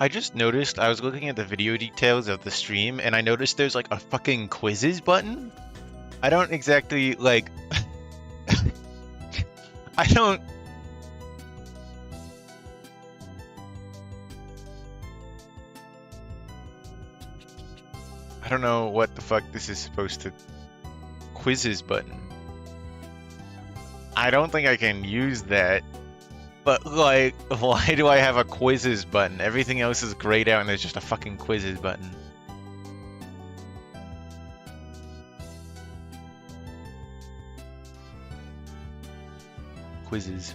I just noticed, I was looking at the video details of the stream, and I noticed there's like a fucking quizzes button. I don't exactly, like... I don't... I don't know what the fuck this is supposed to... Quizzes button. I don't think I can use that. But, like, why do I have a quizzes button? Everything else is grayed out and there's just a fucking quizzes button. Quizzes.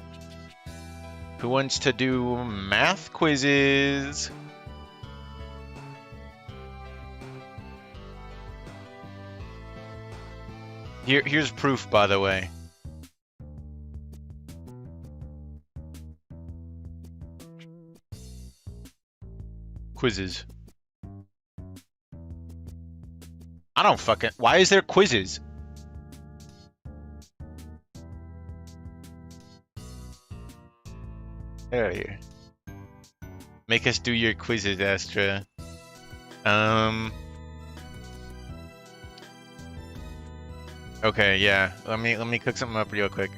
Who wants to do math quizzes? Here's proof, by the way. Quizzes. I don't fucking... Why is there quizzes? Get out of here. Make us do your quizzes, Astra. Okay, yeah. Let me cook something up real quick.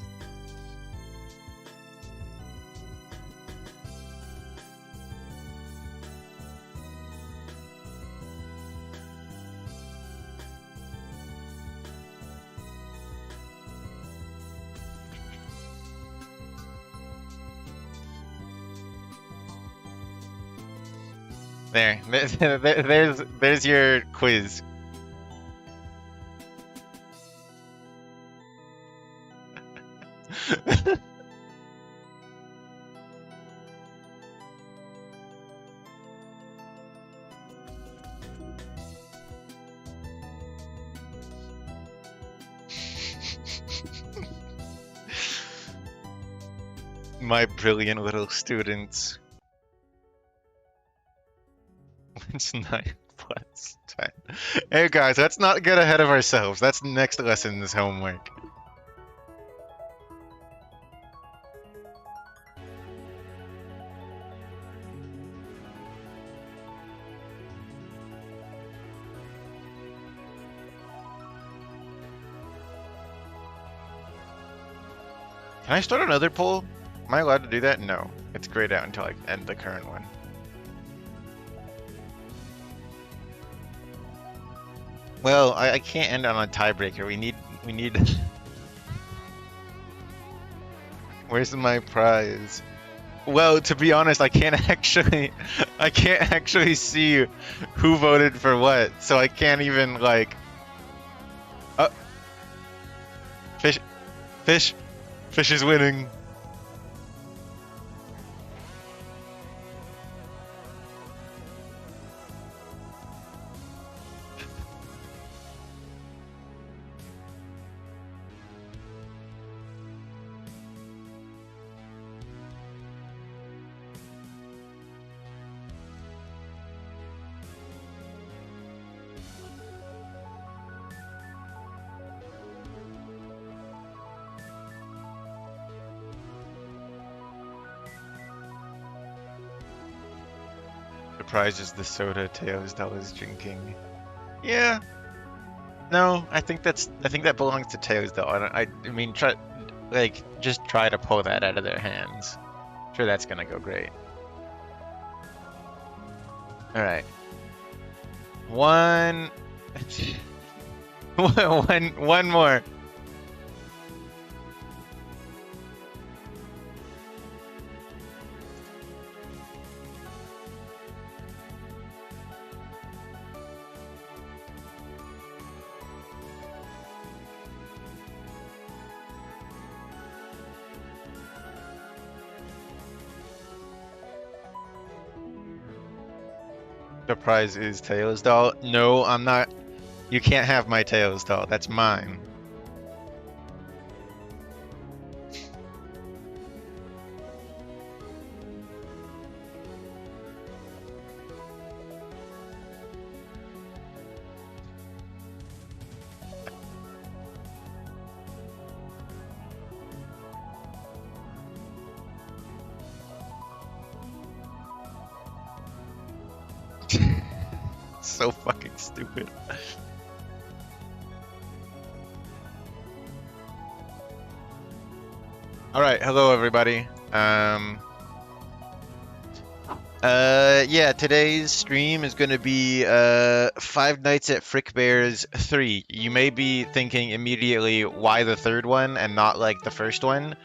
There's your quiz. My brilliant little students. It's 9 plus 10. Hey guys, let's not get ahead of ourselves. That's next lesson's homework. Can I start another poll? Am I allowed to do that? No. It's grayed out until I end the current one. Well, I can't end on a tiebreaker. We need... Where's my prize? Well, to be honest, I can't actually see who voted for what, so I can't even, like... Oh! Fish is winning. Prize is the soda Tails Doll is drinking. Yeah. No, I think that belongs to Tails Doll. I mean, just try to pull that out of their hands. Sure, that's gonna go great. All right. One more. The prize is Tails Doll. No, I'm not. You can't have my Tails Doll. That's mine. So fucking stupid. All right, hello everybody. Yeah, today's stream is going to be Five Nights at Frickbear's 3. You may be thinking immediately why the third one and not like the first one.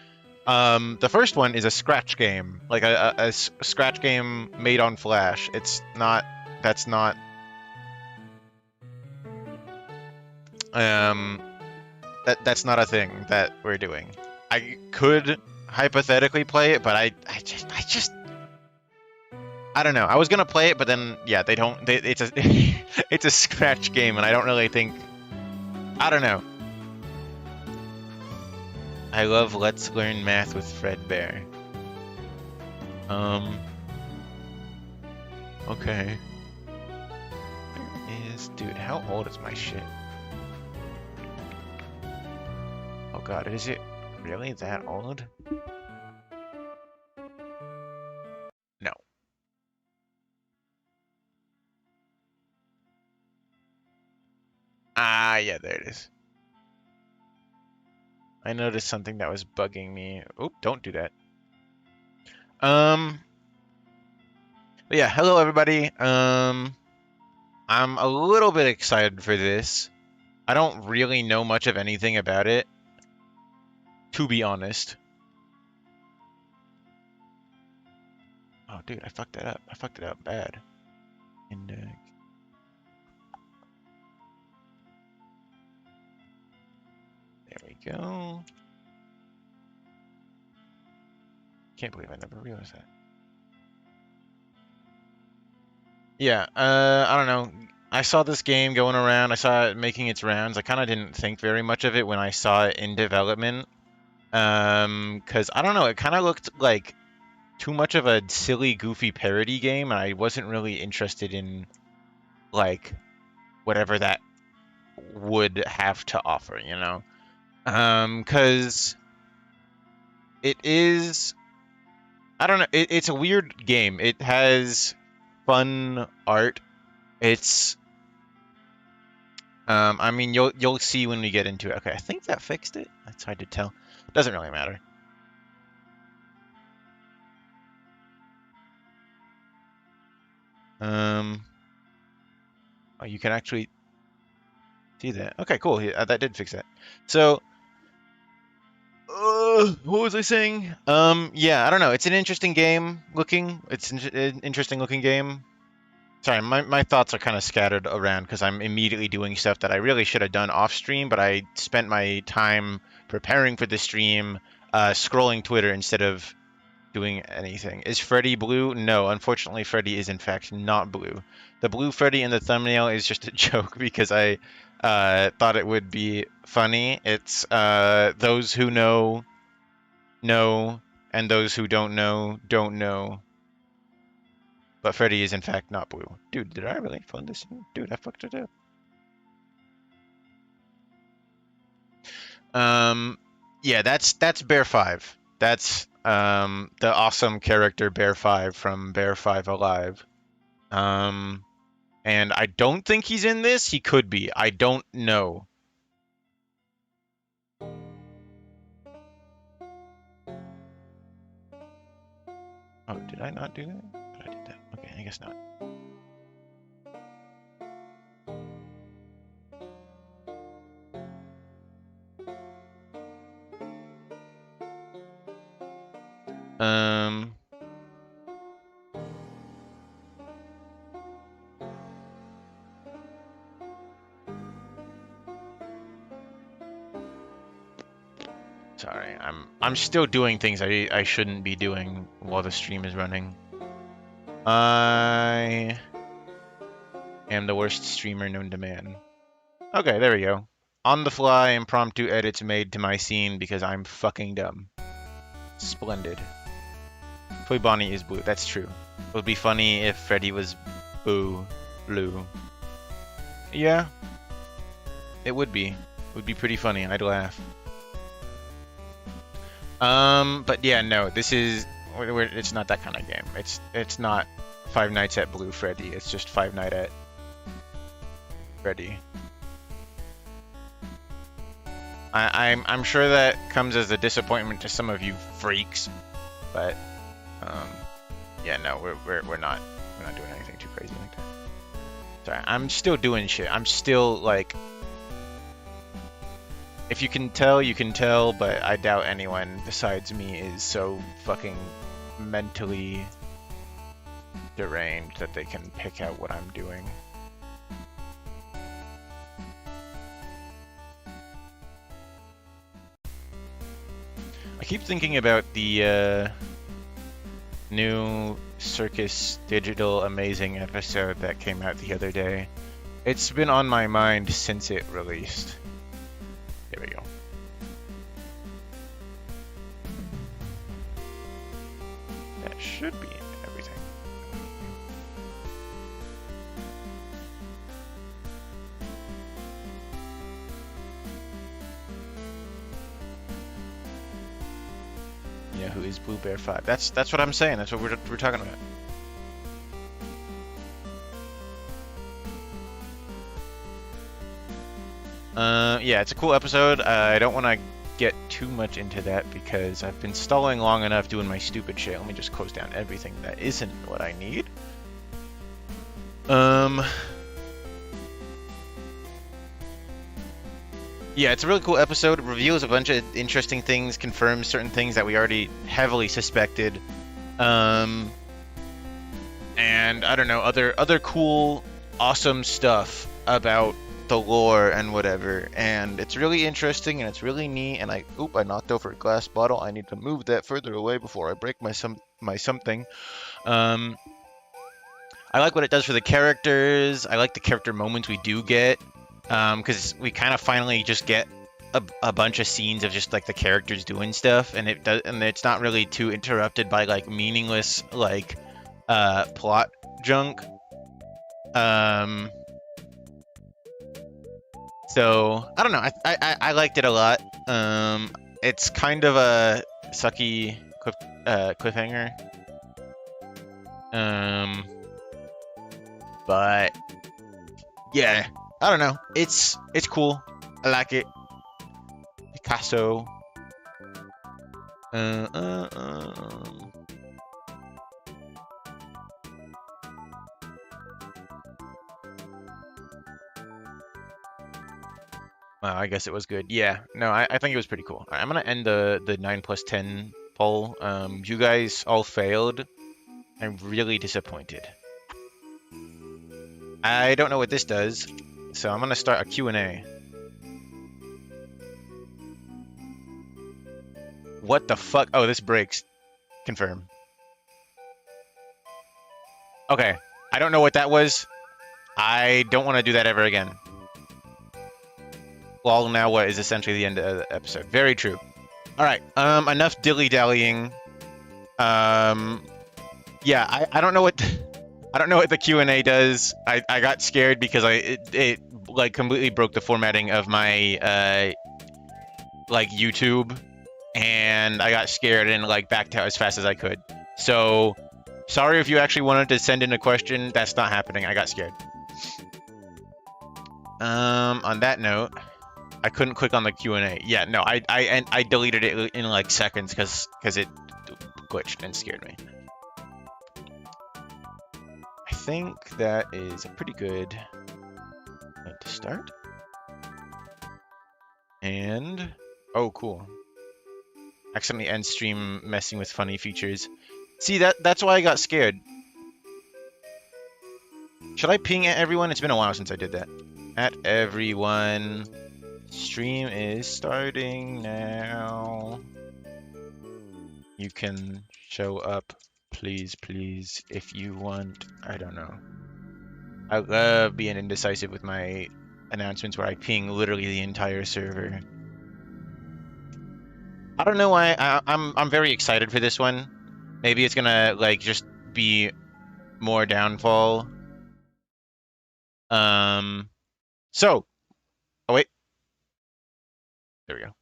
The first one is a scratch game, like a scratch game made on Flash. It's not. That's not. That's not a thing that we're doing. I could hypothetically play it, but I just I don't know. I was gonna play it, but then yeah, they don't. It's a it's a scratch game, and I don't really think. I don't know. I love Let's Learn Math with Frickbear. Okay. Dude, how old is my shit? Oh god, is it really that old? No. Ah, yeah, there it is. I noticed something that was bugging me. Oop, don't do that. But yeah, hello everybody. I'm a little bit excited for this. I don't really know much of anything about it, to be honest. Oh, dude, I fucked that up. I fucked it up bad. Index. There we go. Can't believe I never realized that. Yeah, I don't know. I saw this game going around. I saw it making its rounds. I kind of didn't think very much of it when I saw it in development. Because I don't know, it kind of looked like too much of a silly, goofy parody game, and I wasn't really interested in, like, whatever that would have to offer, you know? Because it is... I don't know, it's a weird game. It has fun art. It's... I mean, you'll see when we get into it. Okay, I think that fixed it. That's hard to tell. Doesn't really matter. Oh, you can actually see that. Okay, cool. That did fix that. So, what was I saying? Yeah, I don't know. It's an interesting game looking. It's an interesting looking game. Sorry, my thoughts are kind of scattered around because I'm immediately doing stuff that I really should have done off stream, but I spent my time preparing for the stream, scrolling Twitter instead of doing anything. Is Freddy blue? No, unfortunately, Freddy is in fact not blue. The blue Freddy in the thumbnail is just a joke because I thought it would be funny. It's those who know, know, and those who don't know. But Freddy is in fact not blue. Dude, did I really phone this in? Dude, I fucked it up. Yeah, that's Bear 5. That's the awesome character Bear 5 from Bear 5 Alive. And I don't think he's in this. He could be. I don't know. Oh, did I not do that? But I did that. Okay, I guess not. Sorry, I'm still doing things I shouldn't be doing while the stream is running. I am the worst streamer known to man. Okay, there we go. On the fly, impromptu edits made to my scene because I'm fucking dumb. Splendid. Toy Bonnie is blue. That's true. It would be funny if Freddy was blue. Yeah. It would be. It would be pretty funny. I'd laugh. But yeah, no. This is... It's not that kind of game. It's not Five Nights at Blue Freddy. It's just Five Nights at Freddy. I'm sure that comes as a disappointment to some of you freaks, but yeah, no, we're not doing anything too crazy like that. Sorry, I'm still doing shit. I'm still like, if you can tell, you can tell, but I doubt anyone besides me is so fucking mentally deranged that they can pick out what I'm doing. I keep thinking about the new Circus Digital Amazing episode that came out the other day. It's been on my mind since it released. There we go. That should be everything. Yeah, who is Blue Bear 5? That's what I'm saying. That's what we're talking about. Yeah, it's a cool episode. I don't want to get too much into that because I've been stalling long enough doing my stupid shit. Let me just close down everything that isn't what I need. Yeah, it's a really cool episode. It reveals a bunch of interesting things, confirms certain things that we already heavily suspected. And I don't know, other cool, awesome stuff about the lore and whatever. And it's really interesting and it's really neat. And I knocked over a glass bottle. I need to move that further away before I break my something. I like what it does for the characters. I like the character moments we do get. Because we kind of finally just get a bunch of scenes of just like the characters doing stuff, and it's not really too interrupted by like meaningless like plot junk. So I don't know. I liked it a lot. It's kind of a sucky cliffhanger. But yeah. I don't know. It's cool. I like it. Picasso. Wow, I guess it was good. Yeah. No, I think it was pretty cool. I'm gonna end the 9+10 poll. You guys all failed. I'm really disappointed. I don't know what this does. So I'm gonna start a Q&A. What the fuck? Oh, this breaks. Confirm. Okay. I don't know what that was. I don't want to do that ever again. Lol, now what is essentially the end of the episode. Very true. Alright, enough dilly-dallying. Yeah, I don't know what... I don't know what the Q&A does. I got scared because it like completely broke the formatting of my like YouTube, and I got scared and like backed out as fast as I could. So sorry if you actually wanted to send in a question. That's not happening. I got scared. On that note, I couldn't click on the Q&A. Yeah, no, I deleted it in like seconds because it glitched and scared me. I think that is a pretty good point to start. And oh, cool. Accidentally end stream messing with funny features. See, that's why I got scared. Should I ping at everyone? It's been a while since I did that. At everyone. Stream is starting now. You can show up, please, if you want. I don't know. I love being indecisive with my announcements where I ping literally the entire server. I don't know why. I'm very excited for this one. Maybe it's gonna like just be more downfall. So, oh wait, there we go.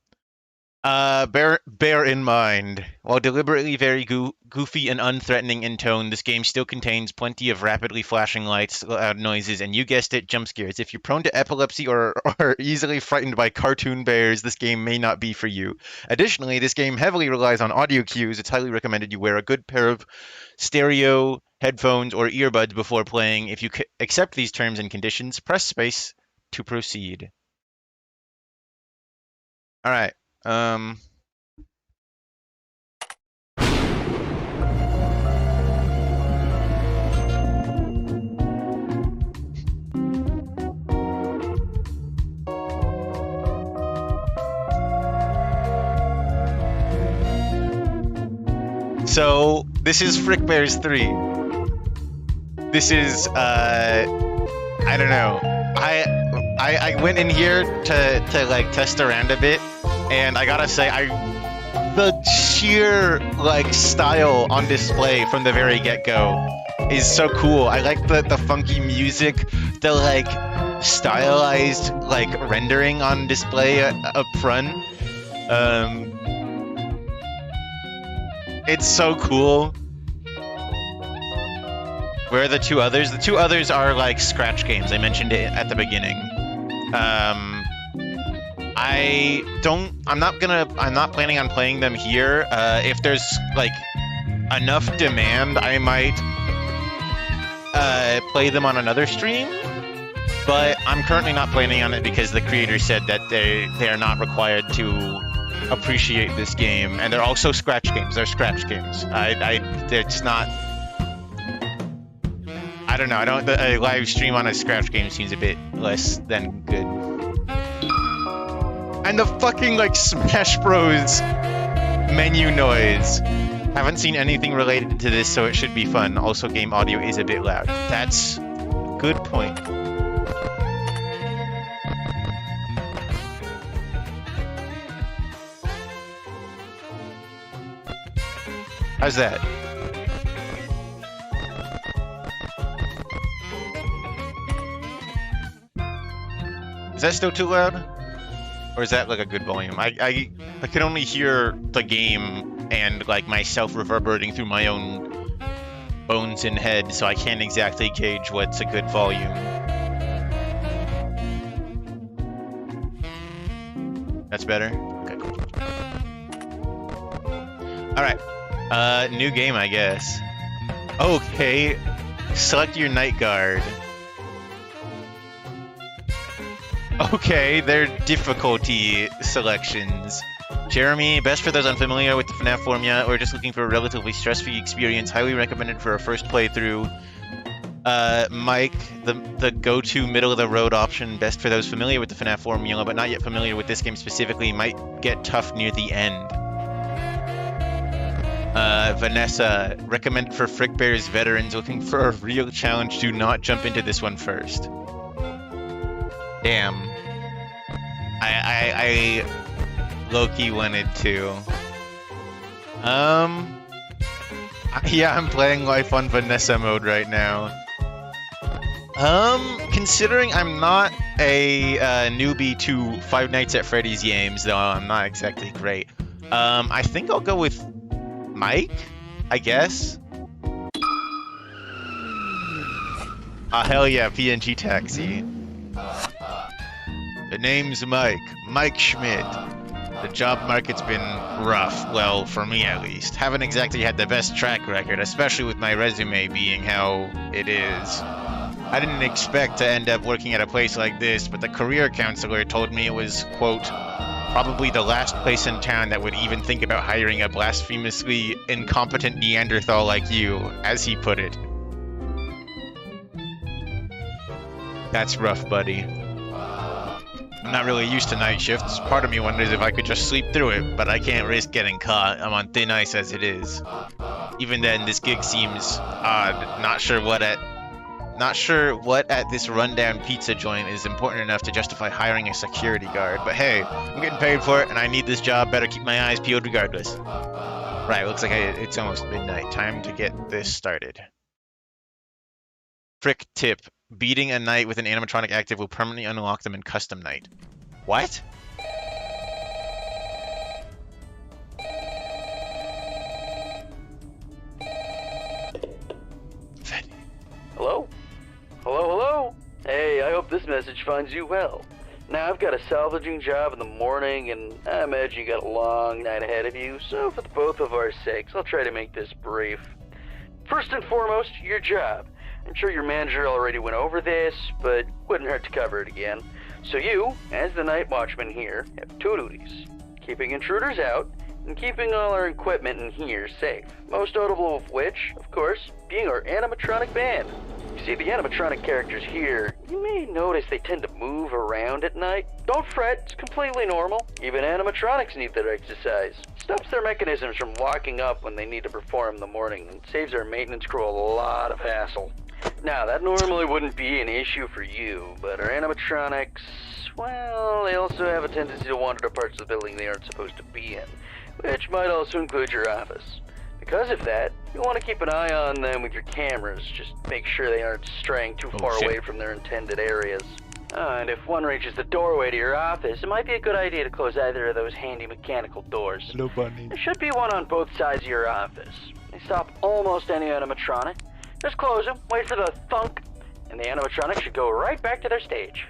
Bear in mind, while deliberately very goofy and unthreatening in tone, this game still contains plenty of rapidly flashing lights, loud noises, and you guessed it, jump scares. If you're prone to epilepsy or easily frightened by cartoon bears, this game may not be for you. Additionally, this game heavily relies on audio cues. It's highly recommended you wear a good pair of stereo headphones or earbuds before playing. If you accept these terms and conditions, press space to proceed. All right. So this is Frickbear's 3. This is I don't know. I went in here to like test around a bit, and I gotta say the sheer like style on display from the very get-go is so cool. I like the funky music, the like stylized like rendering on display up front. It's so cool. Where are the two others? The two others are like scratch games. I mentioned it at the beginning. I'm not planning on playing them here. If there's like enough demand, I might play them on another stream. But I'm currently not planning on it because the creator said that they are not required to appreciate this game, and they're also scratch games. They're scratch games. It's not. I don't know. A live stream on a scratch game seems a bit less than good. And the fucking like Smash Bros. Menu noise. Haven't seen anything related to this, so it should be fun. Also, game audio is a bit loud. That's good point. How's that? Is that still too loud? Or is that like a good volume? I can only hear the game and like myself reverberating through my own bones and head, so I can't exactly gauge what's a good volume. That's better? Okay, cool. Alright. New game, I guess. Okay. Select your night guard. Okay, they're difficulty selections. Jeremy, best for those unfamiliar with the Fnaf formula or just looking for a relatively stress-free experience. Highly recommended for a first playthrough. Mike, the go-to middle-of-the-road option. Best for those familiar with the Fnaf formula but not yet familiar with this game specifically. Might get tough near the end. Vanessa, recommended for Frickbear's veterans looking for a real challenge. Do not jump into this one first. Damn. I low-key wanted to. Yeah, I'm playing Life on Vanessa mode right now. Considering I'm not a newbie to Five Nights at Freddy's games, though I'm not exactly great. I think I'll go with Mike, I guess. Hell yeah, PNG Taxi. The name's Mike Schmidt. The job market's been rough, well, for me at least. Haven't exactly had the best track record, especially with my resume being how it is. I didn't expect to end up working at a place like this, but the career counselor told me it was, quote, probably the last place in town that would even think about hiring a blasphemously incompetent Neanderthal like you, as he put it. That's rough, buddy. I'm not really used to night shifts. Part of me wonders if I could just sleep through it, but I can't risk getting caught. I'm on thin ice as it is. Even then, this gig seems odd. Not sure what at this rundown pizza joint is important enough to justify hiring a security guard. But hey, I'm getting paid for it, and I need this job. Better keep my eyes peeled regardless. Right, looks like it's almost midnight. Time to get this started. Frick tip. Beating a knight with an animatronic active will permanently unlock them in custom night. What? this message finds you well. Now, I've got a salvaging job in the morning, and I imagine you got a long night ahead of you, so for the both of our sakes, I'll try to make this brief. First and foremost, your job. I'm sure your manager already went over this, but wouldn't hurt to cover it again. So you, as the night watchman here, have two duties. Keeping intruders out, and keeping all our equipment in here safe. Most notable of which, of course, being our animatronic band. You see, the animatronic characters here, you may notice they tend to move around at night. Don't fret, it's completely normal. Even animatronics need their exercise. Stops their mechanisms from locking up when they need to perform in the morning, and saves our maintenance crew a lot of hassle. Now, that normally wouldn't be an issue for you, but our animatronics, well, they also have a tendency to wander to parts of the building they aren't supposed to be in, which might also include your office. Because of that, you'll want to keep an eye on them with your cameras. Just make sure they aren't straying too far away from their intended areas. And if one reaches the doorway to your office, it might be a good idea to close either of those handy mechanical doors. Hello, bunny. There should be one on both sides of your office. They stop almost any animatronic. Just close them, wait for the thunk, and the animatronic should go right back to their stage.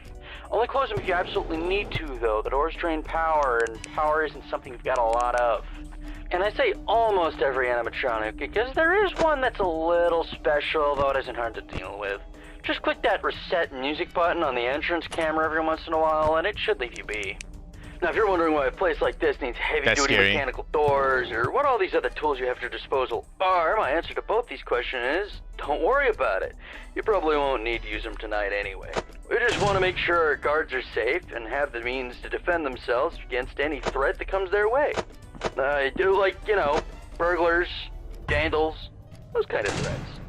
Only close them if you absolutely need to, though. The doors drain power, and power isn't something you've got a lot of. And I say almost every animatronic, because there is one that's a little special, though it isn't hard to deal with. Just click that reset music button on the entrance camera every once in a while, and it should leave you be. Now, if you're wondering why a place like this needs heavy-duty mechanical doors, or what all these other tools you have at your disposal are, my answer to both these questions is, don't worry about it. You probably won't need to use them tonight anyway. We just want to make sure our guards are safe and have the means to defend themselves against any threat that comes their way. Like, you know, burglars, vandals, those kind of threats.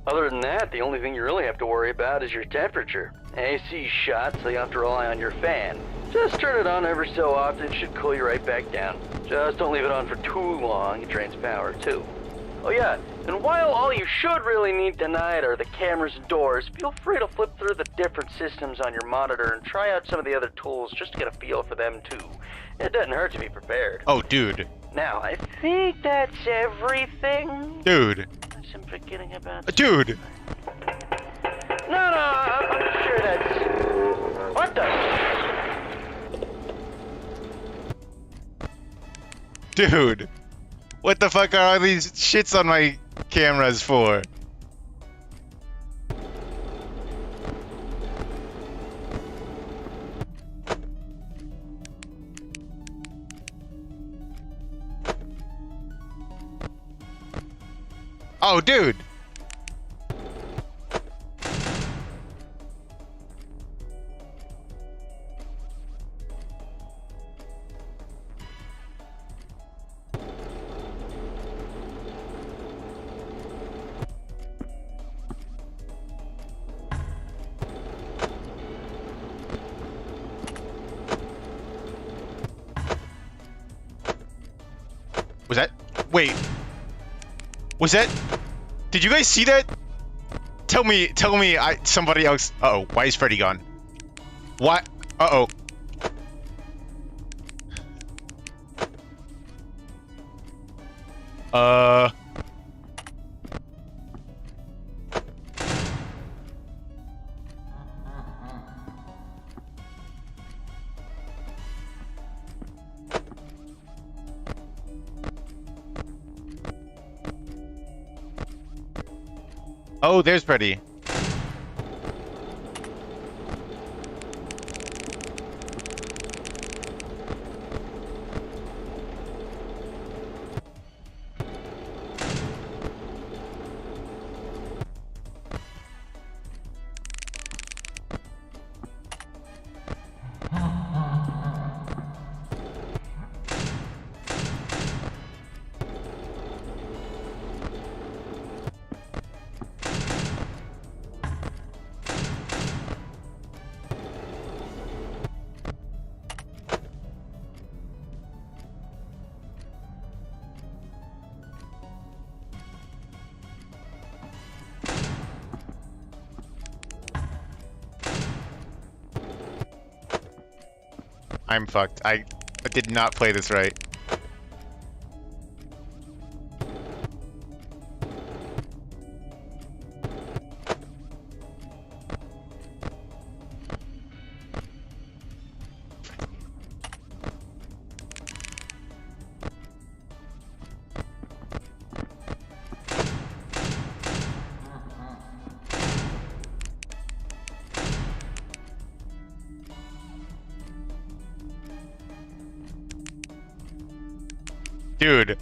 Other than that, the only thing you really have to worry about is your temperature. AC shot, so you have to rely on your fan. Just turn it on ever so often, it should cool you right back down. Just don't leave it on for too long, it drains power too. Oh yeah, and while all you should really need tonight are the cameras and doors, feel free to flip through the different systems on your monitor and try out some of the other tools just to get a feel for them too. It doesn't hurt to be prepared. Oh, dude. Now, I think that's everything. Dude. I'm forgetting about... Dude! No, I'm sure that's... What the... Dude! What the fuck are all these shits on my cameras for? Oh, dude! Was that? Wait. Was that? Did you guys see that? Tell me, somebody else. Uh-oh, why is Freddy gone? What? Uh-oh. Oh, there's Freddy. I'm fucked. I did not play this right. Dude.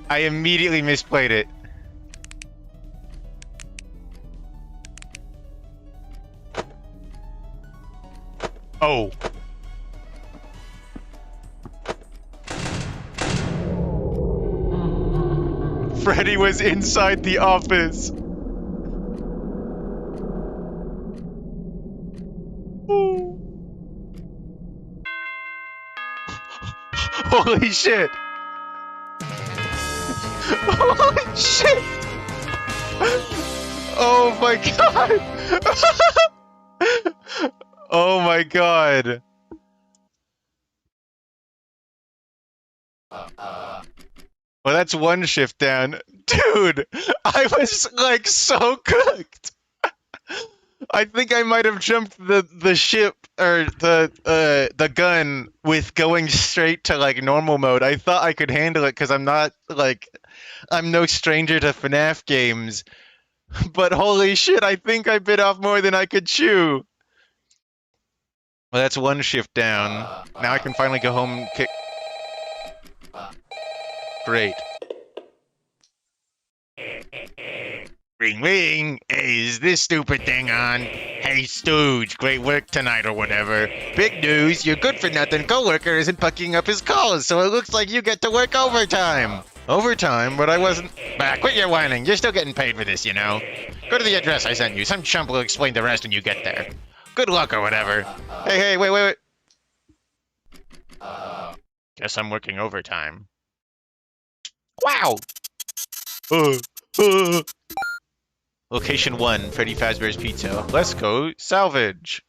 I immediately misplayed it. Oh. Freddy was inside the office. Holy shit. Holy shit. Oh my god. Oh my god. Well, that's one shift down. Dude, I was like so cooked. I think I might have jumped the ship or the gun with going straight to like normal mode. I thought I could handle it because I'm not like I'm no stranger to Fnaf games. But holy shit, I think I bit off more than I could chew. Well, that's one shift down. Now I can finally go home and kick. Great. Ring ring, is this stupid thing on? Hey Stooge, great work tonight or whatever. Big news, your good-for-nothing coworker isn't bucking up his calls, so it looks like you get to work overtime. Overtime? But I wasn't... Bah, quit your whining, you're still getting paid for this, you know. Go to the address I sent you, some chump will explain the rest when you get there. Good luck or whatever. Hey, wait. Guess I'm working overtime. Wow! Location 1, Freddy Fazbear's Pizza. Let's go salvage.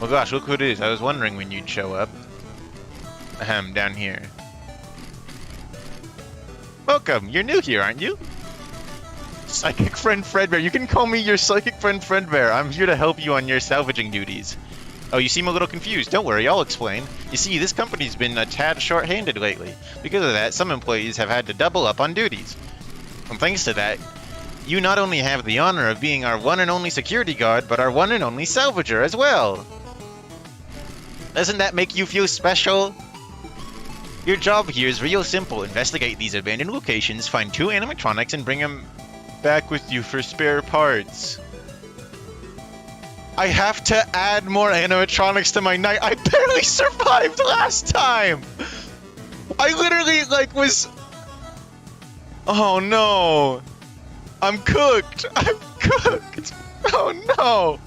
Oh gosh, look who it is. I was wondering when you'd show up. Ahem, down here. Welcome, you're new here, aren't you? Psychic friend Fredbear. You can call me your psychic friend Fredbear. I'm here to help you on your salvaging duties. Oh, you seem a little confused. Don't worry, I'll explain. You see, this company's been a tad short-handed lately. Because of that, some employees have had to double up on duties. And thanks to that, you not only have the honor of being our one and only security guard, but our one and only salvager as well. Doesn't that make you feel special? Your job here is real simple. Investigate these abandoned locations, find 2 animatronics, and bring them back with you for spare parts. I have to add more animatronics to my night. I barely survived last time. I literally like was... Oh no. I'm cooked. I'm cooked. Oh no.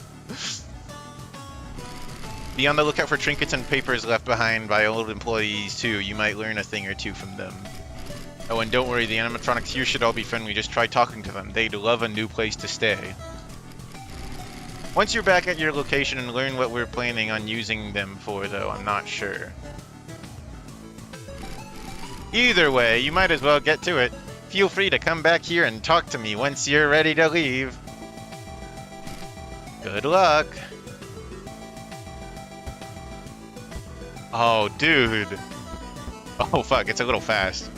Be on the lookout for trinkets and papers left behind by old employees too. You might learn a thing or two from them. Oh, and don't worry, the animatronics here should all be friendly. Just try talking to them. They'd love a new place to stay. Once you're back at your location and learn what we're planning on using them for, though, I'm not sure. Either way, you might as well get to it. Feel free to come back here and talk to me once you're ready to leave. Good luck. Oh, dude. Oh, fuck, it's a little fast.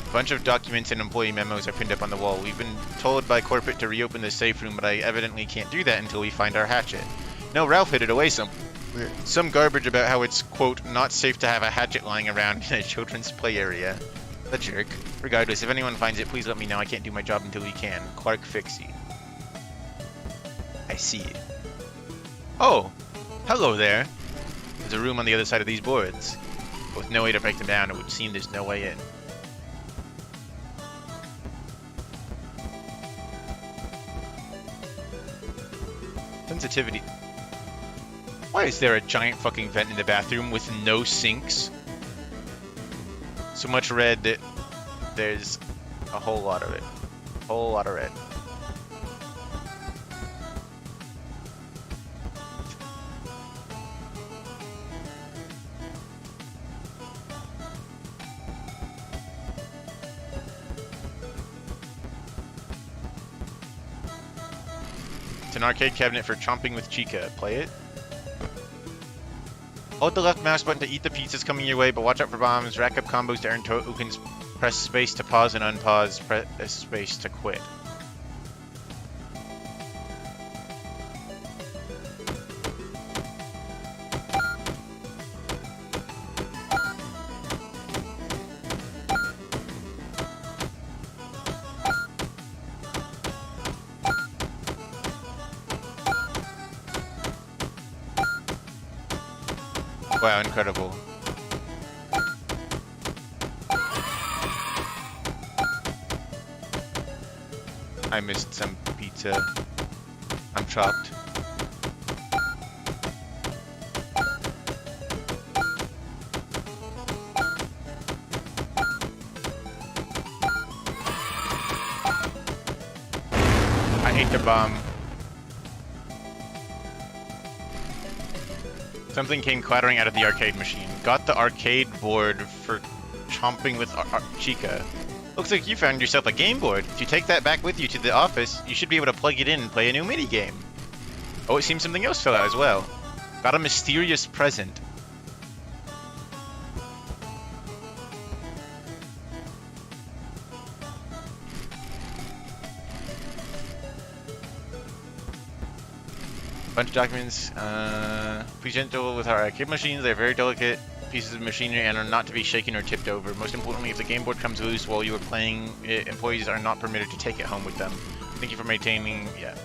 A bunch of documents and employee memos are pinned up on the wall. We've been told by corporate to reopen the safe room, but I evidently can't do that until we find our hatchet. No, Ralph hid it away somewhere. Some garbage about how it's, quote, not safe to have a hatchet lying around in a children's play area. A jerk. Regardless, if anyone finds it, please let me know. I can't do my job until he can. Clark Fixie. I see. Oh, hello there. There's a room on the other side of these boards. But with no way to break them down, it would seem there's no way in. Sensitivity. Why is there a giant fucking vent in the bathroom with no sinks? So much red that there's a whole lot of it. Whole lot of red. It's an arcade cabinet for chomping with Chica. Play it. Hold the left mouse button to eat the pizzas coming your way, but watch out for bombs. Rack up combos to earn tokens. Press space to pause and unpause. Press space to quit. Wow, incredible. I missed some pizza. I'm chopped. I hate the bomb. Something came clattering out of the arcade machine. Got the arcade board for chomping with Chica. Looks like you found yourself a game board. If you take that back with you to the office, you should be able to plug it in and play a new minigame. Oh, it seems something else fell out as well. Got a mysterious present. Bunch of documents. Be gentle with our arcade machines. They're very delicate pieces of machinery and are not to be shaken or tipped over. Most importantly, if the game board comes loose while you are playing it, employees are not permitted to take it home with them. Thank you for maintaining. Yeah.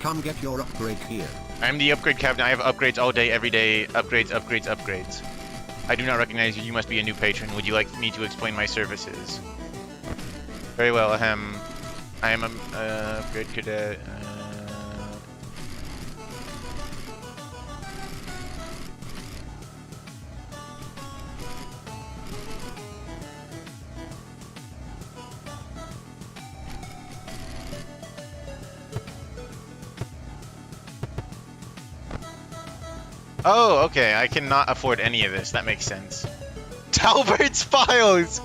Come get your upgrade here. I am the upgrade captain. I have upgrades all day, every day. Upgrades, upgrades, upgrades. I do not recognize you. You must be a new patron. Would you like me to explain my services? Very well, ahem. I am a upgrade cadet. Oh, okay. I cannot afford any of this. That makes sense. Talbert's files!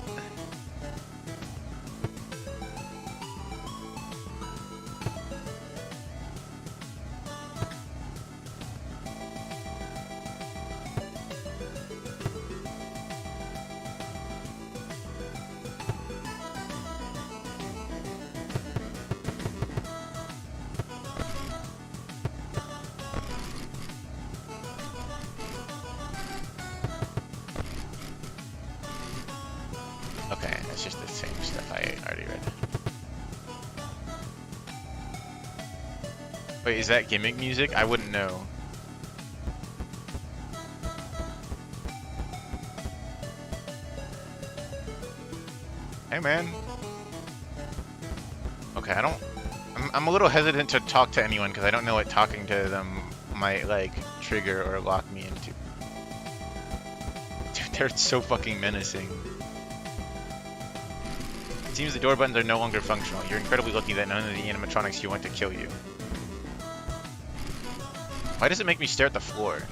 Okay, it's just the same stuff I already read. Wait, is that gimmick music? I wouldn't know. Hey, man. Okay, I'm a little hesitant to talk to anyone because I don't know what talking to them might, like, trigger or lock me into. Dude, they're so fucking menacing. It seems the door buttons are no longer functional. You're incredibly lucky that none of the animatronics you want to kill you. Why does it make me stare at the floor?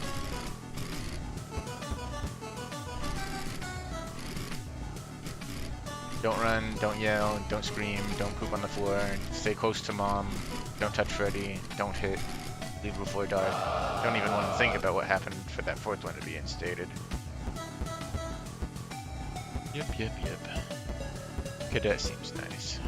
Don't run, don't yell, don't scream, don't poop on the floor, stay close to mom, don't touch Freddy, don't hit, leave before dark. Don't even want to think about what happened for that fourth one to be instated. Yep. Cadet seems nice.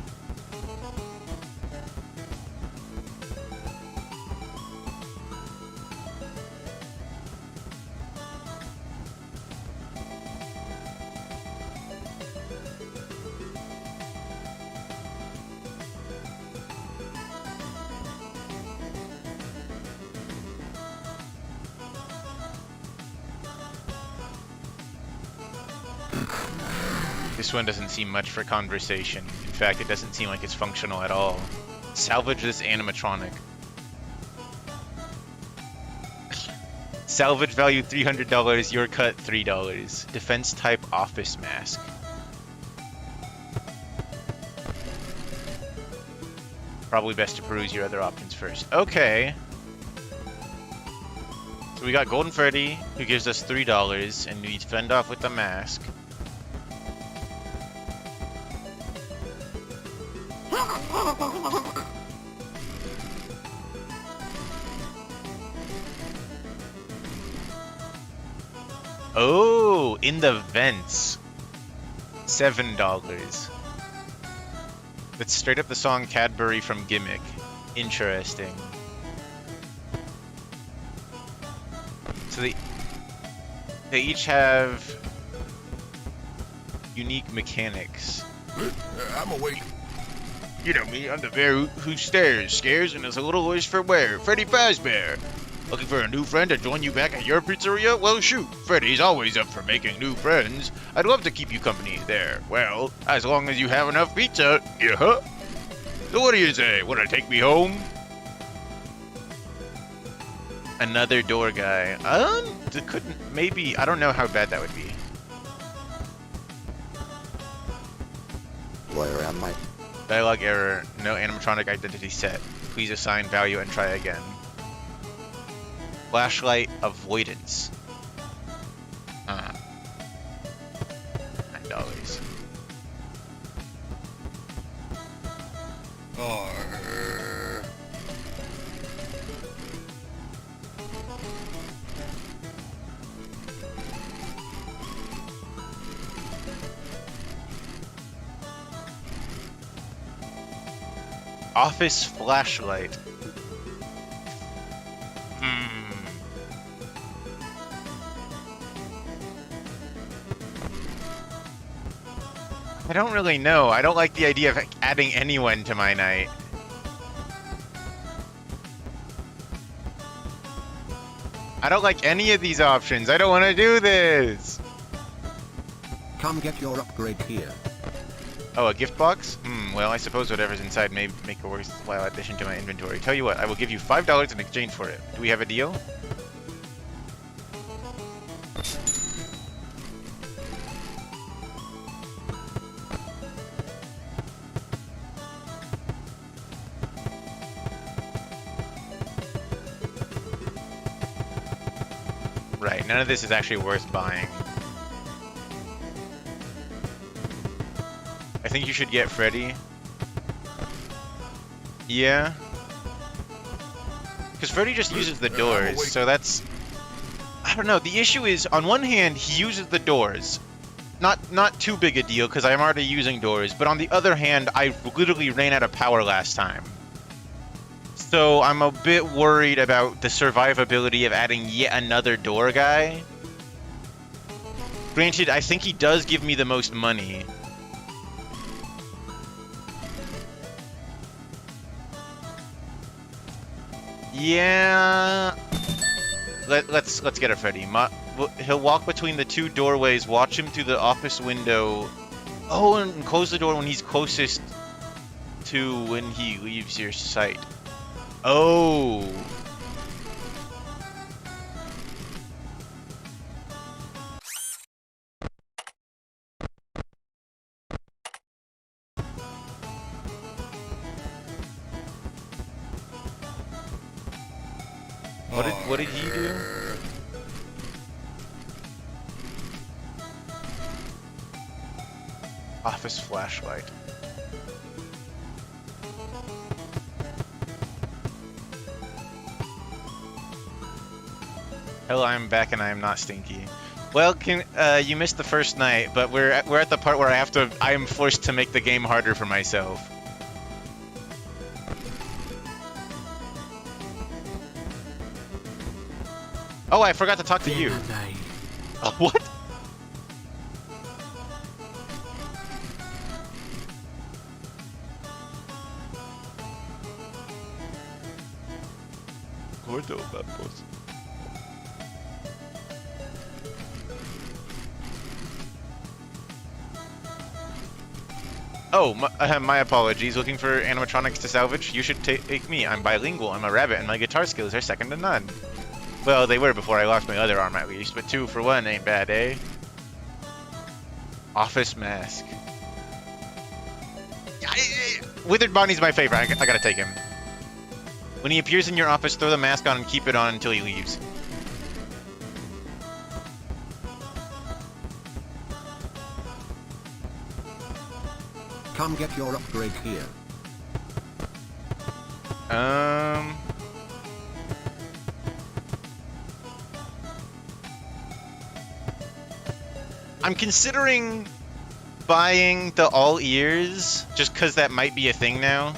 This one doesn't seem much for conversation. In fact, it doesn't seem like it's functional at all. Salvage this animatronic. Salvage value $300, your cut $3. Defense type office mask. Probably best to peruse your other options first. Okay. So we got Golden Freddy, who gives us $3, and we fend off with the mask. Oh, in the vents. $7. That's straight up the song Cadbury from Gimmick. Interesting. So they each have unique mechanics. I'm awake. You know me, I'm the bear who stares, scares, and is a little worse for wear. Freddy Fazbear. Looking for a new friend to join you back at your pizzeria? Well, shoot, Freddy's always up for making new friends. I'd love to keep you company there. Well, as long as you have enough pizza, yeah. So what do you say? Want to take me home? Another door guy. Maybe, I don't know how bad that would be. Where am I? Dialogue error, no animatronic identity set. Please assign value and try again. Flashlight avoidance. $9. Office flashlight. I don't really know. I don't like the idea of adding anyone to my night. I don't like any of these options. I don't want to do this. Come get your upgrade here. Oh, a gift box? Well, I suppose whatever's inside may make a worthwhile addition to my inventory. Tell you what, I will give you $5 in exchange for it. Do we have a deal? Right, none of this is actually worth buying. I think you should get Freddy. Yeah. Because Freddy just uses the doors, so that's... I don't know, the issue is, on one hand, he uses the doors. Not too big a deal, because I'm already using doors, but on the other hand, I literally ran out of power last time. So I'm a bit worried about the survivability of adding yet another door guy. Granted, I think he does give me the most money. Yeah. Let's get a Freddy. He'll walk between the two doorways, watch him through the office window. Oh, and close the door when he's closest to when he leaves your sight. Oh. What did he do? Office flashlight. Hello, I'm back and I am not stinky. Well, you missed the first night, but we're at the part where I am forced to make the game harder for myself. Oh, I forgot to talk to you. What? Gordo Bapos. Oh, my apologies. Looking for animatronics to salvage? You should take me. I'm bilingual, I'm a rabbit, and my guitar skills are second to none. Well, they were before I lost my other arm at least, but 2 for 1 ain't bad, eh? Office mask. Withered Bonnie's my favorite. I gotta take him. When he appears in your office, throw the mask on and keep it on until he leaves. Come get your upgrade here. I'm considering buying the all ears, just because that might be a thing now.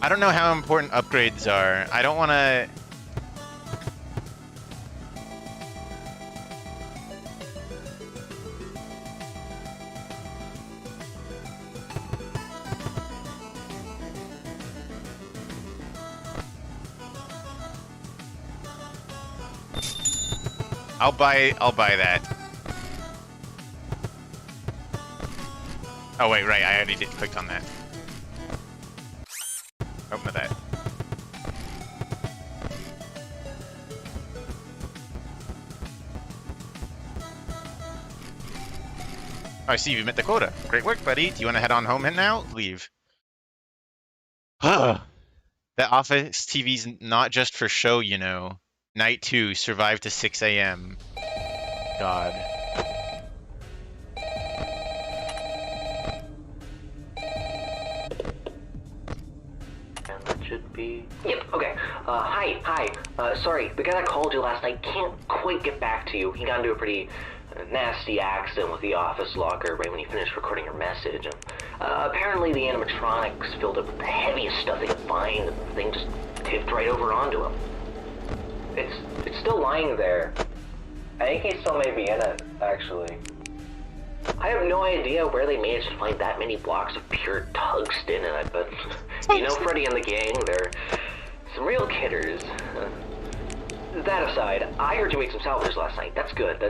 I don't know how important upgrades are. I don't want to... I'll buy that. Oh wait, right, I already clicked on that. Open that. Oh, I see you met the quota. Great work, buddy. Do you want to head on home now? Leave. That office TV's not just for show, you know. Night 2, survive to 6 a.m. God. And that should be... Yep, okay. Hi. Sorry, the guy that called you last night can't quite get back to you. He got into a pretty nasty accident with the office locker right when he finished recording your message. And, apparently the animatronics filled up with the heaviest stuff they could find, and the thing just tipped right over onto him. It's still lying there. I think he still may be in it, actually. I have no idea where they managed to find that many blocks of pure tungsten in it, but you know Freddy and the gang, they're some real kidders. That aside, I heard you make some salvage last night. That's good.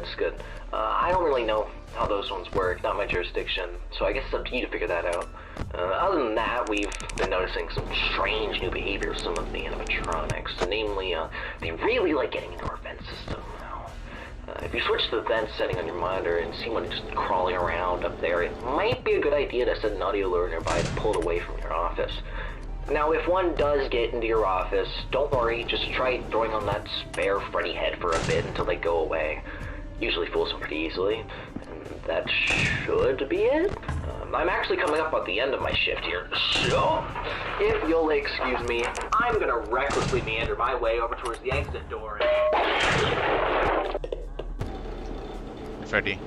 I don't really know how those ones work, not my jurisdiction, so I guess it's up to you to figure that out. Other than that, we've been noticing some strange new behavior of some of the animatronics. Namely, they really like getting into our vent system. If you switch to the vent setting on your monitor and see one just crawling around up there, it might be a good idea to set an audio alert nearby to pull it away from your office. Now, if one does get into your office, don't worry, just try throwing on that spare Freddy head for a bit until they go away. Usually fools them pretty easily, and that should be it. I'm actually coming up at the end of my shift here, so if you'll excuse me, I'm gonna recklessly meander my way over towards the exit door. Freddy.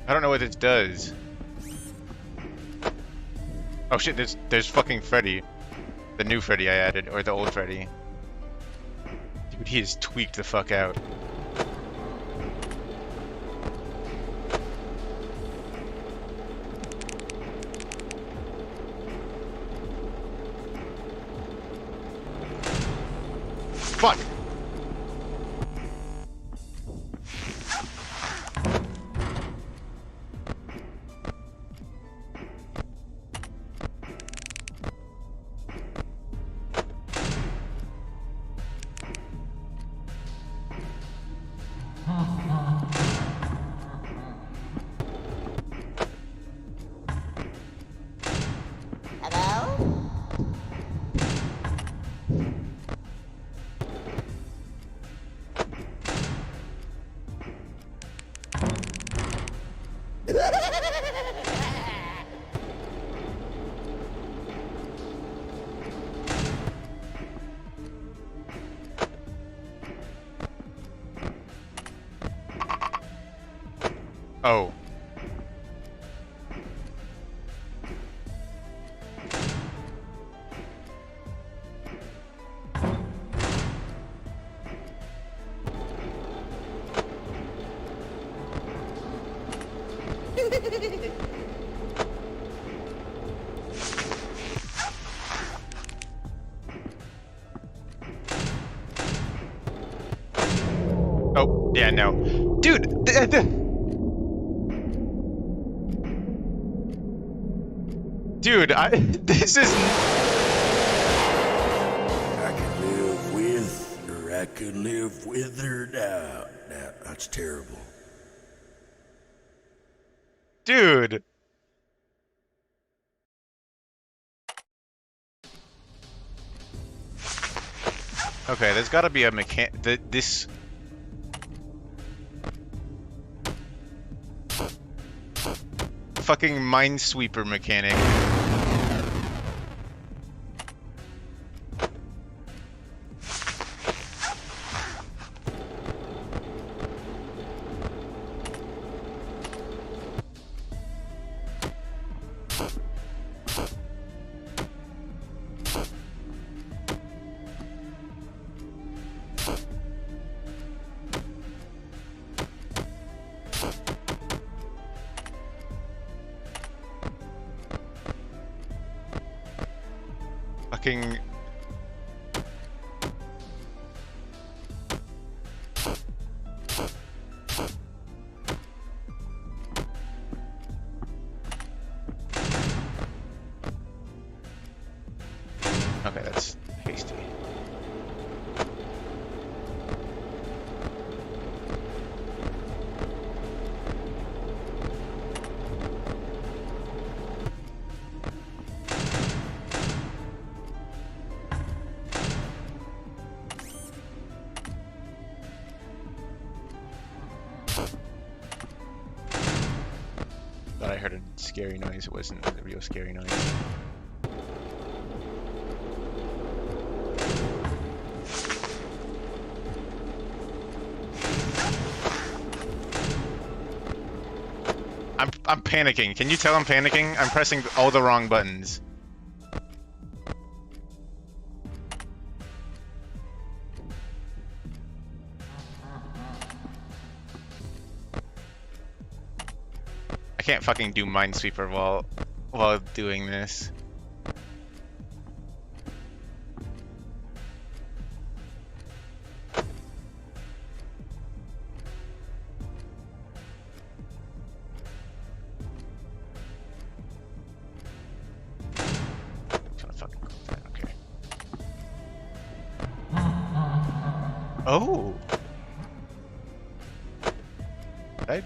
I don't know what this does. Oh shit, there's fucking Freddy. The new Freddy I added, or the old Freddy. Dude, he is tweaked the fuck out. Fuck! Oh. Oh, yeah, no. Dude, dude, this is... I can live with, or I could live with her now. Now, that's terrible. Dude. Okay, there's gotta be a this... fucking Minesweeper mechanic. Fucking... Okay, that's hasty. Thought I heard a scary noise. It wasn't a real scary noise. I'm panicking. Can you tell I'm panicking? I'm pressing all the wrong buttons. I can't fucking do Minesweeper while doing this. Okay. Oh. Right?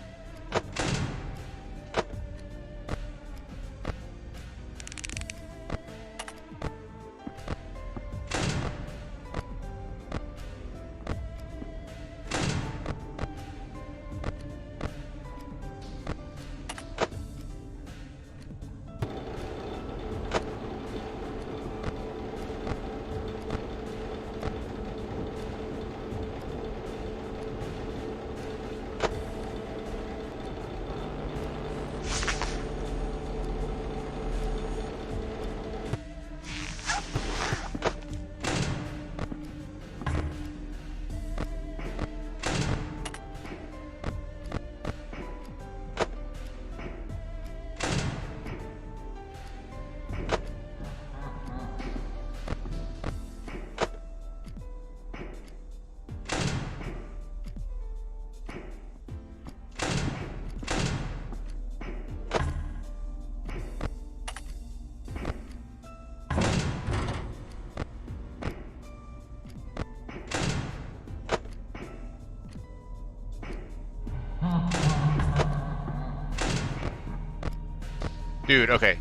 Dude, okay.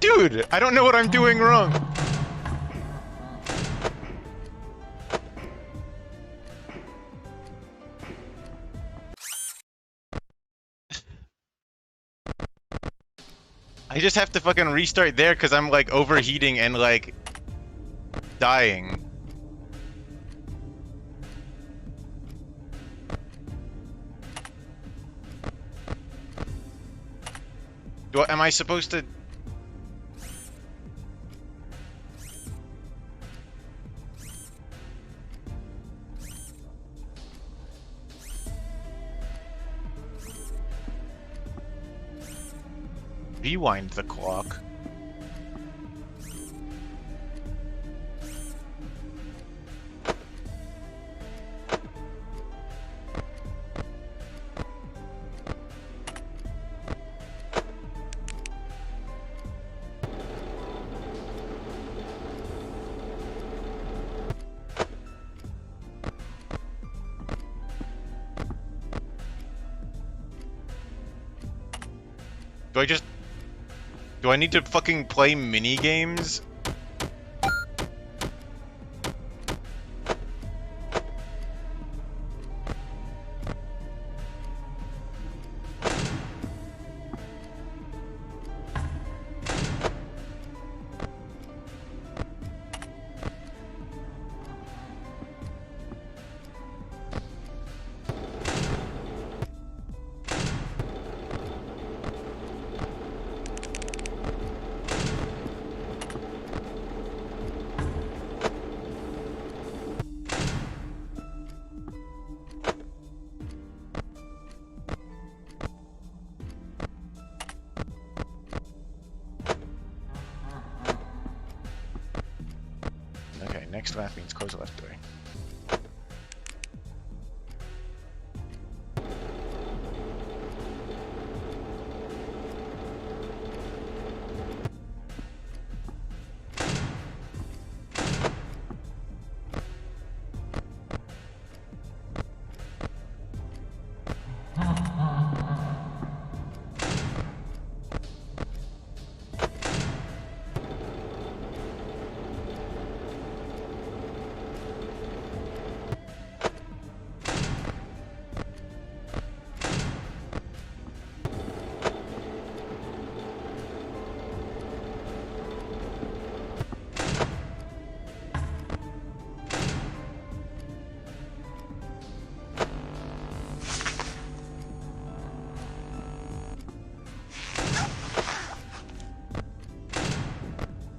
Dude, I don't know what I'm doing wrong. I just have to fucking restart there because I'm like overheating and like dying. Am I supposed to? Rewind the clock. Do I need to fucking play mini games? Next lap means close the left door.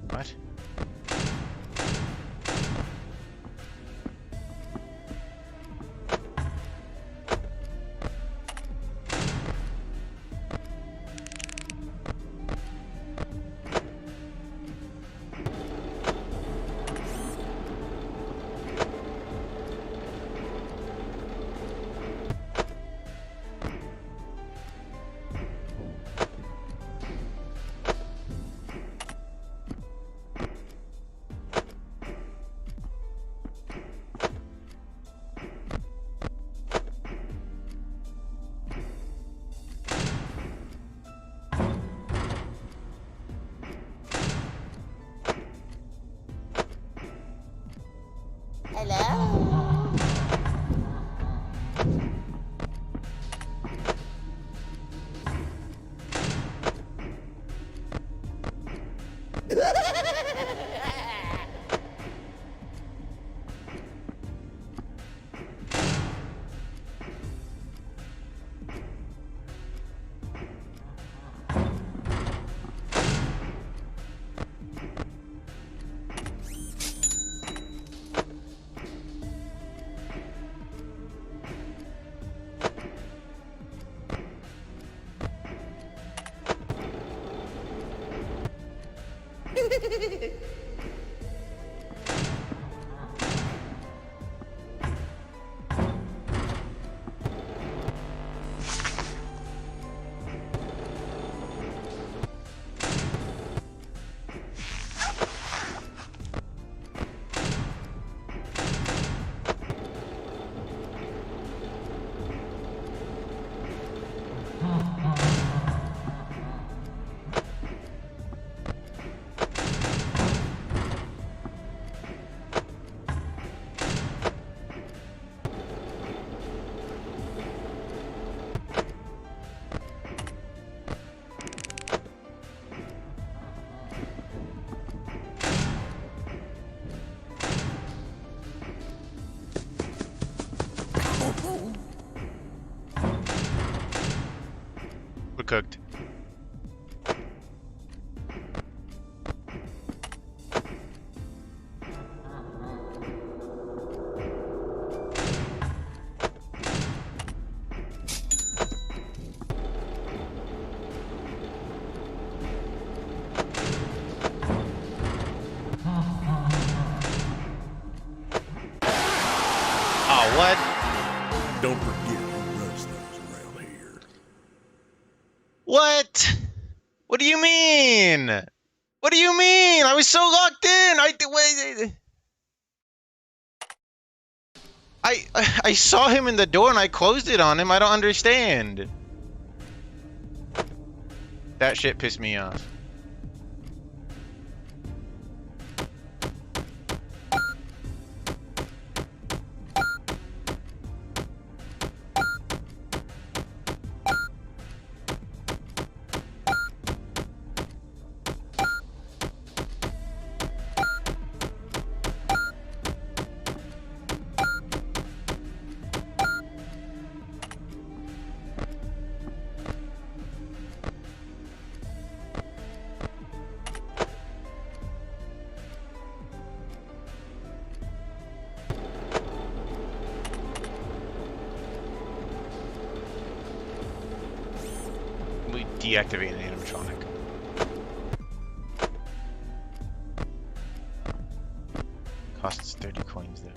What? Overcooked. Oh, what? Don't forget who runs things around here. What? What do you mean? What do you mean? I was so locked in. I saw him in the door and I closed it on him. I don't understand. That shit pissed me off. We deactivate an animatronic. Costs 30 coins though.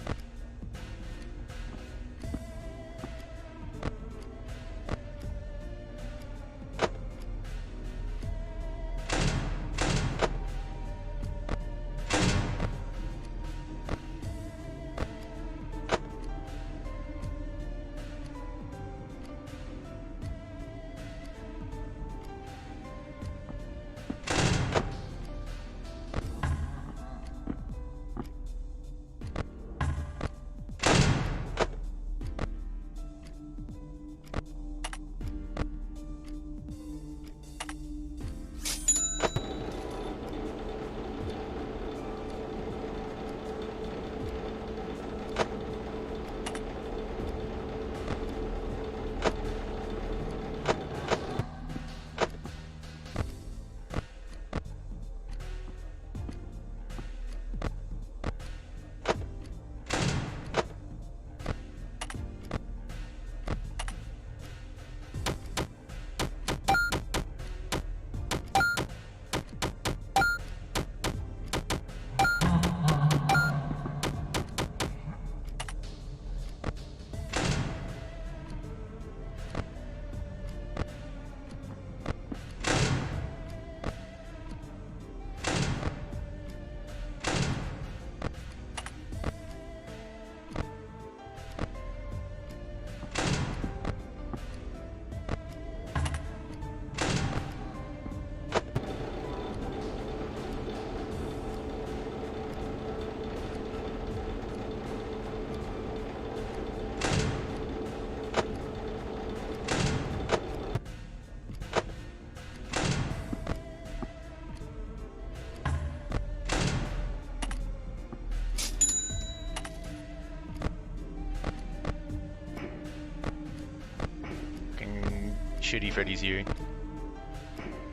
Shitty Freddy's here.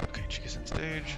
Okay, Chica's on stage.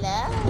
Hello?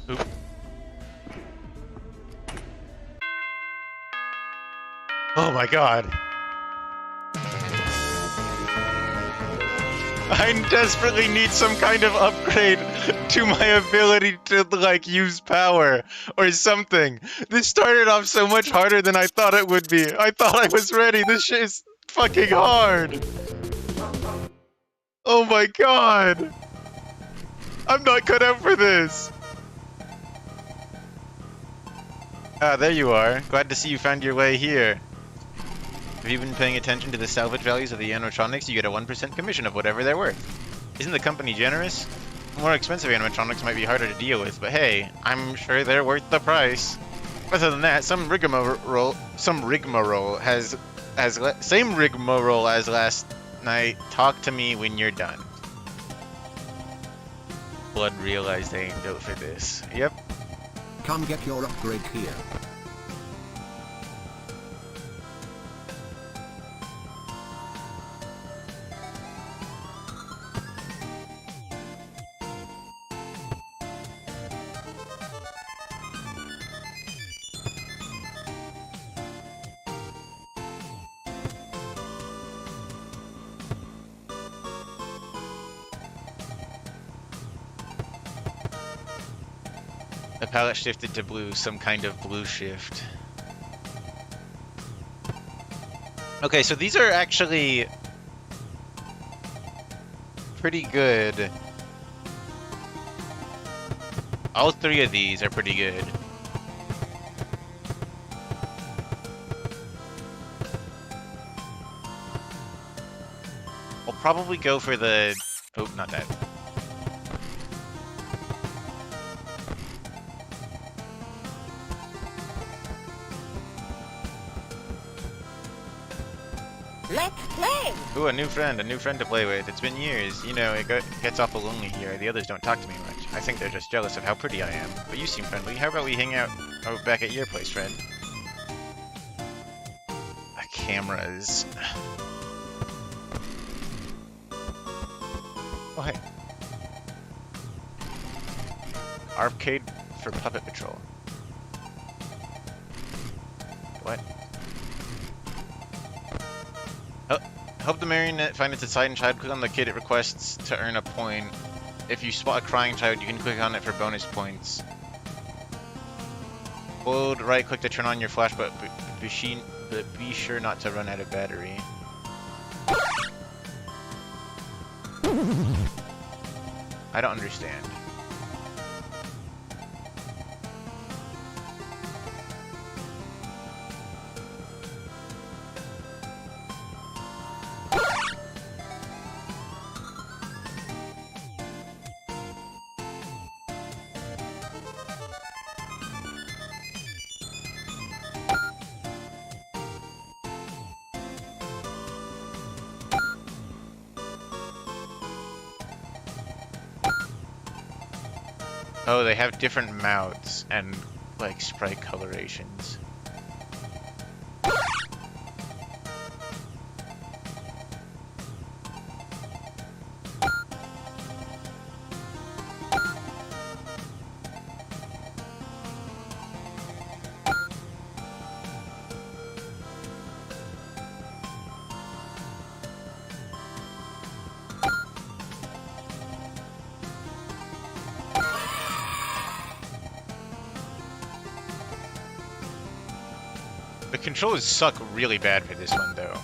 Oop. Oh my god. I desperately need some kind of upgrade to my ability to, like, use power or something. This started off so much harder than I thought it would be. I thought I was ready. This shit is fucking hard. Oh my god. I'm not cut out for this. Ah, there you are. Glad to see you found your way here. Have you been paying attention to the salvage values of the animatronics? You get a 1% commission of whatever they're worth. Isn't the company generous? More expensive animatronics might be harder to deal with, but hey, I'm sure they're worth the price. Other than that, same rigmarole as last night. Talk to me when you're done. Blood realized they ain't built for this. Yep. Come get your upgrade here. The palette shifted to blue, some kind of blue shift. Okay, so these are actually pretty good. All three of these are pretty good. I'll probably go for the... Oh, not that. Let's play! Ooh, a new friend to play with. It's been years. You know, it gets awful lonely here. The others don't talk to me much. I think they're just jealous of how pretty I am. But you seem friendly. How about we hang out back at your place, friend? Cameras. Oh, hey. Arcade for Puppet Patrol. What? Oh, help the marionette find its assigned child. Click on the kid it requests to earn a point. If you spot a crying child, you can click on it for bonus points. Hold right click to turn on your flash, but be sure not to run out of battery. I don't understand. Oh, they have different mouths and like sprite colorations. The controllers suck really bad for this one, though.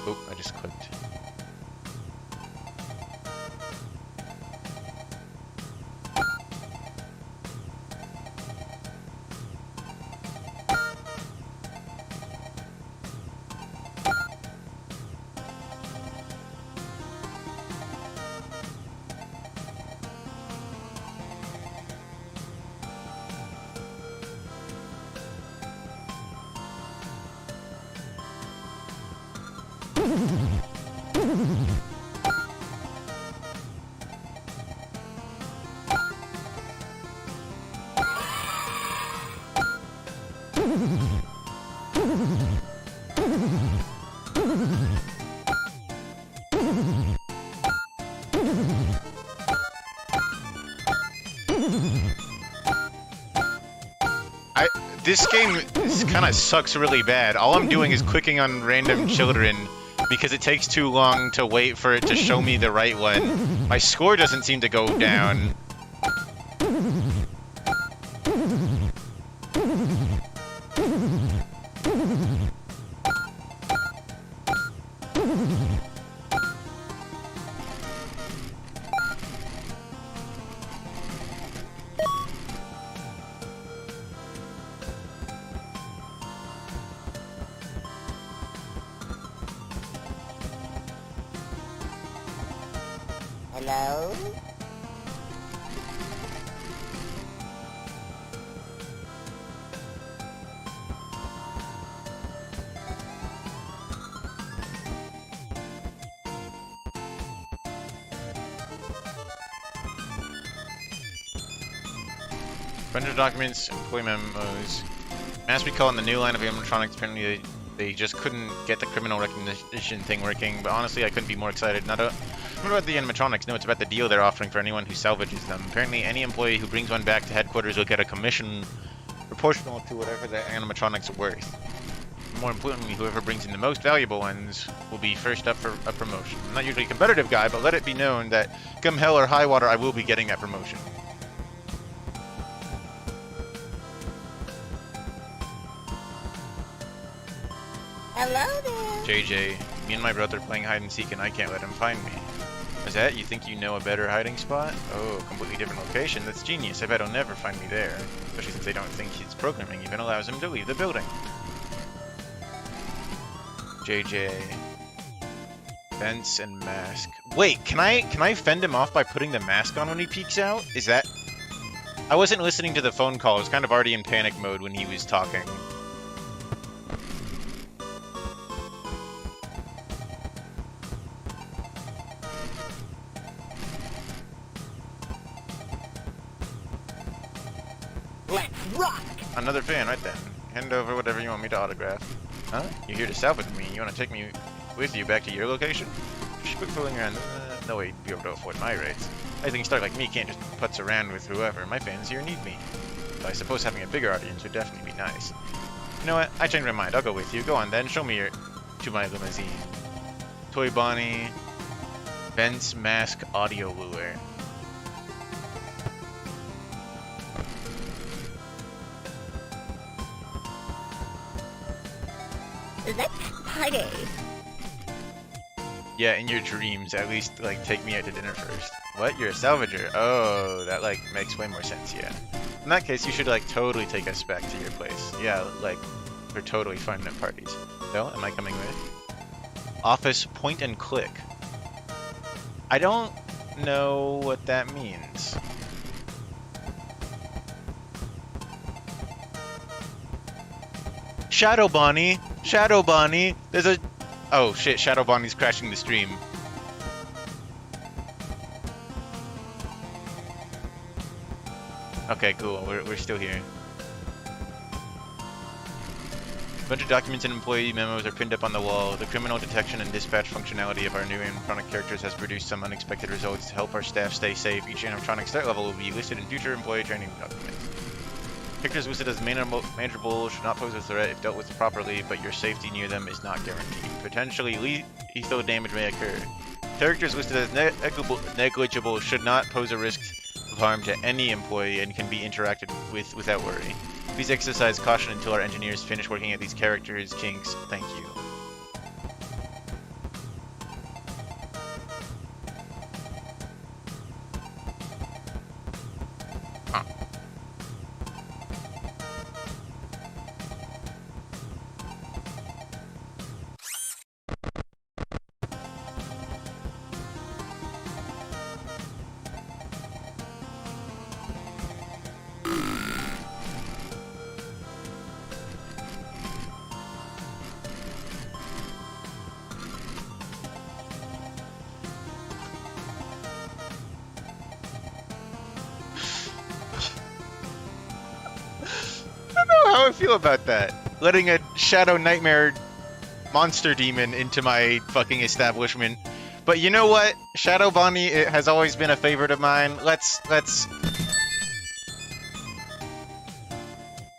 Oh, I just clicked. This game kind of sucks really bad. All I'm doing is clicking on random children because it takes too long to wait for it to show me the right one. My score doesn't seem to go down. Hello? Vendor documents, employee memos. As we call in the new line of animatronics, apparently they just couldn't get the criminal recognition thing working, but honestly I couldn't be more excited. Not about the animatronics, no, it's about the deal they're offering for anyone who salvages them. Apparently any employee who brings one back to headquarters will get a commission proportional to whatever the animatronics are worth. More importantly, whoever brings in the most valuable ones will be first up for a promotion. I'm not usually a competitive guy, but let it be known that come hell or high water, I will be getting that promotion. Hello there. JJ, me and my brother playing hide and seek and I can't let him find me. Is that? You think you know a better hiding spot? Oh, completely different location. That's genius. I bet he'll never find me there. Especially since they don't think his programming even allows him to leave the building. JJ. Vents and mask. Wait, can I fend him off by putting the mask on when he peeks out? Is that... I wasn't listening to the phone call. I was kind of already in panic mode when he was talking. Let's rock! Another fan, right then. Hand over whatever you want me to autograph. Huh? You're here to salvage me. You want to take me with you back to your location? Just quit fooling around. No way you'd be able to afford my rates. I think a star like me can't just putz around with whoever. My fans here need me. So I suppose having a bigger audience would definitely be nice. You know what? I changed my mind. I'll go with you. Go on then. Show me your... to my limousine. Toy Bonnie. Vents Mask Audio Lure. Let's party. Yeah, in your dreams, at least, like, take me out to dinner first. What? You're a salvager? Oh, that, like, makes way more sense, yeah. In that case, you should, like, totally take us back to your place. Yeah, like, we're totally fun at parties. So, am I coming with? Office point and click. I don't know what that means. Shadow Bonnie! Shadow Bonnie! There's a... Oh shit, Shadow Bonnie's crashing the stream. Okay, cool. We're still here. A bunch of documents and employee memos are pinned up on the wall. The criminal detection and dispatch functionality of our new animatronic characters has produced some unexpected results to help our staff stay safe. Each animatronic start level will be listed in future employee training documents. Characters listed as manageable should not pose a threat if dealt with properly, but your safety near them is not guaranteed. Potentially lethal damage may occur. Characters listed as negligible should not pose a risk of harm to any employee and can be interacted with without worry. Please exercise caution until our engineers finish working at these characters' kinks. Thank you. Huh. How I feel about that. Letting a shadow nightmare monster demon into my fucking establishment. But you know what? Shadow Bonnie, it has always been a favorite of mine. Let's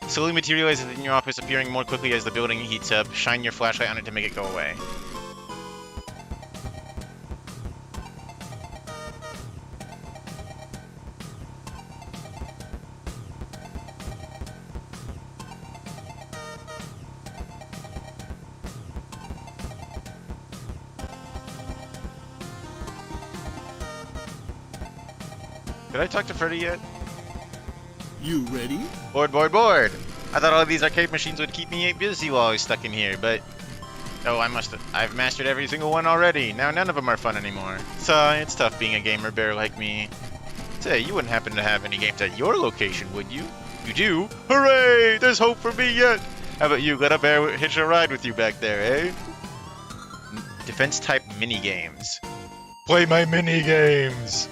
slowly materialize in your office, appearing more quickly as the building heats up. Shine your flashlight on it to make it go away. Did I talk to Freddy yet? You ready? Bored, bored, bored! I thought all of these arcade machines would keep me busy while I was stuck in here, but... Oh, I've mastered every single one already. Now none of them are fun anymore. So, it's tough being a gamer bear like me. Say, you wouldn't happen to have any games at your location, would you? You do? Hooray! There's hope for me yet! How about you? Let a bear hitch a ride with you back there, eh? Defense type mini games. Play my mini games!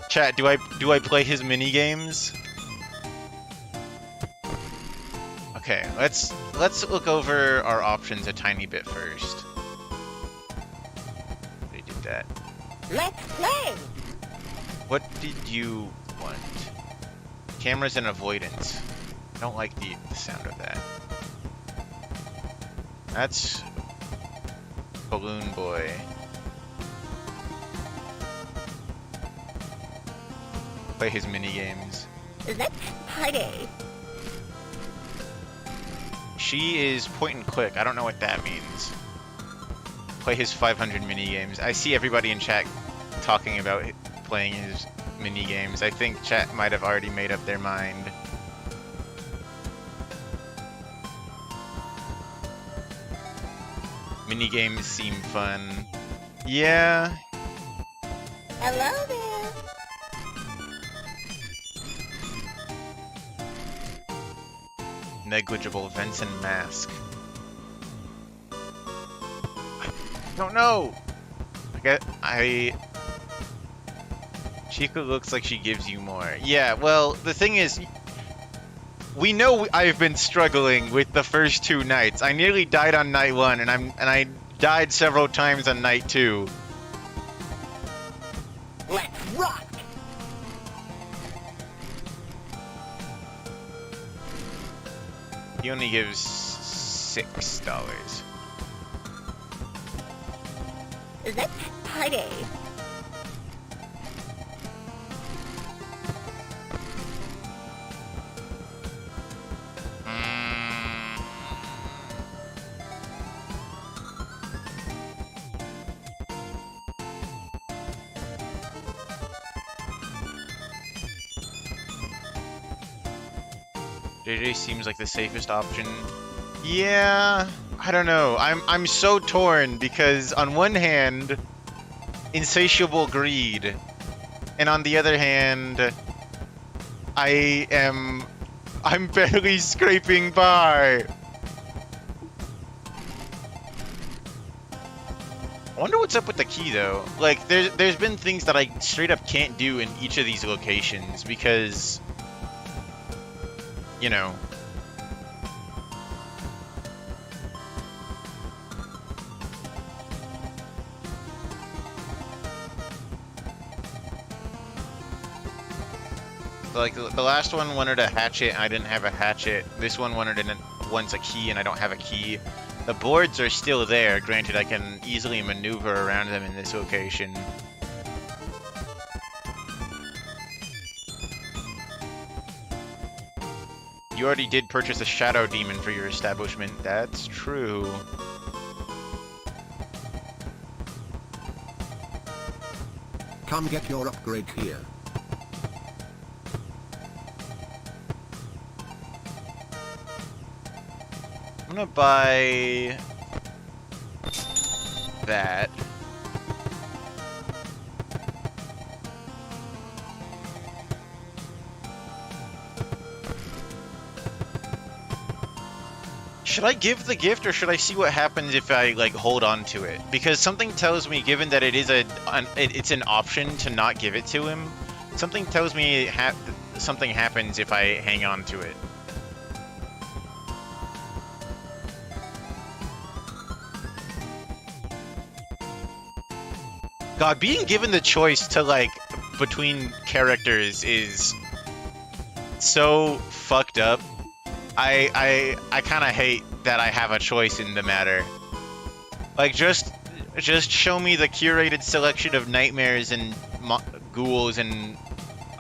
Chat, do I play his mini games? Okay, let's look over our options a tiny bit first. They did that. Let's play! What did you want? Cameras and avoidance. I don't like the sound of that. That's Balloon Boy. Play his mini games. Let's party! She is point and click. I don't know what that means. Play his 500 mini games. I see everybody in chat talking about playing his mini games. I think chat might have already made up their mind. Mini games seem fun. Yeah. Hello there! Negligible vents and mask. I don't know. Chica looks like she gives you more. Yeah, well, the thing is, we know I've been struggling with the first two nights. I nearly died on night one, and I died several times on night two. Let's rock! He only gives $6. Let's party! JJ seems like the safest option. Yeah, I don't know. I'm so torn because on one hand, insatiable greed And on the other hand, I'm barely scraping by. I wonder what's up with the key though. Like there's been things that I straight up can't do in each of these locations because, you know. Like the last one wanted a hatchet and I didn't have a hatchet. This one wants a key and I don't have a key. The boards are still there. Granted, I can easily maneuver around them in this location. You already did purchase a shadow demon for your establishment. That's true. Come get your upgrade here. I'm gonna buy that. Should I give the gift or should I see what happens if I like hold on to it? Because something tells me, given that it is it's an option to not give it to him, something tells me something happens if I hang on to it. God, being given the choice to like between characters is so fucked up. I kind of hate that I have a choice in the matter. Like just show me the curated selection of nightmares and ghouls and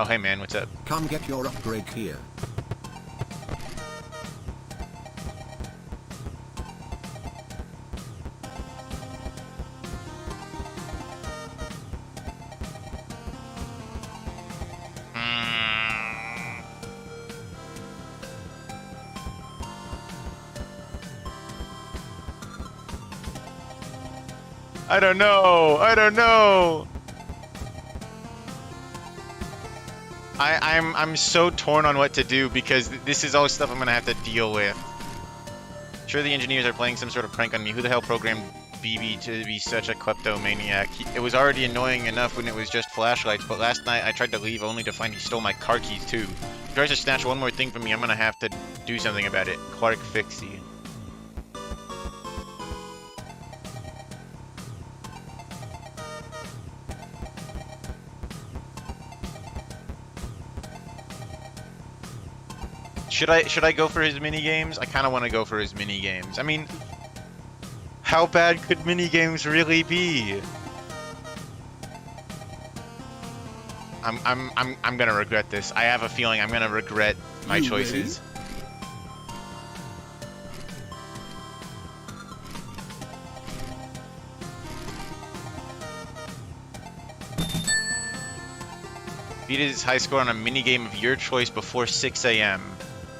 oh hey man, what's up? Come get your upgrade here. I don't know. I'm so torn on what to do because this is all stuff I'm gonna have to deal with. Sure, the engineers are playing some sort of prank on me. Who the hell programmed Vivi to be such a kleptomaniac? It was already annoying enough when it was just flashlights, but last night I tried to leave only to find he stole my car keys too. If he tries to snatch one more thing from me, I'm gonna have to do something about it. Clark Fixie. Should I go for his mini games? I kind of want to go for his mini games. I mean, how bad could mini games really be? I'm gonna regret this. I have a feeling I'm gonna regret my choices. Beat his high score on a mini game of your choice before 6 a.m.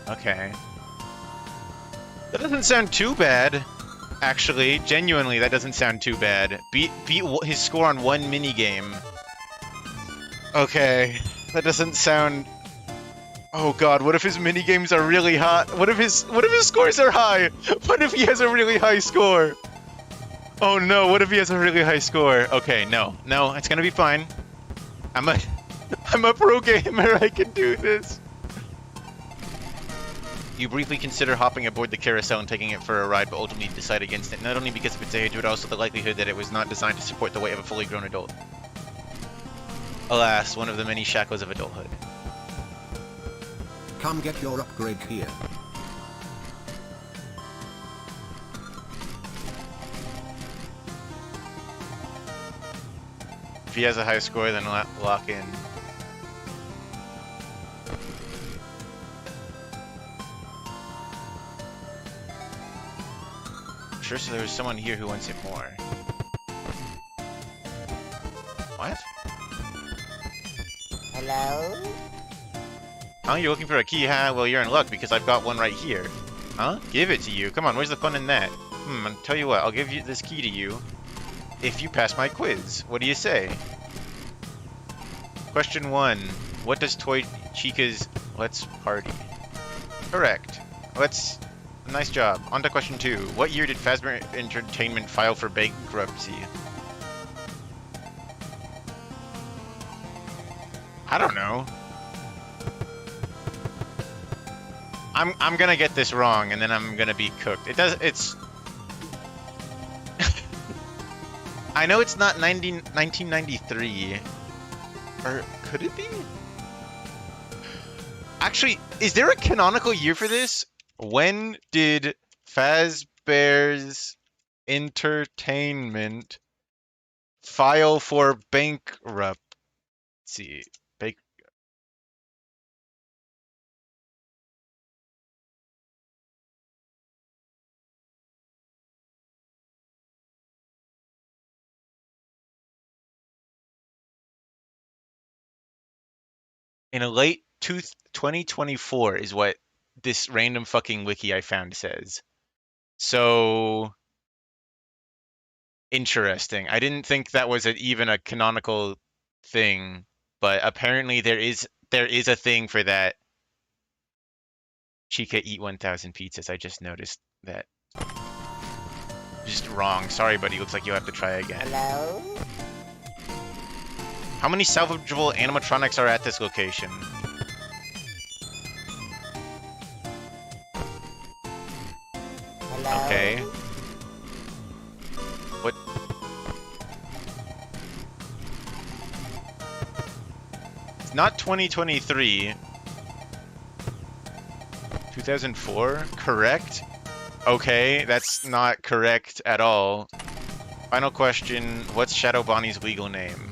Okay. That doesn't sound too bad. Actually, genuinely, that doesn't sound too bad. Beat his score on one mini game. Okay, that doesn't sound. Oh god, what if his mini games are really hot? What if his scores are high? What if he has a really high score? Oh no, what if he has a really high score? Okay, no, it's gonna be fine. I'm a pro gamer. I can do this. You briefly consider hopping aboard the carousel and taking it for a ride, but ultimately decide against it, not only because of its age, but also the likelihood that it was not designed to support the weight of a fully grown adult. Alas, one of the many shackles of adulthood. Come get your upgrade here. If he has a high score, then lock in. Sure, so there was someone here who wants it more. What? Hello? Oh, you're looking for a key, huh? Well, you're in luck because I've got one right here. Huh? Give it to you. Come on, where's the fun in that? I'll tell you what, I'll give you this key to you if you pass my quiz. What do you say? Question 1. What does Toy Chica's Let's Party? Correct. Nice job. On to question 2. What year did Fazbear Entertainment file for bankruptcy? I don't know. I'm gonna get this wrong, and then I'm gonna be cooked. It's... I know it's not 1993. Or could it be? Actually, is there a canonical year for this? When did Fazbear's Entertainment file for bankruptcy? In a late 2024 is what this random fucking wiki I found says. So interesting. I didn't think that was even a canonical thing, but apparently there is a thing for that. Chica eat 1,000 pizzas. I just noticed that. Just wrong. Sorry, buddy. Looks like you'll have to try again. Hello? How many salvageable animatronics are at this location? Hello? Okay. What? It's not 2023. 2004? Correct? Okay, that's not correct at all. Final question, what's Shadow Bonnie's legal name?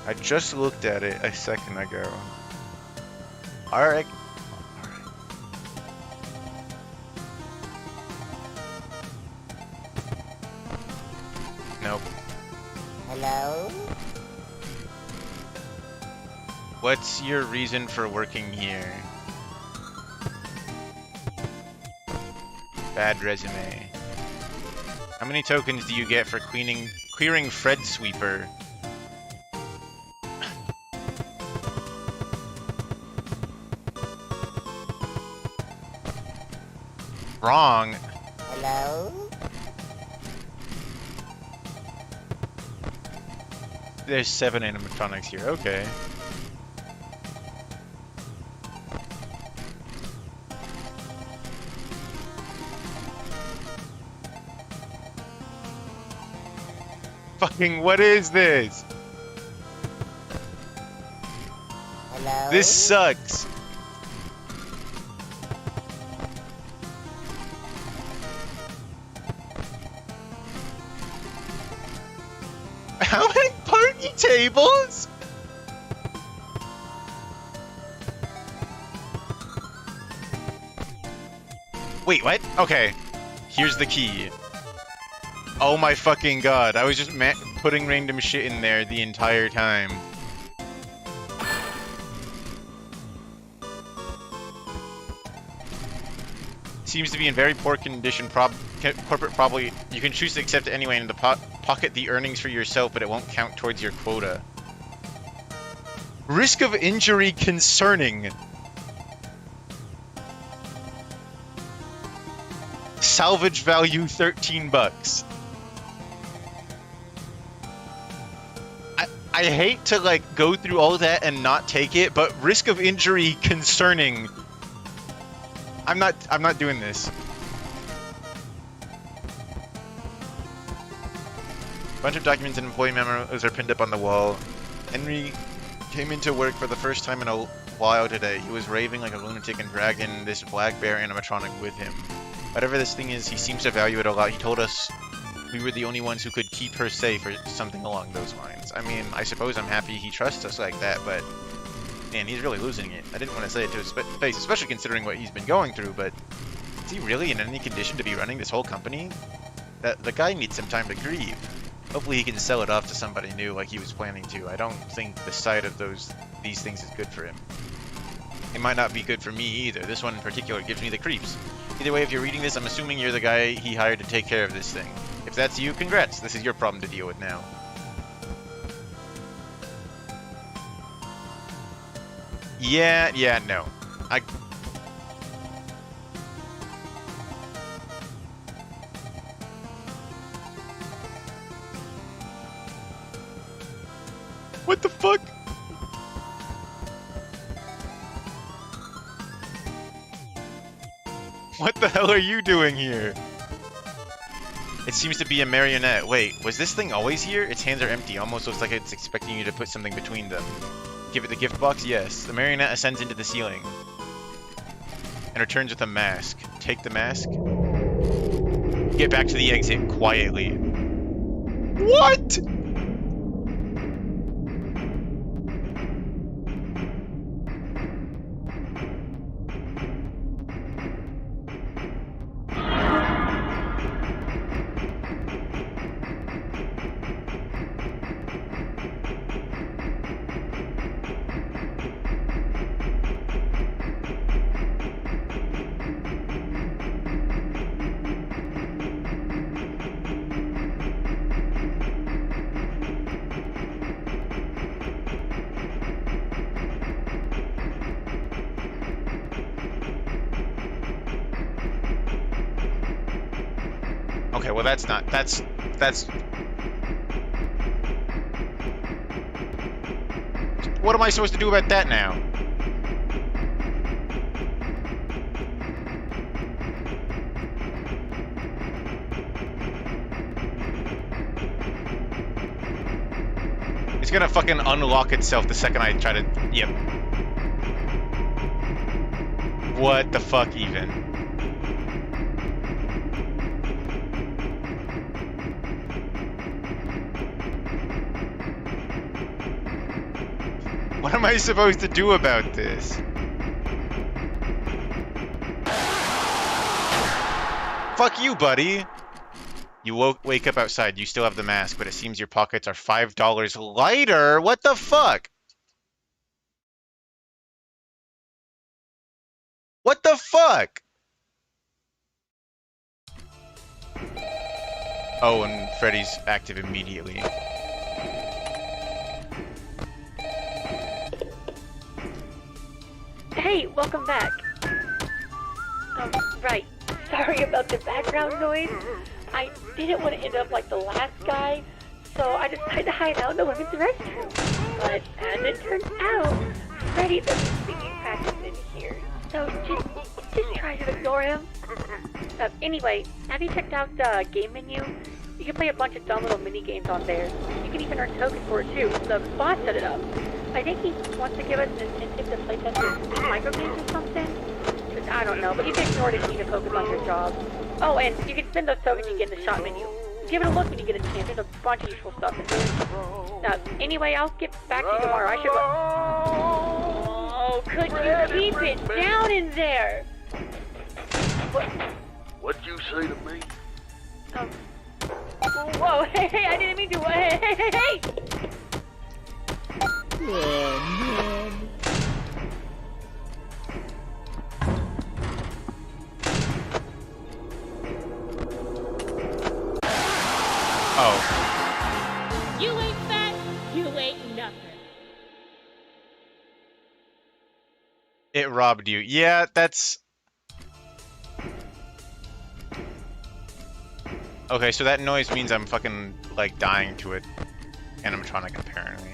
I just looked at it a second ago. Alright. Nope. Hello? What's your reason for working here? Bad resume. How many tokens do you get for clearing Fred Sweeper? Wrong. Hello? There's 7 animatronics here. Okay. Fucking what is this? Hello? This sucks. How many party tables? Wait, what? Okay. Here's the key. Oh my fucking god. I was just putting random shit in there the entire time. Seems to be in very poor condition. Corporate probably... You can choose to accept it anyway and pocket the earnings for yourself, but it won't count towards your quota. Risk of injury concerning. Salvage value $13. I hate to like go through all that and not take it, but risk of injury concerning. I'm not doing this. A bunch of documents and employee memos are pinned up on the wall. Henry came into work for the first time in a while today. He was raving like a lunatic and dragging this black bear animatronic with him. Whatever this thing is, he seems to value it a lot. He told us we were the only ones who could keep her safe or something along those lines. I mean, I suppose I'm happy he trusts us like that, but man, he's really losing it. I didn't want to say it to his face, especially considering what he's been going through, but is he really in any condition to be running this whole company? The guy needs some time to grieve. Hopefully he can sell it off to somebody new like he was planning to. I don't think the sight of these things is good for him. It might not be good for me either. This one in particular gives me the creeps. Either way, if you're reading this, I'm assuming you're the guy he hired to take care of this thing. If that's you, congrats. This is your problem to deal with now. Yeah, no. What the fuck? What the hell are you doing here? It seems to be a marionette. Wait, was this thing always here? Its hands are empty. Almost looks like it's expecting you to put something between them. Give it the gift box? Yes. The marionette ascends into the ceiling and returns with a mask. Take the mask. Get back to the exit quietly. What? Okay, well that's... What am I supposed to do about that now? It's gonna fucking unlock itself the second I try to... Yep. What the fuck even? What am I supposed to do about this? Fuck you, buddy! You wake up outside, you still have the mask, but it seems your pockets are $5 lighter? What the fuck? What the fuck? Oh, and Freddy's active immediately. Hey, welcome back. Right. Sorry about the background noise. I didn't want to end up like the last guy, so I decided to hide out in the women's restroom. But as it turns out, Freddy doesn't speak practice in here, so just try to ignore him. Anyway, have you checked out the game menu? You can play a bunch of dumb little mini games on there. You can even earn tokens for it too. The boss set it up. I think he wants to give us an incentive to play test his micro games or something. I don't know, but you can ignore it if you need to focus on your job. Oh, and you can spend those tokens you get in the shop menu. Give it a look when you get a chance. There's a bunch of useful stuff in there. Anyway, I'll get back to you tomorrow. I should... Oh, could you keep it down in there? What'd you say to me? Whoa, hey, I didn't mean to. Hey! Oh. You ain't fat, you ain't nothing. It robbed you. Yeah, that's... Okay, so that noise means I'm fucking, like, dying to it. Animatronic, apparently.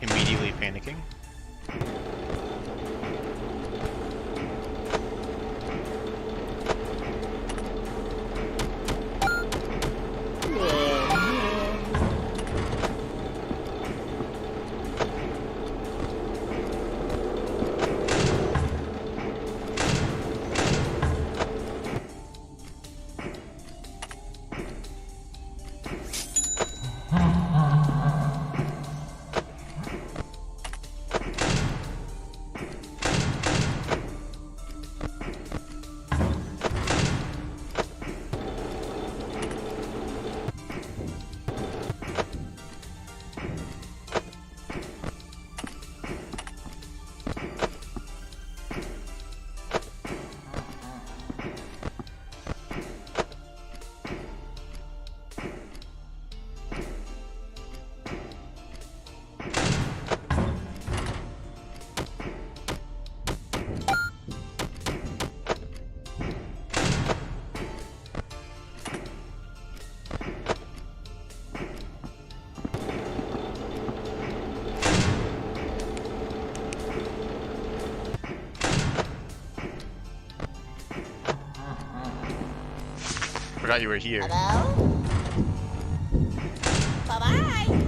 Immediately panicking. forgot you were here. Hello? Bye-bye.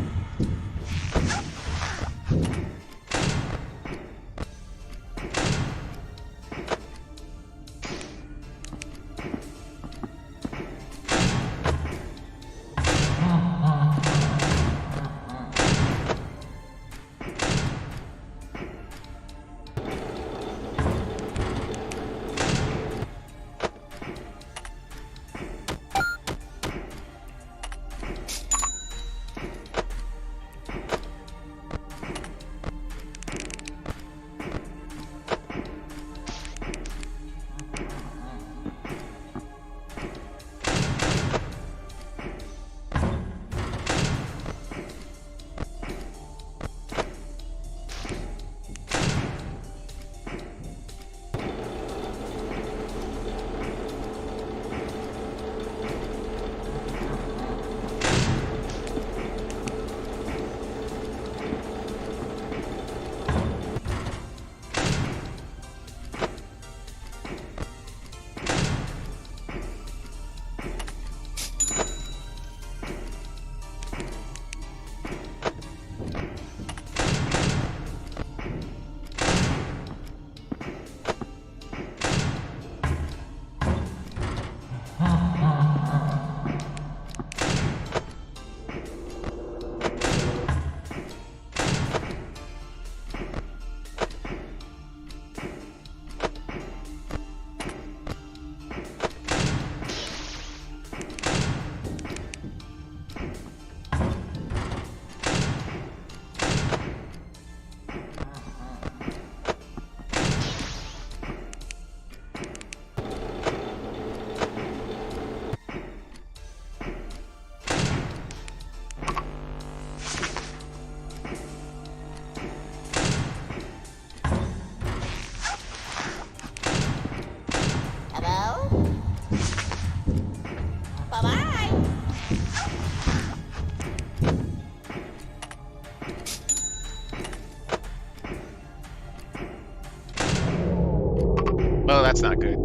Oh, that's not good.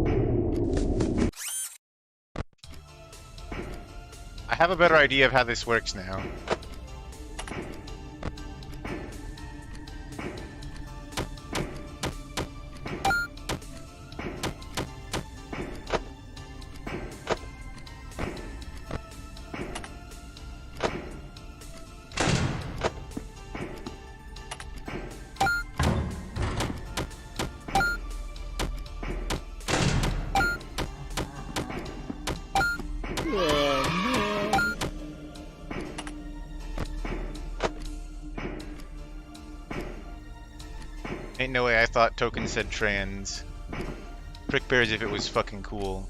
I have a better idea of how this works now. Ain't no way I thought token said trans. Frickbear as if it was fucking cool.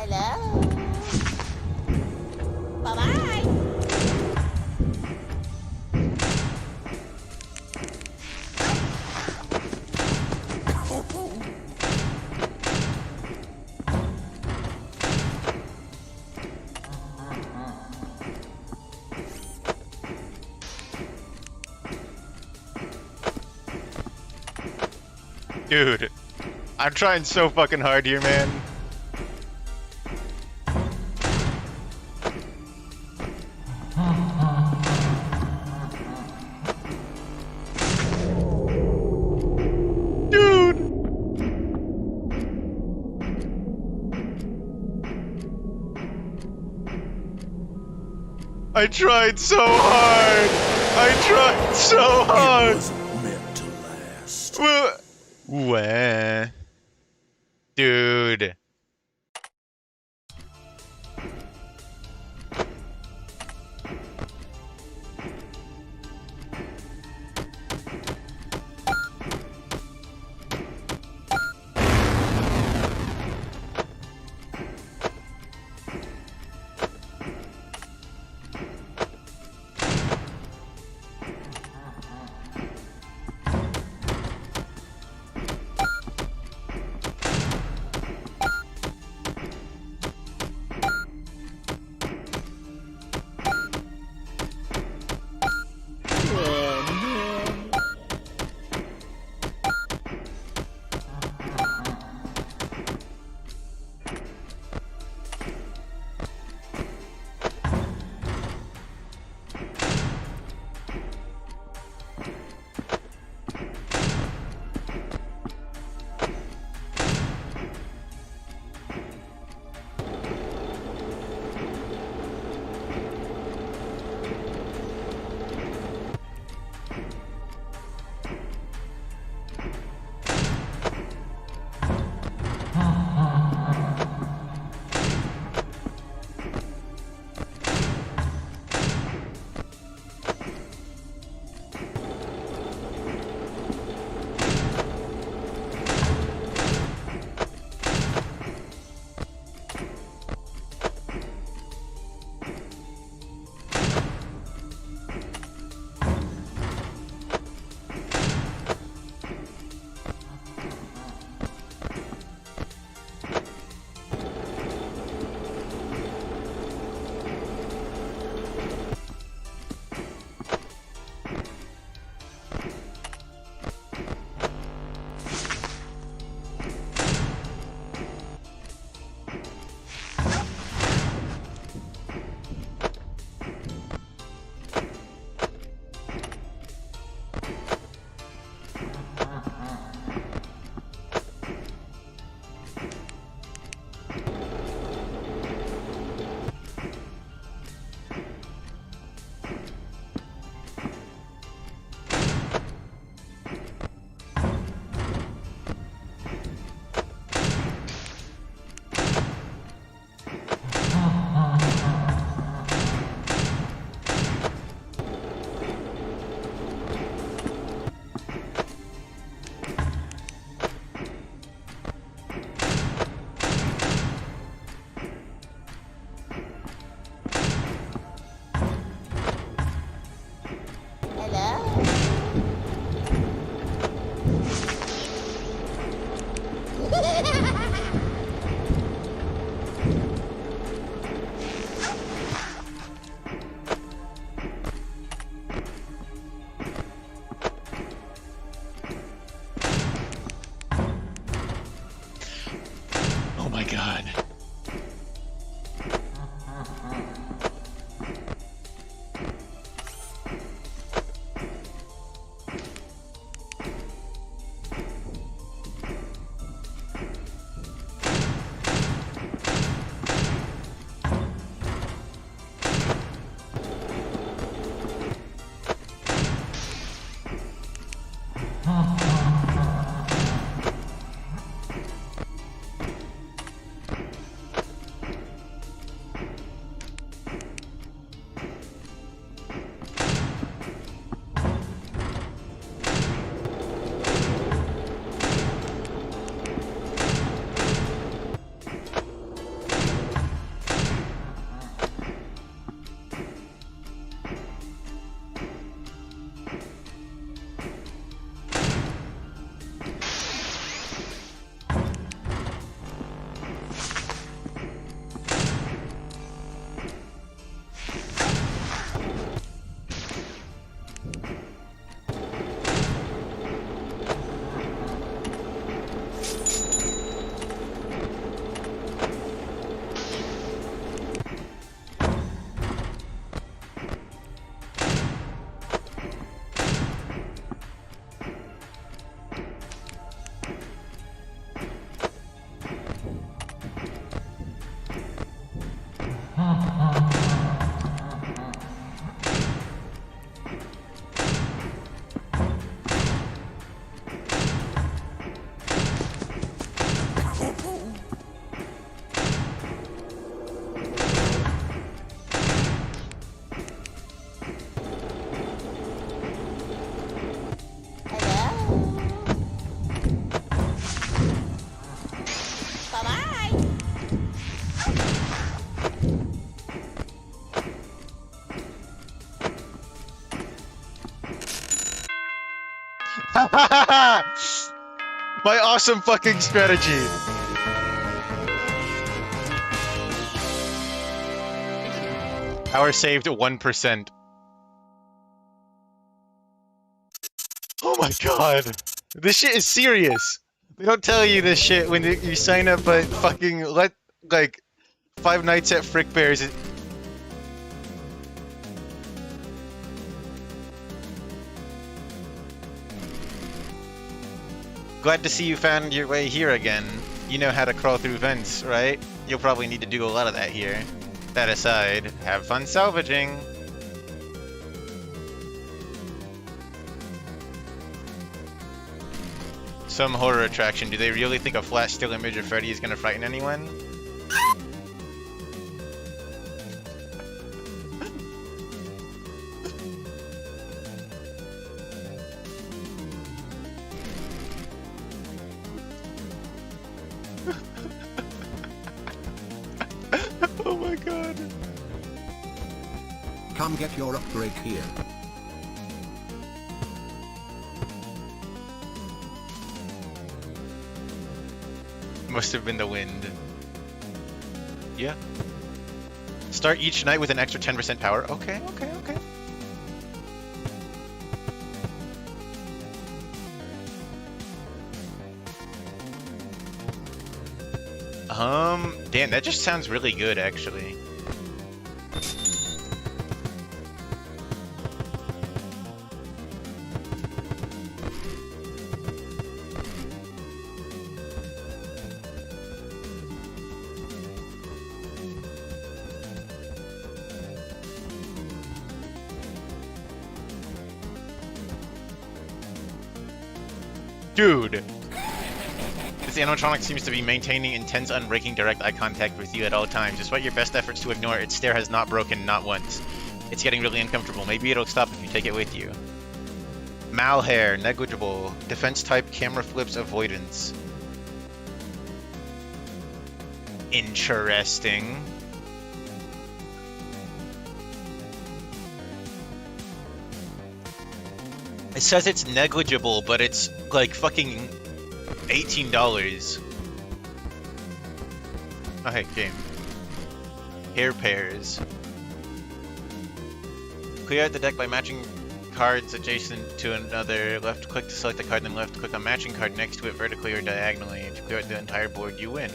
Hello? Bye-bye. Dude, I'm trying so fucking hard here, man. Dude! I tried so hard! I tried so It hard! wasn't meant to last. Wah. Dude. god. My awesome fucking strategy. Power saved 1%. Oh my god. This shit is serious. They don't tell you this shit when you sign up, but fucking like 5 nights at Frickbear's. Glad to see you found your way here again. You know how to crawl through vents, right? You'll probably need to do a lot of that here. That aside, have fun salvaging. Some horror attraction. Do they really think a flat still image of Freddy is gonna frighten anyone? Oh my god. Come get your upgrade here. Must have been the wind. Yeah. Start each night with an extra 10% power. Okay, okay, okay. Damn, that just sounds really good, actually. Dude! This animatronic seems to be maintaining intense, unbreaking direct eye contact with you at all times. Despite your best efforts to ignore it, its stare has not broken, not once. It's getting really uncomfortable. Maybe it'll stop if you take it with you. Malhair, negligible. Defense type, camera flips, avoidance. Interesting. It says it's negligible, but it's like fucking $18. Oh hey, game. Hair pairs. Clear out the deck by matching cards adjacent to another. Left click to select the card, then left click on matching card next to it vertically or diagonally. To clear out the entire board, you win.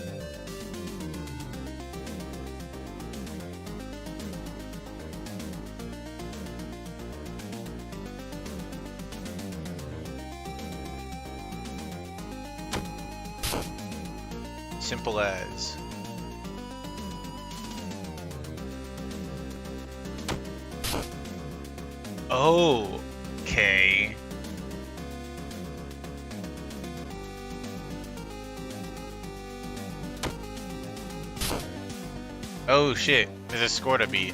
Simple as. Oh, okay. Oh shit, there's a score to beat.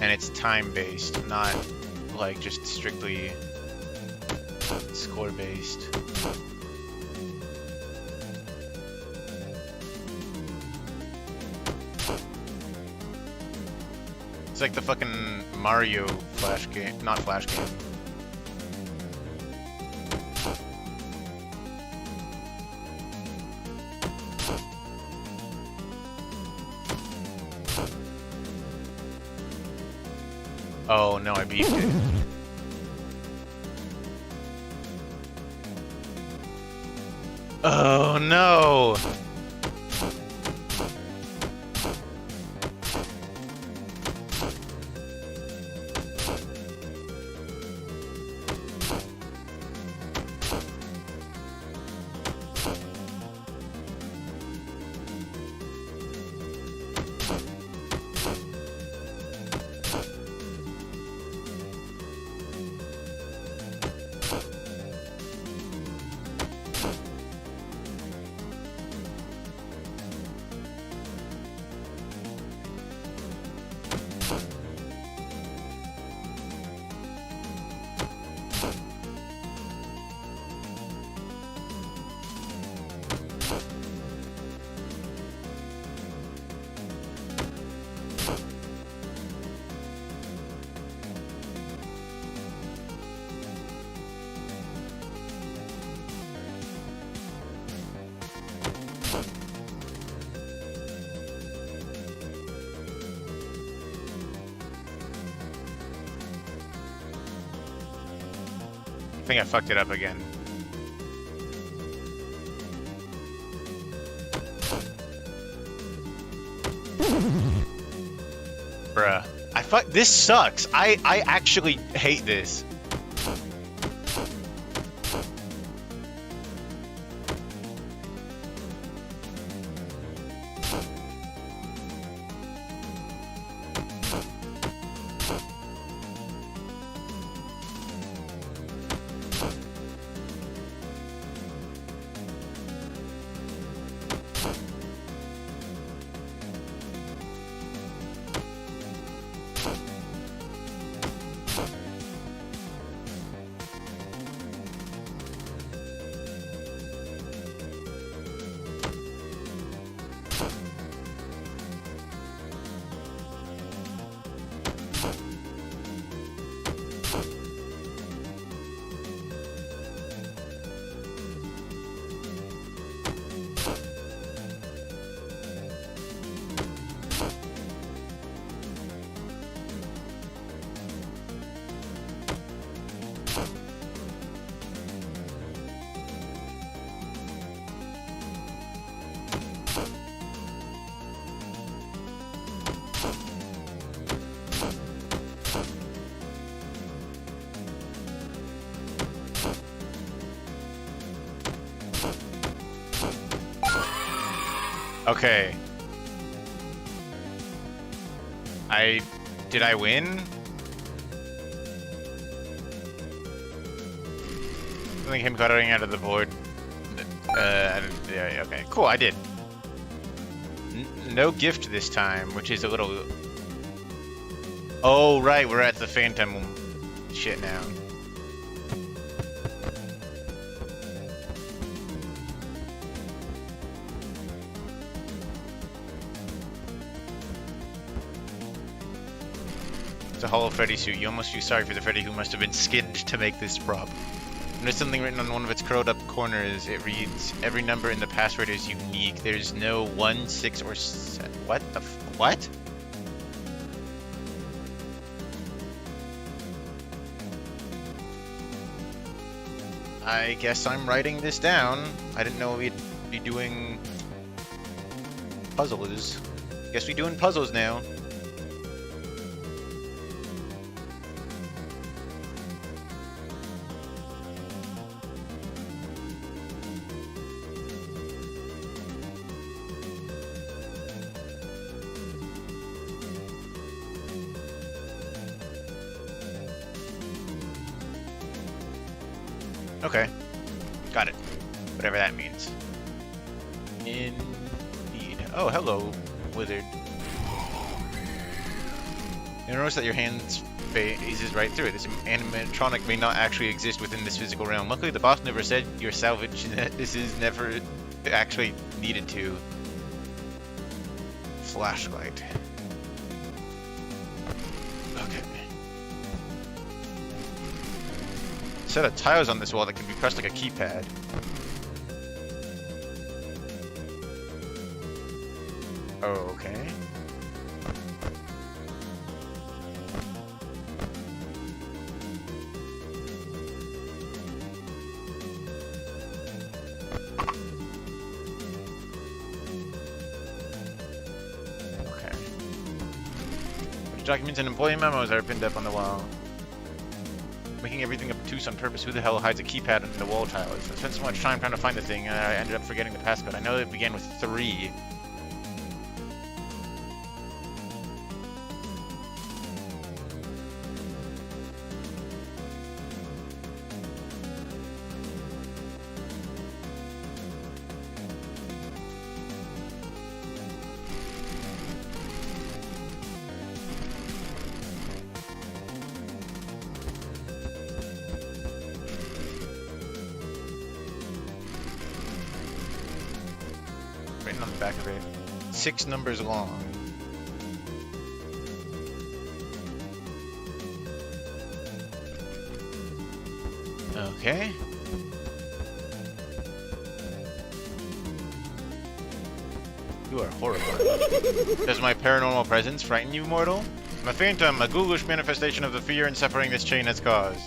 And it's time-based, not like just strictly score-based. It's like the fucking Mario flash game, not flash game. Oh no, I beat it. Oh no! I think I fucked it up again. Bruh. This sucks. I actually hate this. Okay. Did I win? Something came guttering out of the board. Yeah, okay. Cool, I did. No gift this time, which is a little... Oh, right, we're at the Phantom shit now. The Hollow Freddy suit. You almost feel sorry for the Freddy who must have been skinned to make this prop. And there's something written on one of its curled up corners. It reads, every number in the password is unique. There's no 1, 6, or 7. What the what? I guess I'm writing this down. I didn't know we'd be doing puzzles. Guess we're doing puzzles now. Okay. Got it. Whatever that means. Indeed. Oh, hello, wizard. You notice that your hand's phases right through it. This animatronic may not actually exist within this physical realm. Luckily, the boss never said your salvage. This is never actually needed to. Flashlight. Okay. Set of tiles on this wall that can be pressed like a keypad. Okay. Documents and employee memos are pinned up on the wall. Making everything obtuse on purpose. Who the hell hides a keypad under the wall tiles? I spent so much time trying to find the thing, and I ended up forgetting the passcode. I know it began with 3. Written on the back of it. 6 numbers long. Okay. You are horrible. Does my paranormal presence frighten you, mortal? I'm a phantom, a ghoulish manifestation of the fear and suffering this chain has caused.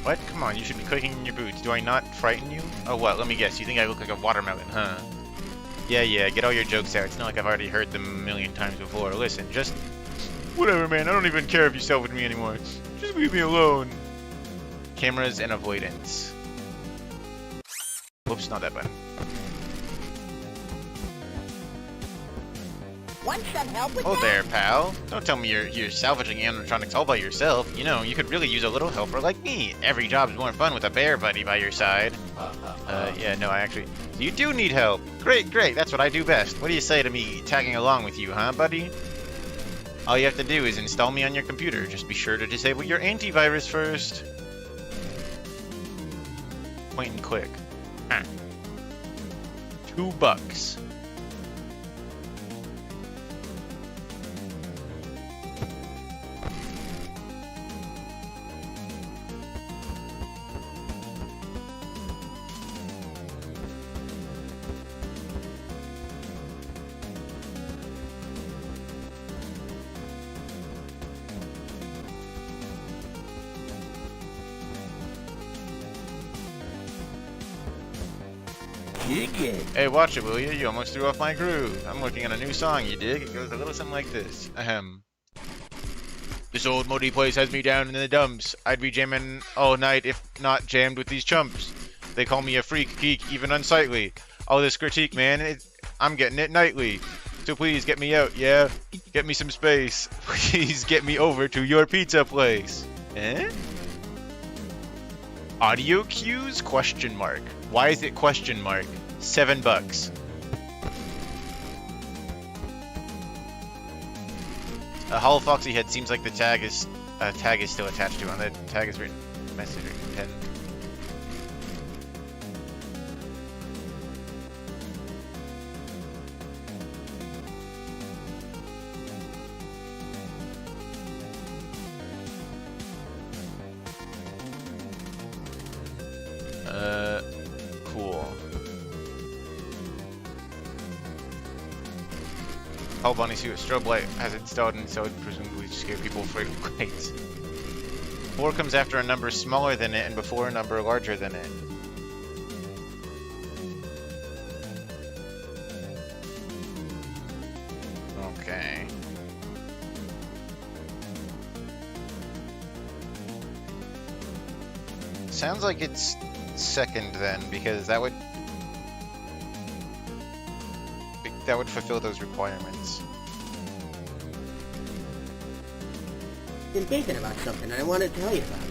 What? Come on, you should be clicking in your boots. Do I not frighten you? Oh, what? Let me guess. You think I look like a watermelon, huh? Yeah, get all your jokes out. It's not like I've already heard them a million times before. Listen, just... Whatever, man. I don't even care if you salvage me anymore. Just leave me alone. Cameras and avoidance. Whoops, not that button. Want some help with Oh that? there, pal. Don't tell me you're salvaging animatronics all by yourself. You know, you could really use a little helper like me. Every job's more fun with a bear buddy by your side. Yeah, no, I actually... You do need help. Great. That's what I do best. What do you say to me tagging along with you, huh, buddy? All you have to do is install me on your computer. Just be sure to disable your antivirus first. Point and click. Huh. $2. Hey, watch it, will you? You almost threw off my groove. I'm working on a new song, you dig? It goes a little something like this. Ahem. This old muddy place has me down in the dumps. I'd be jamming all night if not jammed with these chumps. They call me a freak, geek, even unsightly. All this critique, man, I'm getting it nightly. So please get me out, yeah? Get me some space. Please get me over to your pizza place. Eh? Audio cues? Question mark. Why is it question mark? $7. A hollow foxy head seems like the tag is still attached to it. On the tag is written message pen. Cool. Hull bunny suit, strobe light has installed and so presumably to scare people afraid of lights. 4 comes after a number smaller than it and before a number larger than it. Okay. Sounds like it's second then, because that would fulfill those requirements. Been thinking about something and I wanted to tell you about it.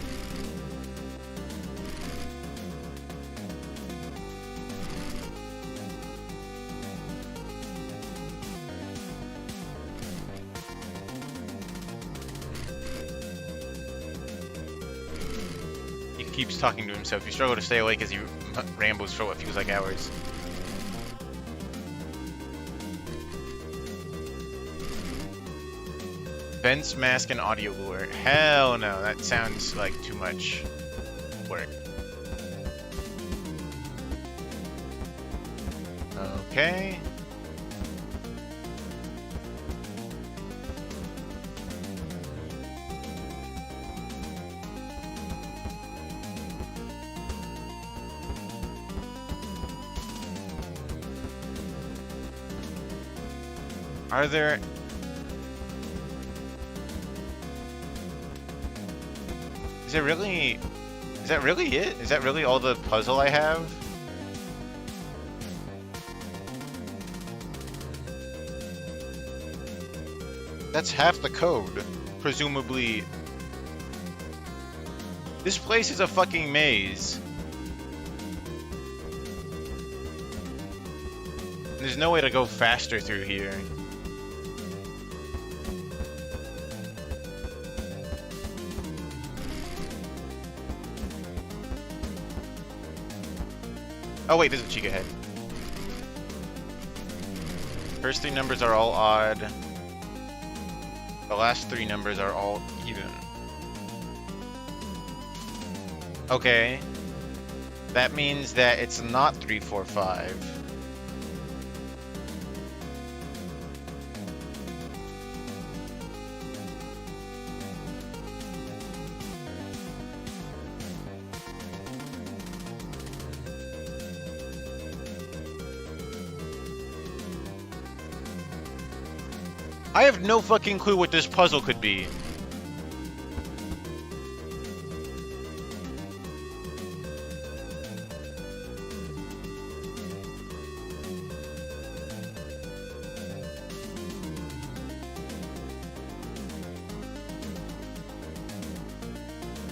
keeps talking to himself. You struggle to stay awake as he rambles for what feels like hours. Vents, mask, and audio lure. Hell no, that sounds like too much work. Okay. Are there... Is that really it? Is that really all the puzzle I have? That's half the code, presumably. This place is a fucking maze. There's no way to go faster through here. Oh wait, there's a cheek ahead. First three numbers are all odd. The last three numbers are all even. Okay. That means that it's not 3, 4, 5. I have no fucking clue what this puzzle could be.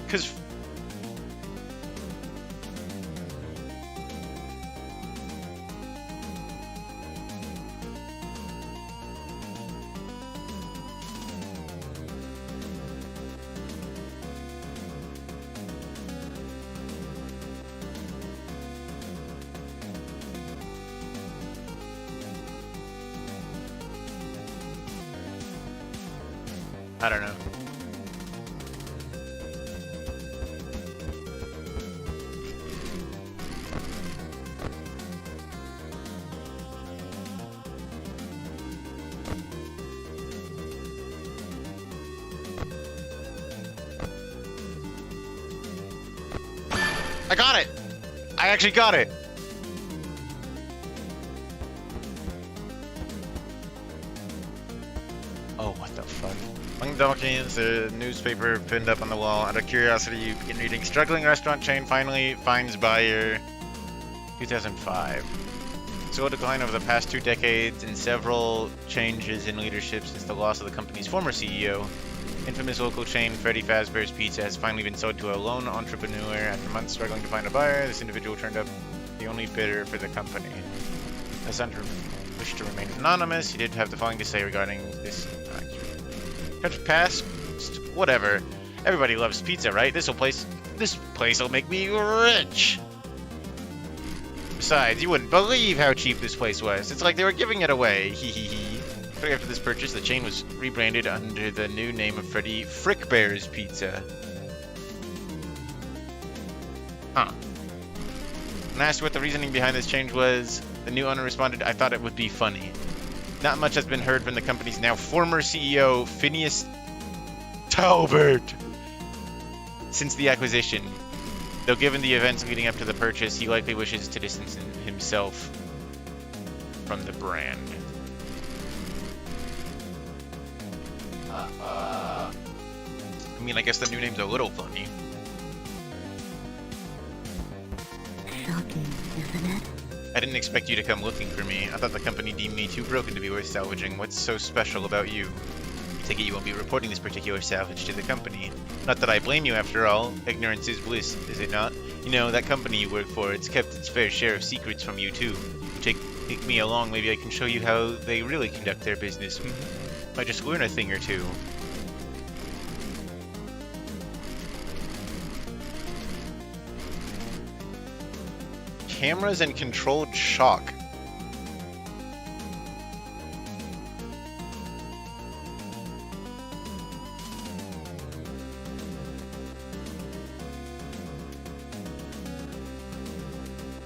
Because... I don't know. I got it! I actually got it! Oh, what the fuck? Among documents, the newspaper pinned up on the wall. Out of curiosity, you begin reading. Struggling restaurant chain finally finds buyer. 2005. Slow decline over the past 2 decades and several changes in leadership since the loss of the company's former CEO. Infamous local chain Freddy Fazbear's Pizza has finally been sold to a lone entrepreneur. After months struggling to find a buyer, this individual turned up the only bidder for the company. As Hunter wished to remain anonymous, he did have the following to say regarding this. Touch past, whatever. Everybody loves pizza, right? This place will make me rich. Besides, you wouldn't believe how cheap this place was. It's like they were giving it away. Hee hee hee. Shortly after this purchase, the chain was rebranded under the new name of Freddy Frickbear's Pizza. Huh. When asked what the reasoning behind this change was, the new owner responded, "I thought it would be funny." Not much has been heard from the company's now former CEO, Phineas Talbert, since the acquisition. Though given the events leading up to the purchase, he likely wishes to distance himself from the brand. I mean, I guess the new name's a little funny. Shocking, isn't it? I didn't expect you to come looking for me. I thought the company deemed me too broken to be worth salvaging. What's so special about you? I take it you won't be reporting this particular salvage to the company. Not that I blame you, after all. Ignorance is bliss, is it not? You know, that company you work for, it's kept its fair share of secrets from you too. Take me along, maybe I can show you how they really conduct their business. Might just learn a thing or two. cameras and controlled shock.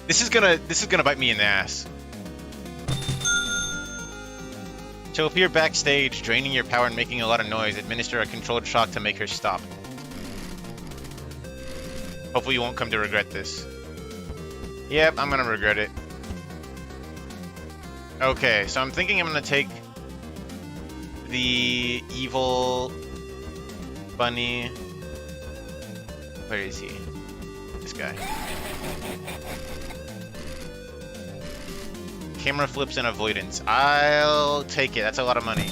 This is gonna bite me in the ass. To appear backstage, draining your power and making a lot of noise, administer a controlled shock to make her stop. Hopefully you won't come to regret this. Yep, I'm gonna regret it. Okay, so I'm thinking I'm gonna take the evil bunny. Where is he? This guy. Camera flips and avoidance. I'll take it. That's a lot of money.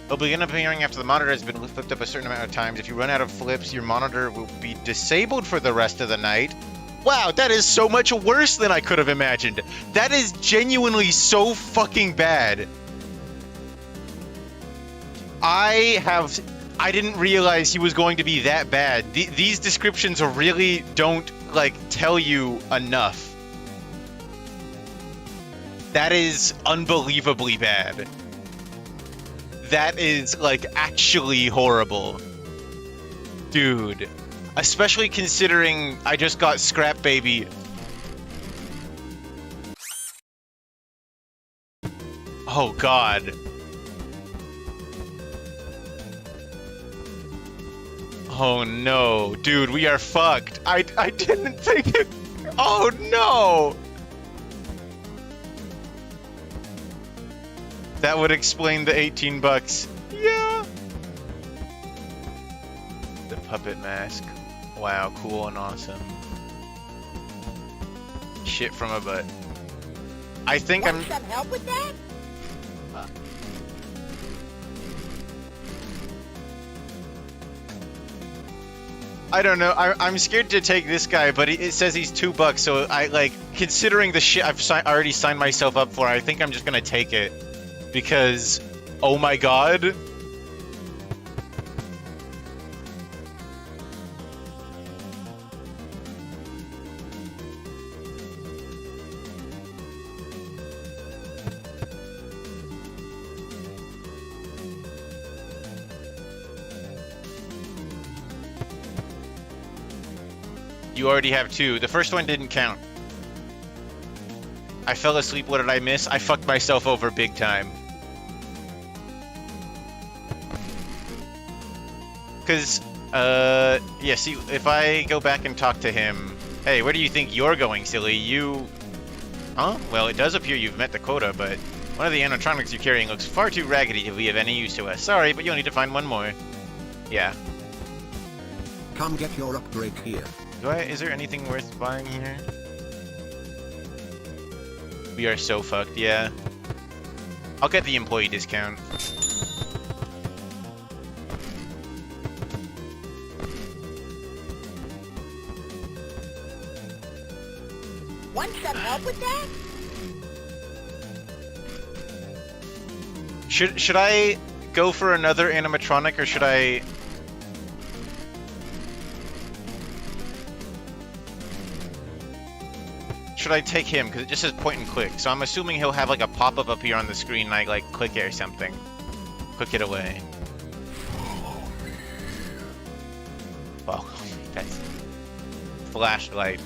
It'll begin appearing after the monitor has been flipped up a certain amount of times. If you run out of flips, your monitor will be disabled for the rest of the night. Wow, that is so much worse than I could have imagined. That is genuinely so fucking bad. I didn't realize he was going to be that bad. These descriptions really don't, like, tell you enough. That is unbelievably bad. That is, like, actually horrible. Dude. Especially considering I just got Scrap Baby. Oh, God. Oh, no. Dude, we are fucked. I didn't think it... Oh, no! That would explain the 18 bucks. Yeah. The puppet mask. Wow, cool and awesome. Shit from a butt. I think I'm... some help with that? I don't know. I'm scared to take this guy, but it says he's $2, so I, like, considering the shit I've already signed myself up for, I think I'm just gonna take it. Because, oh my god. You already have 2. The first one didn't count. I fell asleep. What did I miss? I fucked myself over big time. Because, yeah, see, if I go back and talk to him... Hey, where do you think you're going, silly? You... Huh? Well, it does appear you've met the quota, but one of the animatronics you're carrying looks far too raggedy to be of any use to us. Sorry, but you'll need to find one more. Yeah. Come get your upgrade here. Is there anything worth buying here? We are so fucked, yeah. I'll get the employee discount. Want some help with that? Should I go for another animatronic, or should I... Should I take him? Because it just says point and click. So I'm assuming he'll have like a pop-up up here on the screen and I like click it or something. Click it away. Well, that's... Flashlight.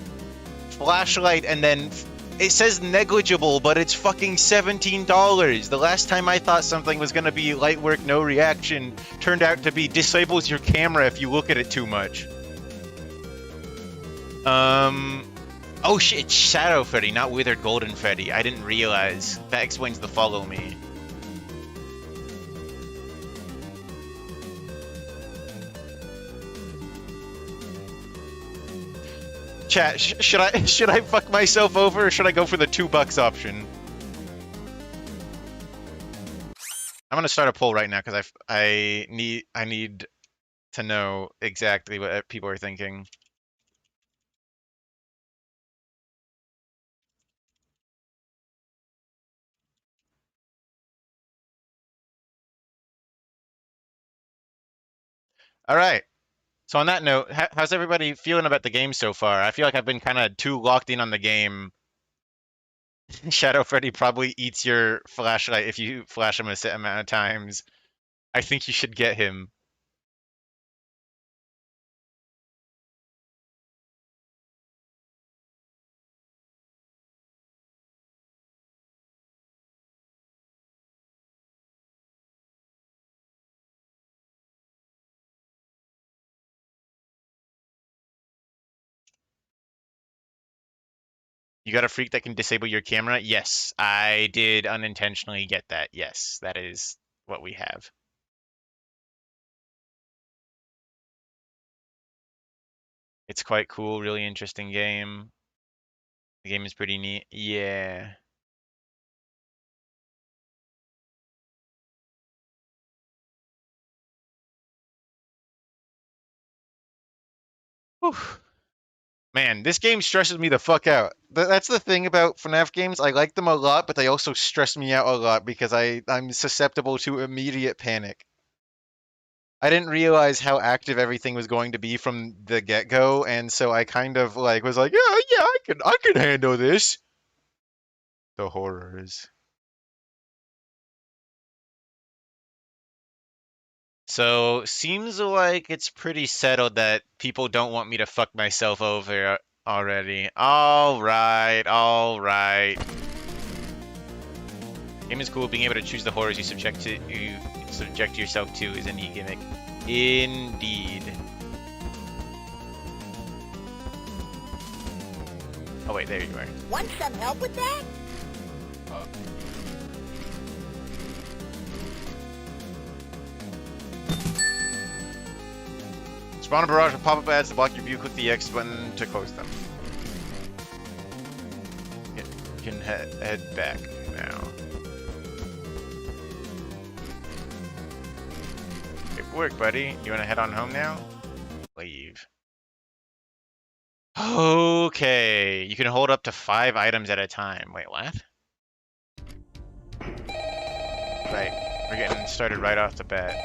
Flashlight, and then it says negligible, but it's fucking $17. The last time I thought something was gonna be light work, no reaction, turned out to be disables your camera if you look at it too much. Oh shit, it's Shadow Freddy, not Withered Golden Freddy. I didn't realize. That explains the follow me. Chat, should I fuck myself over, or should I go for the $2 option? I'm gonna start a poll right now because I need to know exactly what people are thinking. All right. So on that note, how's everybody feeling about the game so far? I feel like I've been kind of too locked in on the game. Shadow Freddy probably eats your flashlight if you flash him a set amount of times. I think you should get him. You got a freak that can disable your camera? Yes, I did unintentionally get that. Yes, that is what we have. It's quite cool, really interesting game. The game is pretty neat. Yeah. Whew. Man, this game stresses me the fuck out. That's the thing about FNAF games. I like them a lot, but they also stress me out a lot because I'm susceptible to immediate panic. I didn't realize how active everything was going to be from the get-go, and so I kind of like was like, yeah, I can handle this. The horrors. So, seems like it's pretty settled that people don't want me to fuck myself over already. All right, all right. Game is cool. Being able to choose the horrors you subject yourself to is a neat gimmick. Indeed. Oh wait, there you are. Want some help with that? Spawn a barrage of pop-up ads to block your view. Click the X button to close them. You can head back now. Good work, buddy. You want to head on home now? Leave. Okay. You can hold up to 5 items at a time. Wait, what? Right. We're getting started right off the bat.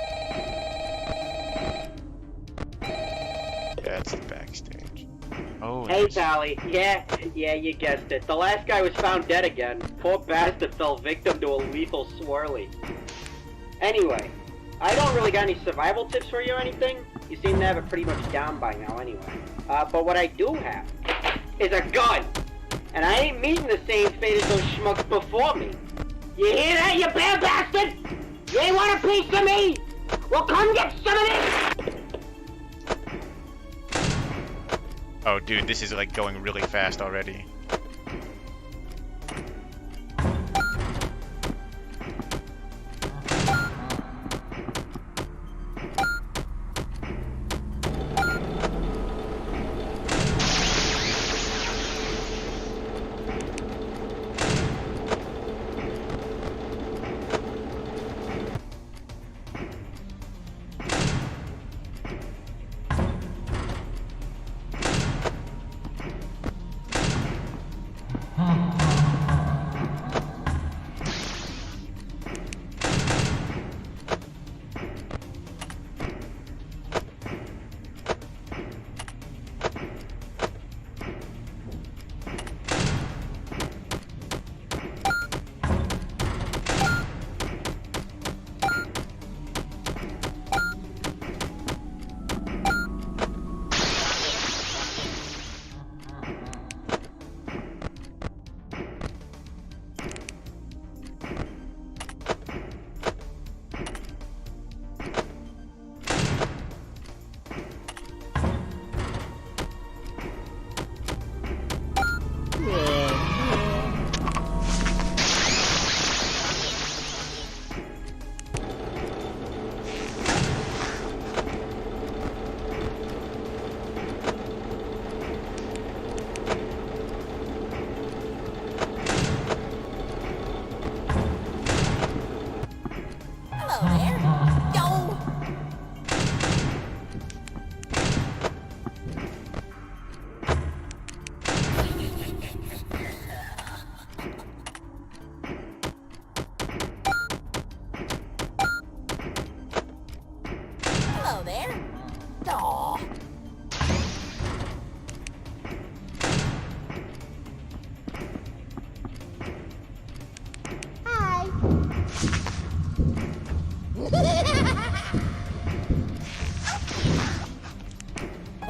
Yeah, it's the backstage. Oh. Hey, Sally. Yeah, you guessed it. The last guy was found dead again. Poor bastard fell victim to a lethal swirly. Anyway, I don't really got any survival tips for you or anything. You seem to have it pretty much down by now anyway. But what I do have is a gun. And I ain't meeting the same fate as those schmucks before me. You hear that, you bad bastard? You ain't want a piece of me? Well, come get some of this! Oh, dude, this is like going really fast already.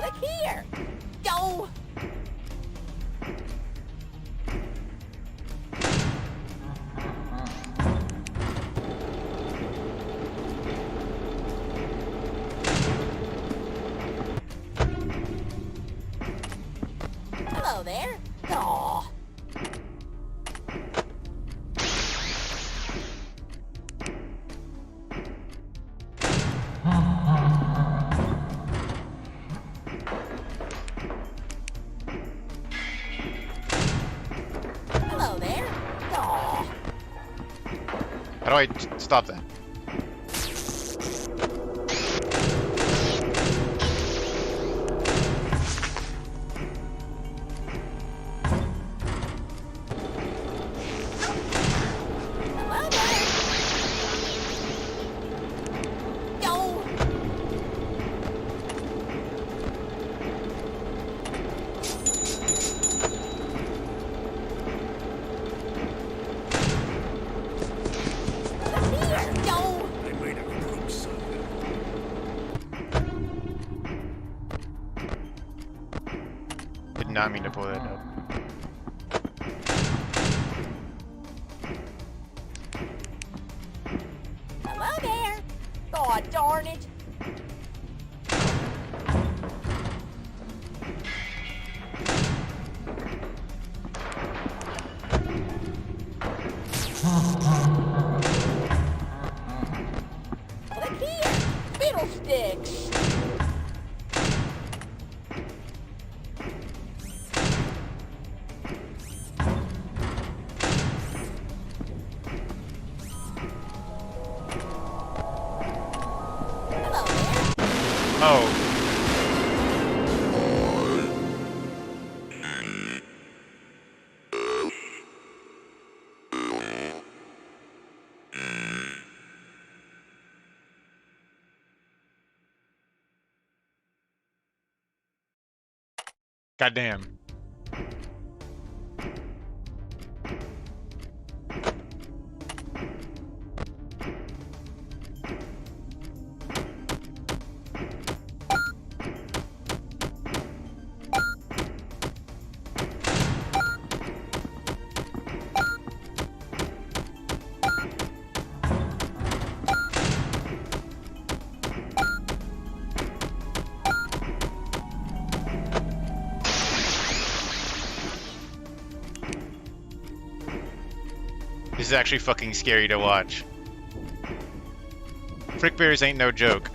Look here. Go. Hello there. Aw. Hello there. Aw. How do I stop that? Hello there. Go. Look here. Go. I might have broke something. Did not mean to pull that up. Hello there. God darn it. Look here. Fiddlesticks. Hello there. Oh. Goddamn. This is actually fucking scary to watch. Frickbears ain't no joke.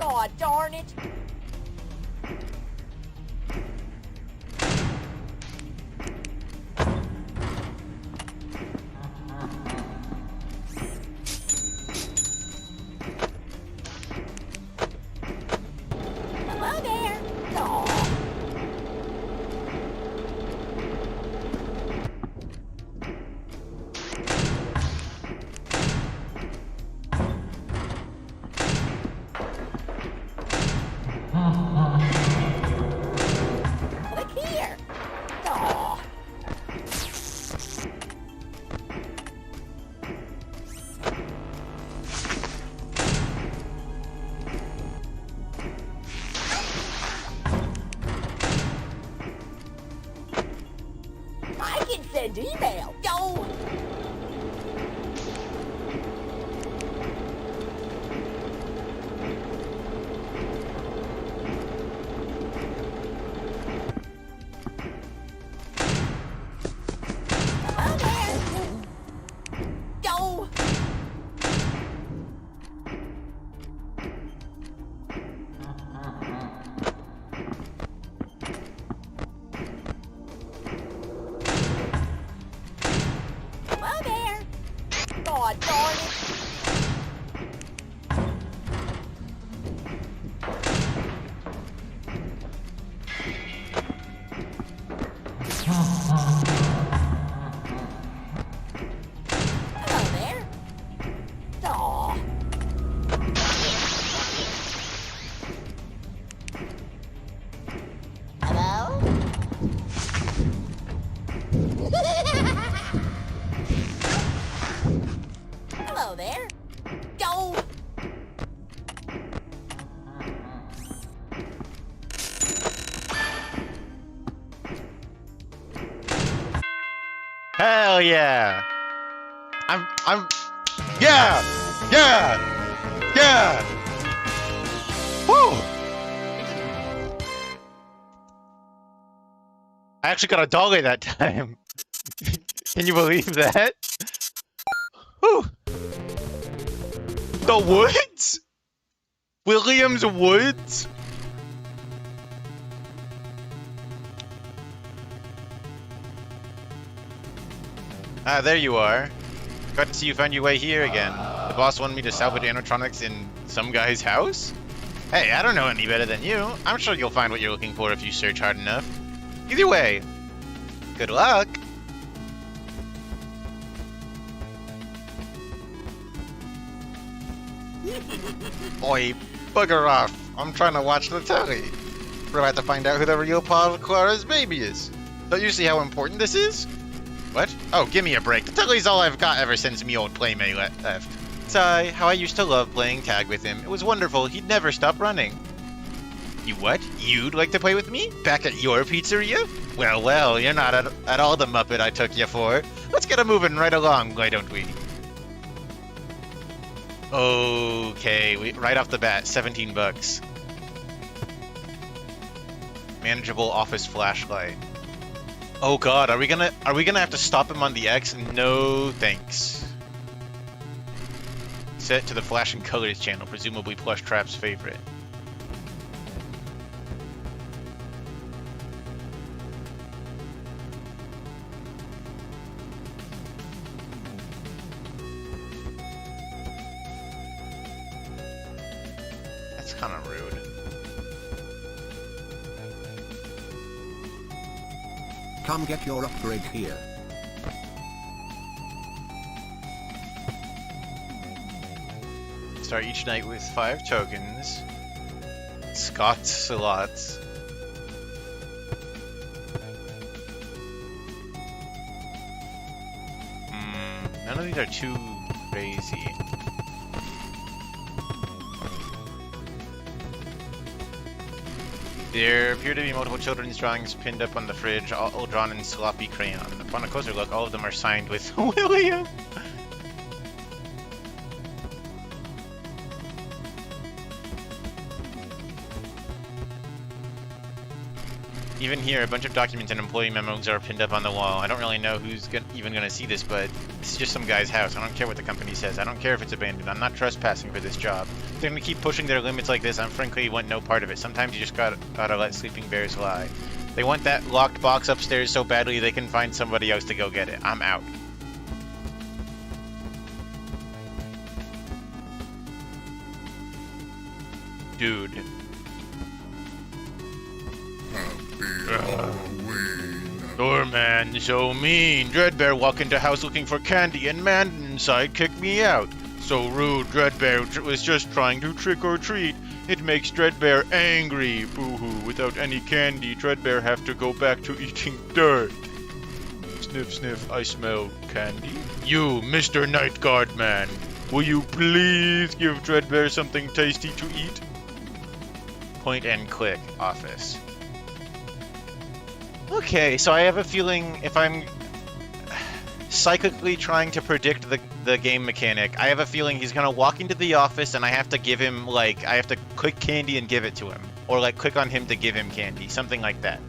God darn it. Hello there. Aw. Look here. Aw. I can send email. Yo. Hello there. Yo. Hello there. God darn it. Hello there. Aw. Hello? Hello there. Yo. Hell yeah! Yeah! Yeah! Yeah! Woo! I actually got a dolly that time. Can you believe that? Whew. The woods? Williams Woods? Ah, there you are. Glad to see you found your way here again. The boss wanted me to salvage animatronics in some guy's house? Hey, I don't know any better than you. I'm sure you'll find what you're looking for if you search hard enough. Either way, good luck! Oi, bugger off. I'm trying to watch the telly. We're about to find out who the real Paul of Clara's baby is. Don't you see how important this is? What? Oh, give me a break. The telly's all I've got ever since me old playmate left. Sigh, how I used to love playing tag with him. It was wonderful. He'd never stop running. You what? You'd like to play with me? Back at your pizzeria? Well, well, you're not at all the Muppet I took you for. Let's get a moving right along, why don't we? Okay, right off the bat, 17 bucks. Manageable office flashlight. Oh god, are we gonna have to stop him on the X? No thanks. Set to the flashing colors channel, presumably Plush Trap's favorite. That's kind of rude. Come get your upgrade here. Start each night with 5 tokens. Scott's slots. None of these are too crazy. There appear to be multiple children's drawings pinned up on the fridge, all drawn in sloppy crayon. Upon a closer look, all of them are signed with William. Even here, a bunch of documents and employee memos are pinned up on the wall. I don't really know who's even gonna see this, but this is just some guy's house. I don't care what the company says. I don't care if it's abandoned. I'm not trespassing for this job. If they're gonna keep pushing their limits like this, I frankly want no part of it. Sometimes you just gotta let sleeping bears lie. They want that locked box upstairs so badly they can find somebody else to go get it. I'm out. Dude. Doorman so mean. Dreadbear walk into house looking for candy and man inside kicked me out. So rude. Dreadbear was just trying to trick or treat. It makes Dreadbear angry. Boo-hoo. Without any candy, Dreadbear have to go back to eating dirt. Sniff, sniff, I smell candy. You, Mr. Night Guard Man, will you please give Dreadbear something tasty to eat? Point and click, office. Okay, so I have a feeling if I'm psychically trying to predict the game mechanic, I have a feeling he's gonna walk into the office and I have to give him, like, I have to click candy and give it to him. Or, like, click on him to give him candy. Something like that.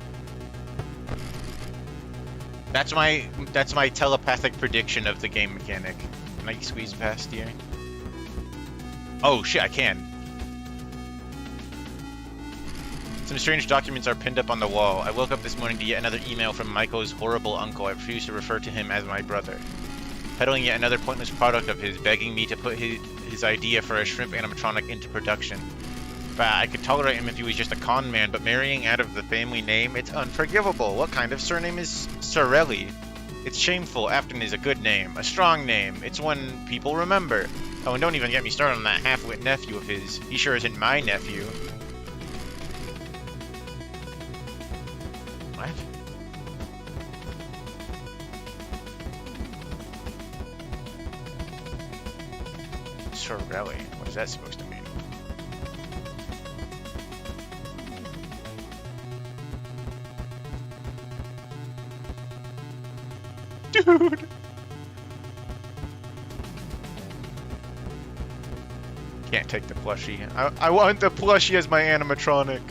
That's my telepathic prediction of the game mechanic. Can I squeeze past here? Oh, shit, I can. Some strange documents are pinned up on the wall. I woke up this morning to yet another email from Michael's horrible uncle. I refuse to refer to him as my brother. Peddling yet another pointless product of his, begging me to put his idea for a shrimp animatronic into production. Bah, I could tolerate him if he was just a con man, but marrying out of the family name, it's unforgivable. What kind of surname is Sorelli? It's shameful. Afton is a good name, a strong name. It's one people remember. Oh, and don't even get me started on that half-wit nephew of his. He sure isn't my nephew. What? Sorelli. What is that supposed to mean? Dude! Can't take the plushie. I want the plushie as my animatronic.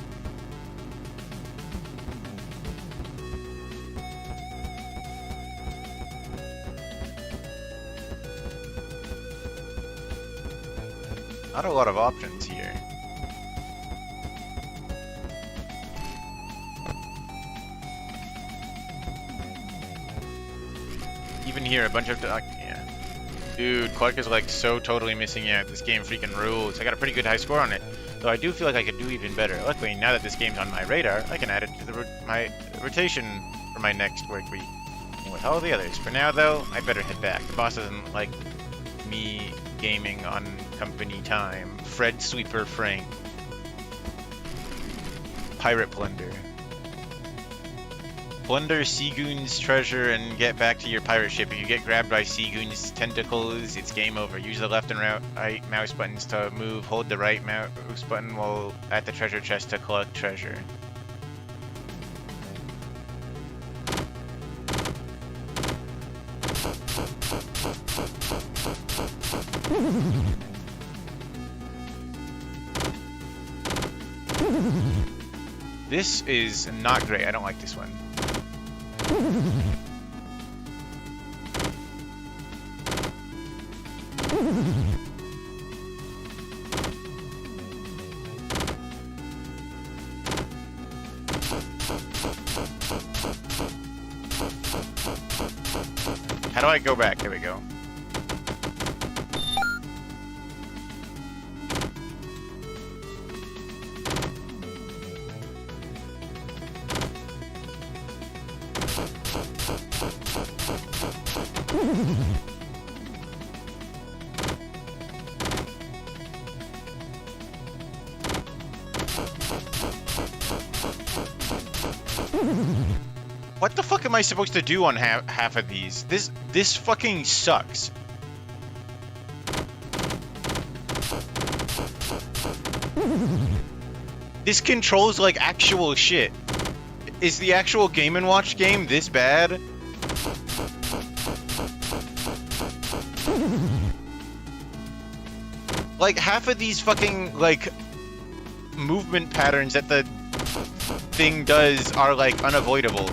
Not a lot of options here. Even here, a bunch of yeah. Dude, Clark is like so totally missing out. This game freaking rules. I got a pretty good high score on it, though I do feel like I could do even better. Luckily, now that this game's on my radar, I can add it to my rotation for my next work week. And with all the others. For now, though, I better head back. The boss doesn't like me gaming on company time. Fred Sweeper Frank. Pirate Plunder. Plunder Seagoon's treasure and get back to your pirate ship. If you get grabbed by Seagoon's tentacles, it's game over. Use the left and right mouse buttons to move. Hold the right mouse button while at the treasure chest to collect treasure. This is not great. I don't like this one. How do I go back? There we go. What the fuck am I supposed to do on half of these? This fucking sucks. This controls like actual shit. Is the actual Game & Watch game this bad? Like half of these fucking like movement patterns that the thing does are like unavoidable.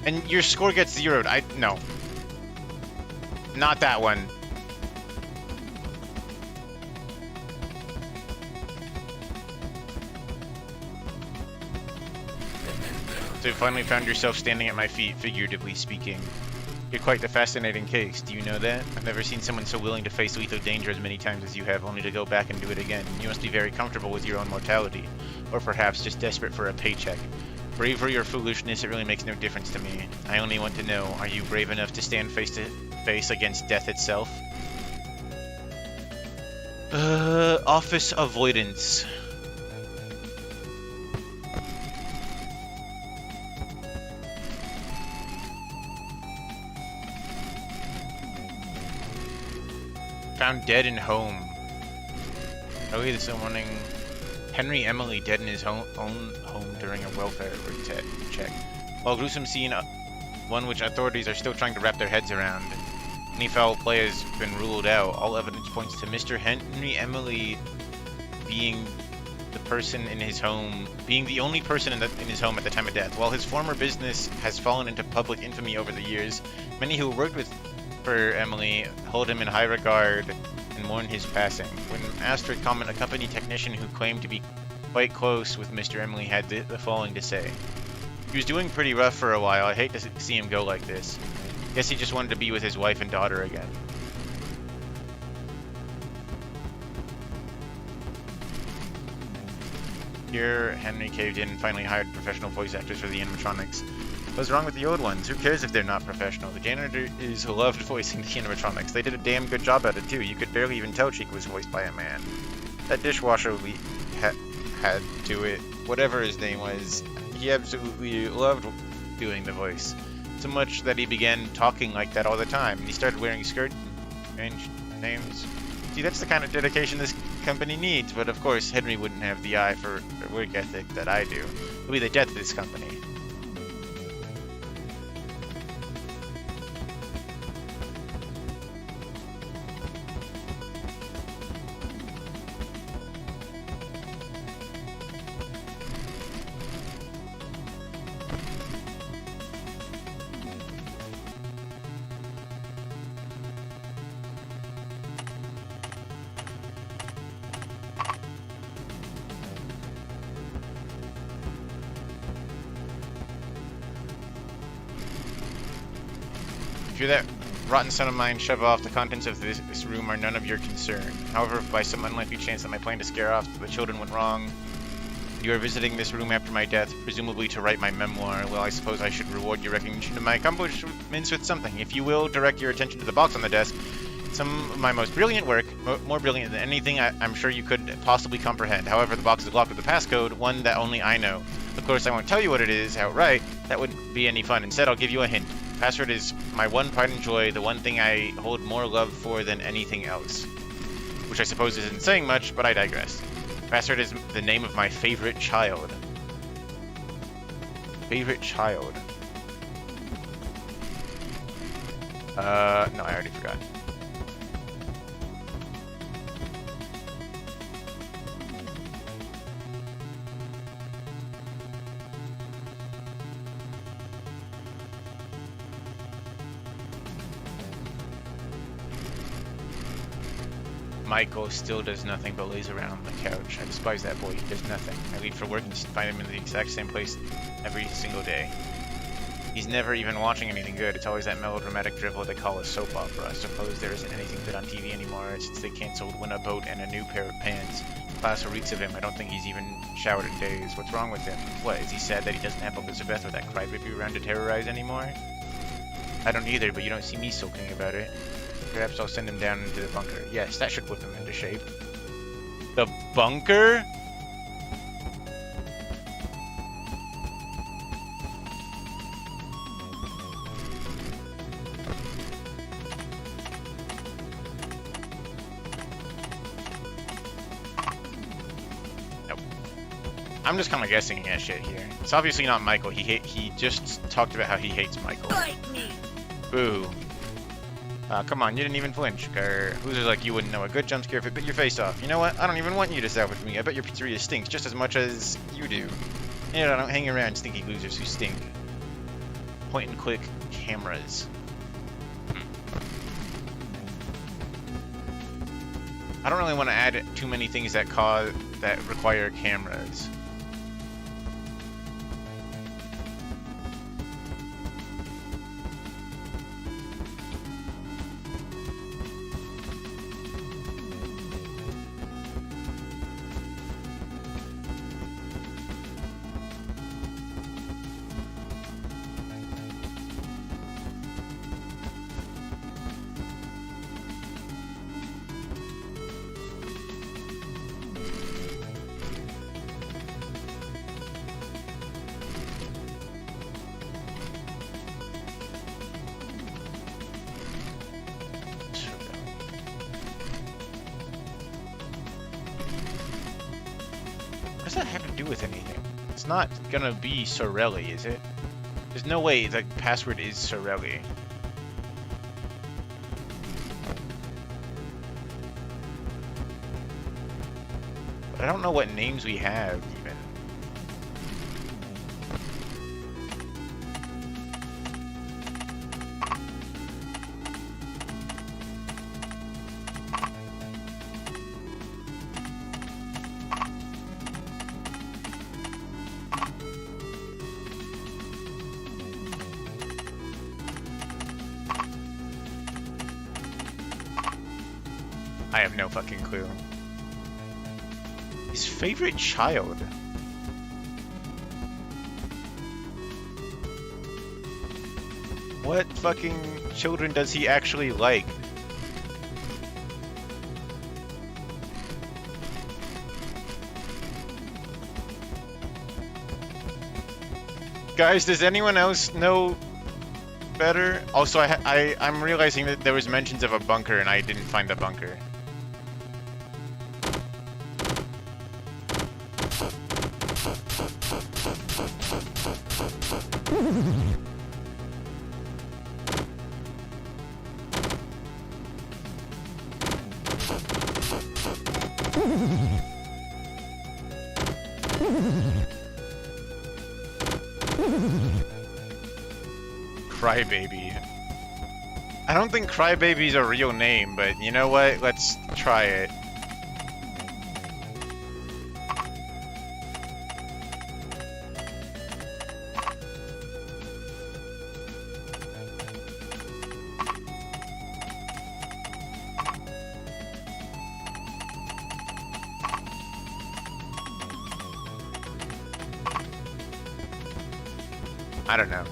And your score gets zeroed. No. Not that one. So you finally found yourself standing at my feet, figuratively speaking. You're quite the fascinating case. Do you know that? I've never seen someone so willing to face lethal danger as many times as you have, only to go back and do it again. You must be very comfortable with your own mortality. Or perhaps just desperate for a paycheck. Bravery or foolishness, it really makes no difference to me. I only want to know, are you brave enough to stand face to face against death itself? Office avoidance. Found dead in home. Early this morning, Henry Emily dead in his own home during a welfare check. While gruesome scene, one which authorities are still trying to wrap their heads around. Any foul play has been ruled out. All evidence points to Mr. Henry Emily being the person in his home, being the only person in his home at the time of death. While his former business has fallen into public infamy over the years, many who worked for Emily hold him in high regard and mourn his passing. When Astra, a company technician who claimed to be quite close with Mr. Emily, had the following to say. He was doing pretty rough for a while. I hate to see him go like this. Guess he just wanted to be with his wife and daughter again. Here, Henry caved in and finally hired professional voice actors for the animatronics. What's wrong with the old ones? Who cares if they're not professional? The janitor is loved voicing the animatronics. They did a damn good job at it too. You could barely even tell Chica was voiced by a man. That dishwasher we had to it, whatever his name was, he absolutely loved doing the voice. So much that he began talking like that all the time. And he started wearing skirts and strange names. See, that's the kind of dedication this company needs, but of course Henry wouldn't have the eye for work ethic that I do. It'll be the death of this company. If you're that rotten son of mine, shove off. The contents of this room are none of your concern. However, if by some unlikely chance that my plan to scare off the children went wrong, you are visiting this room after my death, presumably to write my memoir, well, I suppose I should reward your recognition of my accomplishments with something. If you will, direct your attention to the box on the desk. Some of my most brilliant work, more brilliant than anything I'm sure you could possibly comprehend. However, the box is locked with a passcode, one that only I know. Of course, I won't tell you what it is outright. That wouldn't be any fun. Instead, I'll give you a hint. Password is my one pride and joy, the one thing I hold more love for than anything else. Which I suppose isn't saying much, but I digress. Password is the name of my favorite child. Favorite child. No, I already forgot. Michael still does nothing but lays around on the couch. I despise that boy. He does nothing. I leave for work and find him in the exact same place every single day. He's never even watching anything good. It's always that melodramatic drivel they call a soap opera. I suppose there isn't anything good on TV anymore since they canceled Win a Boat and a new pair of pants. Class reeks of him. I don't think he's even showered in days. What's wrong with him? What, is he sad that he doesn't have Elizabeth or that crybaby around to terrorize anymore? I don't either, but you don't see me sulking about it. Perhaps I'll send him down into the bunker. Yes, that should whip him into shape. The bunker? I'm just kind of guessing at shit here. It's obviously not Michael. He just talked about how he hates Michael. Boo. Come on, you didn't even flinch. Loser's like you wouldn't know. A good jump scare if it bit your face off. You know what? I don't even want you to salvage me. I bet your pizzeria stinks just as much as you do. You know, I don't hang around stinky losers who stink. Point and click cameras. I don't really want to add too many things that require cameras. What does that have to do with anything? It's not gonna be Sorelli, is it? There's no way the password is Sorelli. But I don't know what names we have, even. I have no fucking clue. His favorite child. What fucking children does he actually like? Guys, does anyone else know better? Also, I'm realizing that there was mentions of a bunker and I didn't find the bunker. Crybaby. I don't think Crybaby's a real name, but you know what? Let's try it. I don't know.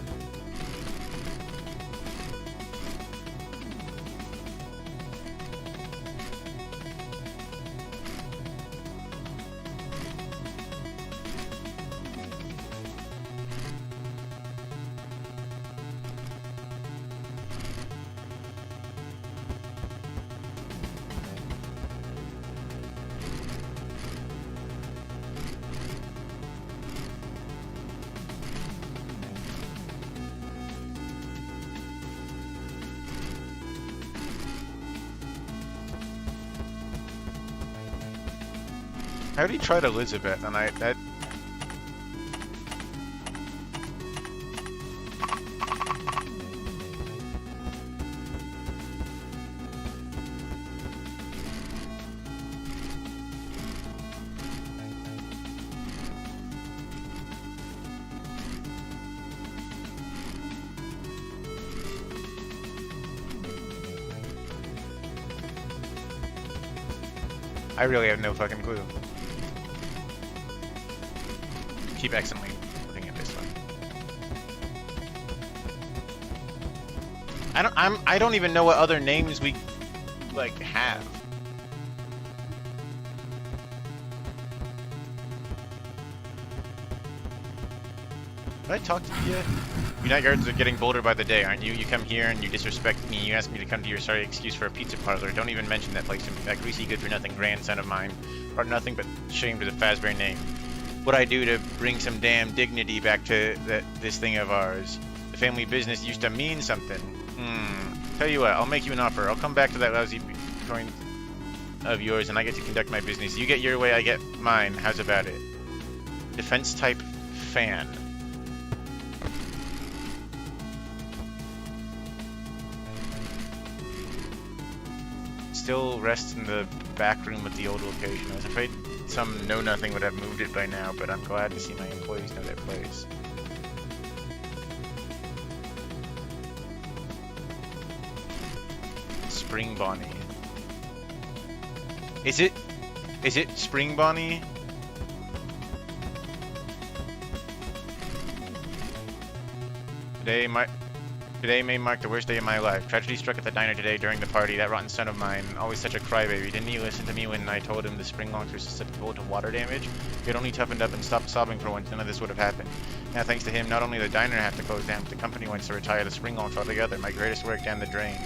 I already tried Elizabeth, and that. I really have no fucking clue. Keep accidentally looking at this one. I don't even know what other names we like have. Did I talk to you yet? Unite Guards are getting bolder by the day, aren't you? You come here and you disrespect me. You ask me to come to your sorry excuse for a pizza parlor. Don't even mention that place. That greasy good-for-nothing grandson of mine brought nothing but shame to the Fazbear name. what I do to bring some damn dignity back to this thing of ours. The family business used to mean something. Tell you what, I'll make you an offer. I'll come back to that lousy coin of yours and I get to conduct my business. You get your way, I get mine. How's about it? Defense type fan. Still rests in the back room of the old location. I was afraid some know-nothing would have moved it by now, but I'm glad to see my employees know their place. Spring Bonnie. Is it Spring Bonnie? Today may mark the worst day of my life. Tragedy struck at the diner today during the party. That rotten son of mine, always such a crybaby. Didn't he listen to me when I told him the spring locks were susceptible to water damage? If he had only toughened up and stopped sobbing for once, none of this would have happened. Now, thanks to him, not only the diner had to close down, but the company wants to retire the spring locks altogether. My greatest work down the drain.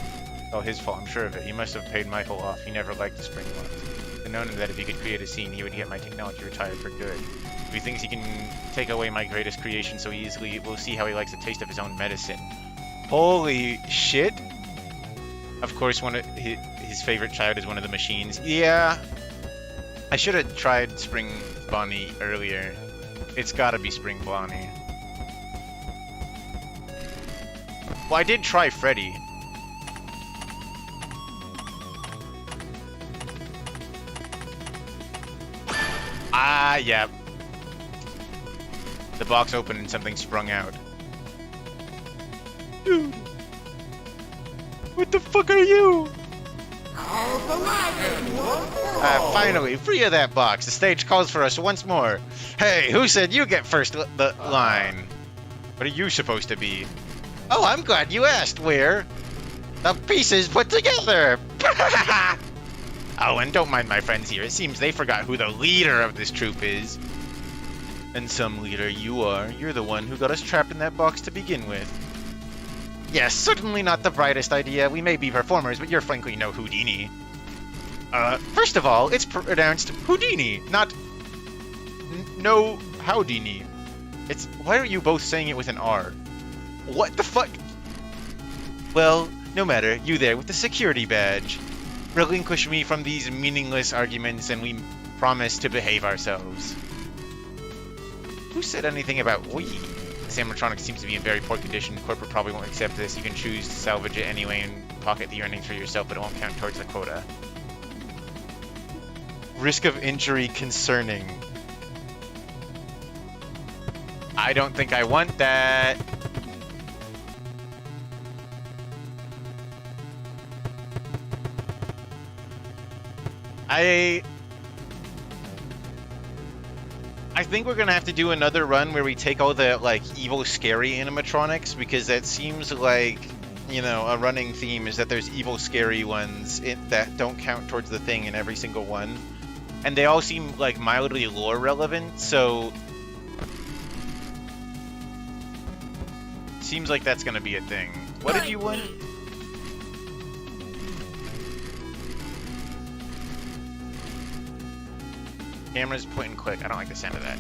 All his fault, I'm sure of it. He must have paid Michael off. He never liked the spring locks. I've known him that if he could create a scene, he would get my technology retired for good. If he thinks he can take away my greatest creation so easily, we'll see how he likes the taste of his own medicine. Holy shit! Of course, his favorite child is one of the machines. Yeah, I should have tried Spring Bonnie earlier. It's gotta be Spring Bonnie. Well, I did try Freddy. Ah, yeah. The box opened and something sprung out. Dude, what the fuck are you? Finally, free of that box. The stage calls for us once more. Hey, who said you get first the line? What are you supposed to be? Oh, I'm glad you asked, Where? The pieces put together. Oh, and don't mind my friends here. It seems they forgot who the leader of this troop is. And some leader you are. You're the one who got us trapped in that box to begin with. Yes, certainly not the brightest idea. We may be performers, but you're frankly no Houdini. First of all, it's pronounced Houdini, not no Howdini. It's why are you both saying it with an R? What the fuck? Well, no matter. You there with the security badge. Relinquish me from these meaningless arguments, and we promise to behave ourselves. Who said anything about we? This animatronic seems to be in very poor condition. Corporate probably won't accept this. You can choose to salvage it anyway and pocket the earnings for yourself, but it won't count towards the quota. Risk of injury concerning. I don't think I want that. I think we're gonna have to do another run where we take all the, like, evil, scary animatronics, because that seems like, you know, a running theme is that there's evil, scary ones that don't count towards the thing in every single one. And they all seem, like, mildly lore relevant, so... Seems like that's gonna be a thing. What did you want? Cameras point and click. I don't like the sound of that.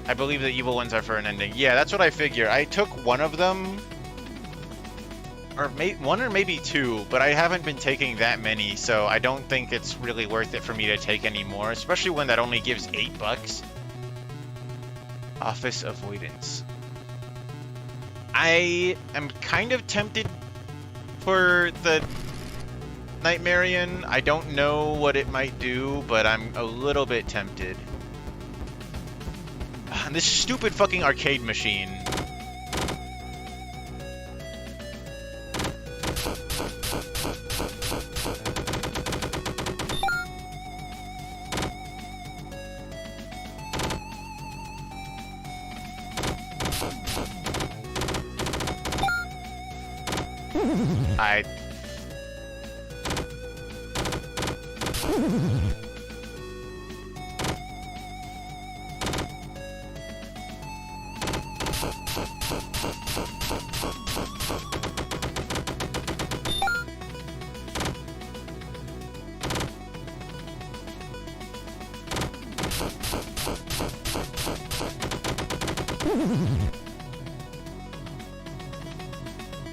I believe the evil ones are for an ending. Yeah, that's what I figure. I took one of them, or one or maybe two, but I haven't been taking that many, so I don't think it's really worth it for me to take any more, especially when that only gives $8. Office Avoidance. I am kind of tempted for the Nightmarian. I don't know what it might do, but I'm a little bit tempted. And this stupid fucking arcade machine.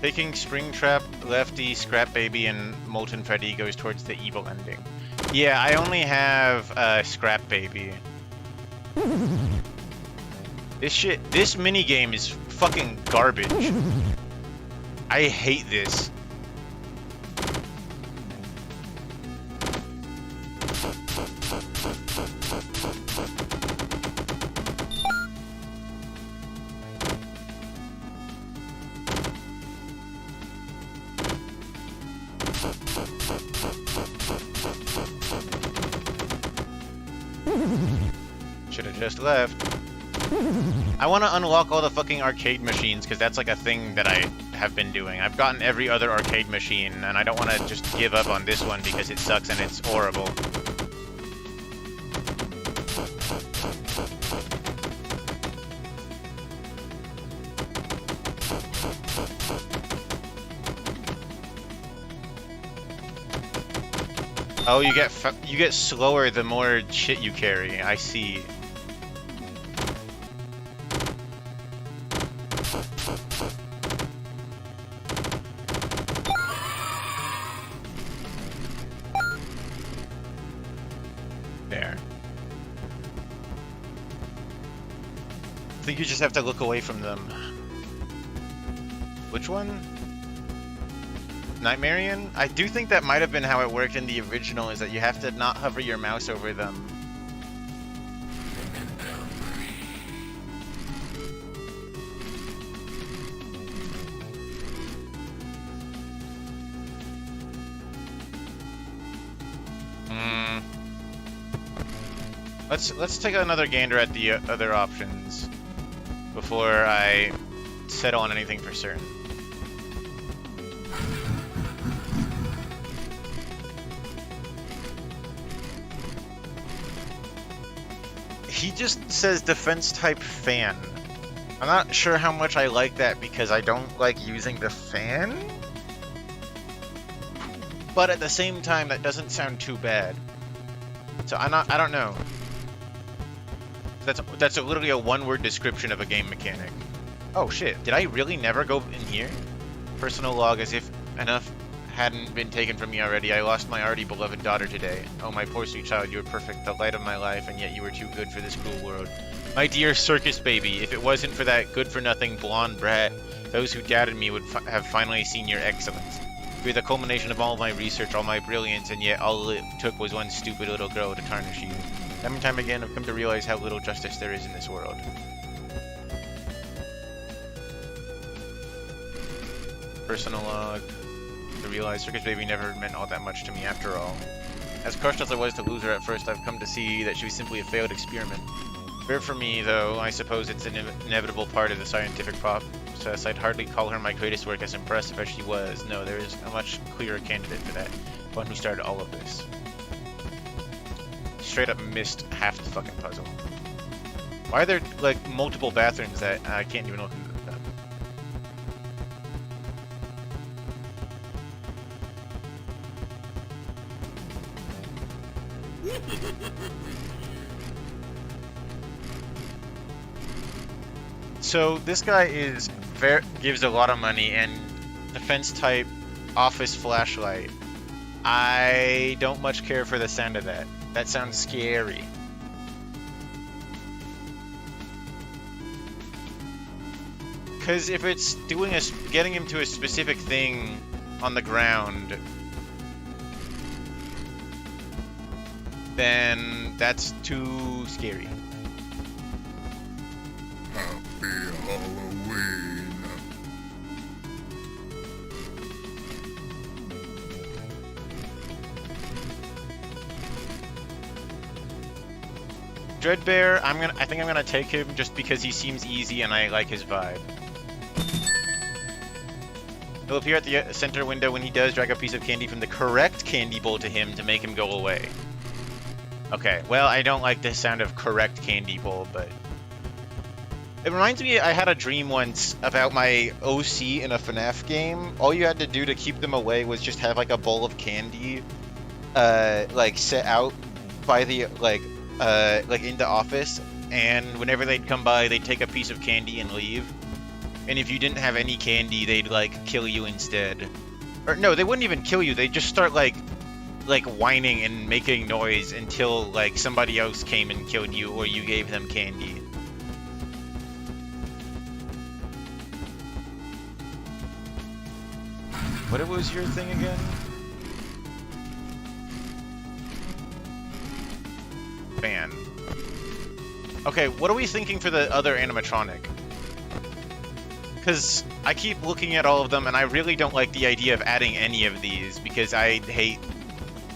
Taking Springtrap, Lefty, Scrap Baby, and Molten Freddy goes towards the evil ending. Yeah, I only have Scrap Baby. This minigame is fucking garbage. I hate this. Should have just left. I want to unlock all the fucking arcade machines because that's like a thing that I have been doing. I've gotten every other arcade machine and I don't want to just give up on this one because it sucks and it's horrible. Oh, you get slower the more shit you carry. I see. There. I think you just have to look away from them. Which one? Nightmarian? I do think that might have been how it worked in the original, is that you have to not hover your mouse over them. Let's take another gander at the other options before I settle on anything for certain. He just says defense type fan. I'm not sure how much I like that because I don't like using the fan. But at the same time, that doesn't sound too bad. So I don't know. That's literally a one-word description of a game mechanic. Oh shit, did I really never go in here? Personal log, as if enough hadn't been taken from me already. I lost my already beloved daughter today. Oh my poor sweet child, you were perfect, the light of my life, and yet you were too good for this cruel world. My dear circus baby, if it wasn't for that good-for-nothing blonde brat, those who doubted me would have finally seen your excellence. You're the culmination of all my research, all my brilliance, and yet all it took was one stupid little girl to tarnish you. Time and time again, I've come to realize how little justice there is in this world. Personal log. To realize Circus Baby never meant all that much to me after all. As crushed as I was to lose her at first, I've come to see that she was simply a failed experiment. Rare for me, though, I suppose it's an inevitable part of the scientific process. I'd hardly call her my greatest work, as impressive as she was. No, there is a much clearer candidate for that. One who started all of this. Straight up missed half the fucking puzzle. Why are there, like, multiple bathrooms that I can't even look into them? So this guy is gives a lot of money and defense type office flashlight. I don't much care for the sound of that. That sounds scary. Because if it's doing getting him to a specific thing on the ground, then that's too scary. Happy Halloween. Dreadbear, I think I'm gonna take him just because he seems easy and I like his vibe. He'll appear at the center window when he does drag a piece of candy from the correct candy bowl to him to make him go away. Okay, well, I don't like the sound of correct candy bowl, but... It reminds me, I had a dream once about my OC in a Fnaf game. All you had to do to keep them away was just have, like, a bowl of candy, like, set out by the, like, in the office, and whenever they'd come by, they'd take a piece of candy and leave. And if you didn't have any candy, they'd like kill you instead. Or no, they wouldn't even kill you. They'd just start like whining and making noise until like somebody else came and killed you or you gave them candy. What was your thing again? Ban. Okay, what are we thinking for the other animatronic? Because I keep looking at all of them and I really don't like the idea of adding any of these because I hate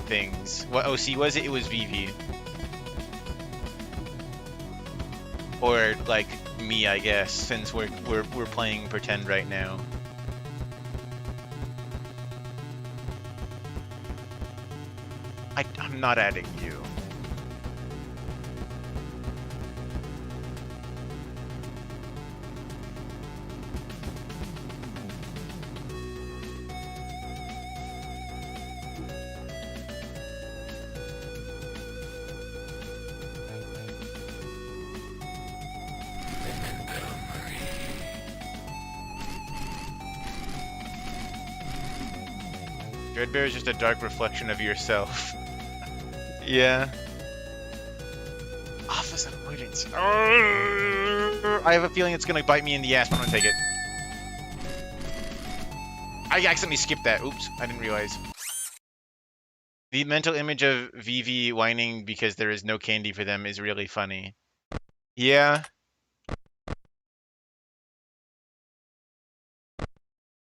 things. What OC was it? It was Vivi. Or like me, I guess, since we're playing pretend right now. I'm not adding you. Frickbear is just a dark reflection of yourself. Yeah. Office avoidance. I have a feeling it's gonna bite me in the ass, but I'm gonna take it. I accidentally skipped that. Oops, I didn't realize. The mental image of Vivi whining because there is no candy for them is really funny. Yeah.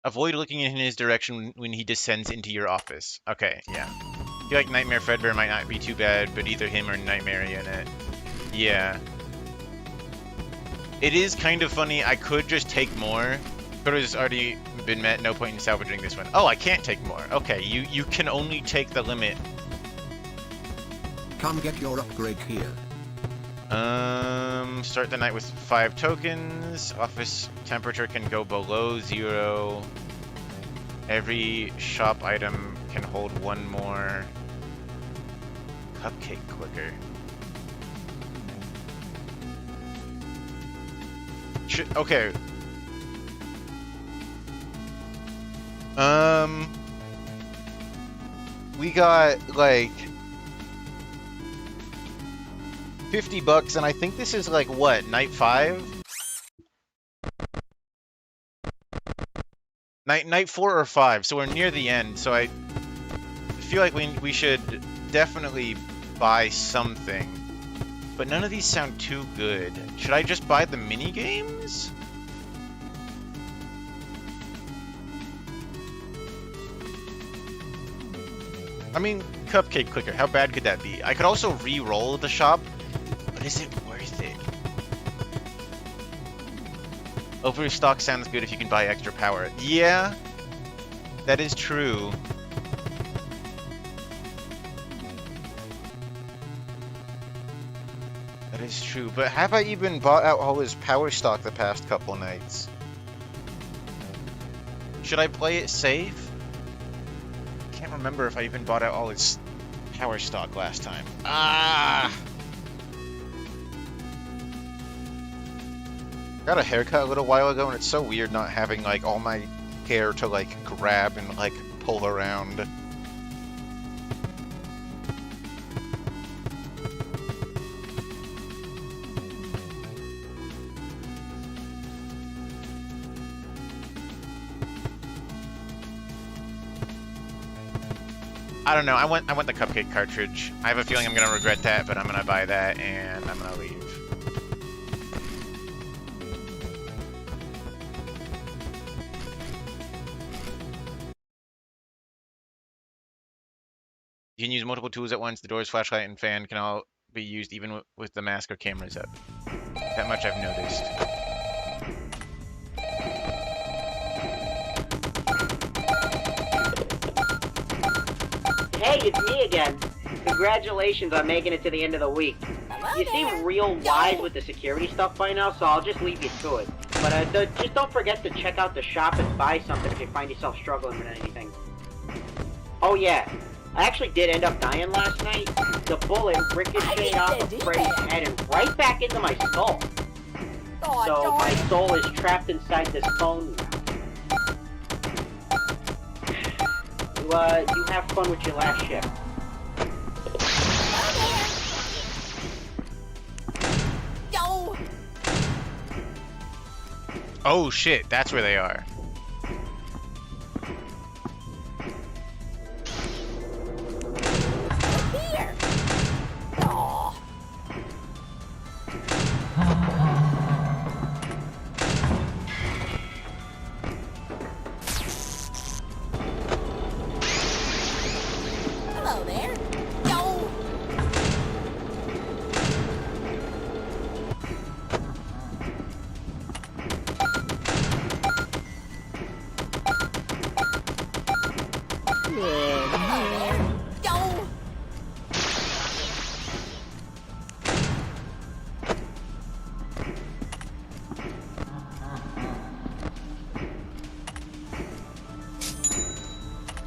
Avoid looking in his direction when he descends into your office. Okay, yeah. I feel like Nightmare Frickbear might not be too bad, but either him or Nightmare in it. Yeah. It is kind of funny. I could just take more. Quota has already been met. No point in salvaging this one. Oh, I can't take more. Okay, you can only take the limit. Come get your upgrade here. Start the night with 5 tokens. Office temperature can go below 0. Every shop item can hold 1 more. Cupcake clicker. Okay. We got like $50, and I think this is like what, night 5? Night 4 or 5, so we're near the end. So I feel like we should definitely buy something, but none of these sound too good. Should I just buy the mini games? I mean, cupcake clicker, how bad could that be? I could also re-roll the shop, but is it worth it? Overstock sounds good if you can buy extra power. Yeah, that is true. That is true, but have I even bought out all his power stock the past couple nights? Should I play it safe? Can't remember if I even bought out all his power stock last time. Ah! Got a haircut a little while ago, and it's so weird not having like all my hair to like grab and like pull around. I don't know. I want the cupcake cartridge. I have a feeling I'm gonna regret that, but I'm gonna buy that and I'm gonna leave. You can use multiple tools at once. The doors, flashlight, and fan can all be used even with the mask or cameras up. That much I've noticed. Hey, it's me again. Congratulations on making it to the end of the week. You seem real wise with the security stuff by now, so I'll just leave you to it. But just don't forget to check out the shop and buy something if you find yourself struggling with anything. Oh yeah, I actually did end up dying last night. The bullet ricocheted off of Freddy's head and right back into my skull. God, So darn my it. soul is trapped inside this phone now. You have fun with your last shift. Yo. Oh shit, that's where they are. Here. Aw. Hello there. Yo. Hello there. Yo.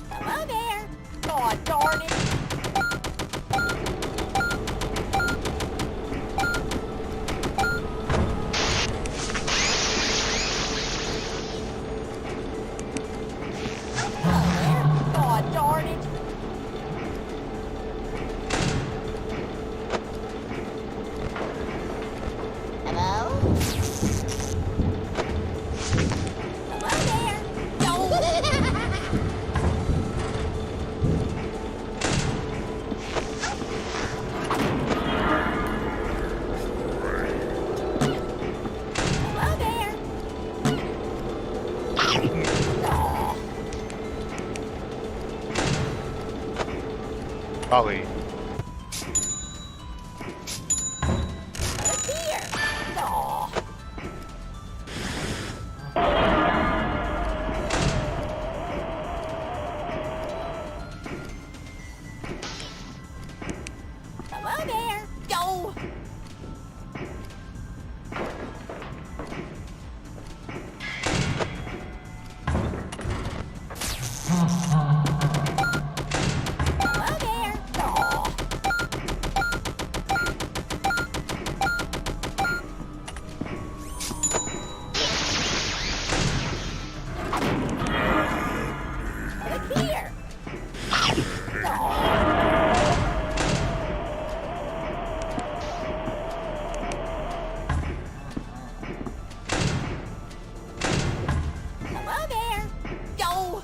Hello there. God darn it. Hello there. God darn it. Hello? Hello there. Hello there. Aw. Probably. Look here. Aw. Hello there. Yo. Hello there. Aw. Look here. Aw. Hello there. Yo.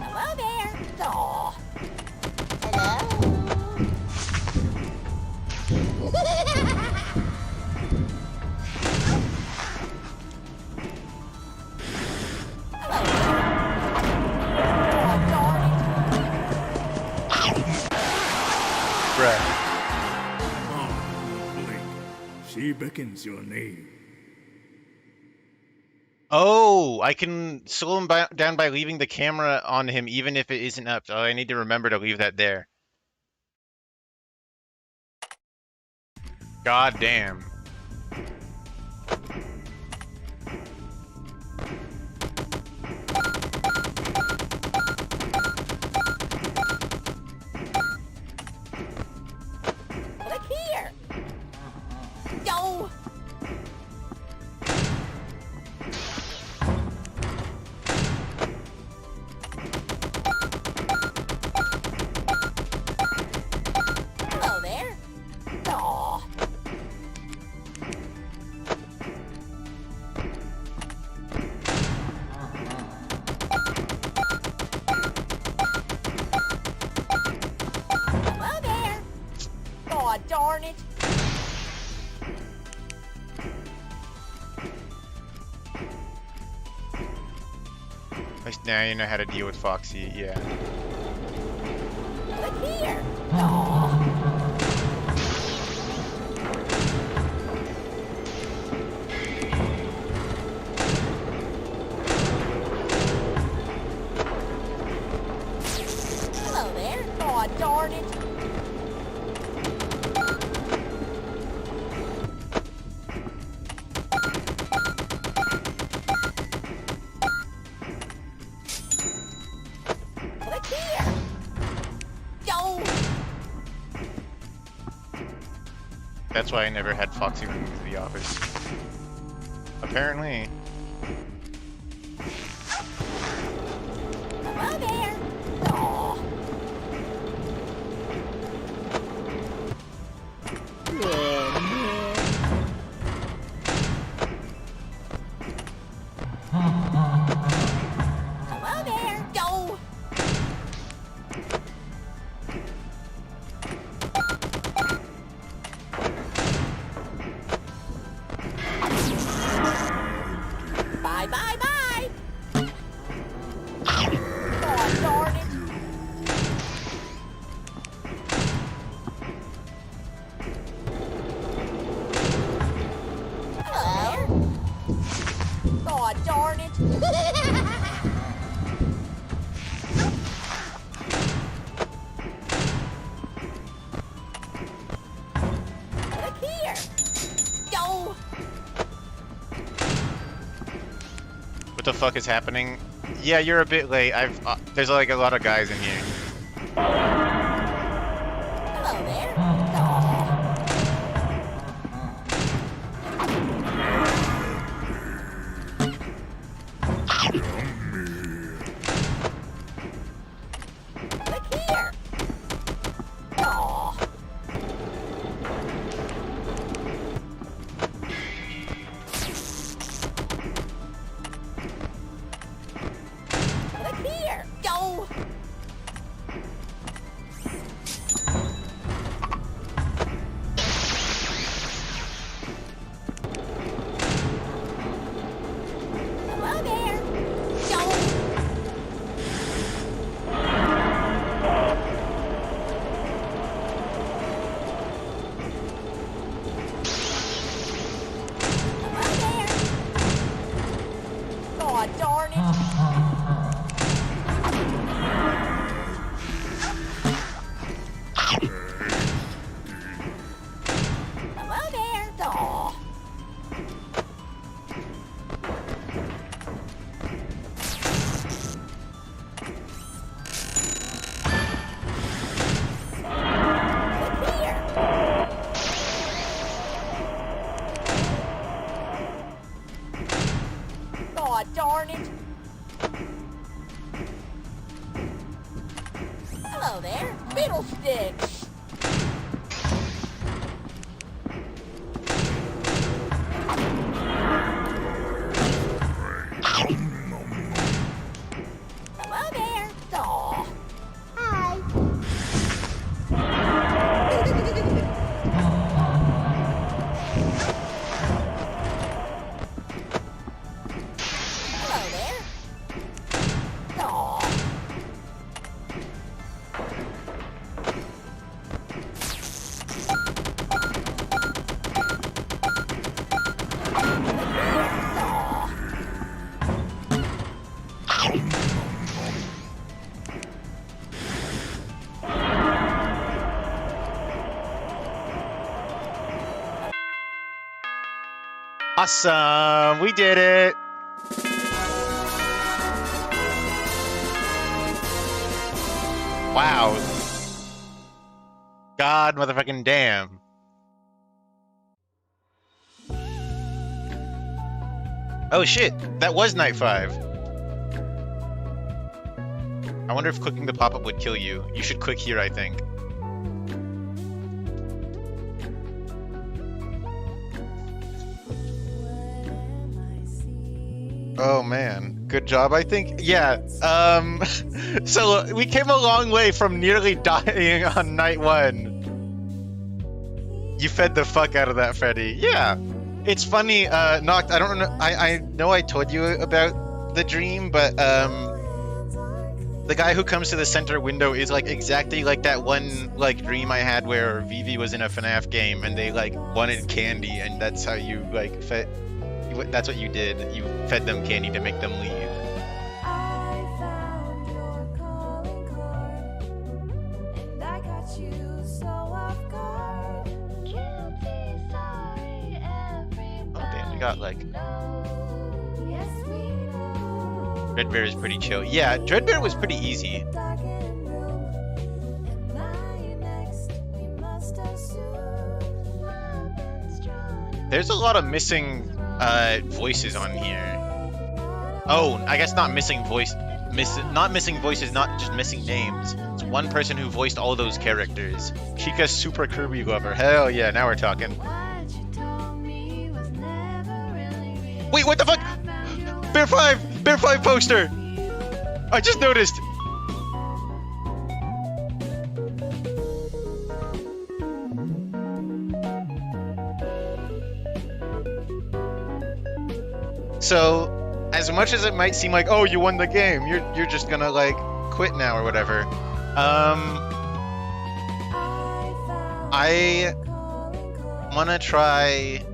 Hello there. Aw. Hello. Hello there. God darn it. Bruh. Blink. She beckons your name. Oh, I can slow him down by leaving the camera on him even if it isn't up. Oh, I need to remember to leave that there. God damn. Look here. Yo. Hello there. Aw. Hello there. God darn it. At least now you know how to deal with Foxy, yeah. Look here. Aw. Hello there. God darn it. That's why I never had Foxy run into the office. Apparently. Hello there. Aw. Hello there. Go. Bye, bye, bye. God darn it. Hello. God darn it. Look here. Go. What the fuck is happening? Yeah, you're a bit late. There's like a lot of guys in here. Hello there. Aw. Look here. Aw. Look here. Go. Hello there. Go. Hello there. God darn it. Hello there. Aw. Look here. God darn it. Hello there. Fiddlesticks. Hello there. Aw. Hi. Hello there. Aw. Awesome! We did it! Wow. God motherfucking damn. Oh shit, that was night 5. I wonder if clicking the pop-up would kill you. You should click here, I think. Oh man, good job, I think. Yeah, so we came a long way from nearly dying on night 1. You fed the fuck out of that, Freddy. Yeah, it's funny, Noct, I don't know, I know I told you about the dream, but the guy who comes to the center window is like exactly like that one like dream I had where Vivi was in a Fnaf game and they like wanted candy, and that's how you like fed. That's what you did. You fed them candy to make them leave. Oh damn, we got like... Frickbear is pretty chill. Yeah, Frickbear was pretty easy. There's a lot of missing voices on here. Oh, I guess not missing voice. Not missing voices, not just missing names. It's one person who voiced all those characters. Chica's Super Kirby Lover. Hell yeah, now we're talking. Wait, what the fuck? Bear 5! Bear 5 poster! I just noticed! So, as much as it might seem like, oh, you won the game, you're just gonna, like, quit now or whatever. I wanna try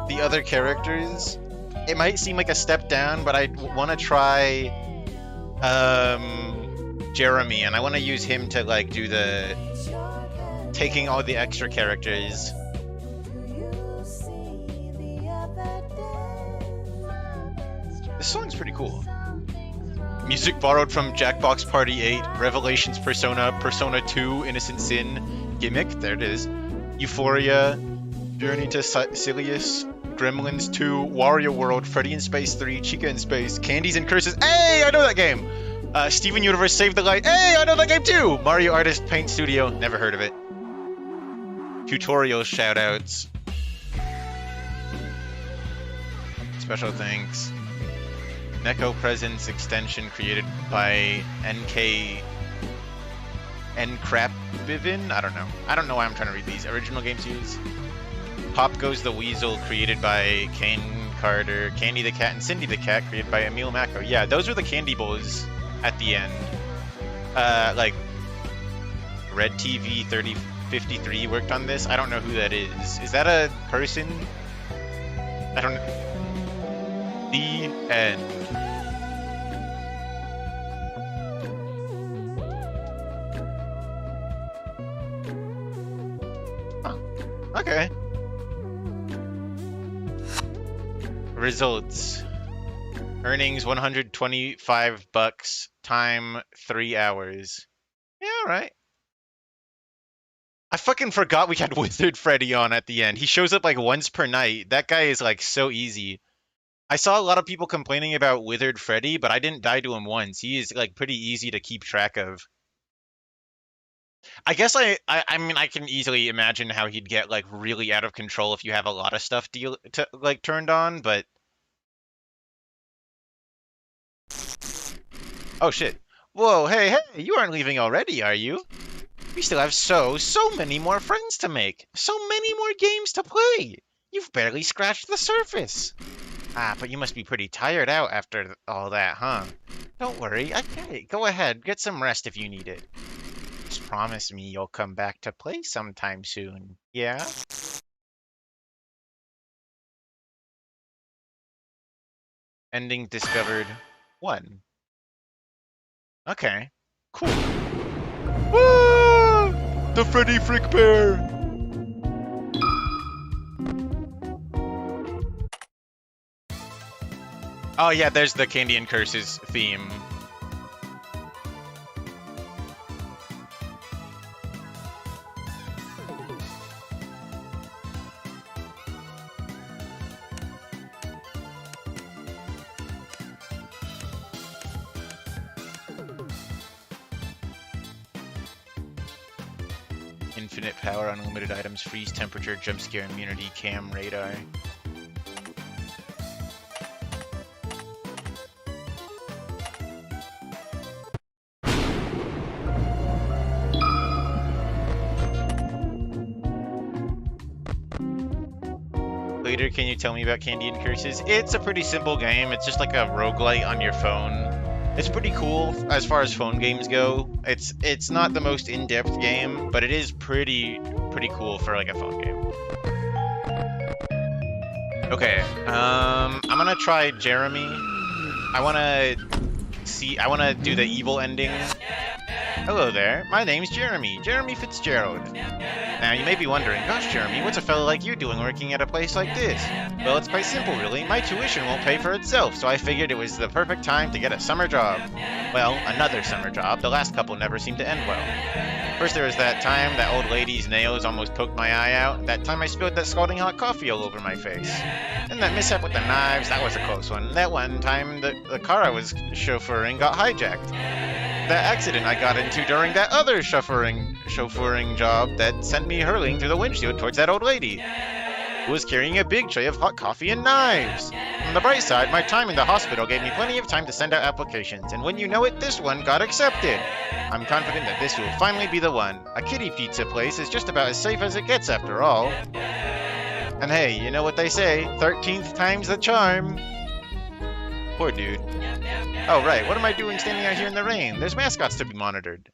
the other characters. It might seem like a step down, but I wanna try, Jeremy, and I wanna use him to, like, do the taking all the extra characters. This song's pretty cool. Music borrowed from Jackbox Party 8, Revelations Persona, Persona 2, Innocent Sin, Gimmick, there it is, Euphoria, Journey to Silius, Gremlins 2, Wario World, Freddy in Space 3, Chica in Space, Candies and Curses, hey, I know that game! Steven Universe Save the Light, hey, I know that game too! Mario Artist Paint Studio, never heard of it. Tutorial shoutouts. Special thanks. Neko Presence extension created by Ncrapbivin? I don't know. I don't know why I'm trying to read these. Original games used. Pop Goes the Weasel created by Kane Carter. Candy the Cat and Cindy the Cat created by Emil Mako. Yeah, those were the candy bowls at the end. Like, Red TV 3053 worked on this. I don't know who that is. Is that a person? I don't know. The end. Huh. Okay. Results. Earnings $125 time 3 hours. Yeah, alright. I fucking forgot we had Wizard Freddy on at the end. He shows up like once per night. That guy is like so easy. I saw a lot of people complaining about Withered Freddy, but I didn't die to him once. He is like pretty easy to keep track of. I guess I mean I can easily imagine how he'd get like really out of control if you have a lot of stuff like turned on, but oh shit. Whoa, hey, you aren't leaving already, are you? We still have so many more friends to make. So many more games to play. You've barely scratched the surface. Ah, but you must be pretty tired out after all that, huh? Don't worry, I get it. Go ahead, get some rest if you need it. Just promise me you'll come back to play sometime soon, yeah? Ending discovered 1. Okay, cool. Woo! The Freddy Frickbear! Oh yeah, there's the Candy and Curses theme. Infinite power, unlimited items, freeze temperature, jump scare immunity, cam radar. Later, can you tell me about Candy and Curses? It's a pretty simple game. It's just like a roguelite on your phone. It's pretty cool as far as phone games go. It's not the most in-depth game, but it is pretty cool for like a phone game. Okay, I'm gonna try Jeremy. I wanna do the evil ending. Hello there, my name's Jeremy Fitzgerald. Now you may be wondering, gosh Jeremy, what's a fellow like you doing working at a place like this? Well, it's quite simple really. My tuition won't pay for itself, so I figured it was the perfect time to get a summer job. Well, another summer job. The last couple never seemed to end well. First there was that time that old lady's nails almost poked my eye out. That time I spilled that scalding hot coffee all over my face. And that mishap with the knives, that was a close one. That one time the car I was chauffeuring got hijacked. That accident I got into during that other chauffeuring job that sent me hurling through the windshield towards that old lady who was carrying a big tray of hot coffee and knives. On the bright side, my time in the hospital gave me plenty of time to send out applications, and when you know it, this one got accepted. I'm confident that this will finally be the one. A kitty pizza place is just about as safe as it gets after all. And hey, you know what they say, 13th time's the charm. Poor dude. Oh right, what am I doing standing out here in the rain? There's mascots to be monitored.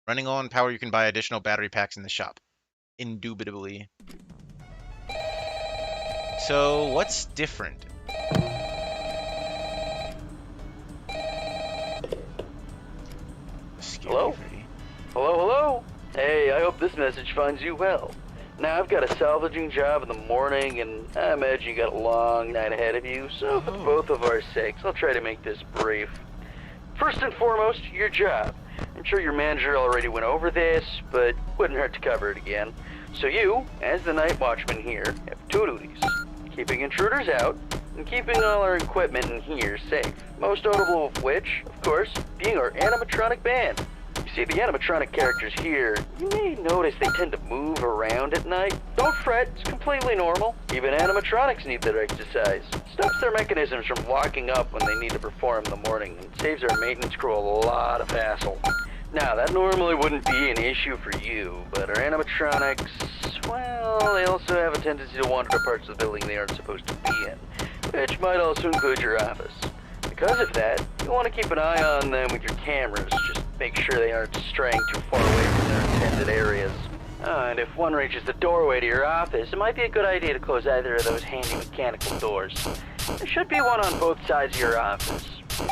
Running low on power, you can buy additional battery packs in the shop. Indubitably. So, what's different? Hello? Hello? Hey, I hope this message finds you well. Now, I've got a salvaging job in the morning, and I imagine you got a long night ahead of you, so for both of our sakes, I'll try to make this brief. First and foremost, your job. I'm sure your manager already went over this, but wouldn't hurt to cover it again. So you, as the night watchman here, have two duties. Keeping intruders out, and keeping all our equipment in here safe. Most notable of which, of course, being our animatronic band. You see, the animatronic characters here, you may notice they tend to move around at night. Don't fret, it's completely normal. Even animatronics need their exercise. Stops their mechanisms from locking up when they need to perform in the morning, and saves our maintenance crew a lot of hassle. Now, that normally wouldn't be an issue for you, but our animatronics, well, they also have a tendency to wander to parts of the building they aren't supposed to be in, which might also include your office. Because of that, you'll want to keep an eye on them with your cameras, just make sure they aren't straying too far away from their intended areas. And if one reaches the doorway to your office, it might be a good idea to close either of those handy mechanical doors. There should be one on both sides of your office.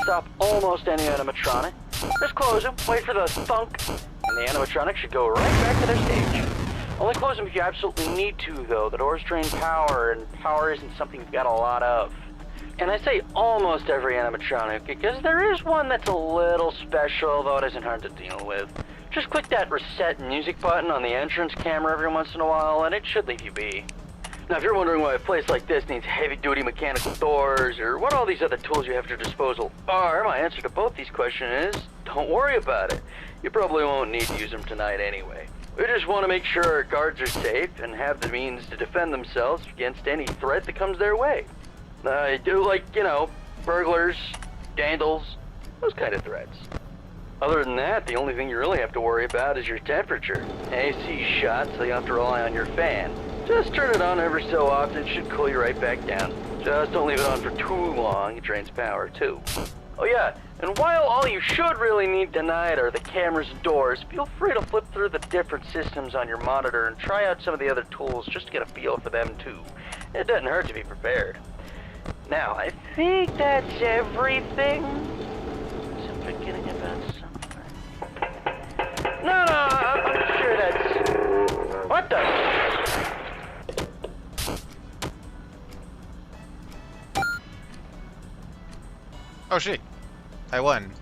Stop almost any animatronic. Just close them, wait for the thunk, and the animatronic should go right back to their stage. Only close them if you absolutely need to, though. The doors drain power, and power isn't something you've got a lot of. And I say almost every animatronic, because there is one that's a little special, though it isn't hard to deal with. Just click that reset music button on the entrance camera every once in a while, and it should leave you be. Now, if you're wondering why a place like this needs heavy-duty mechanical doors, or what all these other tools you have at your disposal are, my answer to both these questions is, don't worry about it. You probably won't need to use them tonight anyway. We just want to make sure our guards are safe and have the means to defend themselves against any threat that comes their way. I do like, you know, burglars, vandals, those kind of threats. Other than that, the only thing you really have to worry about is your temperature. AC shot, so you have to rely on your fan. Just turn it on every so often, it should cool you right back down. Just don't leave it on for too long, it drains power too. Oh yeah, and while all you should really need tonight are the cameras and doors, feel free to flip through the different systems on your monitor and try out some of the other tools just to get a feel for them too. It doesn't hurt to be prepared. Now, I think that's everything. I'm forgetting about something. No, I'm sure that's... What the... Oh shit, I won.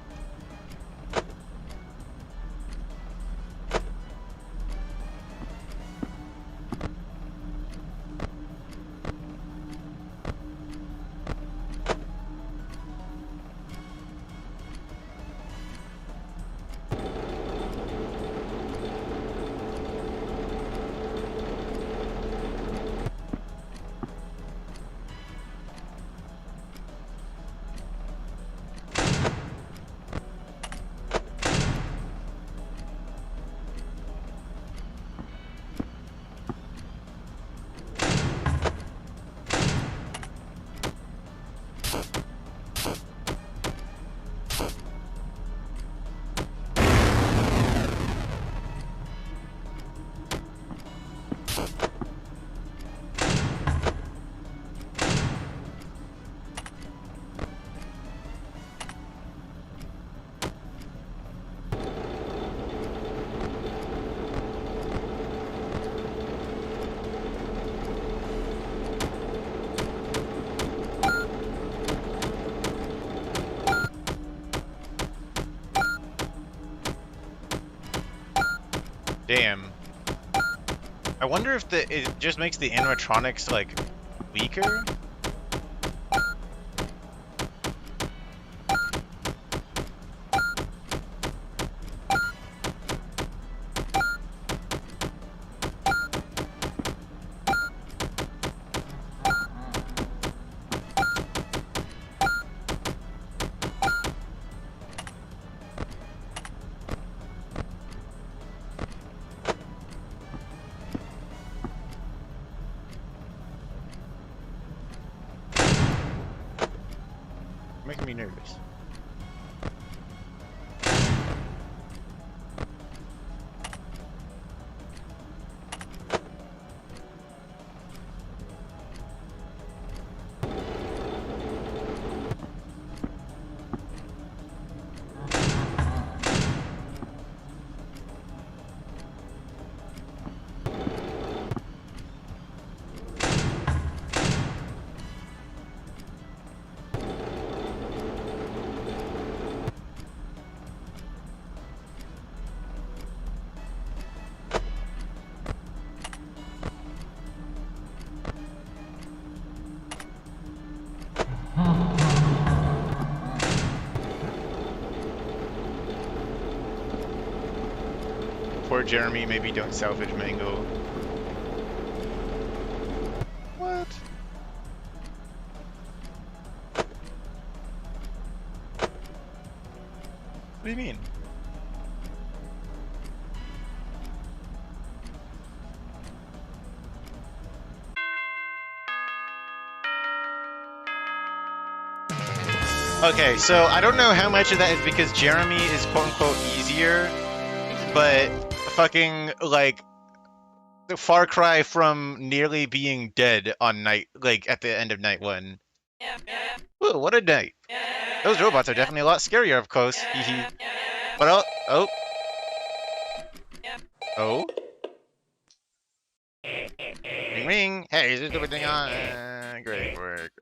Damn. I wonder if it just makes the animatronics, like, weaker? Making me nervous. Poor Jeremy, maybe don't salvage Mango. What? What do you mean? Okay, so I don't know how much of that is because Jeremy is quote-unquote easier, but fucking, like, the far cry from nearly being dead on night, like, at the end of night 1. Whoa, what a night. Those robots are definitely a lot scarier, of course. Hehe. But oh. Oh? Ring ring. Hey, is this everything on? Great work.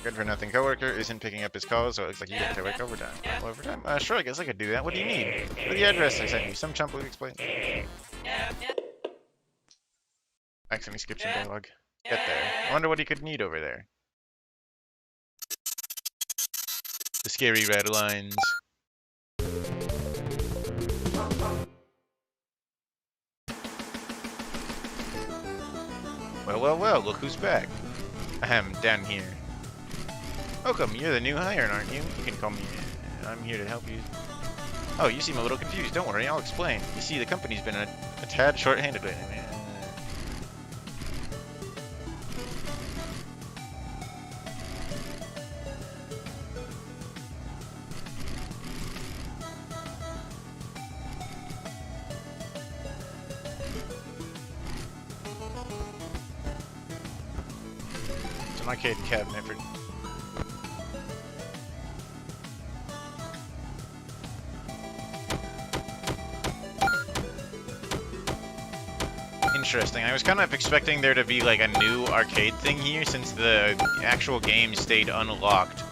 Good for nothing coworker isn't picking up his calls, so it looks like you get to work overtime. Overtime? Sure, I guess I could do that. What do you need? For the address I sent you. Some chump will explain. Accidentally skipped some dialogue. Get there. I wonder what he could need over there. The scary red lines. Well, look who's back. Ahem, down here. Welcome, you're the new hire, aren't you? You can call me. I'm here to help you. Oh, you seem a little confused. Don't worry, I'll explain. You see, the company's been a tad short-handed lately. It's an arcade cabinet for... Interesting. I was kind of expecting there to be like a new arcade thing here since the actual game stayed unlocked.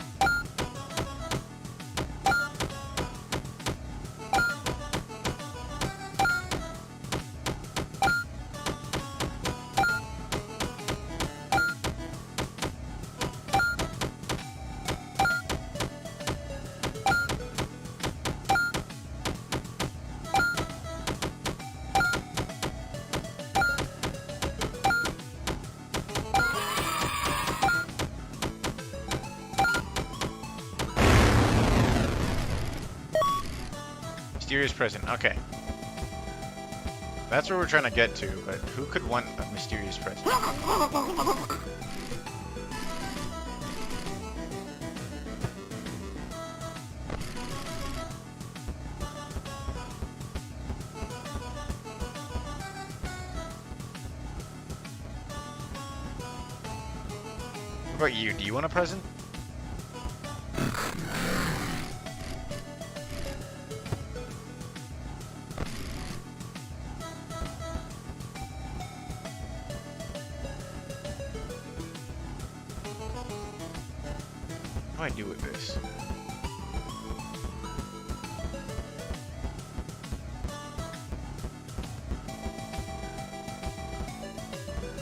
Mysterious present. Okay. That's where we're trying to get to, but who could want a mysterious present? What about you? Do you want a present? What do I do with this?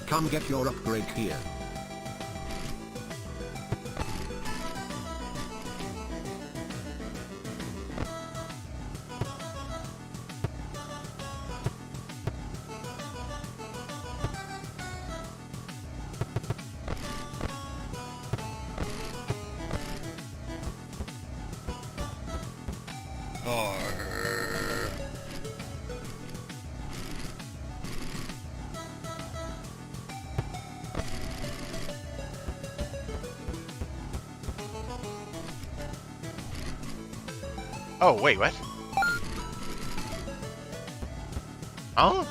Come get your upgrade here. Oh, wait, what? Oh?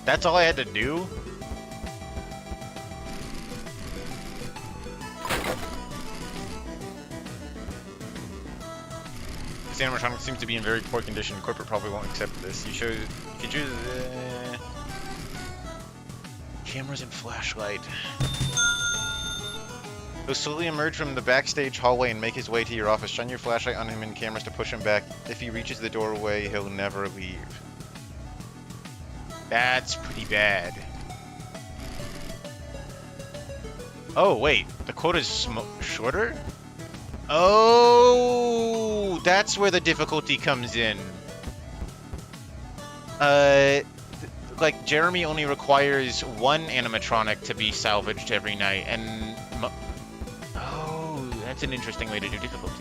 That's all I had to do? This animatronic seems to be in very poor condition. Corporate probably won't accept this. You can choose cameras and flashlight. He'll slowly emerge from the backstage hallway and make his way to your office. Shine your flashlight on him and cameras to push him back. If he reaches the doorway, he'll never leave. That's pretty bad. Oh, wait. The quota's shorter? Oh, that's where the difficulty comes in. Like, Jeremy only requires one animatronic to be salvaged every night, and... Oh, that's an interesting way to do difficulty.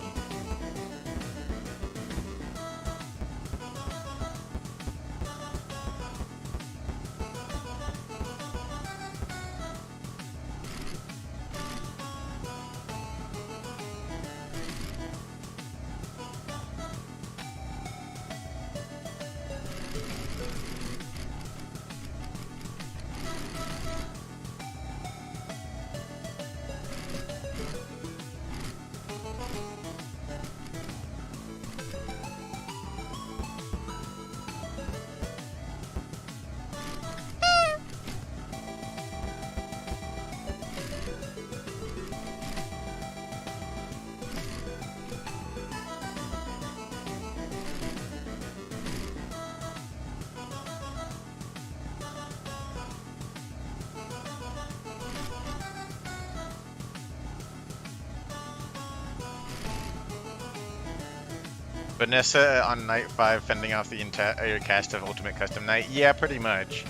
Vanessa on night 5 fending off the entire cast of Ultimate Custom Night? Yeah, pretty much.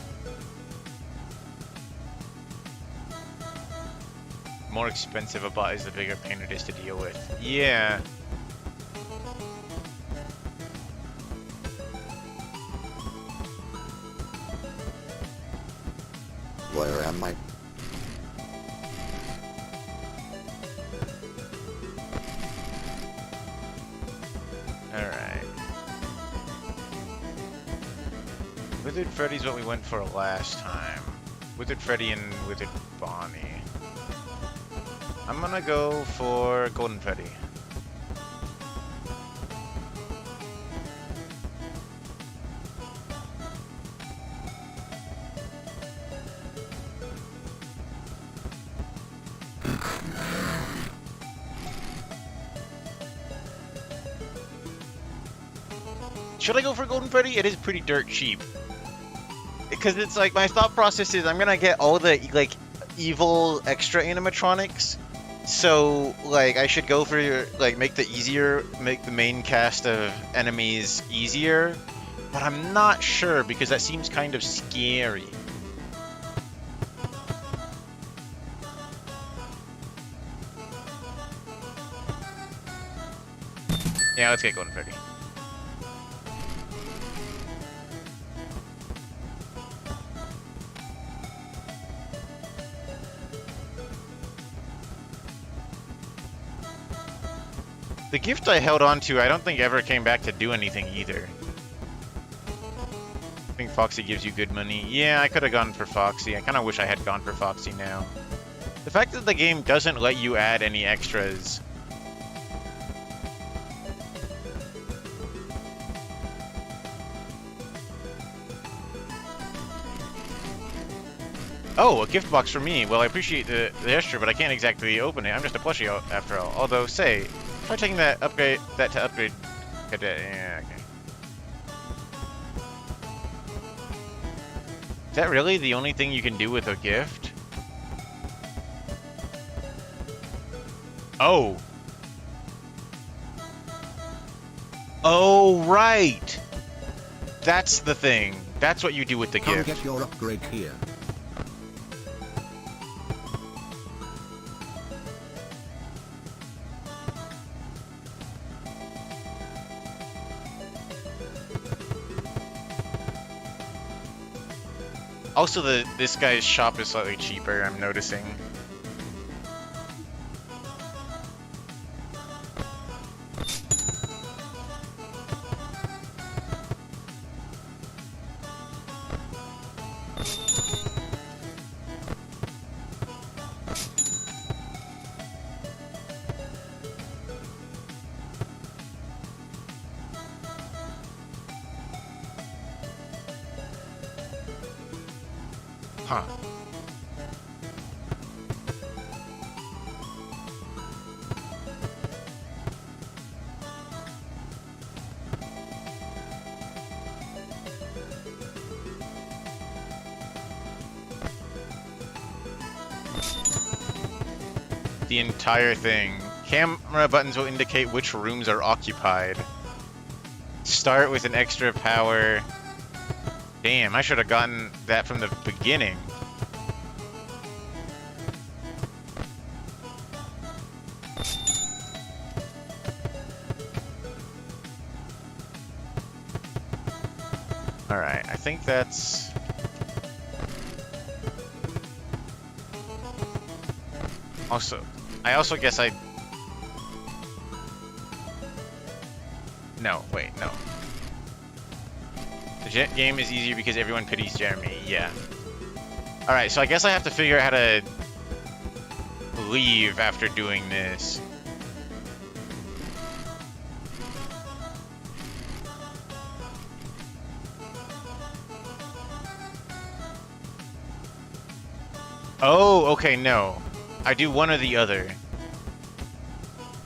More expensive a bot is the bigger pain it is to deal with. Yeah. Where am I? Alright. Withered Freddy's what we went for last time. Withered Freddy and Withered Bonnie. I'm gonna go for Golden Freddy. Should I go for Golden Freddy? It is pretty dirt cheap. Because it's like, my thought process is I'm gonna get all the, like, evil extra animatronics. So, like, I should go for, like, make the main cast of enemies easier. But I'm not sure, because that seems kind of scary. Yeah, let's get Golden Freddy. The gift I held on to, I don't think ever came back to do anything either. I think Foxy gives you good money. Yeah, I could have gone for Foxy. I kind of wish I had gone for Foxy now. The fact that the game doesn't let you add any extras. Oh, a gift box for me. Well, I appreciate the gesture, but I can't exactly open it. I'm just a plushie after all. Although, say, try taking that to upgrade. Yeah, okay. Is that really the only thing you can do with a gift? Oh. Oh, right. That's the thing. That's what you do with the Come gift. get your upgrade here. Also, this guy's shop is slightly cheaper, I'm noticing. Huh. The entire thing. Camera buttons will indicate which rooms are occupied. Start with an extra power. Damn, I should have gotten that from the beginning. Alright, I think that's... I also guess I... No, wait, no. The game is easier because everyone pities Jeremy, yeah. Alright, so I guess I have to figure out how to leave after doing this. Oh, okay, no. I do one or the other.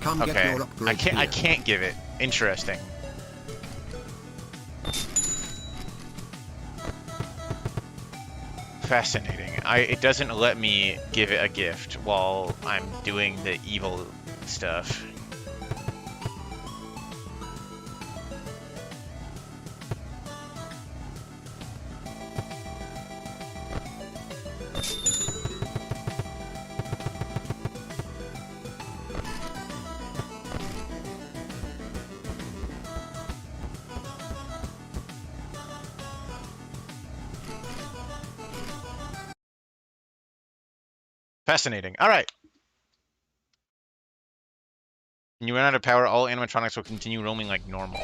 Come Okay, get your upgrade I here. can't give it. Interesting. Fascinating. It doesn't let me give it a gift while I'm doing the evil stuff. Fascinating. All right. When you run out of power, all animatronics will continue roaming like normal.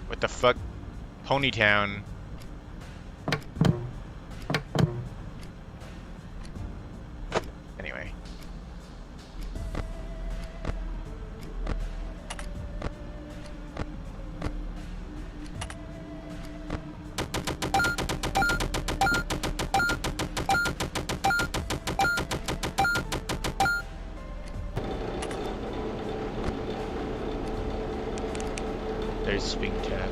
What the fuck? Ponytown. Anyway. There's swing tab.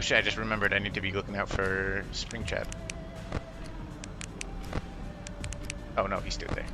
Oh shit, I just remembered I need to be looking out for Spring Chat. Oh no, he stood there.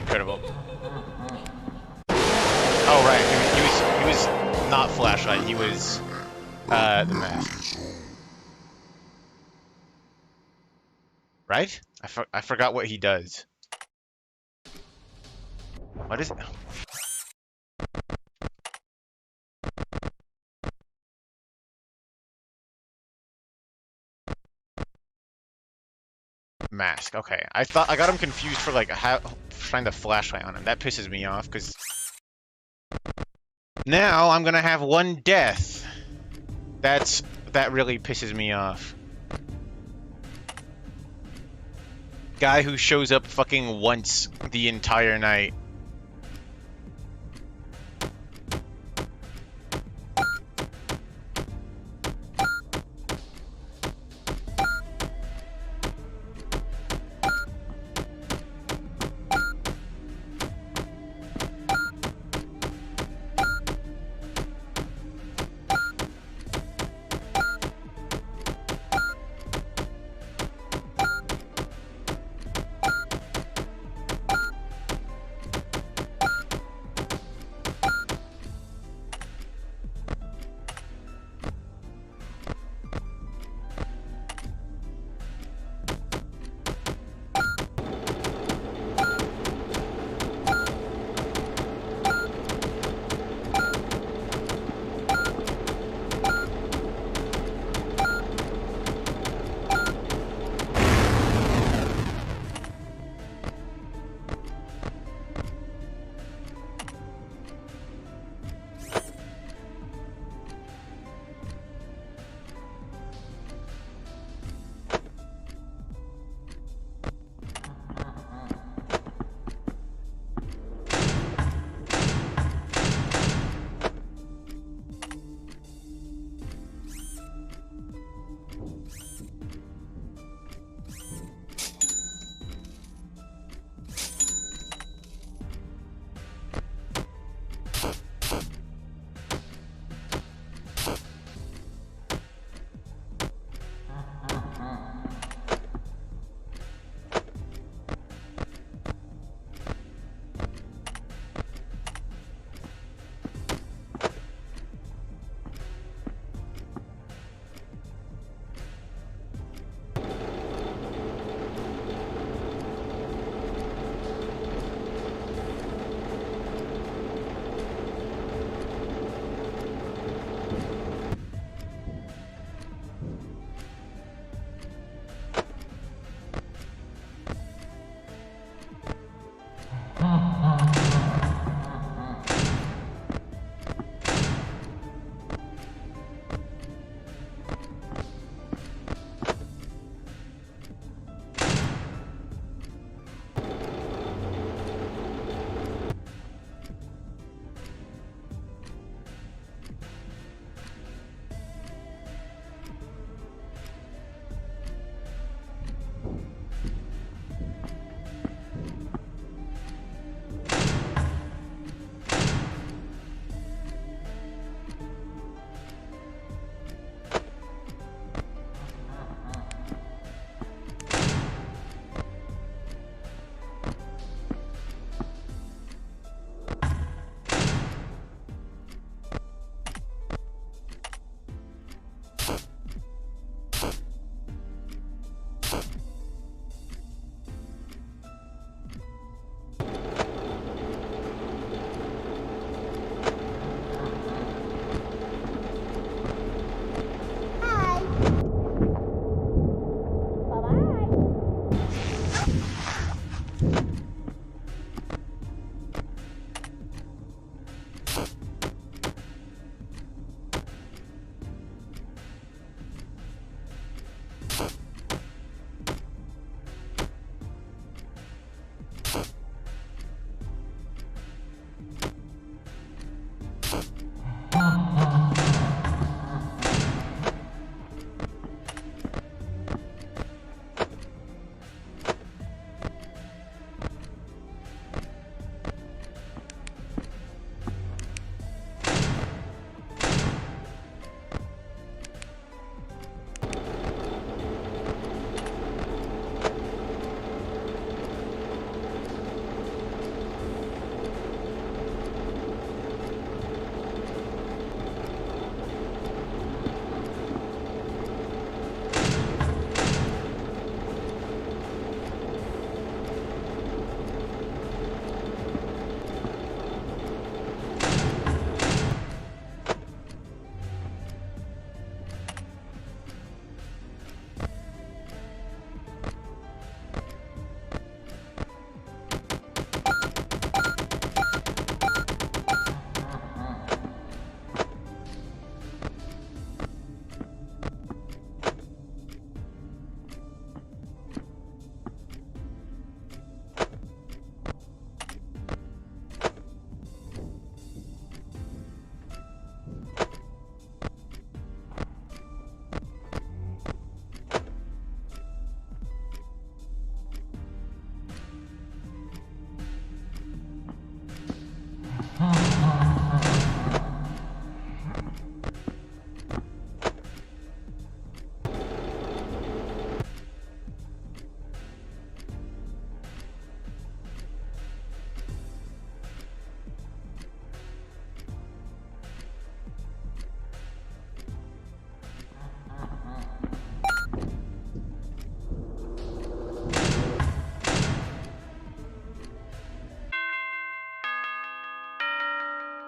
Incredible. Oh right, he was not flashlight. He was the mask. Right? I forgot what he does. What is it? Mask. Okay, I thought I got him confused for like trying the flashlight on him. That pisses me off because now I'm gonna have one death. That really pisses me off. Guy who shows up fucking once the entire night.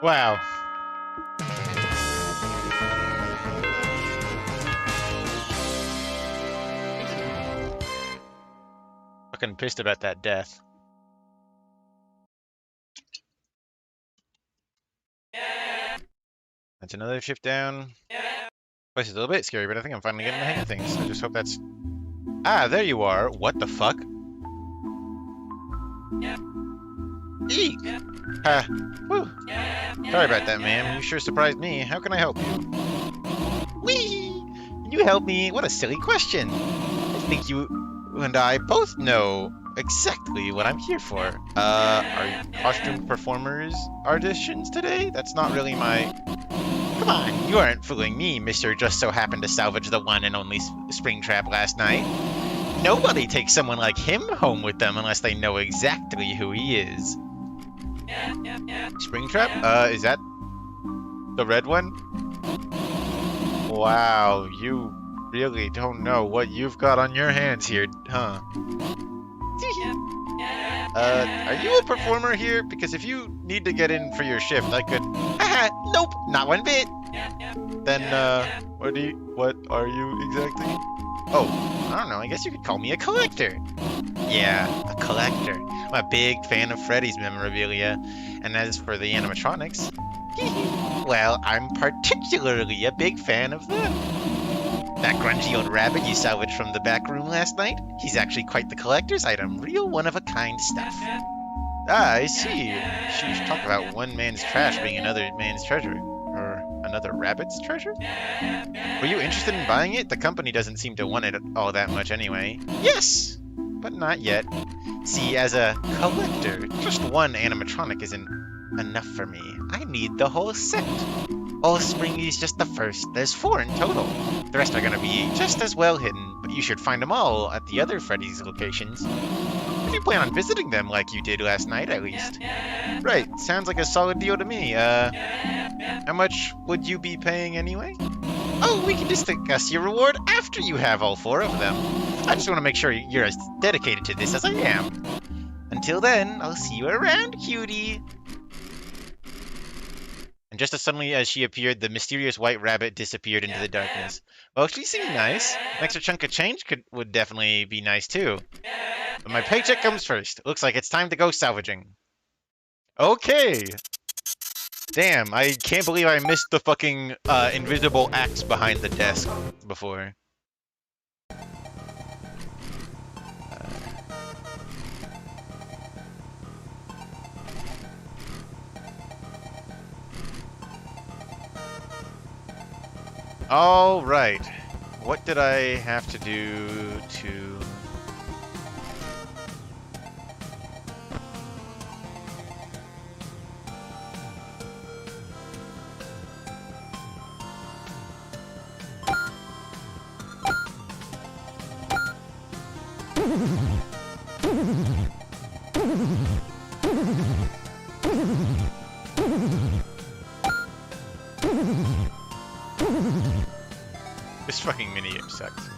Wow. Fucking pissed about that death. That's another shift down. Place is a little bit scary, but I think I'm finally getting the hang of things. I just hope that's... Ah, there you are. What the fuck? Eek! Ha! Whew. Sorry about that, ma'am. You sure surprised me. How can I help you? Whee! Can you help me? What a silly question. I think you and I both know exactly what I'm here for. Are you costume performers, auditions today? That's not really my... Come on, you aren't fooling me, Mr. Just So Happened to Salvage the One and Only Springtrap last night. Nobody takes someone like him home with them unless they know exactly who he is. Springtrap? Is that the red one? Wow, you really don't know what you've got on your hands here, huh? Are you a performer here? Because if you need to get in for your shift, I could... Haha, nope, not one bit. Then, what are you exactly? Oh, I don't know, I guess you could call me a collector. Yeah, a collector. I'm a big fan of Freddy's memorabilia. And as for the animatronics, well, I'm particularly a big fan of them. That grungy old rabbit you salvaged from the back room last night? He's actually quite the collector's item. Real one-of-a-kind stuff. Ah, I see. Sheesh, talk about one man's trash being another man's treasure. Or another rabbit's treasure? Were you interested in buying it? The company doesn't seem to want it all that much anyway. Yes! But not yet. See, as a collector, just one animatronic isn't enough for me. I need the whole set. Old Springy's just the first. There's 4 in total. The rest are gonna be just as well hidden, but you should find them all at the other Freddy's locations. If you plan on visiting them like you did last night, at least. Right, sounds like a solid deal to me. How much would you be paying anyway? Oh, we can discuss your reward after you have all 4 of them. I just want to make sure you're as dedicated to this as I am. Until then, I'll see you around, cutie. And just as suddenly as she appeared, the mysterious white rabbit disappeared into the darkness. Well, she seemed nice. An extra chunk of change would definitely be nice, too. But my paycheck comes first. Looks like it's time to go salvaging. Okay. Damn, I can't believe I missed the fucking invisible axe behind the desk before. All right. What did I have to do to... This fucking minigame sucks.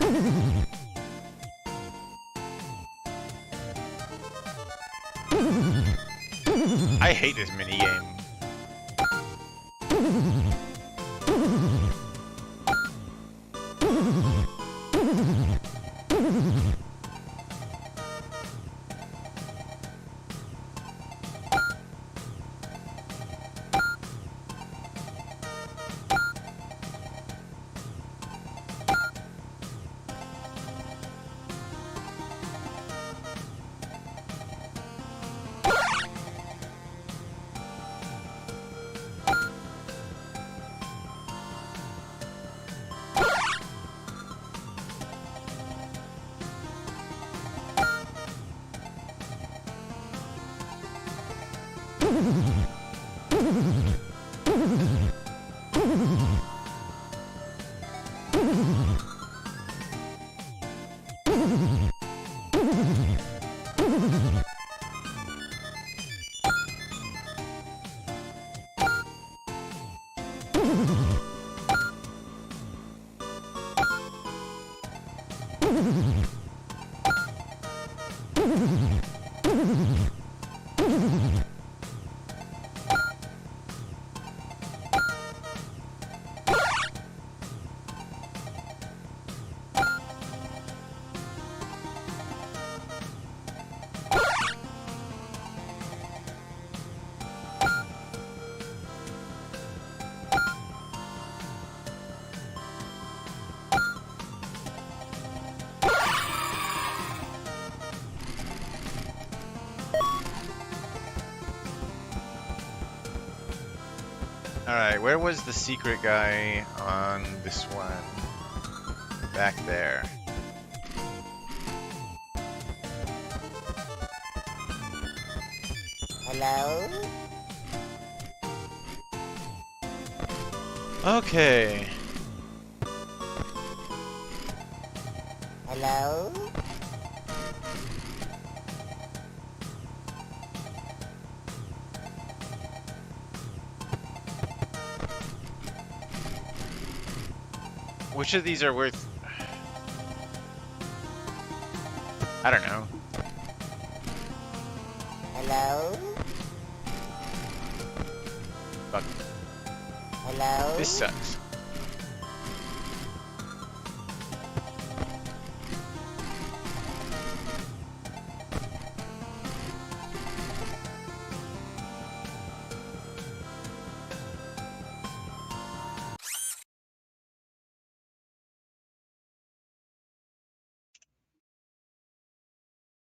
I hate this minigame. Alright, where was the secret guy on this one? Back there. Hello? Okay. Hello? Which of these are worth... I don't know. Hello? Fuck. Hello? This sucks.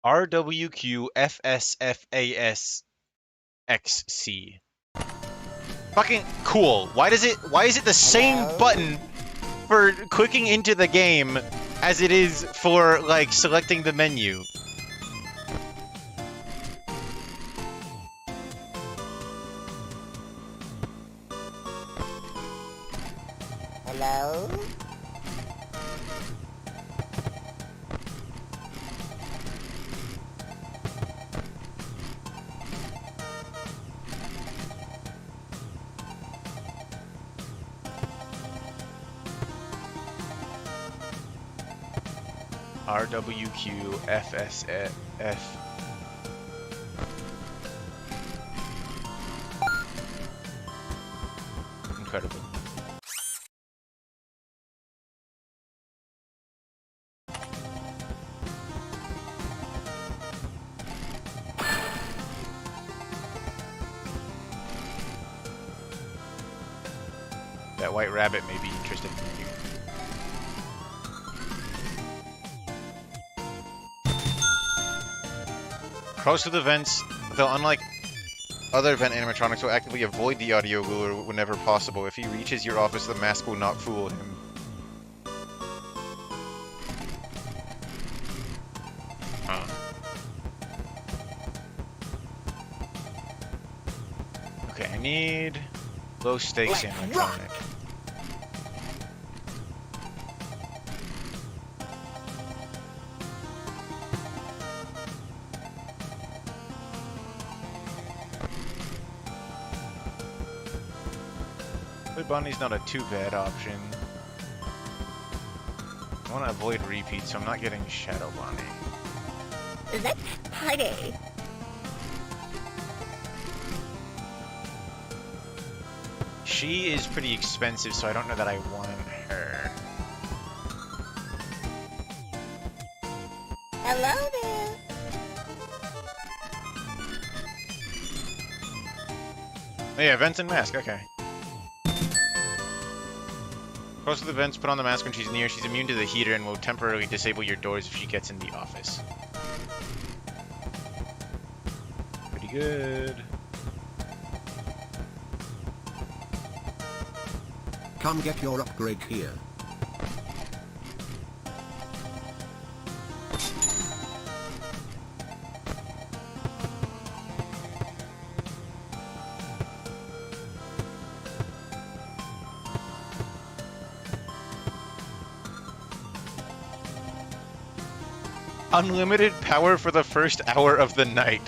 RWQFSFASXC. Fucking cool. Why is it the same Hello? button for clicking into the game as it is for like selecting the menu? Hello? RWQFSF. Incredible. That white rabbit may be interested in you. Close to the vents, though unlike other vent animatronics, will actively avoid the audio lure whenever possible. If he reaches your office, the mask will not fool him. Huh. Okay, I need low stakes animatronic. Bonnie's not a too bad option. I want to avoid repeats, so I'm not getting Shadow Bonnie. Let's party. She is pretty expensive, so I don't know that I want her. Hello there. Oh yeah, vents and mask, okay. Close to the vents, put on the mask when she's near. She's immune to the heater and will temporarily disable your doors if she gets in the office. Pretty good. Come get your upgrade here. Unlimited power for the first hour of the night.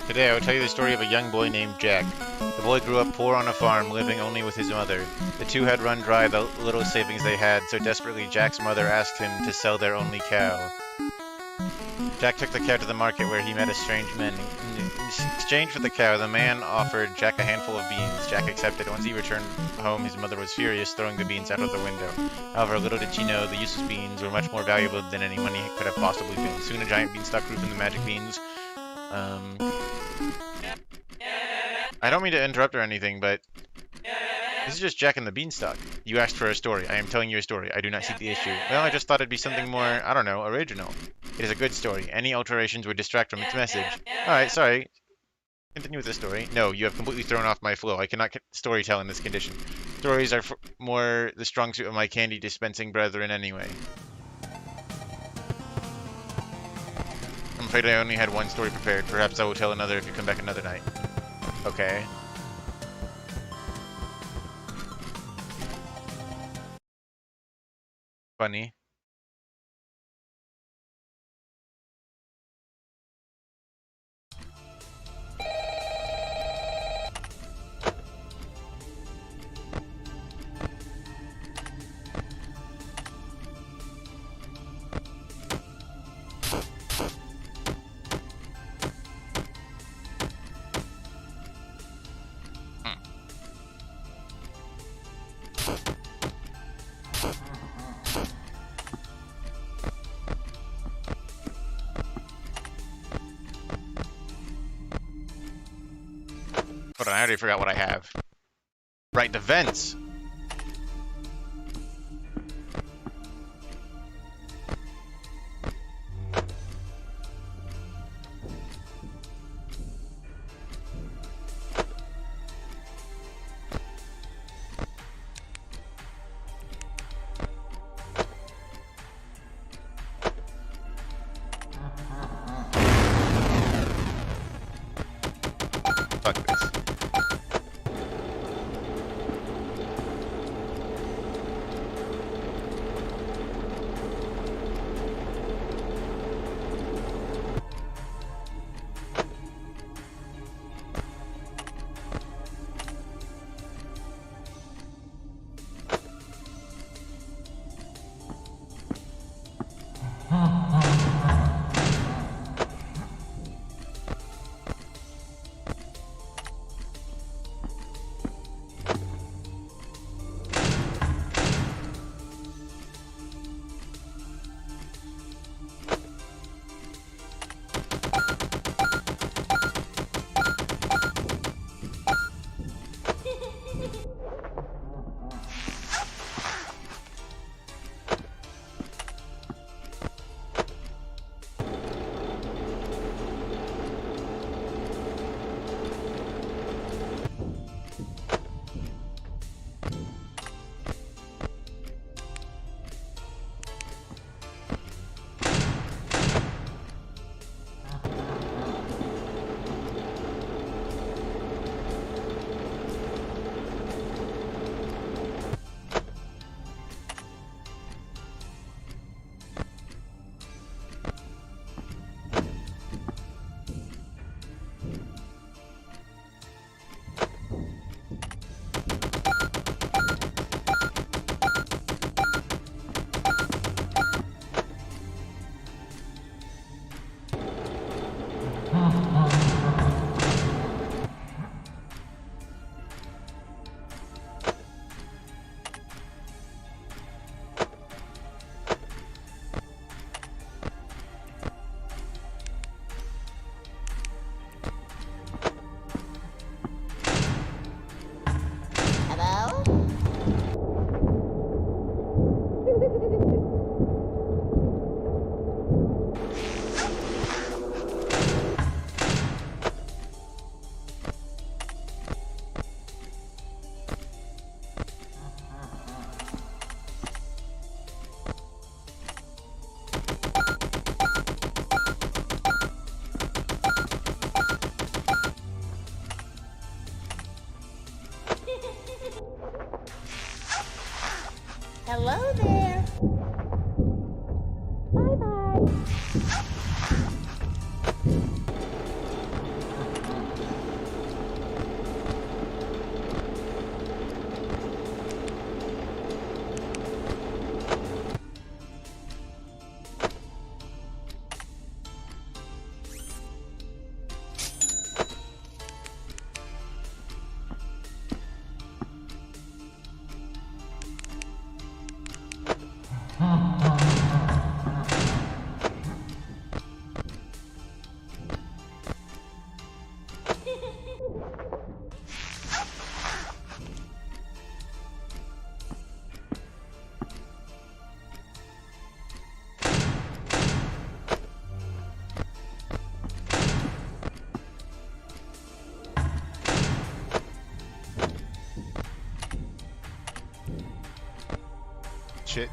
Today I will tell you the story of a young boy named Jack. The boy grew up poor on a farm, living only with his mother. The two had run dry the little savings they had, so desperately Jack's mother asked him to sell their only cow. Jack took the cow to the market where he met a strange man. In exchange for the cow, the man offered Jack a handful of beans. Jack accepted. Once he returned home, his mother was furious, throwing the beans out of the window. However, little did she know, the useless beans were much more valuable than any money could have possibly been. Soon a giant beanstalk grew from the magic beans. I don't mean to interrupt or anything, but this is just Jack and the Beanstalk. You asked for a story. I am telling you a story. I do not see the issue. Well, I just thought it'd be something more, I don't know, original. It is a good story. Any alterations would distract from its message. Alright, sorry. Continue with the story. No, you have completely thrown off my flow. I cannot storytell in this condition. Stories are more the strong suit of my candy dispensing brethren anyway. I'm afraid I only had one story prepared. Perhaps I will tell another if you come back another night. Okay. Funny. Hold on, I already forgot what I have. Right, the vents. Fuck this. Hello there. Bye-bye. shit.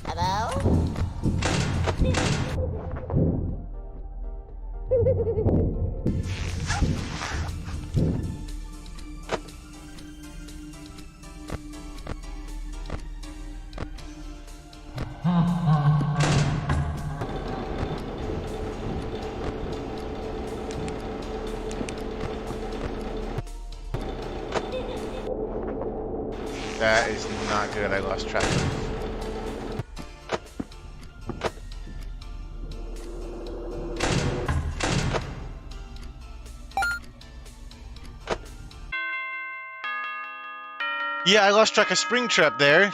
Hello? That is not good. I lost track of. Yeah, I lost track of Springtrap there.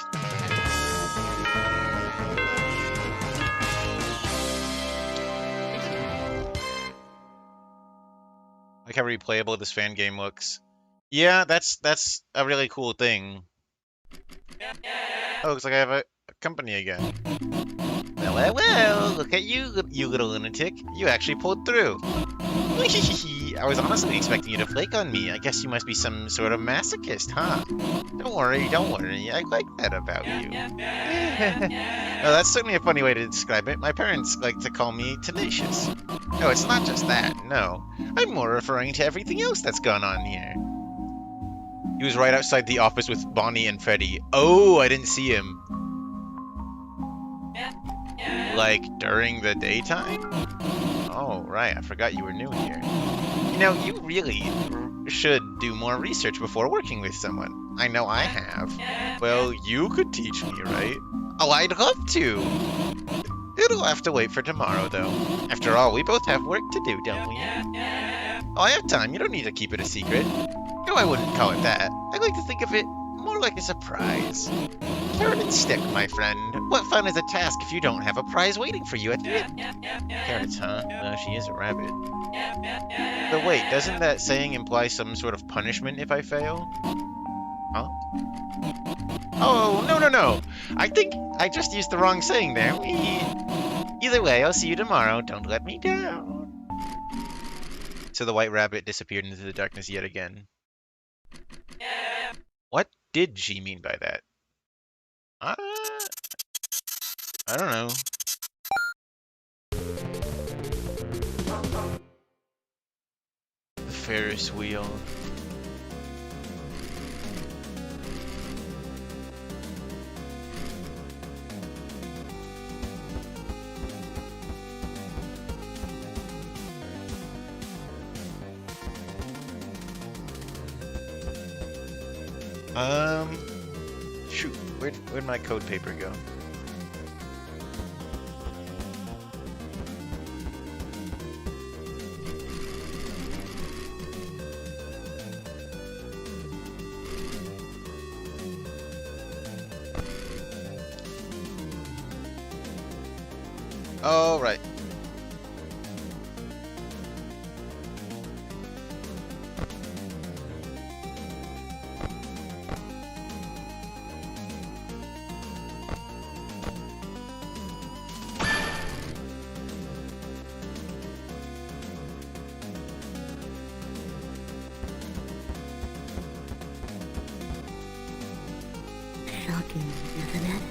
Like how replayable this fan game looks. Yeah, that's a really cool thing. Oh, looks like I have a company again. Well, well, well, look at you, you little lunatic. You actually pulled through. I was honestly expecting you to flake on me. I guess you must be some sort of masochist, huh? Don't worry, don't worry. I like that about you. Well, that's certainly a funny way to describe it. My parents like to call me tenacious. No, it's not just that, no. I'm more referring to everything else that's gone on here. He was right outside the office with Bonnie and Freddy. Oh, I didn't see him. Like, during the daytime? Oh, right, I forgot you were new here. You know, you really should do more research before working with someone. I know I have. Well, you could teach me, right? Oh, I'd love to. It'll have to wait for tomorrow, though. After all, we both have work to do, don't we? Oh, I have time. You don't need to keep it a secret. No, I wouldn't call it that. I like to think of it more like a surprise. Carrot and stick, my friend. What fun is a task if you don't have a prize waiting for you at the end? Carrots, huh? She is a rabbit. But wait, doesn't that saying imply some sort of punishment if I fail? Huh? Oh, no, no, no! I think I just used the wrong saying there. Either way, I'll see you tomorrow. Don't let me down. So the white rabbit disappeared into the darkness yet again. What did she mean by that? I don't know. The Ferris wheel. Shoot, where'd my code paper go? Oh, right. Shocking, isn't it?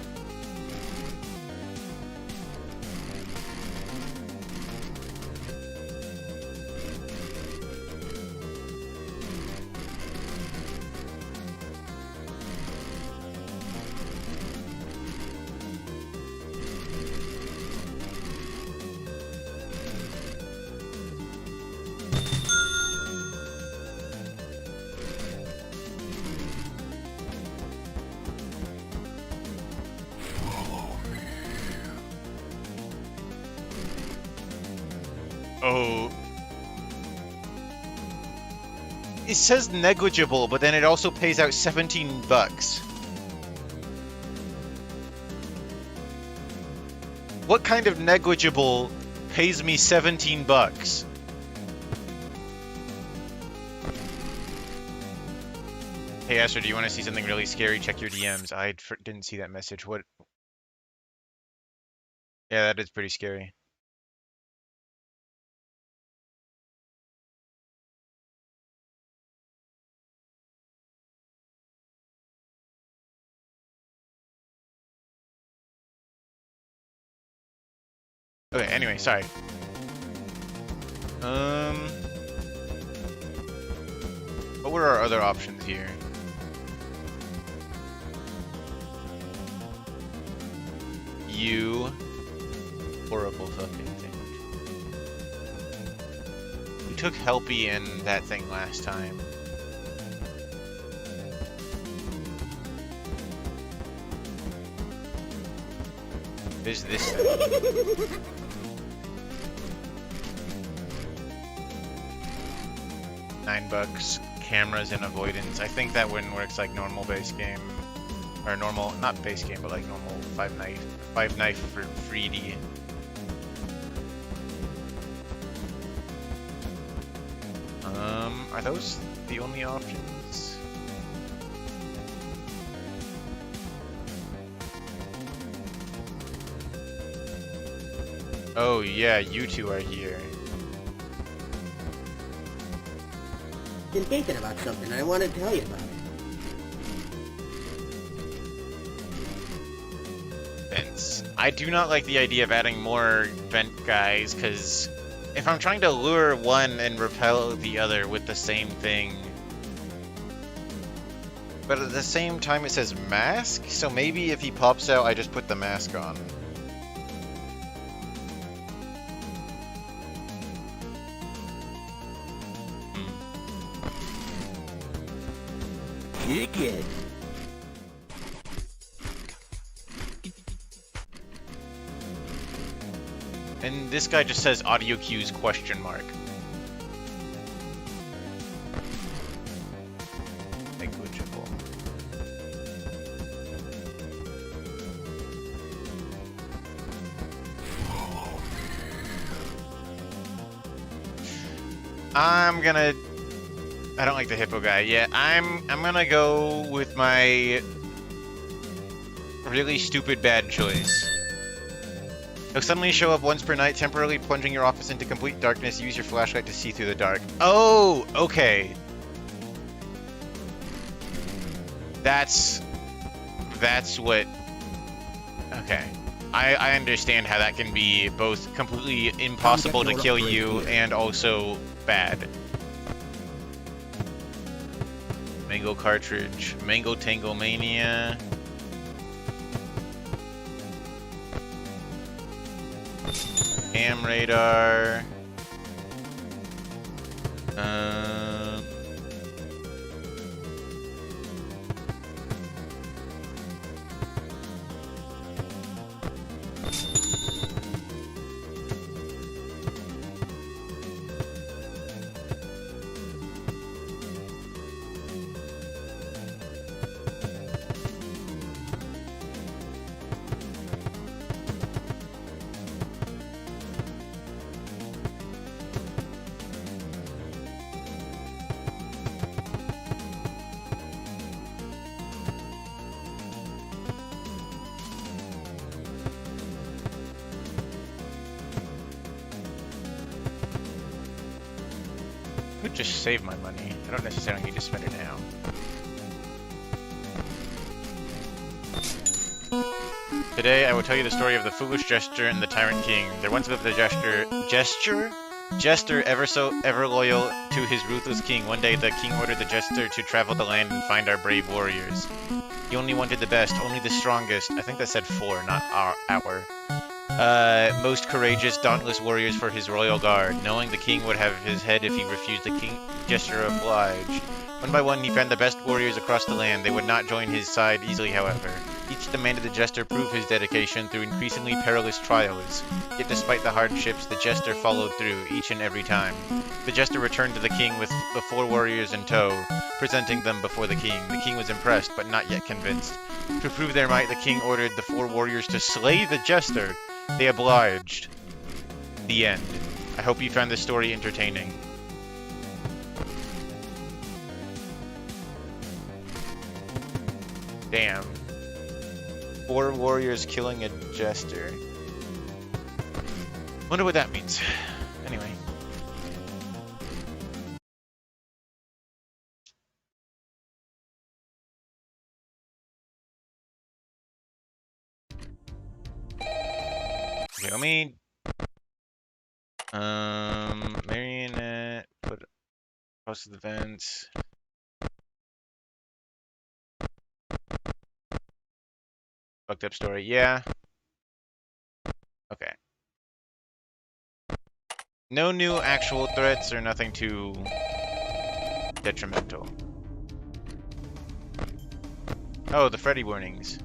Oh. It says negligible, but then it also pays out 17 bucks. What kind of negligible pays me 17 bucks? Hey Astra, do you want to see something really scary? Check your DMs. I didn't see that message. What? Yeah, that is pretty scary. Okay, anyway, sorry. What were our other options here? You horrible fucking thing. You took Helpy and that thing last time. There's this thing. $9. Cameras and avoidance. I think that one works like normal base game. Or normal, not base game, but like normal 5 knife for 3D. Are those the only options? Oh yeah, you two are here. Been thinking about something and I want to tell you about it. Vents. I do not like the idea of adding more vent guys, because if I'm trying to lure one and repel the other with the same thing, but at the same time it says mask, so maybe if he pops out I just put the mask on. Good. And this guy just says audio cues question mark. Negligible. I don't like the hippo guy. Yeah, I'm gonna go with my really stupid bad choice. He'll suddenly show up once per night, temporarily plunging your office into complete darkness. Use your flashlight to see through the dark. Oh, okay. That's what... Okay. I understand how that can be both completely impossible to kill you and also bad. Mango cartridge. Mango Tango Mania. Cam radar. Could just save my money. I don't necessarily need to spend it now. Today I will tell you the story of the foolish jester and the tyrant king. There once lived a jester ever loyal to his ruthless king. One day the king ordered the jester to travel the land and find our brave warriors. He only wanted the best, only the strongest. I think that said for, not our. Most courageous, dauntless warriors for his royal guard. Knowing the king would have his head if he refused, the jester obliged. One by one he found the best warriors across the land. They would not join his side easily, however. Each demanded the jester prove his dedication through increasingly perilous trials. Yet despite the hardships, the jester followed through each and every time. The jester returned to the king with the 4 warriors in tow, presenting them before the king. The king was impressed, but not yet convinced. To prove their might, the king ordered the 4 warriors to slay the jester. They obliged. The end. I hope you found this story entertaining. Damn. 4 warriors killing a jester. Wonder what that means. Anyway. Okay, let me marionette, put post the events. Fucked up story, yeah. Okay. No new actual threats or nothing too detrimental. Oh, the Freddy warnings.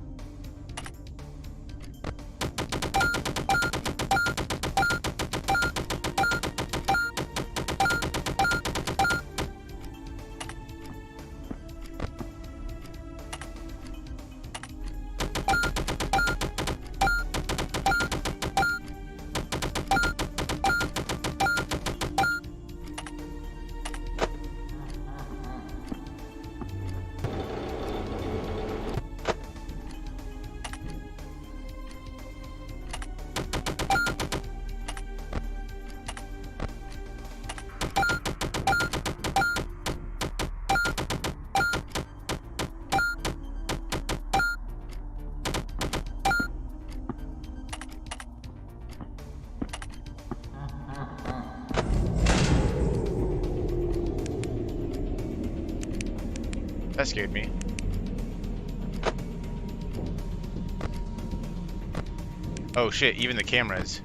That scared me. Oh shit, even the cameras.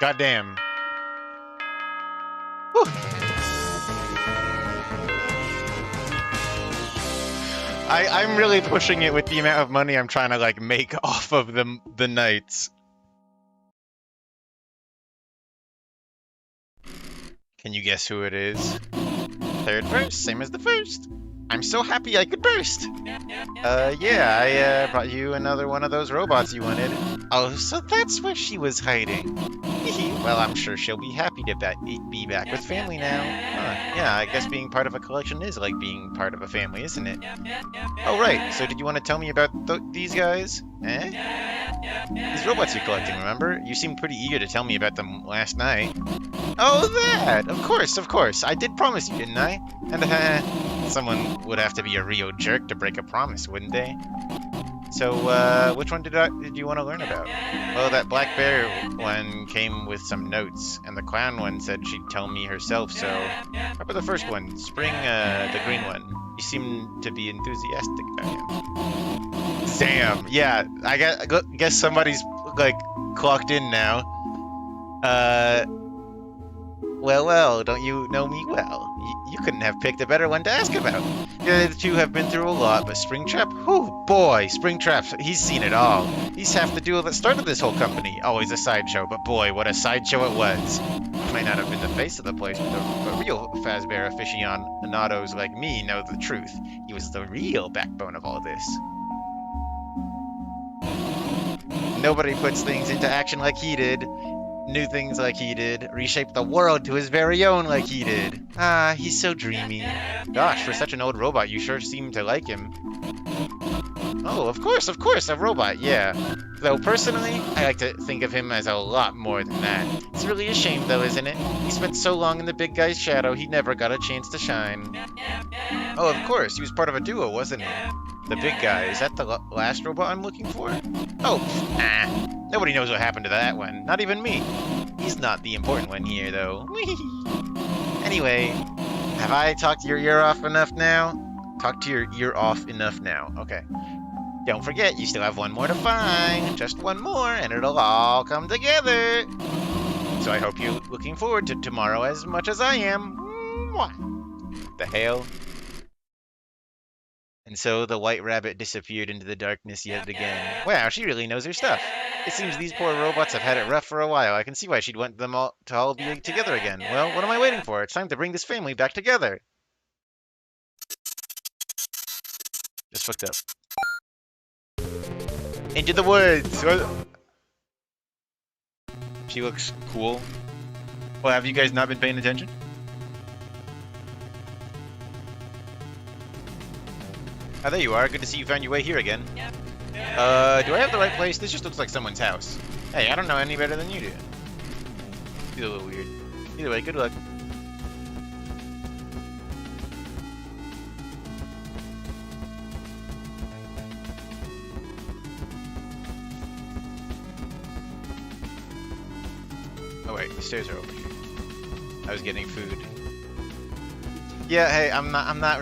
Goddamn. Whew. I'm really pushing it with the amount of money I'm trying to like make off of the knights. Can you guess who it is? Third verse, same as the first. I'm so happy I could burst. Yeah, I brought you another one of those robots you wanted. Oh, so that's where she was hiding. Well, I'm sure she'll be happy to be back with family now. Huh, yeah, I guess being part of a collection is like being part of a family, isn't it? Oh, right, so did you want to tell me about these guys? These robots you're collecting, remember? You seemed pretty eager to tell me about them last night. Oh, that! Of course. I did promise you, didn't I? And, someone would have to be a real jerk to break a promise, wouldn't they? So, which one did you want to learn about? Well, that black bear one came with some notes, and the clown one said she'd tell me herself, so... How about the first one? Spring, the green one. You seem to be enthusiastic about him. Damn, yeah, I guess somebody's, like, clocked in now. Well, don't you know me well? You couldn't have picked a better one to ask about. The two have been through a lot, but Springtrap? Oh boy, Springtrap, he's seen it all. He's half the duo that started this whole company. Always a sideshow, but boy, what a sideshow it was. He might not have been the face of the place, but real Fazbear aficionados like me know the truth. He was the real backbone of all this. Nobody puts things into action like he did. New things like he did, reshaped the world to his very own like he did. Ah, he's so dreamy. Gosh, for such an old robot, you sure seem to like him. Oh, of course, a robot, yeah. Though personally, I like to think of him as a lot more than that. It's really a shame though, isn't it? He spent so long in the big guy's shadow, he never got a chance to shine. Oh, of course, he was part of a duo, wasn't he? The big guy, is that the last robot I'm looking for? Oh, nobody knows what happened to that one, not even me. He's not the important one here, though. Anyway, have I talked your ear off enough now? Talk to your ear off enough now, okay. Don't forget, you still have one more to find. Just one more, and it'll all come together. So I hope you're looking forward to tomorrow as much as I am. Mwah. The hell? And so the white rabbit disappeared into the darkness yet again. Wow, she really knows her stuff. It seems these poor robots have had it rough for a while. I can see why she'd want them all to be together again. Well, what am I waiting for? It's time to bring this family back together. Just fucked up. Into the woods! She looks cool. Well, have you guys not been paying attention? Oh, there you are. Good to see you found your way here again. Do I have the right place? This just looks like someone's house. Hey, I don't know any better than you do. It's a little weird. Either way, good luck. Oh wait, the stairs are over here. I was getting food. Yeah, hey, I'm not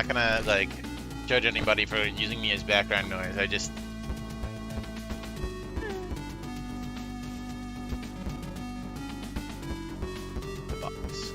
gonna like judge anybody for using me as background noise. I just the box.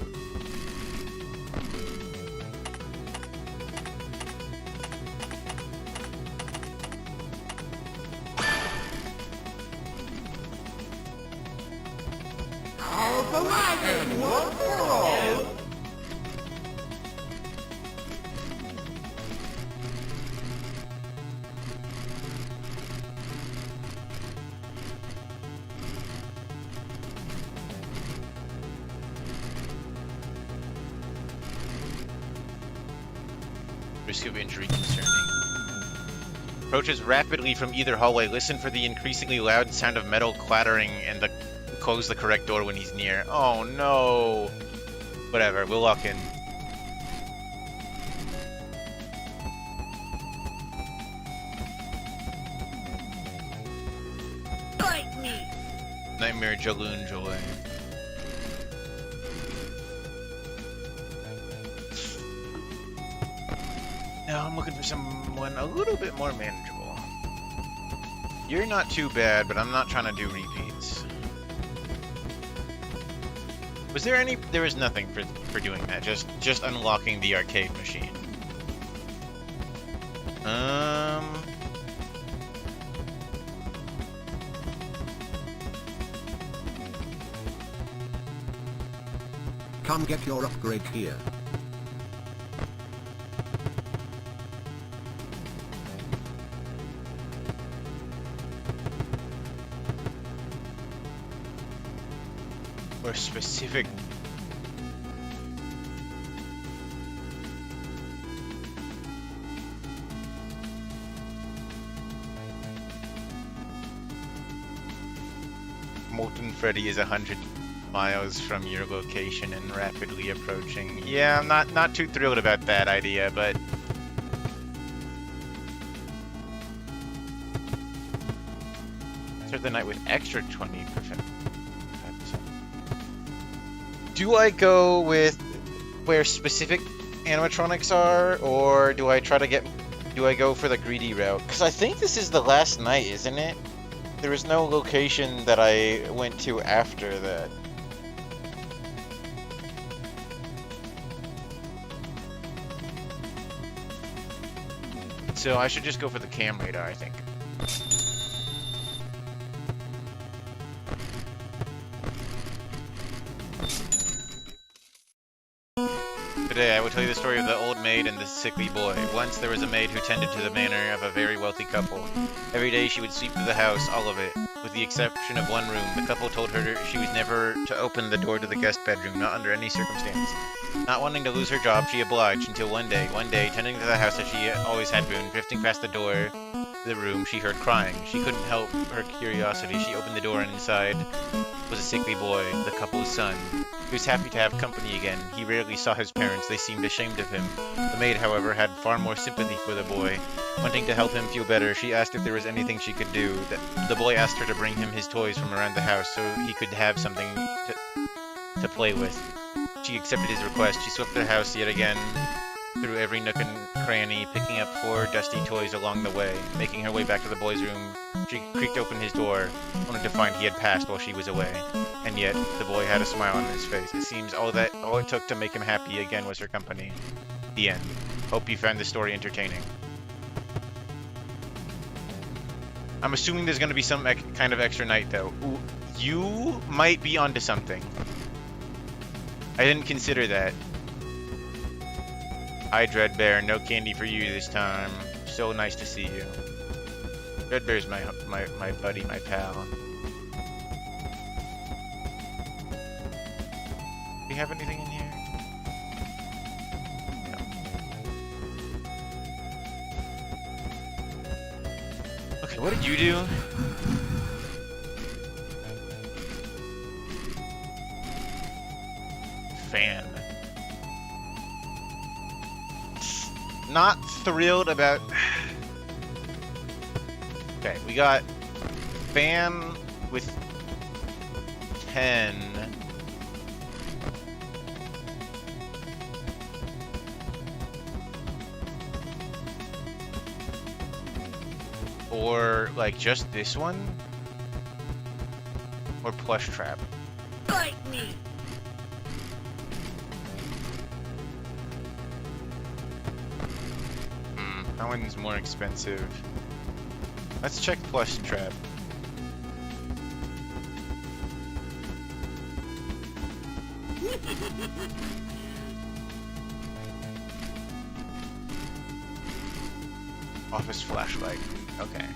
Risk of injury concerning. Approaches rapidly from either hallway. Listen for the increasingly loud sound of metal clattering and close the correct door when he's near. Oh no! Whatever, we'll walk in. Bite me! Nightmare Jaloon Joy. Now I'm looking for someone a little bit more manageable. You're not too bad, but I'm not trying to do repeats. Was there any? There was nothing for doing that. Just unlocking the arcade machine. Come get your upgrade here. Or specific. Molten Freddy is 100 miles from your location and rapidly approaching. Yeah, I'm not too thrilled about that idea, but start the night with extra 20%. Do I go with where specific animatronics are, or do I go for the greedy route? Because I think this is the last night, isn't it? There was no location that I went to after that. So I should just go for the cam radar, I think. Today I will tell you the story of the old maid and the sickly boy. Once there was a maid who tended to the manor of a very wealthy couple. Every day she would sweep through the house, all of it, with the exception of one room. The couple told her she was never to open the door to the guest bedroom, not under any circumstance. Not wanting to lose her job, she obliged until one day, tending to the house as she always had been, drifting past the door to the room, she heard crying. She couldn't help her curiosity. She opened the door and inside was a sickly boy, the couple's son. He was happy to have company again. He rarely saw his parents. They seemed ashamed of him. The maid, however, had far more sympathy for the boy. Wanting to help him feel better, she asked if there was anything she could do. The boy asked her to bring him his toys from around the house so he could have something to play with. She accepted his request. She swept the house yet again, through every nook and cranny, picking up 4 dusty toys along the way. Making her way back to the boy's room, she creaked open his door, only to find he had passed while she was away. And yet, the boy had a smile on his face. It seems all it took to make him happy again was her company. The end. Hope you found this story entertaining. I'm assuming there's going to be some kind of extra night, though. Ooh, you might be onto something. I didn't consider that. Hi, Dreadbear. No candy for you this time. So nice to see you. Dreadbear's my buddy, my pal. Do we have anything in here? No. Okay, what did you do? Fan. Not thrilled about... Okay, we got fan with 10. Or, like, just this one? Or plush trap? Bite me! That one's more expensive. Let's check plush trap. Office flashlight. Okay.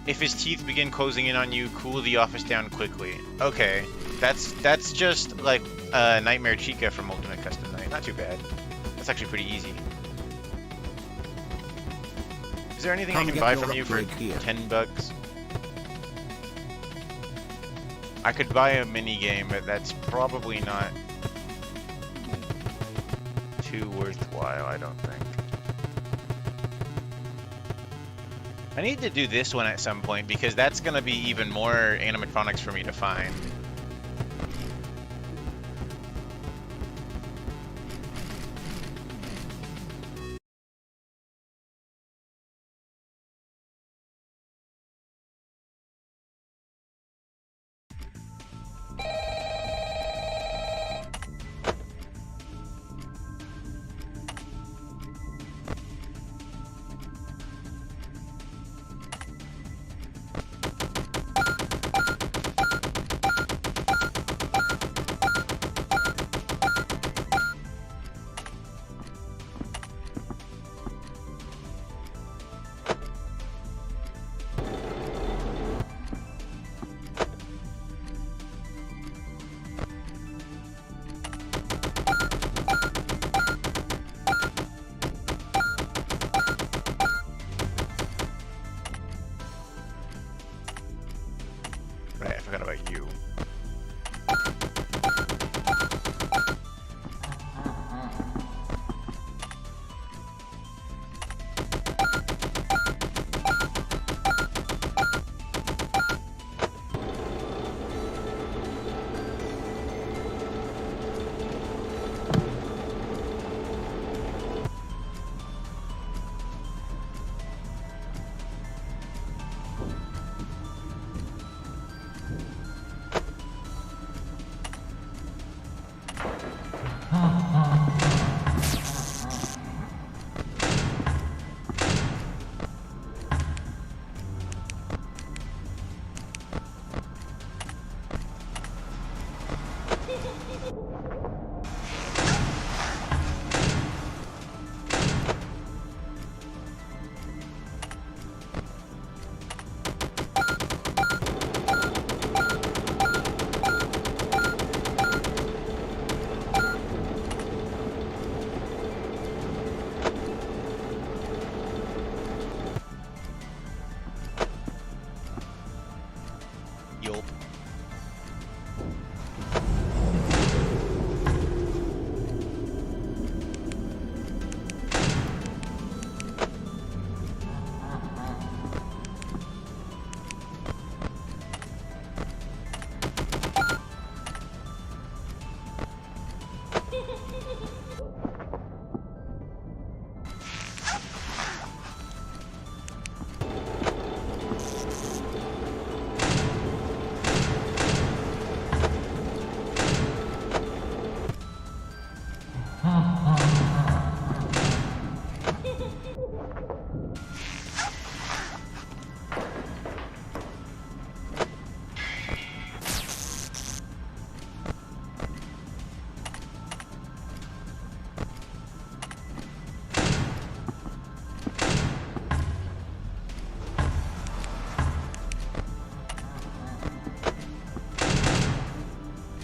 If his teeth begin closing in on you, cool the office down quickly. Okay, that's just like Nightmare Chica from Ultimate Custom Night. Not too bad. That's actually pretty easy. Is there anything I can buy from you for 10 bucks? I could buy a mini game, but that's probably not too worthwhile, I don't think. I need to do this one at some point because that's going to be even more animatronics for me to find.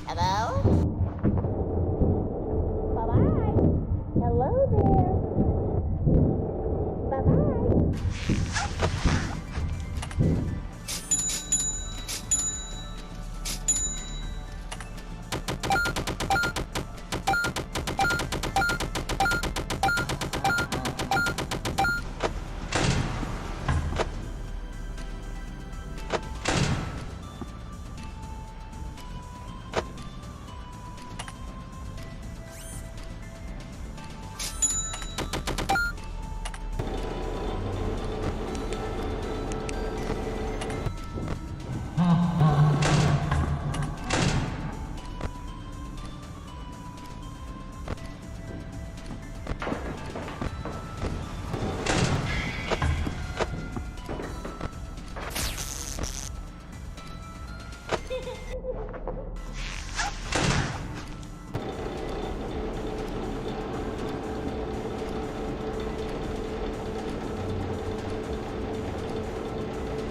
Hello? Bye-bye. Hello there. Bye-bye.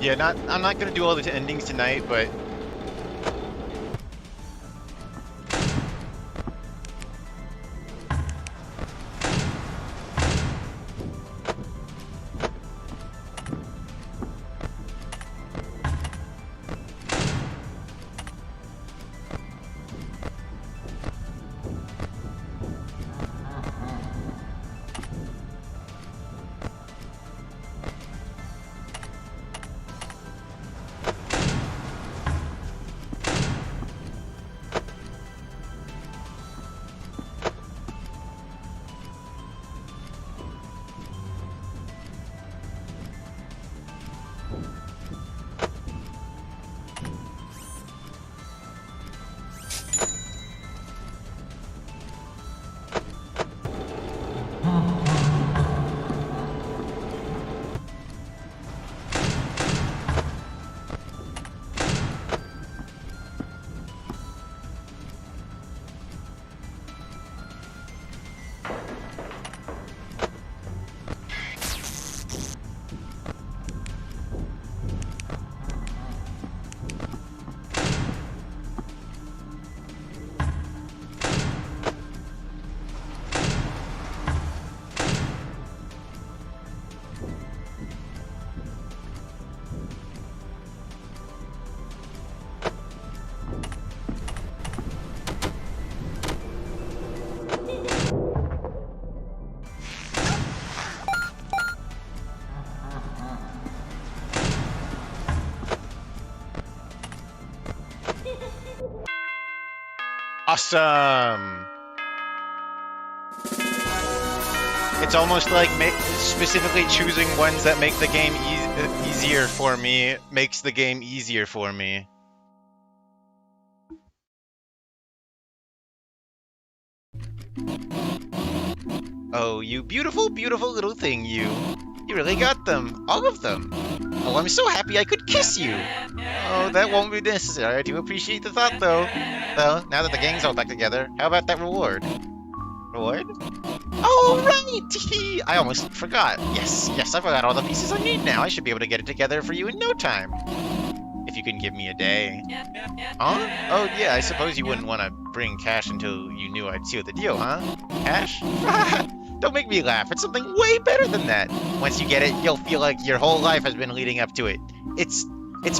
Yeah, I'm not gonna do all the endings tonight, but awesome. It's almost like specifically choosing ones that make the game easier for me makes the game easier for me. Oh, you beautiful, beautiful little thing, you. You really got them. All of them. Oh, I'm so happy I could kiss you. Oh, that won't be necessary. I do appreciate the thought, though. Well, now that the gang's all back together, how about that reward? Reward? Oh, right! I almost forgot. Yes, I forgot all the pieces I need now. I should be able to get it together for you in no time. If you can give me a day. Huh? Oh, yeah, I suppose you wouldn't want to bring cash until you knew I'd seal the deal, huh? Cash? Don't make me laugh. It's something way better than that. Once you get it, you'll feel like your whole life has been leading up to it. It's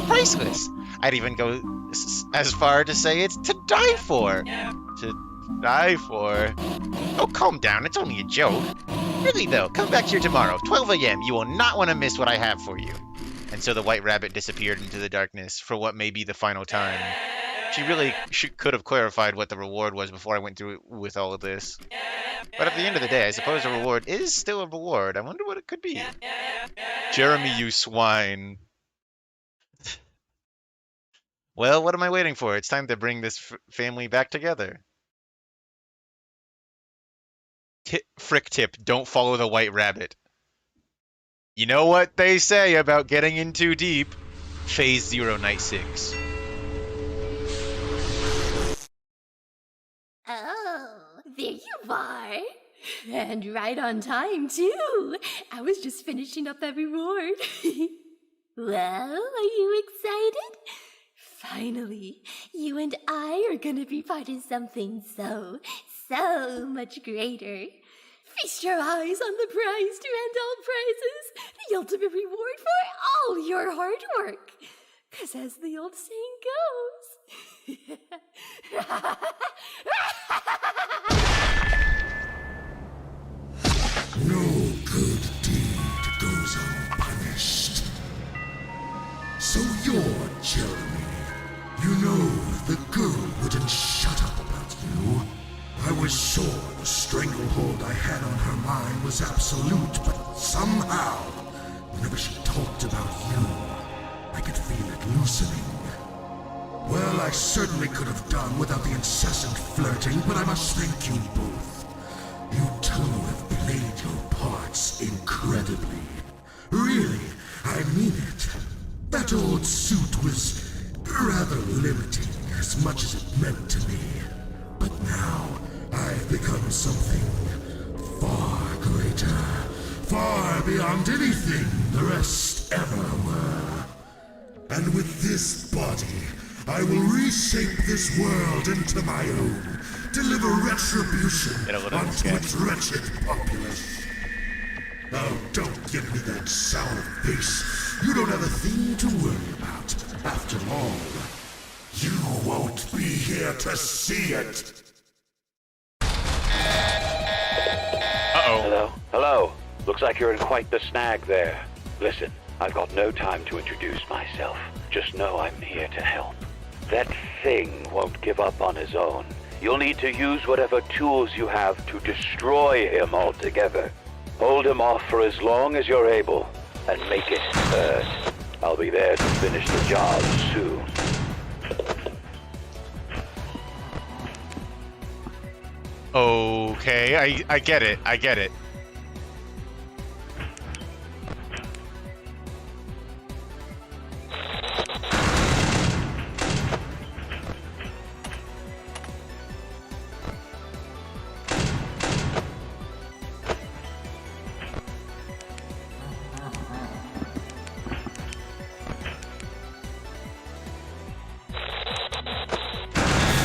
priceless. I'd even go as far to say it's to die for. To die for. Oh, calm down. It's only a joke. Really, though, come back here tomorrow, 12 a.m. You will not want to miss what I have for you. And so the white rabbit disappeared into the darkness for what may be the final time. She really could have clarified what the reward was before I went through with all of this. But at the end of the day, I suppose a reward is still a reward. I wonder what it could be. Jeremy, you swine. Well, what am I waiting for? It's time to bring this family back together. Frick tip, don't follow the white rabbit. You know what they say about getting in too deep? Phase 0, Night 6. Oh, there you are. And right on time, too. I was just finishing up that reward. Well, are you excited? Finally, you and I are gonna be part of something so much greater. Feast your eyes on the prize to end all prizes, the ultimate reward for all your hard work. 'Cause as the old saying goes... No good deed goes unpunished. So you're Jeremy. You know the girl wouldn't shut up about you. I was sure the stranglehold I had on her mind was absolute, but somehow, whenever she talked about you, I could feel it loosening. Well, I certainly could have done without the incessant flirting, but I must thank you both. You two have played your parts incredibly. Really, I mean it. That old suit was rather limiting as much as it meant to me. But now, I've become something far greater, far beyond anything the rest ever were. And with this body, I will reshape this world into my own, deliver retribution onto its wretched populace. Now, don't give me that sour face. You don't have a thing to worry about. After all, you won't be here to see it. Hello? Hello? Looks like you're in quite the snag there. Listen, I've got no time to introduce myself. Just know I'm here to help. That thing won't give up on his own. You'll need to use whatever tools you have to destroy him altogether. Hold him off for as long as you're able, and make it hurt. I'll be there to finish the job soon. Okay, I get it. I get it.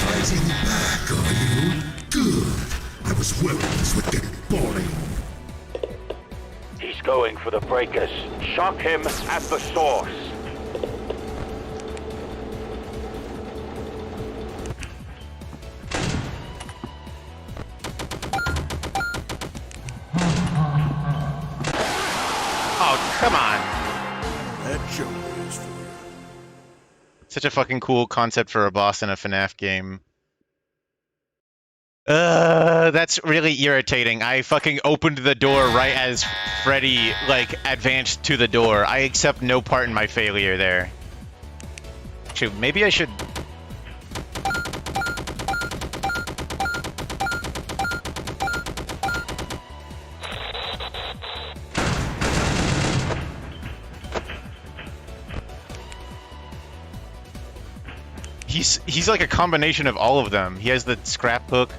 Fighting back, are you? Good. I was worried this would get boring. He's going for the breakers. Shock him at the source. Oh, come on. That joke is for you. Such a fucking cool concept for a boss in a FNAF game. That's really irritating. I fucking opened the door right as Freddy, like, advanced to the door. I accept no part in my failure there. Actually, maybe I should... He's like a combination of all of them. He has the scrapbook.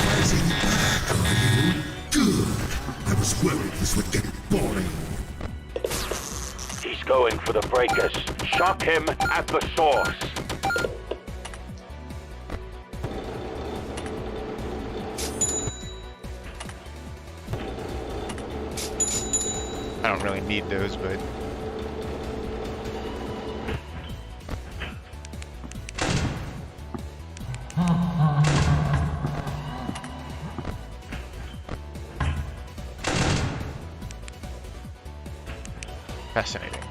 Fighting back, are you? Good. I was worried this would get boring. He's going for the breakers. Shock him at the source. I don't really need those, but... Fascinating.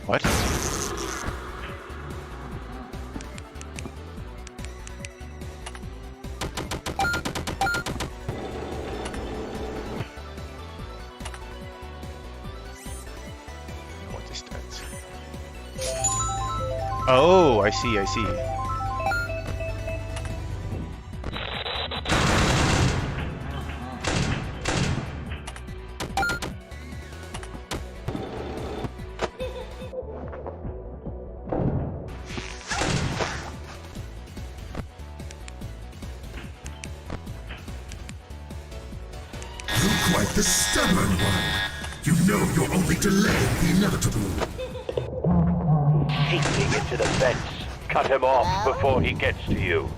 What? What this does? Oh, I see, I see. Quite the stubborn one. You know you're only delaying the inevitable. Seeping into the fence. Cut him off before he gets to you.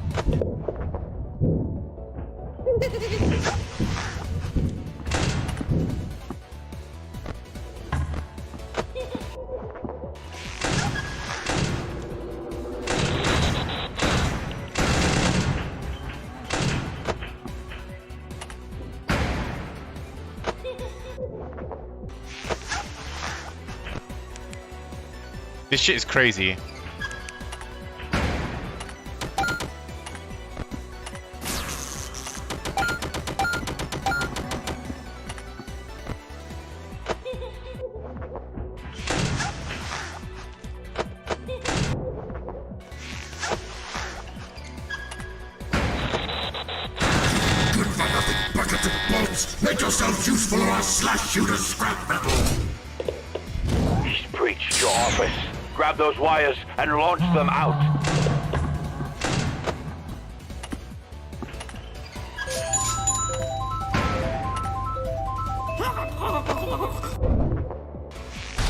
This shit is crazy. Make yourself useful or I'll slash you to scrap metal! He's breached your office. Grab those wires and launch them out.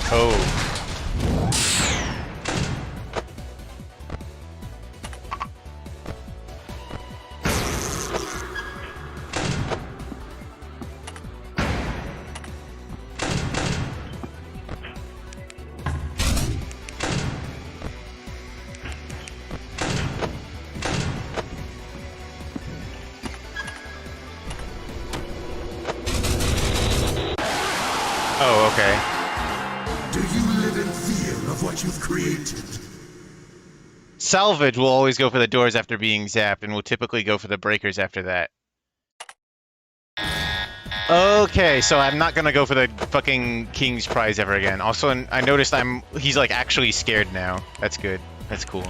Oh. Oh, okay. Do you live in fear of what you've created? Salvage will always go for the doors after being zapped, and will typically go for the breakers after that. Okay, so I'm not gonna go for the fucking King's Prize ever again. Also, I noticed he's like actually scared now. That's good. That's cool.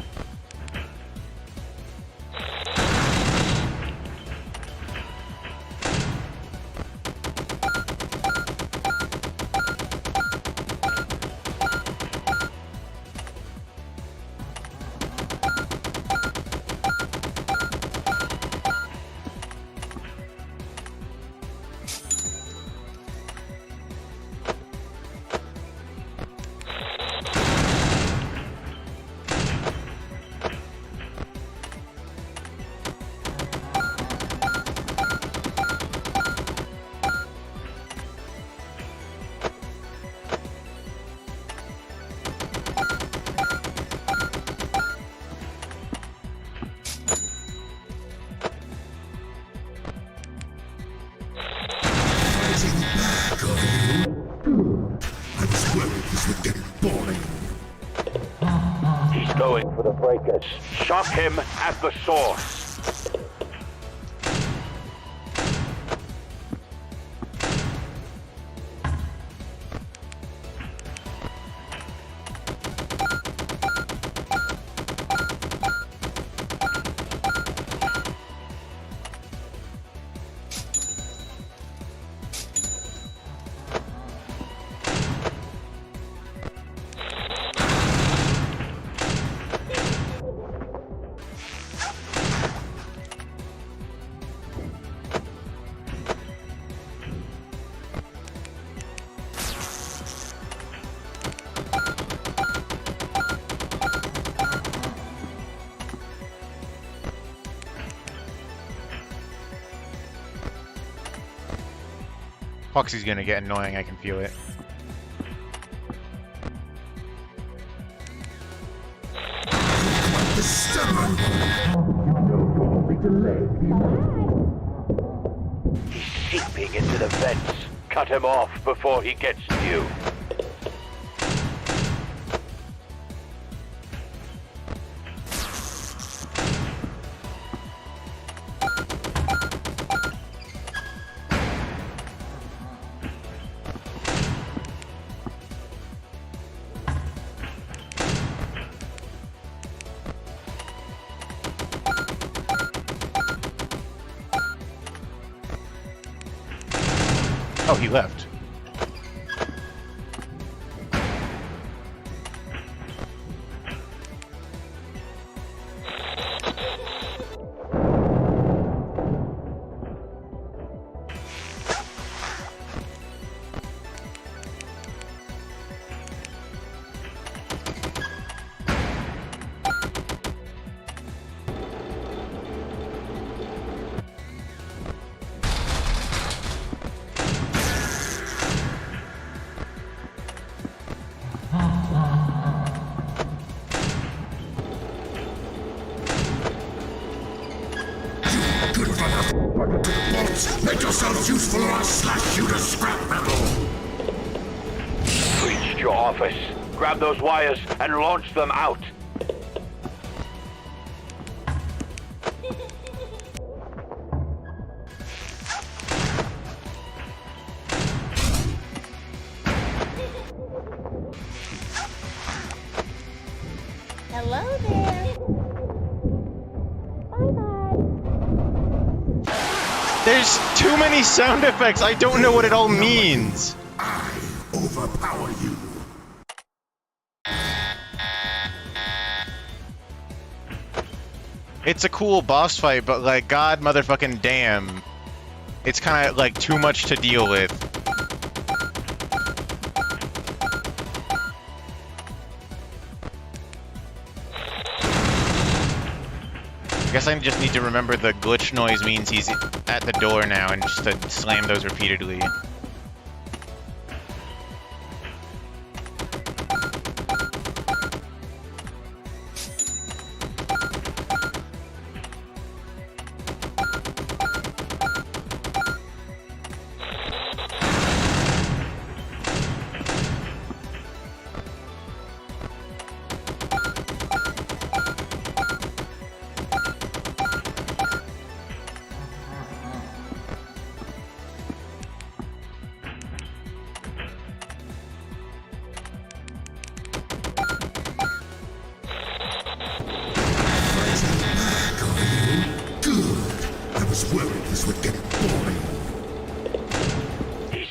He's going for the breakers. Shock him at the source. Foxy's gonna get annoying, I can feel it. The stubborn one. You know you're only delaying the He's seeping into the vents. Cut him off before he gets to you. Oh, he left. Make yourselves useful or I'll slash you to scrap metal! Reached your office. Grab those wires and launch them out. Hello there. There's too many sound effects. I don't know what it all means. I overpower you. It's a cool boss fight, but like, god motherfucking damn. It's kind of like too much to deal with. I guess I just need to remember the glitch noise means he's at the door now and just to slam those repeatedly.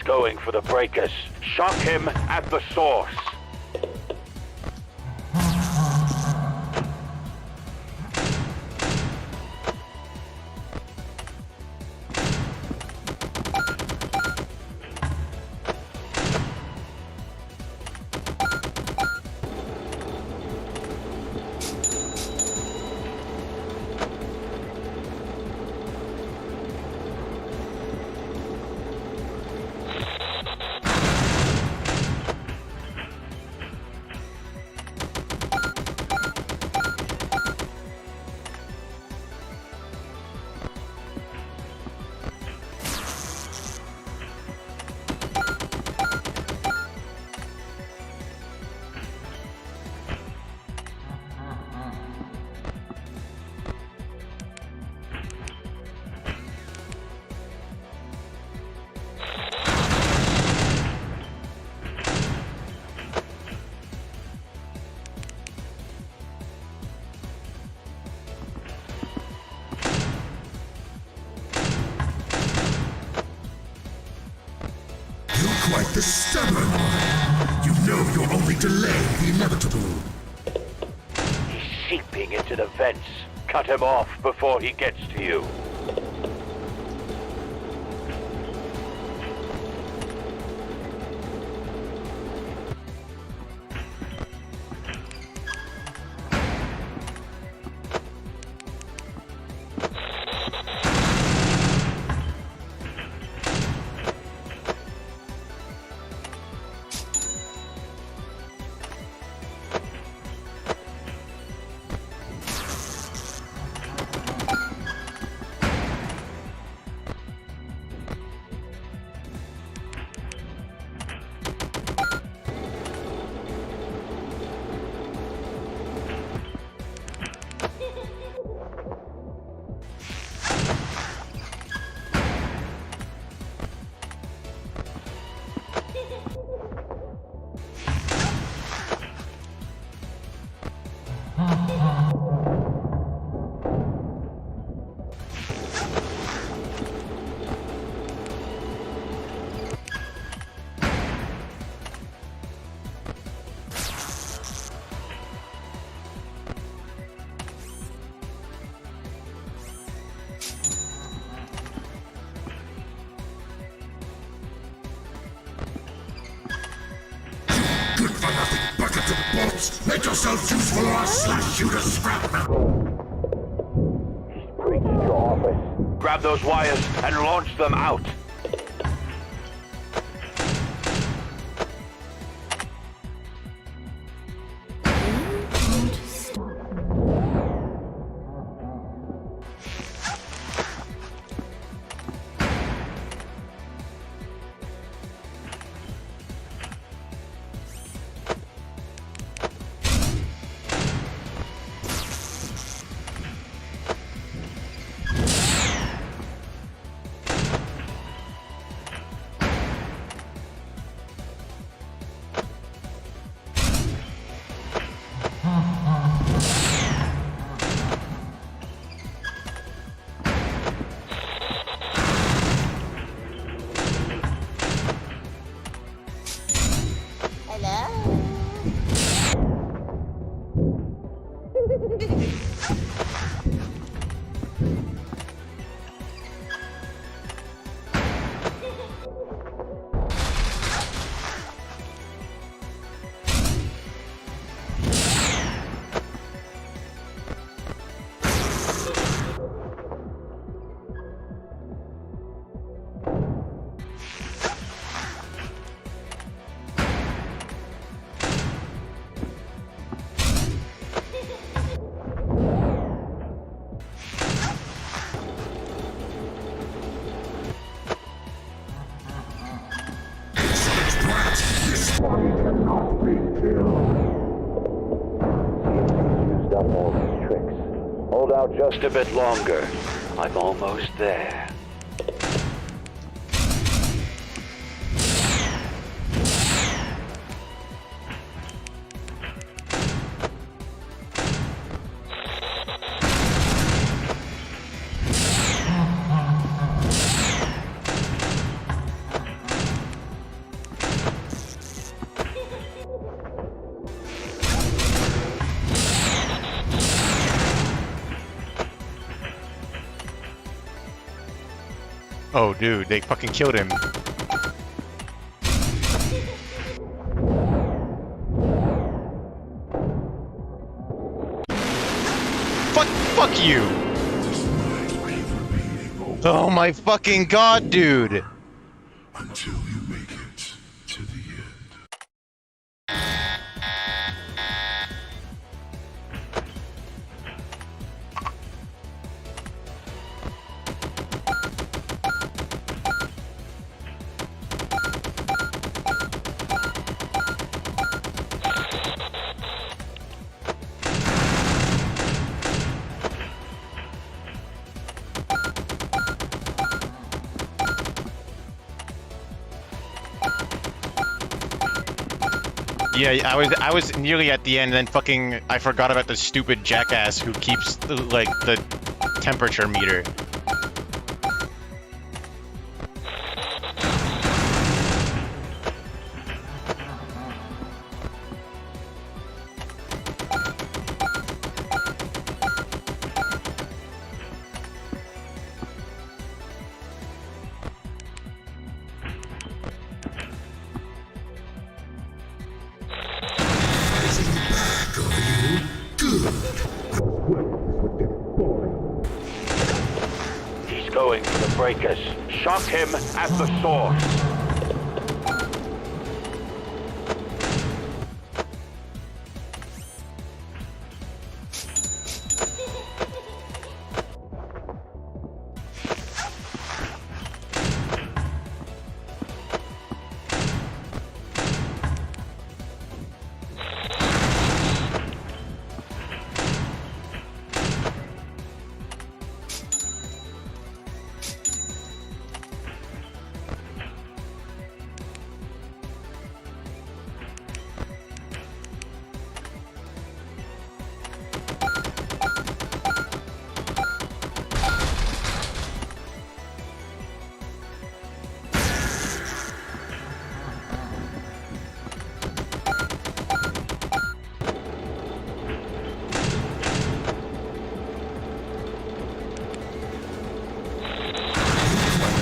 Going for the breakers. Shock him at the source. Quite the stubborn one. You know you'll only delay the inevitable. He's seeping into the vents. Cut him off before he gets to you. yourself useful or I'll slash you to scrap metal! He's breached your office. Grab those wires and launch them out. Used up all his tricks. Hold out just a bit longer. I'm almost there. Oh, dude, they fucking killed him. Fuck you! Oh my fucking god, dude! Until you make it to the end. Yeah, I was nearly at the end, and then fucking I forgot about the stupid jackass who keeps like the temperature meter. He's going for the breakers. Shock him at the source.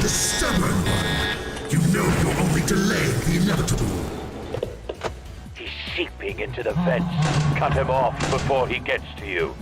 The stubborn one. You know you're only delaying the inevitable. He's sheep escaping into the vents. Cut him off before he gets to you.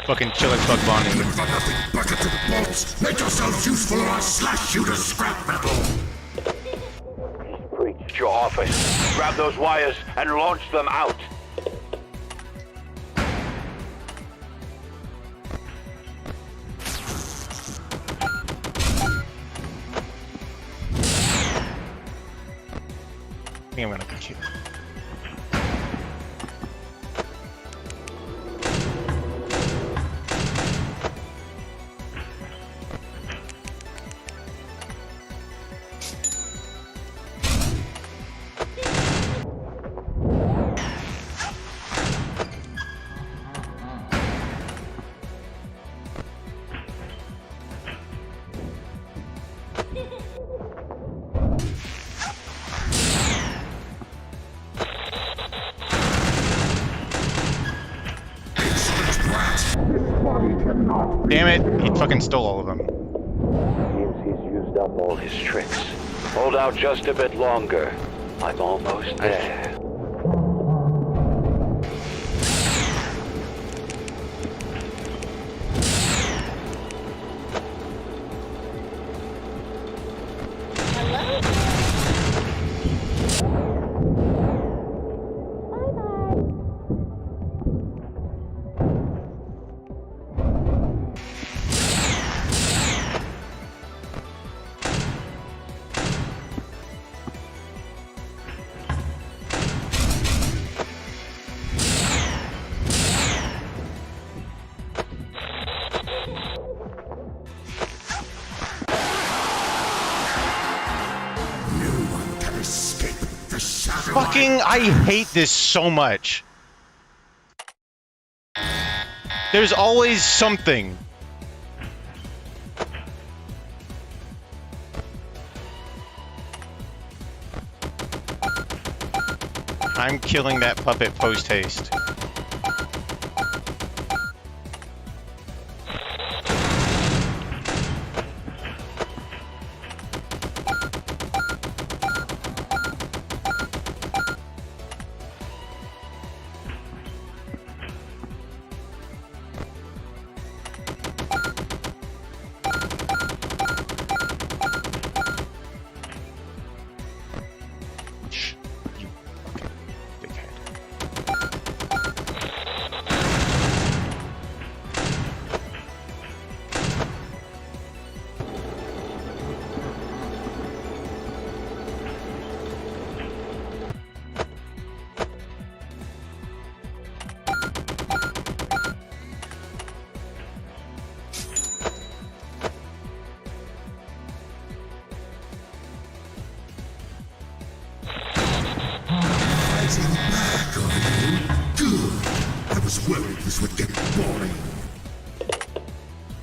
Fucking chill as fuck, Bonnie. For nothing but to the balls. Make yourselves useful or I'll slash you to scrap metal. He's breached your office. Grab those wires and launch them out. I think I'm gonna cut you. Damn it, he fucking stole all of them. Seems he's used up all his tricks. Hold out just a bit longer. I'm almost there. Fucking, I hate this so much. There's always something. I'm killing that puppet post-haste.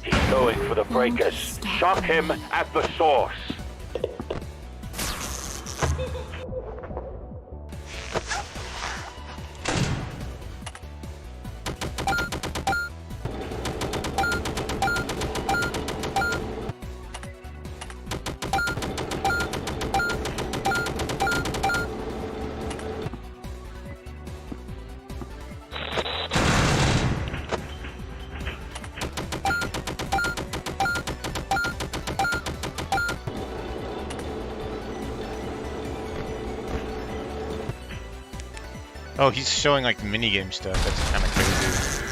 He's going for the breakers. Shock him at the source. Oh, he's showing like minigame stuff. That's kind of crazy.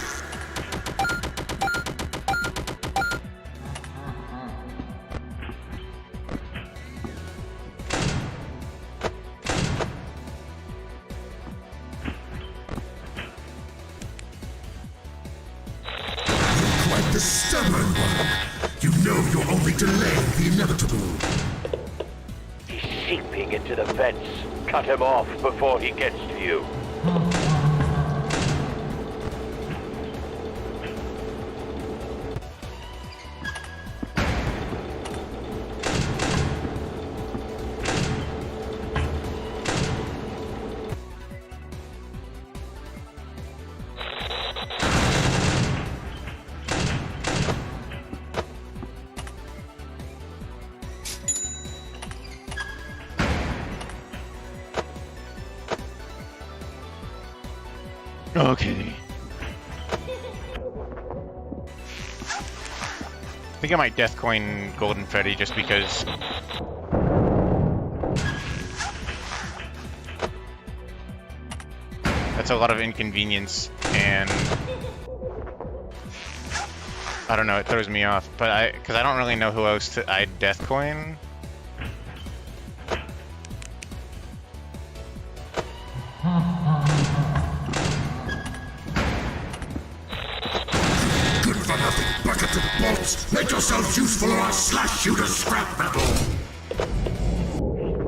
Quite the stubborn one. You know you're only delaying the inevitable. He's seeping into the vents. Cut him off before he gets to you. Okay. I think I might Death Coin Golden Freddy just because. That's a lot of inconvenience, and I don't know, it throws me off. But because I don't really know who else I'd Death Coin. Make yourselves useful or I'll slash you to scrap metal!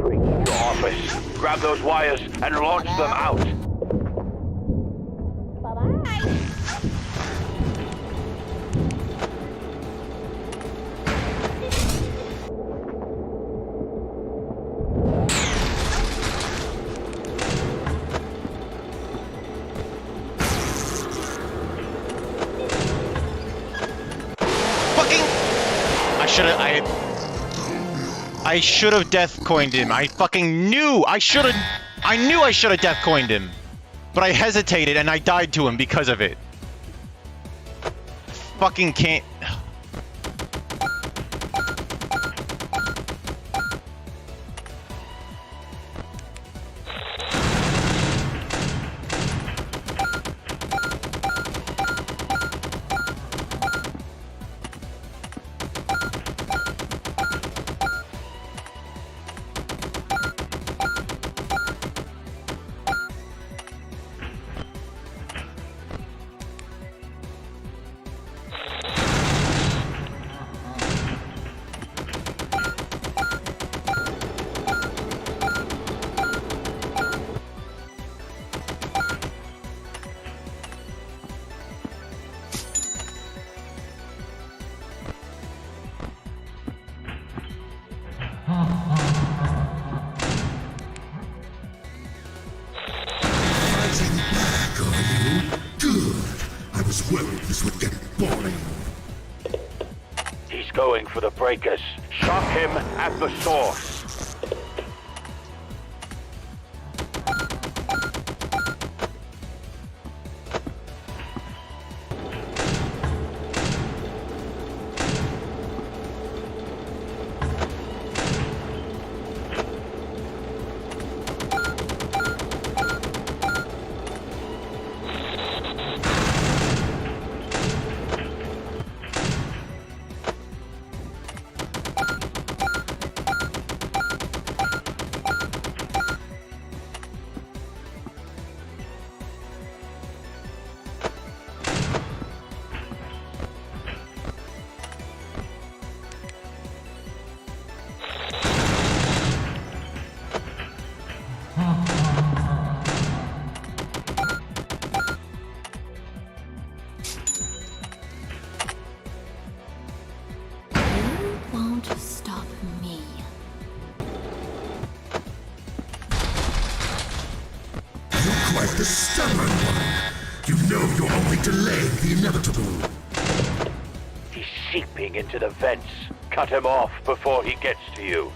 Bring your office. Grab those wires and launch them out. Bye-bye. I should have Death Coined him. I fucking knew. I knew I should have Death Coined him. But I hesitated and I died to him because of it. Fucking can't. Fighting back, are you? Good. I was worried this would get boring. He's going for the breakers. Shock him at the source. The stubborn one. You know you're only delaying the inevitable. He's seeping into the vents. Cut him off before he gets to you.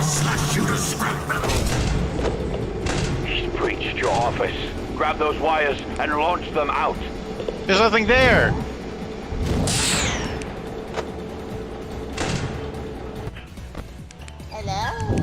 I'll slash you to scrap metal! He's breached your office. Grab those wires and launch them out. There's nothing there! Hello?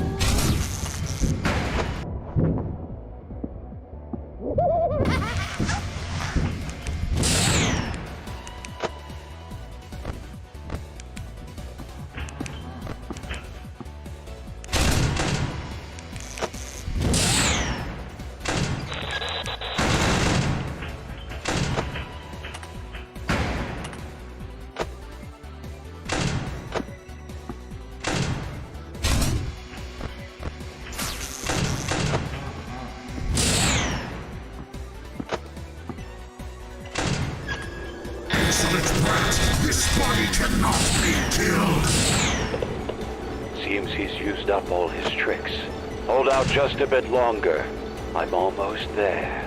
Insolent brat! This body cannot be killed! Seems he's used up all his tricks. Hold out just a bit longer. I'm almost there.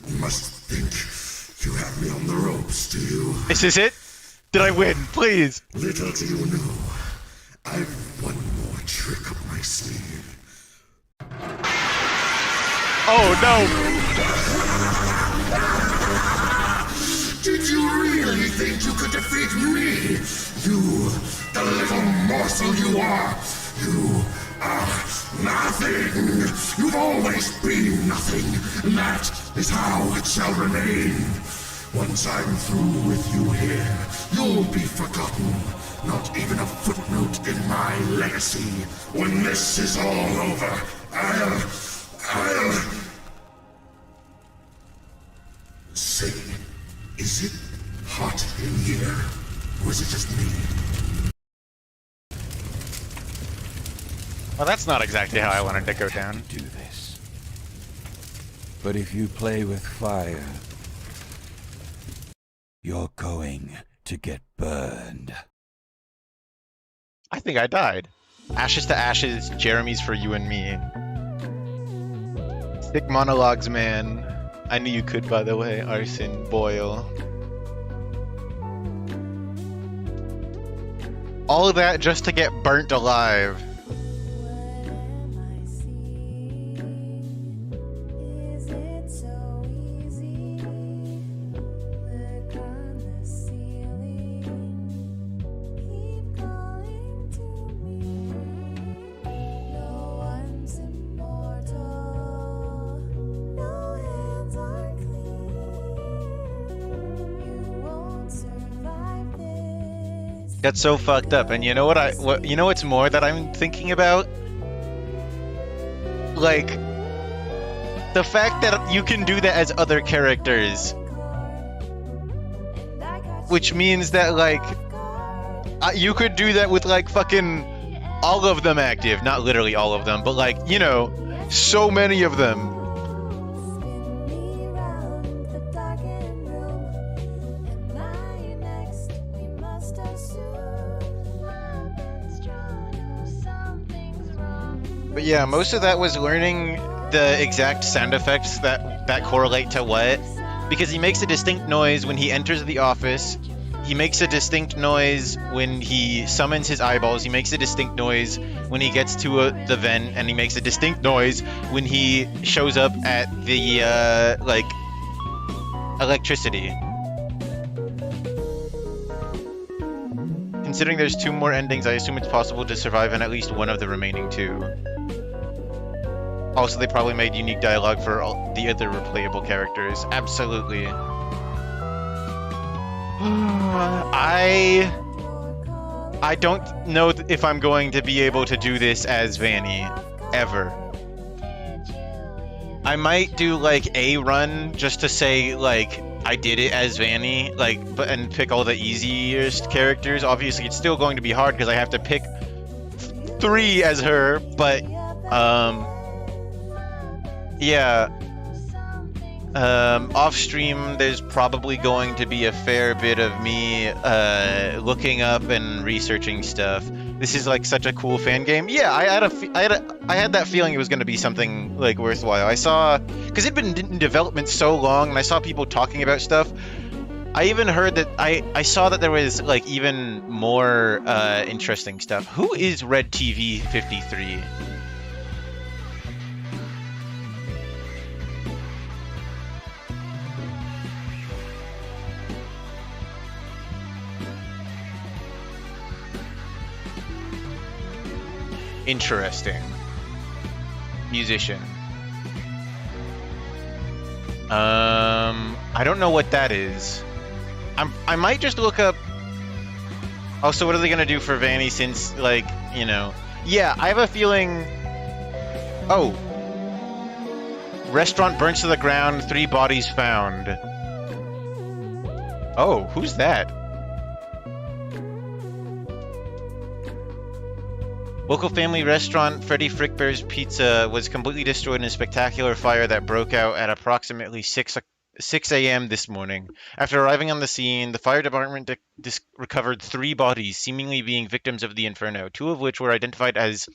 You must think you have me on the ropes, do you? Is this it? Did I win? Please! Little do you know, I've one more trick up my sleeve. Oh no! Did you really think you could defeat me? You, the little morsel you are! You are nothing! You've always been nothing, and that is how it shall remain. Once I'm through with you here, you'll be forgotten. Not even a footnote in my legacy. When this is all over, I'll... Say, is it hot in here? Or is it just me? Well, that's not exactly how I wanted to go down. Do this. But if you play with fire, you're going to get burned. I think I died. Ashes to ashes, Jeremy's for you and me. Sick monologues, man. I knew you could, by the way. Arson, Boyle. All of that just to get burnt alive. Got so fucked up, and you know what's more that I'm thinking about? Like, the fact that you can do that as other characters. Which means that, like, you could do that with, like, fucking all of them active. Not literally all of them, but, like, you know, so many of them. But yeah, most of that was learning the exact sound effects that correlate to what. Because he makes a distinct noise when he enters the office. He makes a distinct noise when he summons his eyeballs. He makes a distinct noise when he gets to the vent. And he makes a distinct noise when he shows up at the, like, electricity. Considering there's 2 more endings, I assume it's possible to survive in at least one of the remaining 2. Also, they probably made unique dialogue for all the other replayable characters. Absolutely. I don't know if I'm going to be able to do this as Vanny. Ever. I might do like a run just to say like I did it as Vanny, like, and pick all the easiest characters. Obviously, it's still going to be hard because I have to pick 3 as her, but yeah. Off stream, there's probably going to be a fair bit of me looking up and researching stuff. This is like such a cool fan game. Yeah, I had that feeling it was going to be something like worthwhile. I saw, because it'd been in development so long, and I saw people talking about stuff. I even heard that I saw that there was like even more interesting stuff. Who is Red TV 53? Interesting. Musician. I don't know what that is. I might just look up. Also, what are they gonna do for Vanny since, like, you know? Yeah, I have a feeling. Oh. Restaurant burns to the ground, 3 bodies found. Oh, who's that? Local family restaurant Freddy Frickbear's Pizza was completely destroyed in a spectacular fire that broke out at approximately 6 a.m. this morning. After arriving on the scene, the fire department recovered 3 bodies, seemingly being victims of the inferno, 2 of which were identified as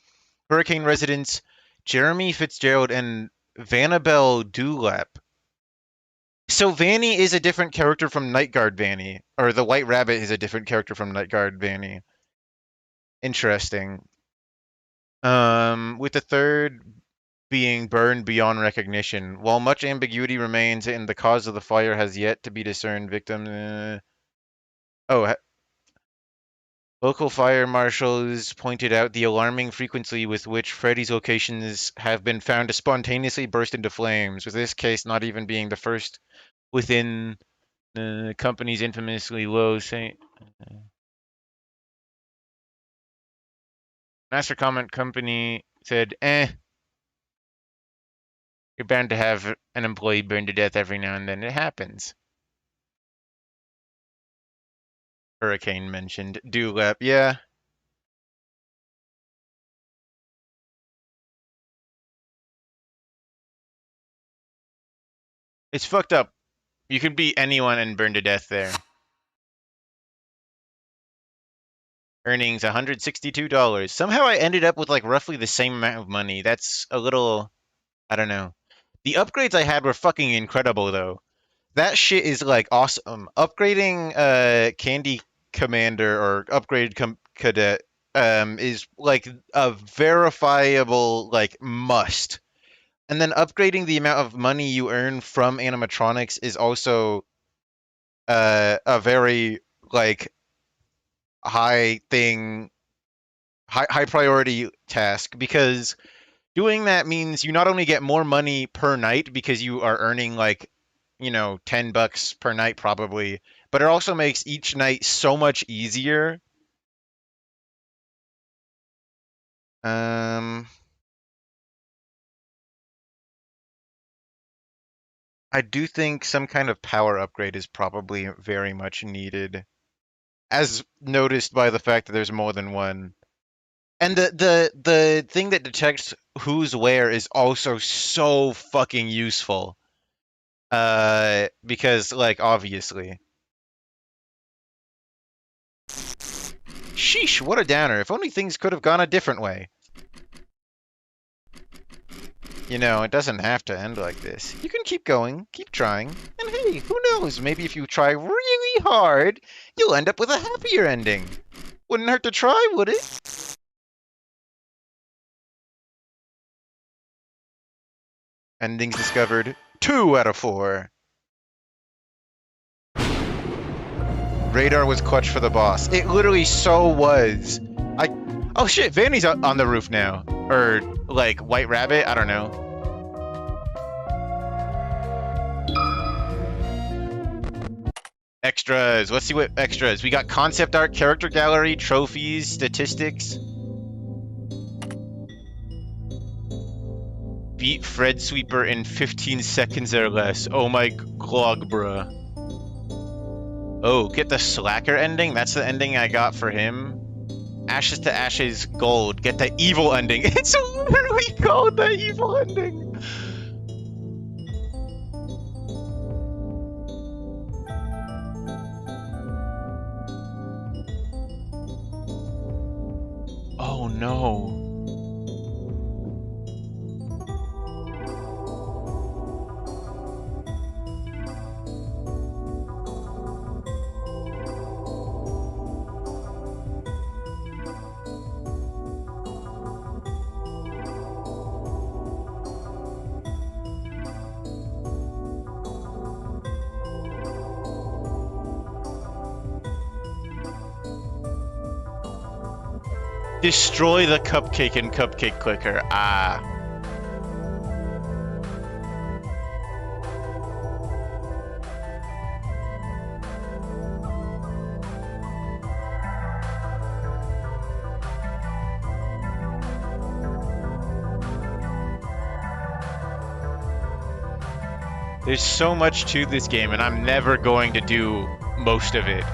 Hurricane residents Jeremy Fitzgerald and Vanabelle Dewlap. So Vanny is a different character from Night Guard Vanny, or the White Rabbit is a different character from Night Guard Vanny. Interesting. With the third being burned beyond recognition. While much ambiguity remains and the cause of the fire has yet to be discerned, local fire marshals pointed out the alarming frequency with which Freddy's locations have been found to spontaneously burst into flames, with this case not even being the first within the company's infamously low Master Comment Company said, you're bound to have an employee burned to death every now and then. It happens. Hurricane mentioned. Dewlap, yeah. It's fucked up. You could be anyone and burn to death there. Earnings $162. Somehow I ended up with like roughly the same amount of money. That's a little, I don't know. The upgrades I had were fucking incredible though. That shit is like awesome. Upgrading Candy Commander or Upgrade Cadet is like a verifiable like must. And then upgrading the amount of money you earn from animatronics is also a very like high priority task, because doing that means you not only get more money per night because you are earning like, you know, $10 per night probably, but it also makes each night so much easier. I do think some kind of power upgrade is probably very much needed, as noticed by the fact that there's more than one. And the thing that detects who's where is also so fucking useful. Because, like, obviously. Sheesh, what a downer. If only things could have gone a different way. You know, it doesn't have to end like this. You can keep going, keep trying, and hey, who knows, maybe if you try really hard, you'll end up with a happier ending. Wouldn't hurt to try, would it? Endings discovered. 2 out of 4. Radar was clutch for the boss. It literally so was. Oh shit, Vanny's on the roof now. Or, like, White Rabbit? I don't know. Extras. Let's see what extras. We got concept art, character gallery, trophies, statistics. Beat Fred Sweeper in 15 seconds or less. Oh my glog, bruh. Oh, get the Slacker ending? That's the ending I got for him. Ashes to Ashes Gold. Get the evil ending. It's literally called the evil ending. Oh no. Destroy the cupcake and cupcake clicker. Ah. There's so much to this game, and I'm never going to do most of it.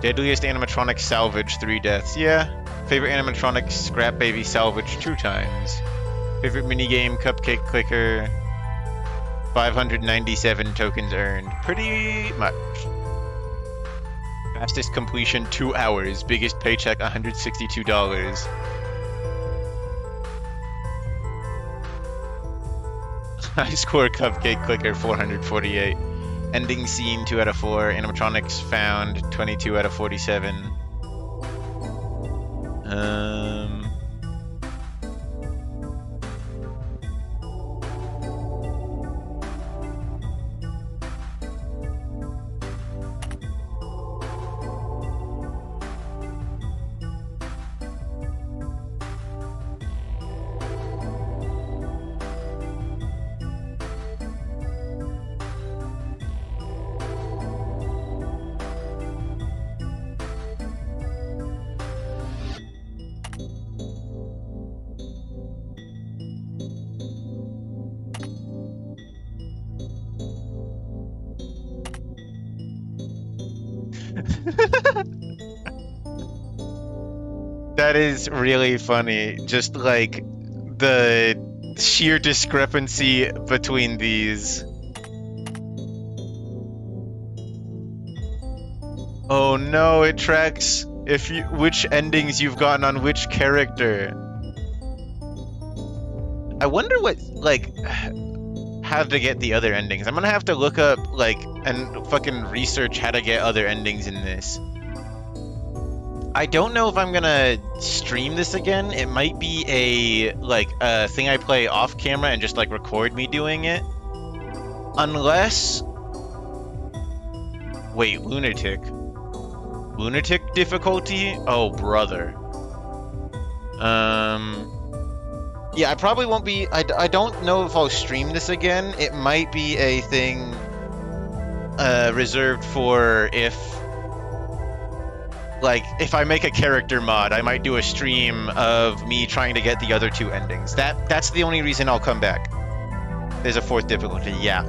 Deadliest animatronic salvage, 3 deaths. Yeah. Favorite animatronic scrap baby salvage, 2 times. Favorite minigame cupcake clicker, 597 tokens earned. Pretty much. Fastest completion, 2 hours. Biggest paycheck, $162. High score cupcake clicker, 448. Ending scene, 2 out of 4. Animatronics found, 22 out of 47. That is really funny. Just like the sheer discrepancy between these. Oh no, it tracks which endings you've gotten on which character. I wonder what, like, how to get the other endings. I'm gonna have to look up, like, and fucking research how to get other endings in this. I don't know if I'm gonna stream this again. It might be a thing I play off camera and just like record me doing it. Unless... Wait, Lunatic. Lunatic difficulty? Oh, brother. Yeah, I probably won't be... I don't know if I'll stream this again. It might be a thing reserved for if I make a character mod, I might do a stream of me trying to get the other 2 endings. That's the only reason I'll come back. There's a 4th difficulty, yeah.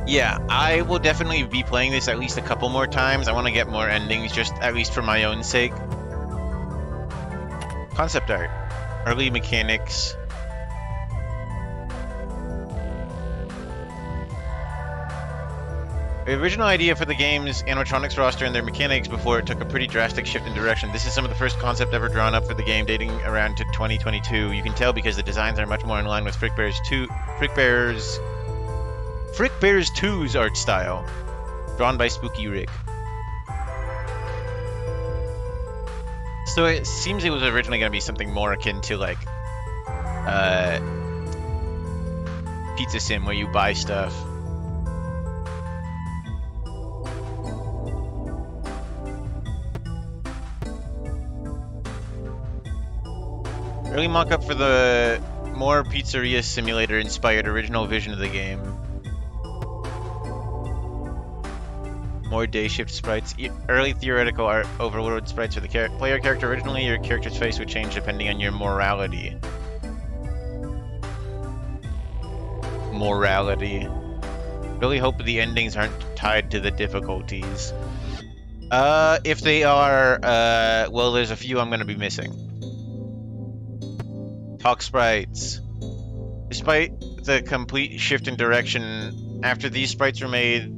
Yeah, I will definitely be playing this at least a couple more times. I want to get more endings, just at least for my own sake. Concept art. Early mechanics. The original idea for the game's animatronics roster and their mechanics before it took a pretty drastic shift in direction. This is some of the first concept ever drawn up for the game, dating around to 2022. You can tell because the designs are much more in line with Frickbear's 2's art style, drawn by Spooky Rick. So it seems it was originally going to be something more akin to like pizza sim where you buy stuff. Early mock-up for the more pizzeria simulator-inspired original vision of the game. More day shift sprites. Early theoretical art overworld sprites for the player character. Originally, your character's face would change depending on your morality. Really hope the endings aren't tied to the difficulties. If they are, well, there's a few I'm gonna be missing. Talk sprites. Despite the complete shift in direction, after these sprites were made,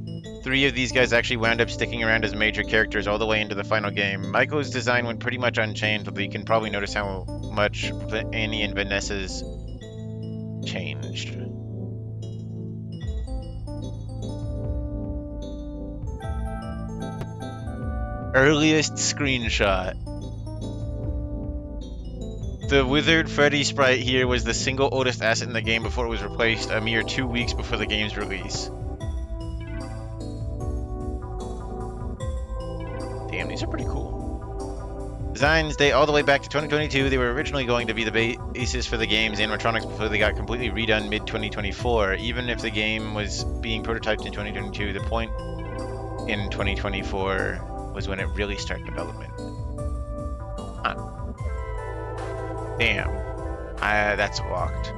3 of these guys actually wound up sticking around as major characters all the way into the final game. Michael's design went pretty much unchanged, although you can probably notice how much Annie and Vanessa's changed. Earliest screenshot. The Withered Freddy sprite here was the single oldest asset in the game before it was replaced a mere 2 weeks before the game's release. Damn, these are pretty cool. Designs date all the way back to 2022. They were originally going to be the basis for the game's animatronics before they got completely redone mid-2024. Even if the game was being prototyped in 2022, the point in 2024 was when it really started development. Huh. Damn. That's locked.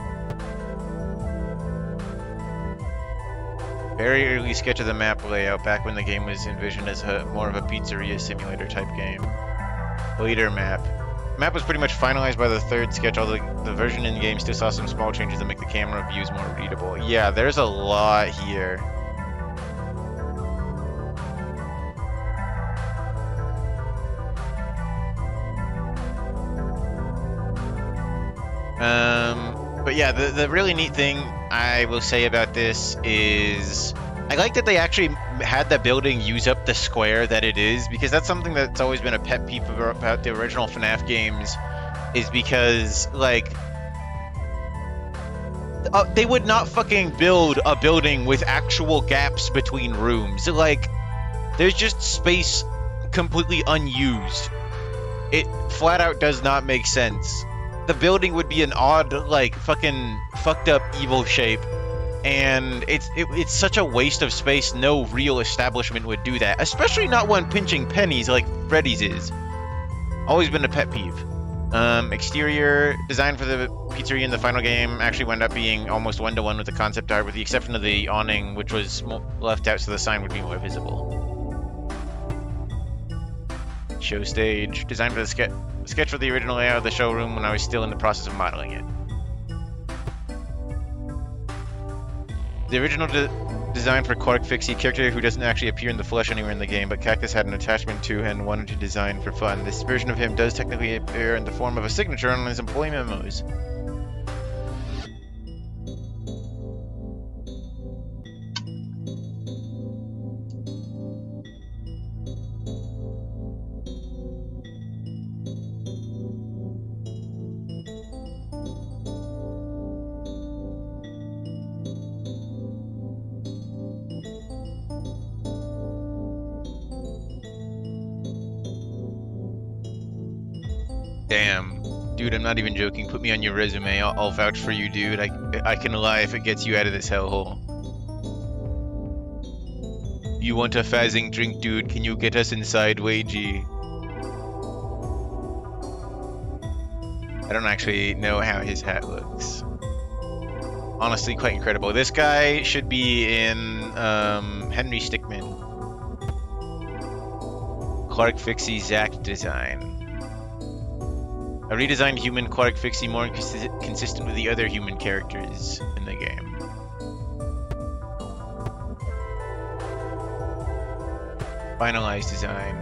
Very early sketch of the map layout back when the game was envisioned as more of a pizzeria simulator type game. Later map. The map was pretty much finalized by the 3rd sketch, although the version in game still saw some small changes that make the camera views more readable. Yeah, there's a lot here. But yeah, the really neat thing I will say about this is I like that they actually had the building use up the square that it is, because that's something that's always been a pet peeve about the original Fnaf games, is because, like, they would not fucking build a building with actual gaps between rooms. Like, there's just space completely unused. It flat out does not make sense. The building would be an odd, like, fucking fucked up evil shape, and it's such a waste of space. No real establishment would do that, especially not one pinching pennies like Freddy's is. Always been a pet peeve. Exterior design for the pizzeria in the final game actually wound up being almost one-to-one with the concept art, with the exception of the awning, which was left out so the sign would be more visible. Show stage. Designed for the sketch for the original layout of the showroom when I was still in the process of modeling it. The original design for Clark Fixie, character who doesn't actually appear in the flesh anywhere in the game, but Cactus had an attachment to and wanted to design for fun. This version of him does technically appear in the form of a signature on his employee memos. Damn. Dude, I'm not even joking. Put me on your resume. I'll vouch for you, dude. I can lie if it gets you out of this hellhole. You want a fazzing drink, dude? Can you get us inside, Wagey? I don't actually know how his hat looks. Honestly, quite incredible. This guy should be in Henry Stickmin. Clark Fixie Zack design. A redesigned human Clark Fixie, more consistent with the other human characters in the game. Finalized design.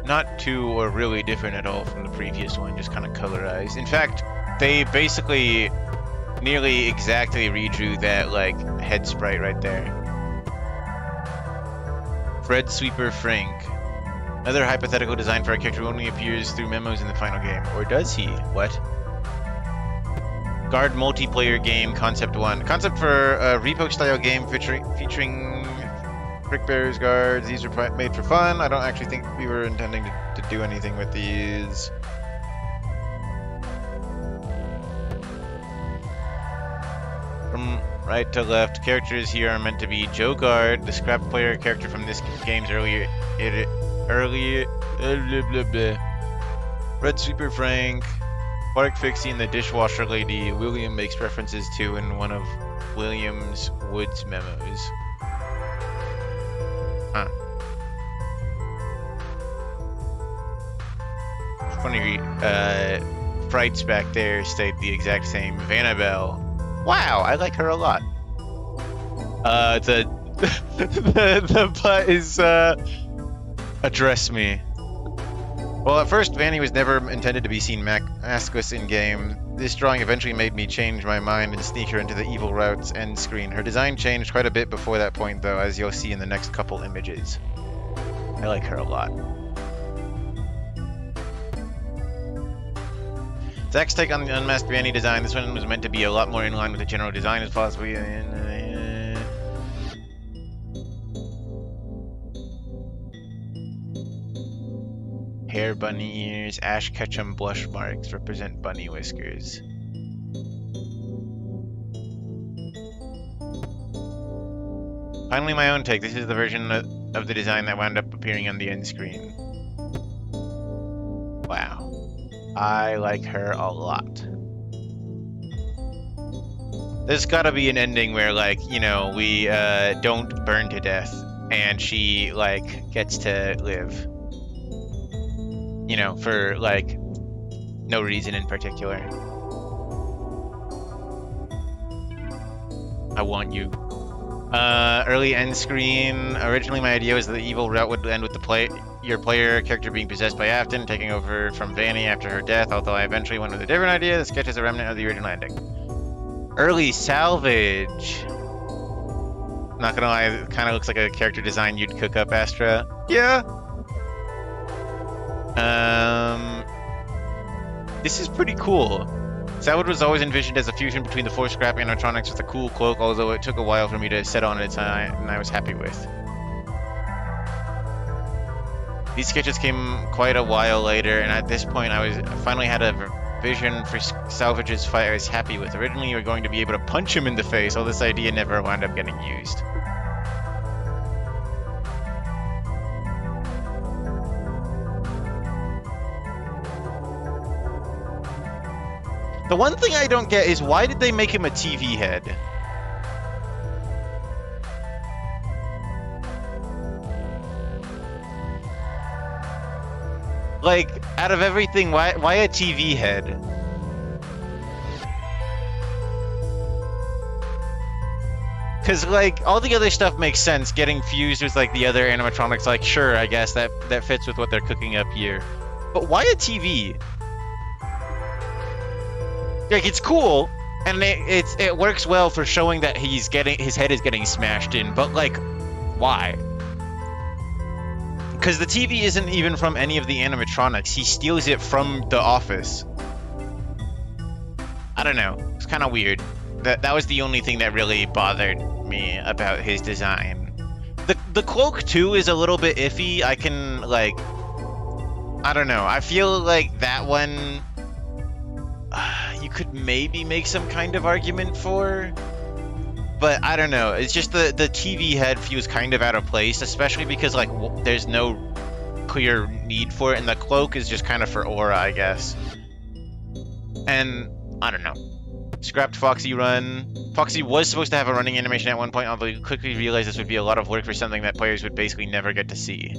Not too or really different at all from the previous one, just kind of colorized. In fact, they basically nearly exactly redrew that, like, head sprite right there. Fred Sweeper Frank. Another hypothetical design for a character who only appears through memos in the final game. Or does he? What? Guard multiplayer game concept 1. Concept for a repo style game featuring Frickbear's guards. These are made for fun. I don't actually think we were intending to do anything with these. From right to left, characters here are meant to be Joe Guard, the scrap player character from this game's earlier Red Sweeper Frank, Clark Fixie, and the dishwasher lady William makes references to in one of William's Woods memos. Huh. Funny, Frights back there stayed the exact same. Vanabelle. Wow, I like her a lot. The butt is, address me. Well, at first, Vanny was never intended to be seen maskless in-game. This drawing eventually made me change my mind and sneak her into the evil route's end screen. Her design changed quite a bit before that point, though, as you'll see in the next couple images. I like her a lot. Zach's take on the unmasked Vanny design. This one was meant to be a lot more in line with the general design as possible. Hair, bunny ears, Ash Ketchum blush marks represent bunny whiskers. Finally, my own take. This is the version of the design that wound up appearing on the end screen. Wow. I like her a lot. There's gotta be an ending where, like, you know, we don't burn to death and she, like, gets to live. You know, for, like, no reason in particular. I want you. Early end screen. Originally, my idea was that the evil route would end with your player character being possessed by Afton, taking over from Vanny after her death, although I eventually went with a different idea. The sketch is a remnant of the original ending. Early salvage. Not gonna lie, it kind of looks like a character design you'd cook up, Astra. Yeah. This is pretty cool. Salvage was always envisioned as a fusion between the four scrap animatronics with a cool cloak, although it took a while for me to set on it, and I was happy with. These sketches came quite a while later, and at this point I finally had a vision for Salvage's fight I was happy with. Originally you were going to be able to punch him in the face, although this idea never wound up getting used. The one thing I don't get is why did they make him a TV head? Like, out of everything, why a TV head? Cause like all the other stuff makes sense. Getting fused with like the other animatronics, like sure, I guess that fits with what they're cooking up here. But why a TV? Like, it's cool, and it works well for showing that his head is getting smashed in, but like, why? Because the TV isn't even from any of the animatronics. He steals it from the office. I don't know. It's kind of weird. That was the only thing that really bothered me about his design. The cloak too is a little bit iffy. I can like, I don't know. I feel like that one. You could maybe make some kind of argument for, but I don't know. It's just the TV head feels kind of out of place, especially because like there's no clear need for it, and the cloak is just kind of for aura, I guess. And I don't know. Scrapped Foxy run. Foxy was supposed to have a running animation at one point, although you quickly realized this would be a lot of work for something that players would basically never get to see.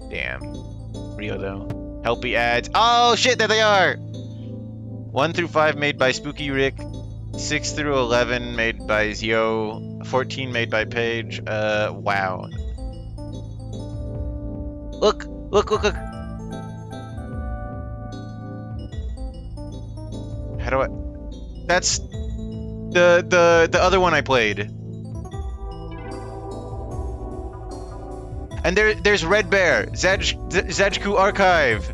Damn. Real though. Helpy ads. Oh shit, there they are! 1 through 5 made by Spooky Rick. 6 through 11 made by Zio. 14 made by Paige. Wow. Look! Look! How do I... That's... the other one I played. And there's Red Bear, Zajku Archive.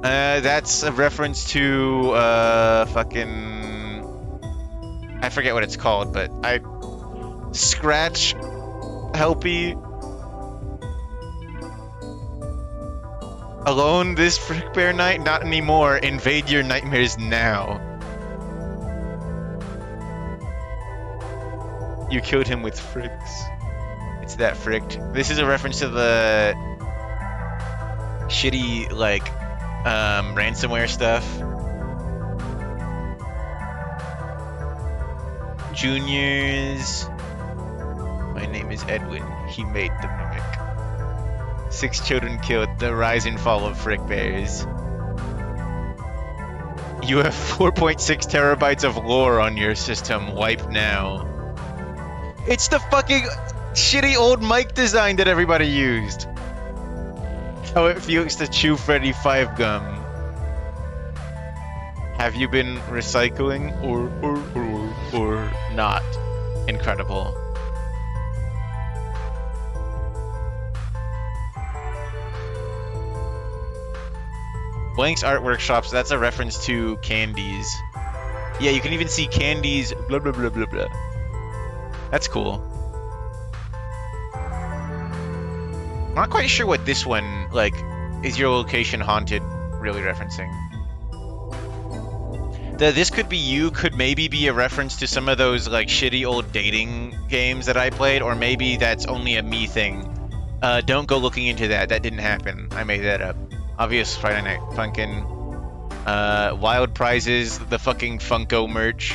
That's a reference to fucking I forget what it's called, but Scratch Helpy Alone this Frickbear night? Not anymore. Invade your nightmares now. You killed him with fricks. It's that fricked. This is a reference to the shitty, like, ransomware stuff. Juniors. My name is Edwin. He made the mimic. 6 children killed. The rise and fall of Frickbears. You have 4.6 terabytes of lore on your system. Wipe now. It's the fucking shitty old mic design that everybody used. How it feels to chew Freddy 5 gum. Have you been recycling or not? Incredible. Blank's Art Workshops, that's a reference to candies. Yeah, you can even see candies, blah blah blah blah blah. That's cool. I'm not quite sure what this one, like, is your location haunted really referencing. This Could Be You could maybe be a reference to some of those, like, shitty old dating games that I played, or maybe that's only a me thing. Don't go looking into that. That didn't happen. I made that up. Obvious Friday Night Funkin'. Wild prizes, the fucking Funko merch.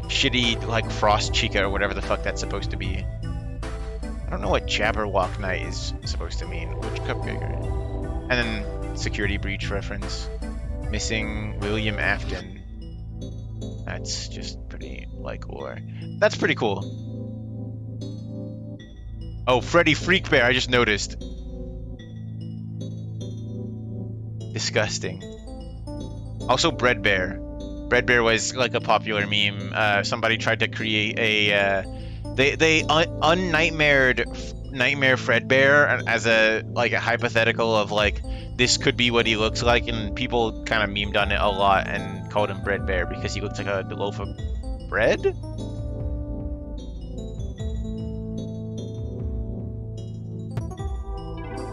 Shitty, like, Frost Chica or whatever the fuck that's supposed to be. I don't know what Jabberwock Night is supposed to mean. Which cup bigger? And then security breach reference. Missing William Afton. That's just pretty, like, or. That's pretty cool. Oh, Freddy Freakbear, I just noticed. Disgusting. Also, Breadbear. Breadbear was like a popular meme. Somebody tried to create a. They un-nightmared Nightmare Fredbear as a hypothetical of like this could be what he looks like, and people kind of memed on it a lot and called him Breadbear because he looked like a loaf of bread.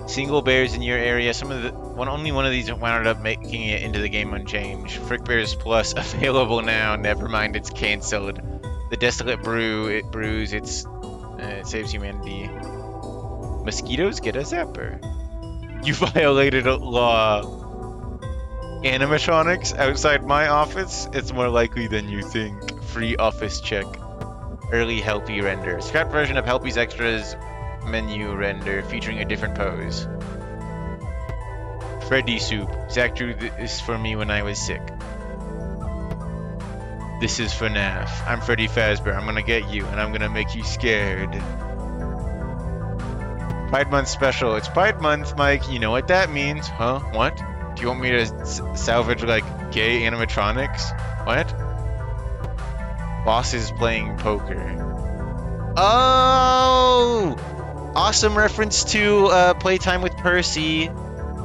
Single bears in your area. Only one of these wound up making it into the game unchanged. Frickbears Plus available now. Never mind, it's cancelled. The Desolate Brew, it brews. It saves humanity. Mosquitoes get a zapper. You violated a law. Animatronics outside my office. It's more likely than you think. Free office check. Early Helpy render. Scrap version of Helpy's extras. Menu render featuring a different pose. Freddy soup. Zach drew this for me when I was sick. This is Fnaf. I'm Freddy Fazbear. I'm gonna get you and I'm gonna make you scared. Pride Month special. It's Pride Month, Mike. You know what that means, huh? What? Do you want me to salvage like gay animatronics? What? Boss is playing poker. Oh! Awesome reference to Playtime with Percy,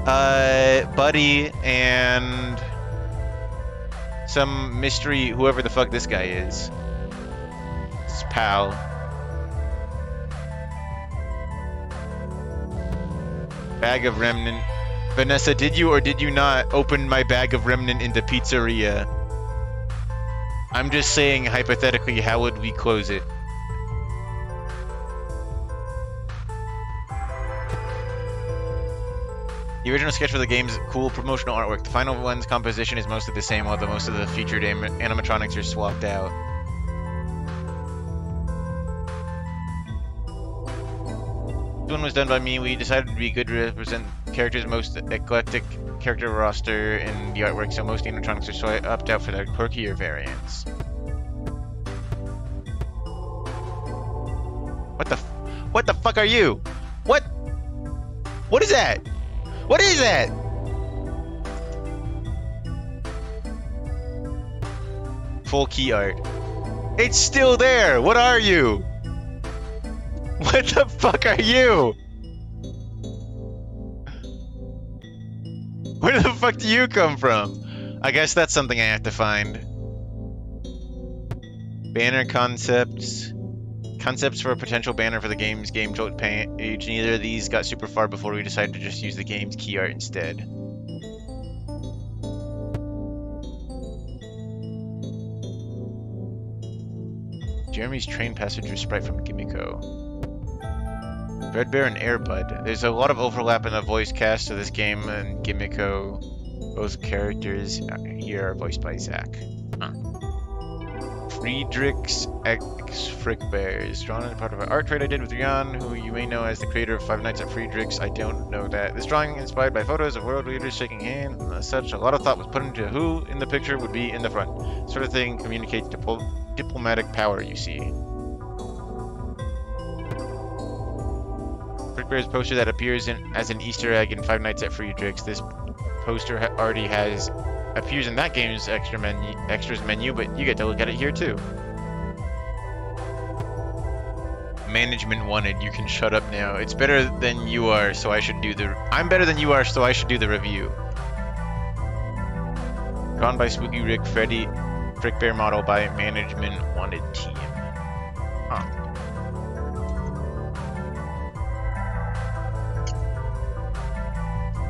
Buddy, and some mystery, whoever the fuck this guy is. It's pal. Bag of Remnant. Vanessa, did you or did you not open my bag of Remnant into pizzeria? I'm just saying, hypothetically, how would we close it? The original sketch for the game's cool promotional artwork. The final one's composition is mostly the same, although most of the featured animatronics are swapped out. This one was done by me. We decided to be good to represent characters' most eclectic character roster in the artwork, so most animatronics are swapped out for their quirkier variants. What the fuck are you? What? What is that? What is that? Full key art. It's still there. What are you? What the fuck are you? Where the fuck do you come from? I guess that's something I have to find. Banner concepts. Concepts for a potential banner for the game's game jolt page. Neither of these got super far before we decided to just use the game's key art instead. Jeremy's train passenger sprite from Gimiko. Frickbear and Airbud. There's a lot of overlap in the voice cast of this game and Gimiko. Both characters here are voiced by Zach. Huh. Friedrich's X Frickbear is drawn as part of an art trade I did with Jan, who you may know as the creator of Five Nights at Friedrich's. I don't know that. This drawing inspired by photos of world leaders shaking hands and as such. A lot of thought was put into who in the picture would be in the front. Sort of thing communicates diplomatic power, you see. Frickbear's poster that appears as an Easter egg in Five Nights at Friedrich's. This poster already appears in that game's extras menu, but you get to look at it here too. Management wanted. You can shut up now. It's better than you are, so I should do the. I'm better than you are, so I should do the review. Drawn by Spooky Rick Freddy, Frickbear model by Management Wanted team. Huh.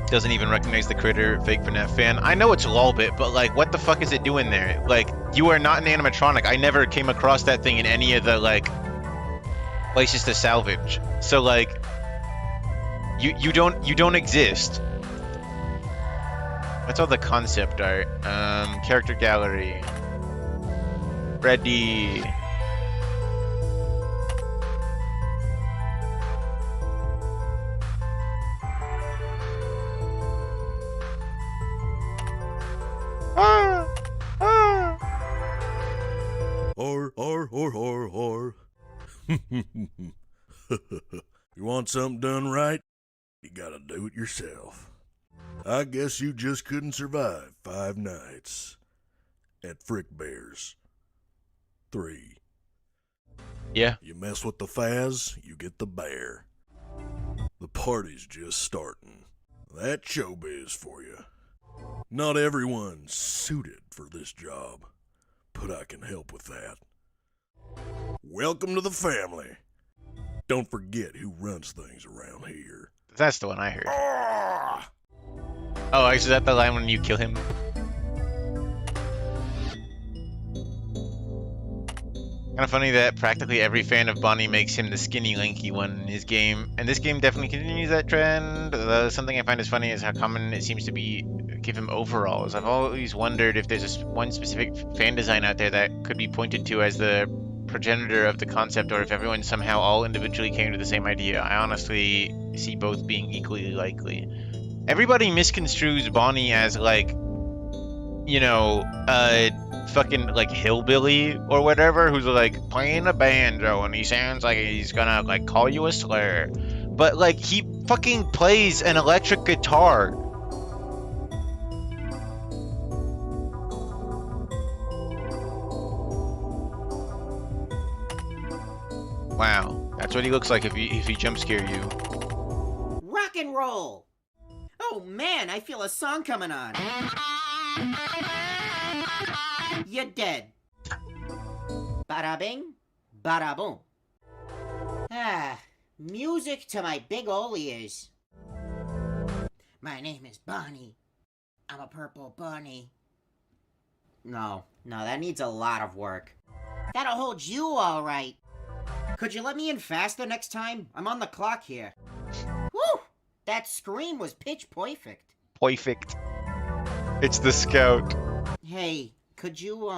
Doesn't even recognize the creator, fake Fnaf fan. I know it's Lolbit, but like, what the fuck is it doing there? Like, you are not an animatronic. I never came across that thing in any of the like places to salvage. So like, you don't exist. That's all the concept art. Character gallery. Ready. Or. You want something done right? You gotta do it yourself. I guess you just couldn't survive 5 nights at Frickbear's 3. Yeah. You mess with the Faz, you get the bear. The party's just starting. That's showbiz for you. Not everyone's suited for this job, but I can help with that. Welcome to the family. Don't forget who runs things around here. That's the one I heard. Oh, is that the line when you kill him? Kind of funny that practically every fan of Bonnie makes him the skinny, lanky one in his game, and this game definitely continues that trend. Something I find is funny is how common it seems to be give him overalls. I've always wondered if there's one specific fan design out there that could be pointed to as the progenitor of the concept, or if everyone somehow all individually came to the same idea. I honestly see both being equally likely. Everybody misconstrues Bonnie as like, you know, fucking like hillbilly or whatever, who's like playing a banjo and he sounds like he's gonna like call you a slur, but like he fucking plays an electric guitar. Wow, that's what he looks like if he jump scare you. Rock and roll. Oh man, I feel a song coming on. You're dead. Bada bing, bada boom. Ah, music to my big ol' ears. My name is Bonnie. I'm a purple bunny. No, that needs a lot of work. That'll hold you all right. Could you let me in faster next time? I'm on the clock here. Woo! That scream was pitch perfect. Perfect. It's the scout. Hey, could you,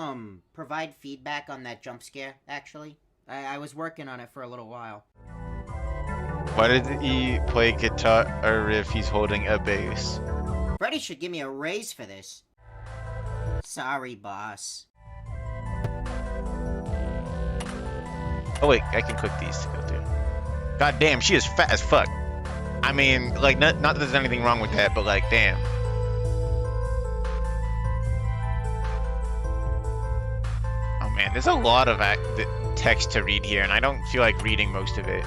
provide feedback on that jump scare, actually? I was working on it for a little while. Why did he play guitar if he's holding a bass? Freddy should give me a raise for this. Sorry, boss. Oh wait, I can click these to go through. God damn, she is fat as fuck. I mean, like, not that there's anything wrong with that, but like, damn. Oh man, there's a lot of text to read here, and I don't feel like reading most of it.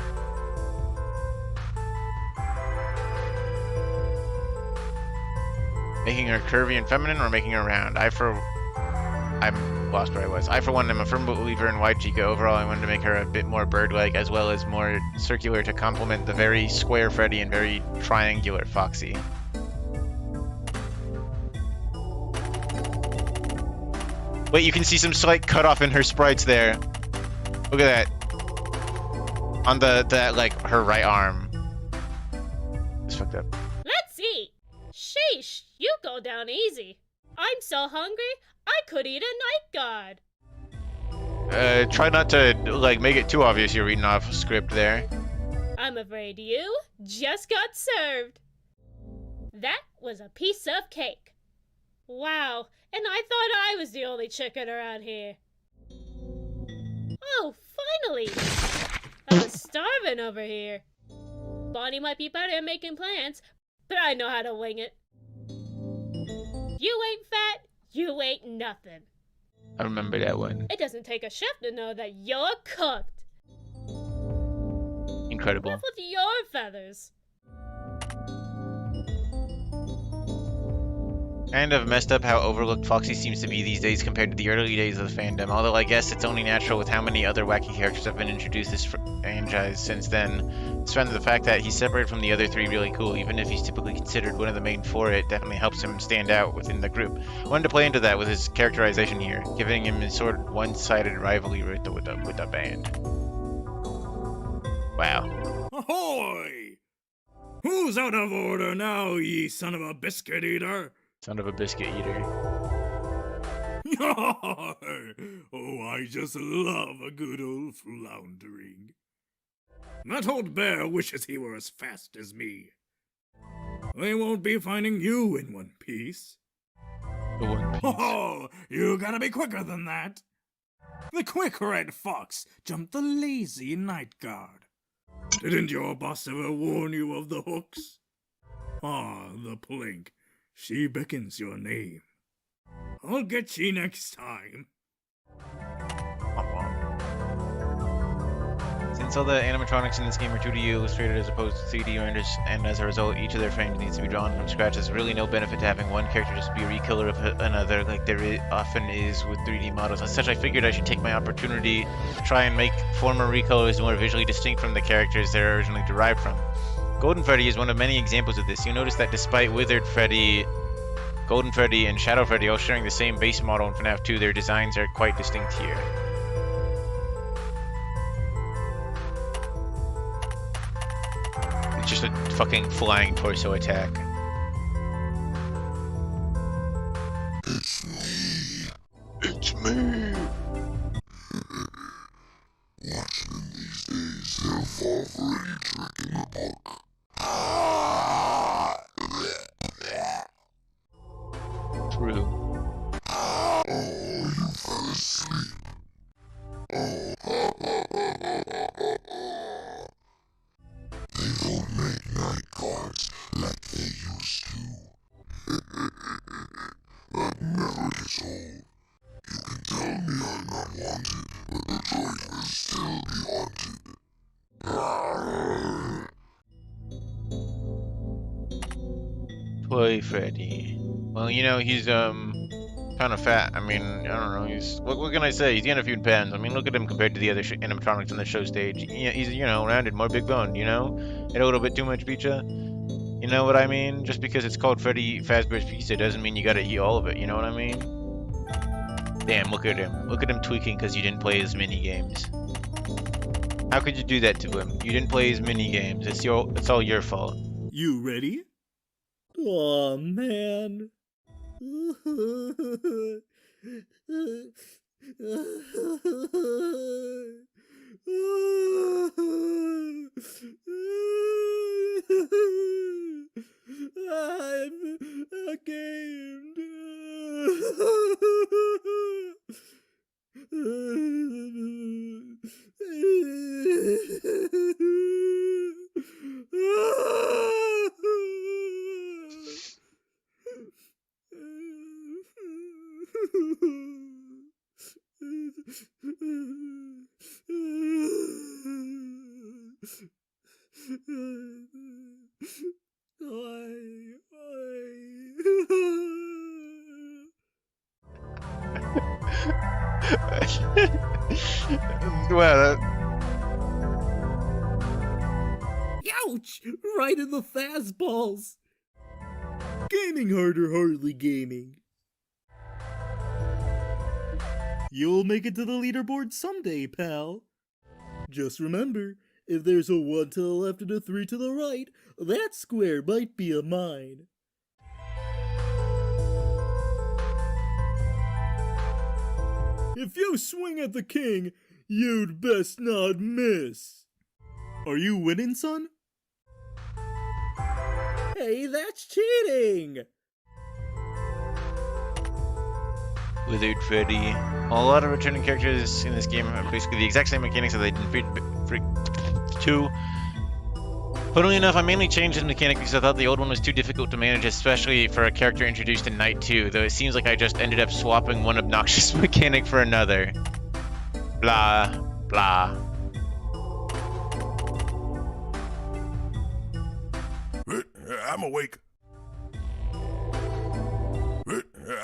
Making her curvy and feminine or making her round? I'm lost where I was. I, for one, am a firm believer in wide Chica. Overall, I wanted to make her a bit more bird-like, as well as more circular to complement the very square Freddy and very triangular Foxy. Wait, you can see some slight cutoff in her sprites there. Look at that. On that like, her right arm. It's fucked up. Let's see. Sheesh, you go down easy. I'm so hungry, I could eat a night guard. Try not to, like, make it too obvious you're reading off script there. I'm afraid you just got served. That was a piece of cake. Wow, and I thought I was the only chicken around here. Oh, finally! I was starving over here. Bonnie might be better at making plans, but I know how to wing it. You ain't fat, you ain't nothing. I remember that one. It doesn't take a chef to know that you're cooked. Incredible. Enough with your feathers. Kind of messed up how overlooked Foxy seems to be these days compared to the early days of the fandom, although I guess it's only natural with how many other wacky characters have been introduced this franchise since then. It's found the fact that he's separated from the other three really cool, even if he's typically considered one of the main four. It definitely helps him stand out within the group. I wanted to play into that with his characterization here, giving him a sort of one-sided rivalry with the band. Wow. Ahoy! Who's out of order now, ye son of a biscuit eater? Son of a biscuit eater. Oh, I just love a good old floundering. That old bear wishes he were as fast as me. They won't be finding you in one piece. The One Piece. Oh, you gotta be quicker than that. The quick red fox jumped the lazy night guard. Didn't your boss ever warn you of the hooks? Ah, the plink. She beckons your name. I'll get ye next time. Since all the animatronics in this game are 2D illustrated as opposed to 3D renders, and as a result each of their frames needs to be drawn from scratch, there's really no benefit to having one character just be a recolor of another like there often is with 3D models. As such, I figured I should take my opportunity to try and make former recolors more visually distinct from the characters they're originally derived from. Golden Freddy is one of many examples of this. You'll notice that despite Withered Freddy, Golden Freddy, and Shadow Freddy all sharing the same base model in Fnaf 2, their designs are quite distinct here. It's just a fucking flying torso attack. It's me. It's me. Watchmen these days, they'll fall for any trick in the book. True. Oh, you fell asleep. Oh, they don't make night guards like they used to. That never gets old. You can tell me I'm not wanted, but the droid will still be haunted. Toy Freddy. Well, you know, he's kind of fat. I mean, I don't know. He's what can I say? He's getting a few pounds. I mean, look at him compared to the other animatronics on the show stage. He's rounded, more big bone. You know, ate a little bit too much pizza. You know what I mean? Just because it's called Freddy Fazbear's Pizza doesn't mean you gotta eat all of it. You know what I mean? Damn, look at him. Look at him tweaking because you didn't play his mini games. How could you do that to him? You didn't play his mini games. It's all your fault. You ready? Oh man. I'm ashamed. Why? Well, Ouch! Right in the fastballs. Gaming harder, hardly gaming. You'll make it to the leaderboard someday, pal. Just remember, if there's a 1 to the left and a 3 to the right, that square might be a mine. If you swing at the king, you'd best not miss. Are you winning, son? Hey, that's cheating! Withered Freddy. A lot of returning characters in this game have basically the exact same mechanics that they did in Freak 2. Funnily enough, I mainly changed the mechanic because I thought the old one was too difficult to manage, especially for a character introduced in Night 2, though it seems like I just ended up swapping one obnoxious mechanic for another. Blah, blah. I'm awake.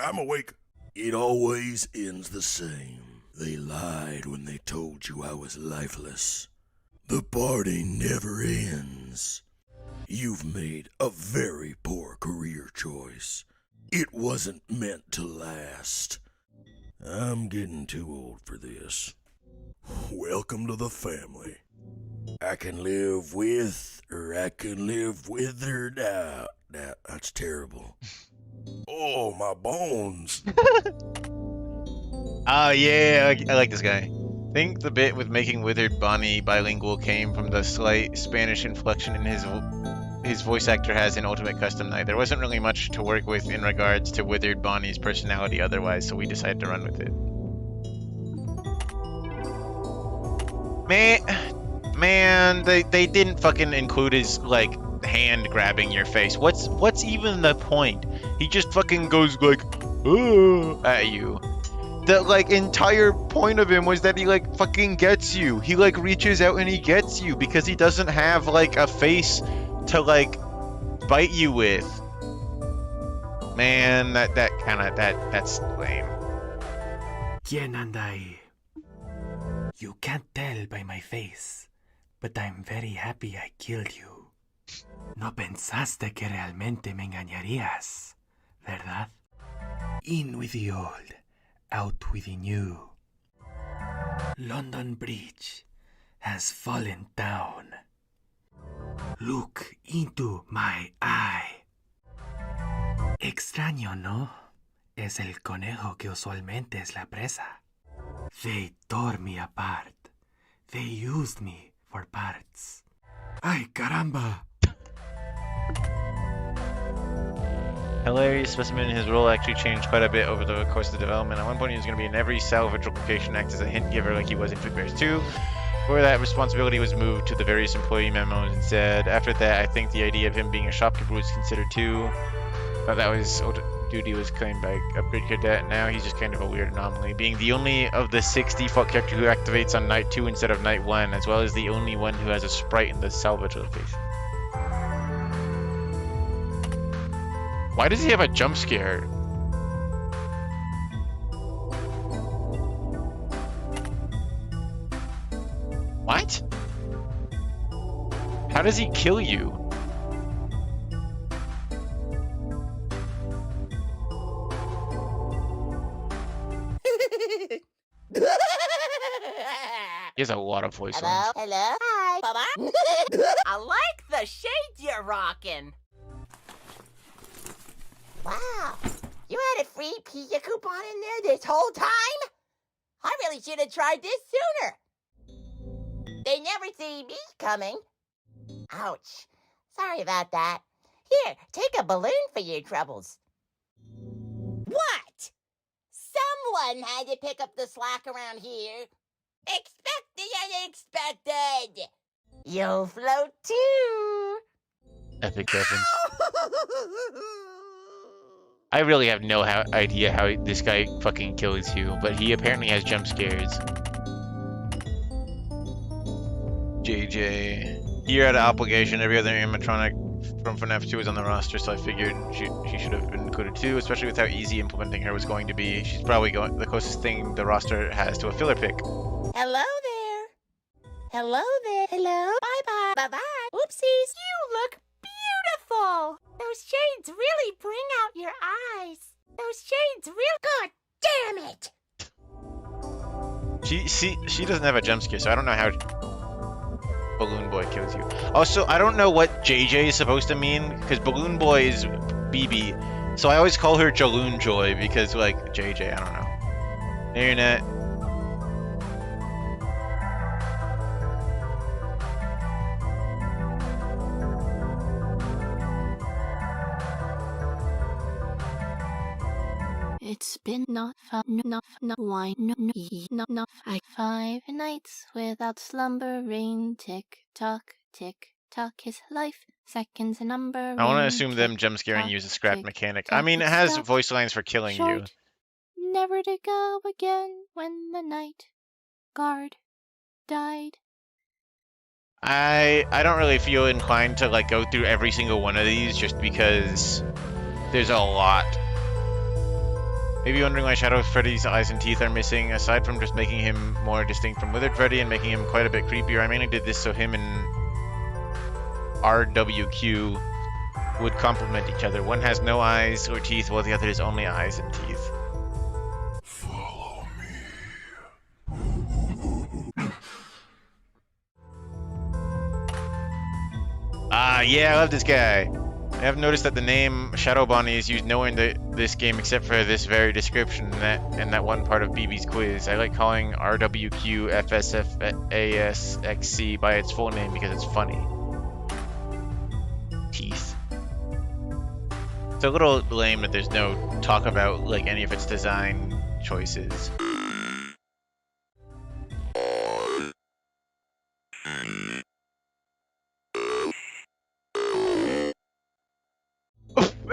I'm awake. It always ends the same. They lied when they told you I was lifeless. The party never ends. You've made a very poor career choice. It wasn't meant to last. I'm getting too old for this. Welcome to the family. I can live with, or I can live withered out. That's terrible. Oh, my bones. Oh yeah, I like this guy. I think the bit with making Withered Bonnie bilingual came from the slight Spanish inflection in his voice actor has in Ultimate Custom Night. There wasn't really much to work with in regards to Withered Bonnie's personality otherwise, so we decided to run with it. Man, they didn't fucking include his, like, hand grabbing your face. What's even the point? He just fucking goes like, at you. The, like, entire point of him was that he, like, fucking gets you. He, like, reaches out and he gets you because he doesn't have, like, a face to, like, bite you with. Man, that's lame. ¿Quién anda ahí? You can't tell by my face, but I'm very happy I killed you. No pensaste que realmente me engañarías, ¿verdad? In with the old, out with the new. London Bridge has fallen down. Look into my eye. Extraño, ¿no? Es el conejo que usualmente es la presa. They tore me apart. They used me for parts. ¡Ay, caramba! Hilarious specimen, his role actually changed quite a bit over the course of the development. At one point he was going to be in every salvage location, act as a hint giver like he was in Frickbear 2. Before that, responsibility was moved to the various employee memos instead. After that, I think the idea of him being a shopkeeper was considered too. But that was duty was claimed by Upgrade Cadet. Now he's just kind of a weird anomaly, being the only of the 6 default character who activates on Night 2 instead of Night 1, as well as the only one who has a sprite in the salvage location. Why does he have a jump scare? What? How does he kill you? He has a lot of voice lines. Hello? Hi, Baba. I like the shades you're rocking. Wow. You had a free pizza coupon in there this whole time? I really should have tried this sooner. They never see me coming. Ouch. Sorry about that. Here, take a balloon for your troubles. What? Someone had to pick up the slack around here. Expect the unexpected. You'll float too. Epic reference. I really have no idea how this guy fucking kills you, but he apparently has jump scares. JJ. Here at obligation, every other animatronic from Fnaf 2 is on the roster, so I figured she should have been included too, especially with how easy implementing her was going to be. She's probably the closest thing the roster has to a filler pick. Hello there. Hello there. Hello. Bye-bye. Bye-bye. Oopsies. You look beautiful. Those shades really bring out your eyes. Those shades really... God damn it! She doesn't have a jump scare, so I don't know how Balloon Boy kills you. Also, I don't know what JJ is supposed to mean, because Balloon Boy is BB, so I always call her Jaloon Joy, because, like, JJ, I don't know. Internet. It's been not 5 nights without slumbering. Tick tock, his life seconds numbering. I want to assume them jump scaring you is a scrap mechanic. I mean, it has voice lines for killing you. Never to go again when the night guard died. I don't really feel inclined to like go through every single one of these just because there's a lot. Maybe wondering why Shadow Freddy's eyes and teeth are missing. Aside from just making him more distinct from Withered Freddy and making him quite a bit creepier, I mainly did this so him and RWQ would complement each other. One has no eyes or teeth, while the other is only eyes and teeth. Follow me. Yeah, I love this guy. I have noticed that the name Shadow Bonnie is used nowhere in this game except for this very description and that one part of BB's quiz. I like calling RWQ FSFASXC by its full name because it's funny. Teeth. It's a little lame that there's no talk about like any of its design choices.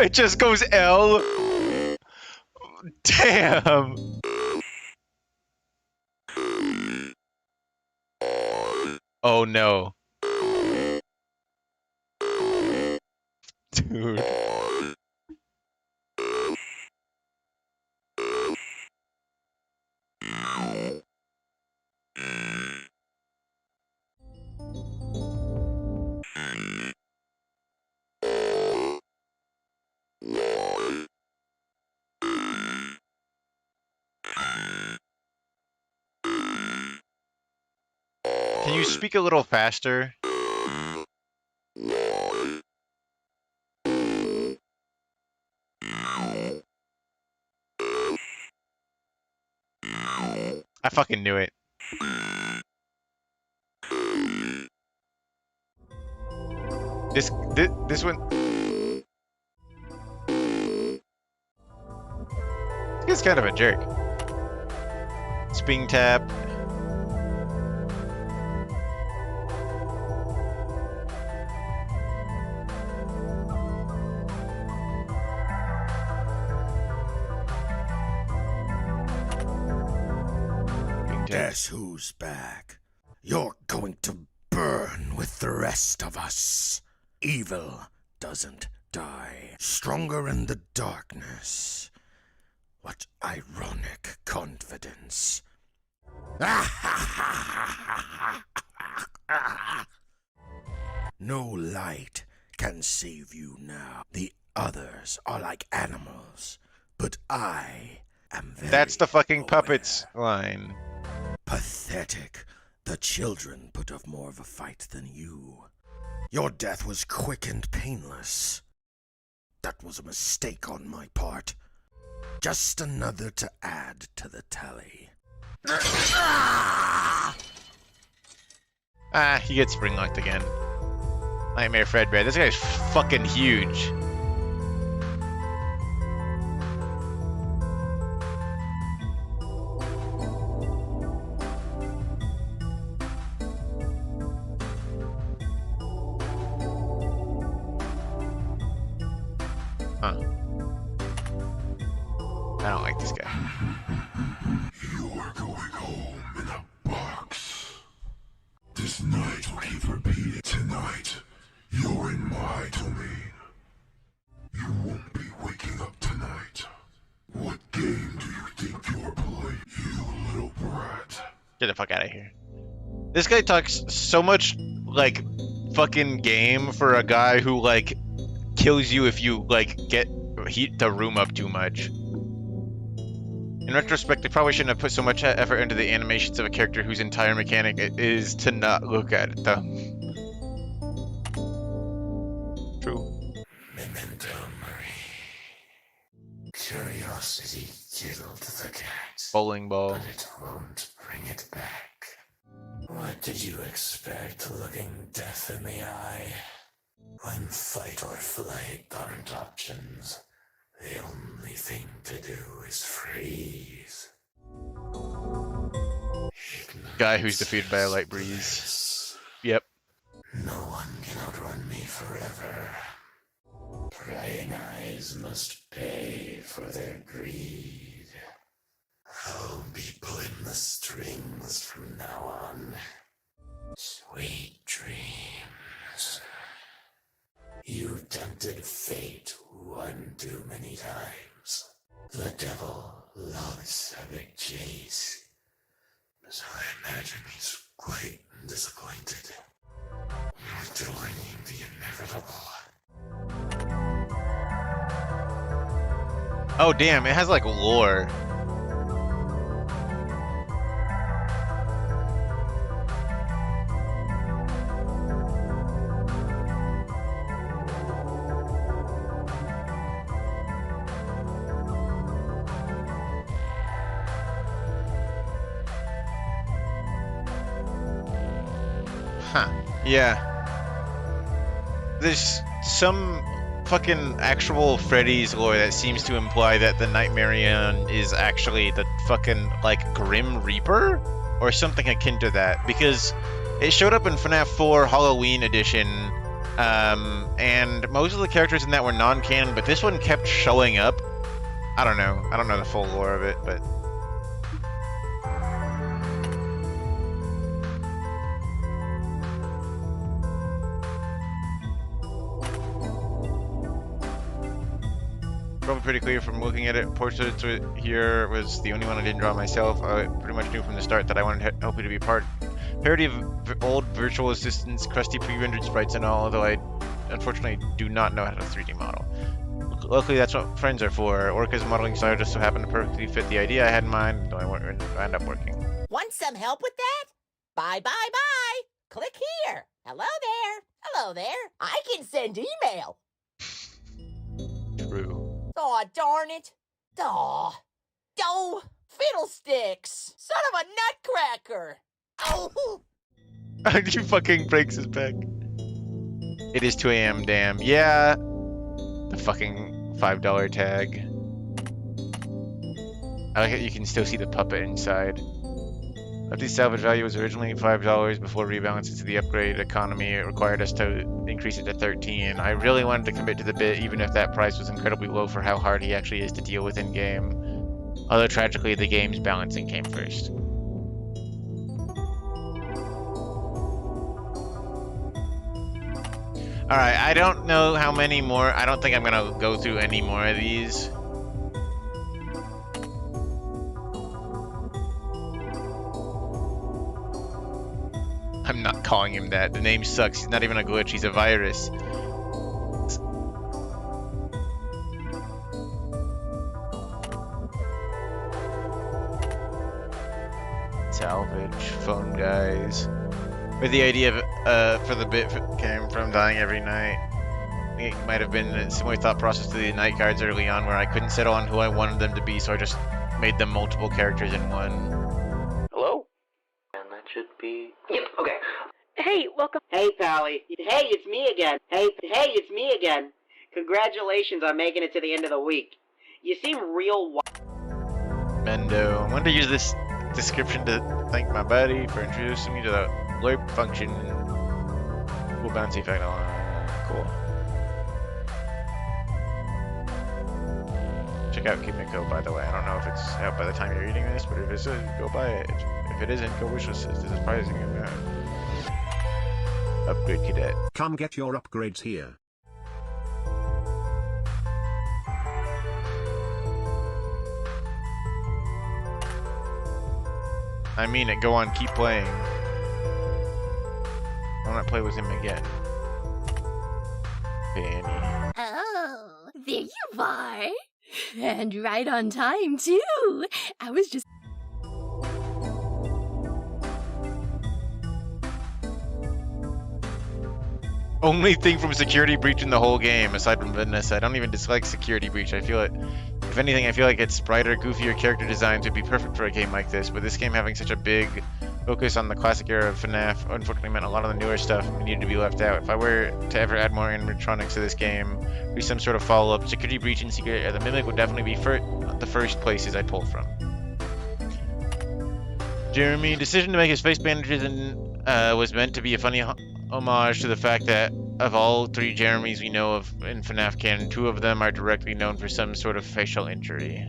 It just goes L. Damn. Oh no. Dude. Can you speak a little faster? I fucking knew it. This one. He's kind of a jerk. Sping tap. Guess who's back? You're going to burn with the rest of us. Evil doesn't die. Stronger in the darkness. What ironic confidence. No light can save you now. The others are like animals, but I am very That's the fucking puppets line. Pathetic. The children put up more of a fight than you. Your death was quick and painless. That was a mistake on my part. Just another to add to the tally. He gets spring locked again. Nightmare Fredbear. This guy's fucking huge. Huh. I don't like this guy. You're going home in a box. This night will keep repeating. Tonight, you're in my domain. Get the fuck out of here. This guy talks so much, like, fucking game for a guy who, like, kills you if you, like, heat the room up too much. In retrospect, they probably shouldn't have put so much effort into the animations of a character whose entire mechanic is to not look at it, though. True. Memento Mori. Curiosity killed the cat. Bowling ball. But it won't bring it back. What did you expect, looking death in the eye? When fight or flight aren't options, the only thing to do is freeze. Guy who's defeated by a light breeze. Yep. No one can outrun me forever. Prying eyes must pay for their greed. I'll be pulling the strings from now on. Sweet dreams. You tempted fate one too many times. The devil loves a big chase. So I imagine he's quite disappointed. You're doing the inevitable. Oh damn, it has like lore. Huh. Yeah. There's some fucking actual Freddy's lore that seems to imply that the Nightmarion is actually the fucking, like, Grim Reaper? Or something akin to that. Because it showed up in Fnaf 4 Halloween Edition, and most of the characters in that were non-canon, but this one kept showing up. I don't know. I don't know the full lore of it, but... Probably pretty clear from looking at it. Portraits here was the only one I didn't draw myself. I pretty much knew from the start that I wanted Helpy to be parody of old virtual assistants, crusty pre-rendered sprites and all, although I unfortunately do not know how to 3D model. Luckily that's what friends are for. Orca's modeling style just so happened to perfectly fit the idea I had in mind, though I wouldn't end up working. Want some help with that? Bye, bye, bye. Click here. Hello there. Hello there. I can send email. True. Aw, darn it. Aw. Oh, fiddlesticks. Son of a nutcracker. Oh. He fucking breaks his back. It is 2 a.m. damn. Yeah. The fucking $5 tag. I like it, you can still see the puppet inside. Lefty's salvage value was originally $5 before rebalancing to the upgrade economy. It required us to increase it to 13. I really wanted to commit to the bit, even if that price was incredibly low for how hard he actually is to deal with in-game. Although tragically, the game's balancing came first. Alright, I don't know how many more. I don't think I'm gonna go through any more of these. I'm not calling him that. The name sucks. He's not even a glitch. He's a virus. Salvage. Phone guys. Where the idea of, for the bit came from dying every night. I think it might have been a similar thought process to the night guards early on, where I couldn't settle on who I wanted them to be, so I just made them multiple characters in one. Hello? And that should be... Yep, okay. Hey, welcome. Hey, Pally. Hey, it's me again. Hey, it's me again. Congratulations on making it to the end of the week. You seem real Mendo. I wanted to use this description to thank my buddy for introducing me to the LERP function. Cool bouncy effect. Cool. Check out Kimiko, by the way. I don't know if it's out by the time you're reading this, but if it's go buy it. If it isn't, go wishlist it. This is surprising. Upgrade cadet. Come get your upgrades here. I mean it. Go on, keep playing. Why not play with him again? Penny. Oh, there you are. And right on time, too. I was just... Only thing from Security Breach in the whole game, aside from Vanessa. I don't even dislike Security Breach. I feel it. If anything, I feel like its brighter, goofier character designs would be perfect for a game like this. But this game having such a big focus on the classic era of FNAF, unfortunately meant a lot of the newer stuff needed to be left out. If I were to ever add more animatronics to this game, be some sort of follow-up, Security Breach and Secret the Mimic would definitely be the first places I'd pull from. Jeremy, decision to make his face bandages was meant to be a funny homage to the fact that of all 3 Jeremys we know of in FNAF canon, 2 of them are directly known for some sort of facial injury.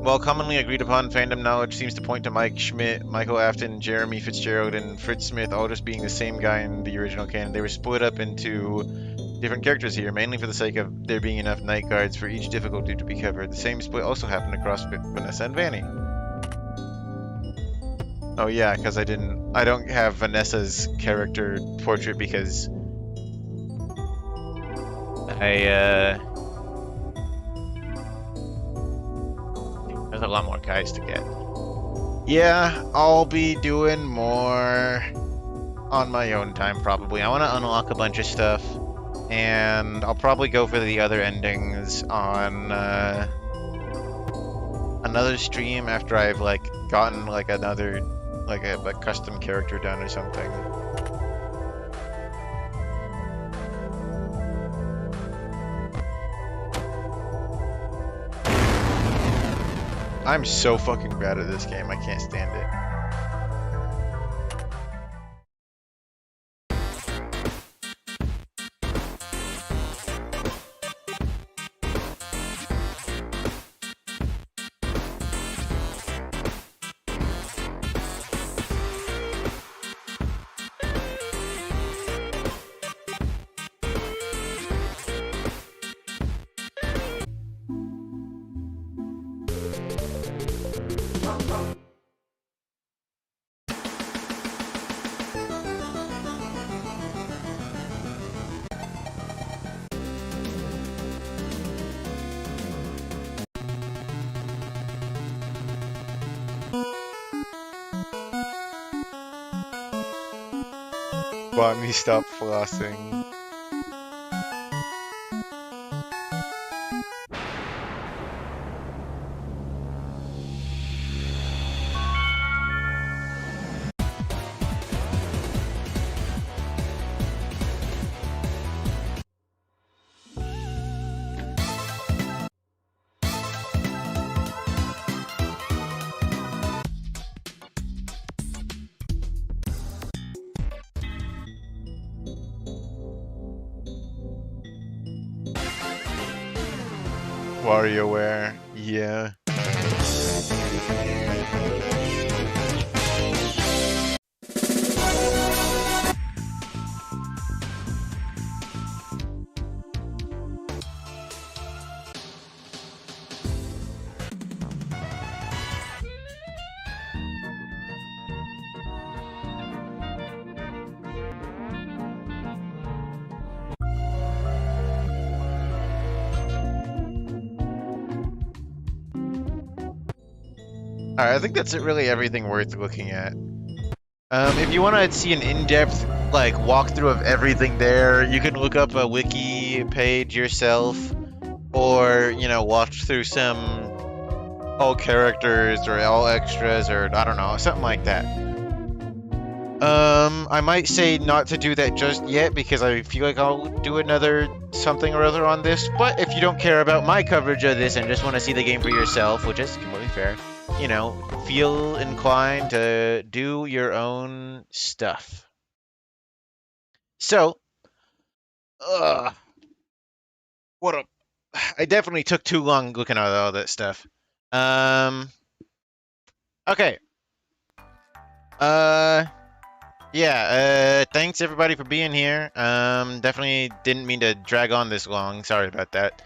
While commonly agreed upon, fandom knowledge seems to point to Mike Schmidt, Michael Afton, Jeremy Fitzgerald, and Fritz Smith all just being the same guy in the original canon. They were split up into different characters here, mainly for the sake of there being enough night guards for each difficulty to be covered. The same split also happened across Vanessa and Vanny. Oh yeah, because I don't have Vanessa's character portrait because there's a lot more guys to get. Yeah, I'll be doing more on my own time probably. I want to unlock a bunch of stuff, and I'll probably go for the other endings on another stream after I've like gotten like another like a custom character done or something. I'm so fucking bad at this game, I can't stand it. Bonnie, stop flossing. WarioWare, yeah. Alright, I think that's really everything worth looking at. If you want to see an in-depth like walkthrough of everything there, you can look up a wiki page yourself, or you know, watch through some all characters or all extras, or I don't know, something like that. I might say not to do that just yet because I feel like I'll do another something or other on this. But if you don't care about my coverage of this and just want to see the game for yourself, which is completely fair, you know, feel inclined to do your own stuff. So, what a... I definitely took too long looking at all that stuff. Okay. Yeah, thanks everybody for being here. Definitely didn't mean to drag on this long. Sorry about that.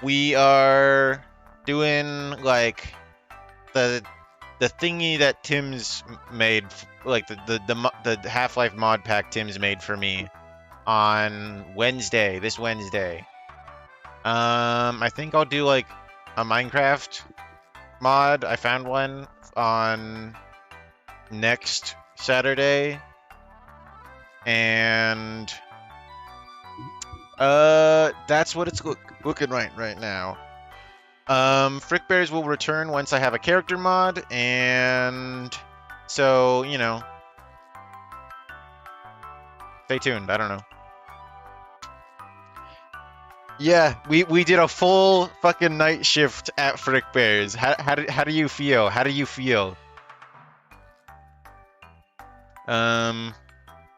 we are doing like the thingy that Tim's made, like the Half-Life mod pack Tim's made for me on Wednesday, this Wednesday. I think I'll do like a Minecraft mod. I found one on next Saturday, and that's what it's looking right now. Frickbears will return once I have a character mod, and so, you know, stay tuned. I don't know. Yeah, we did a full fucking night shift at Frickbears. How do you feel? How do you feel?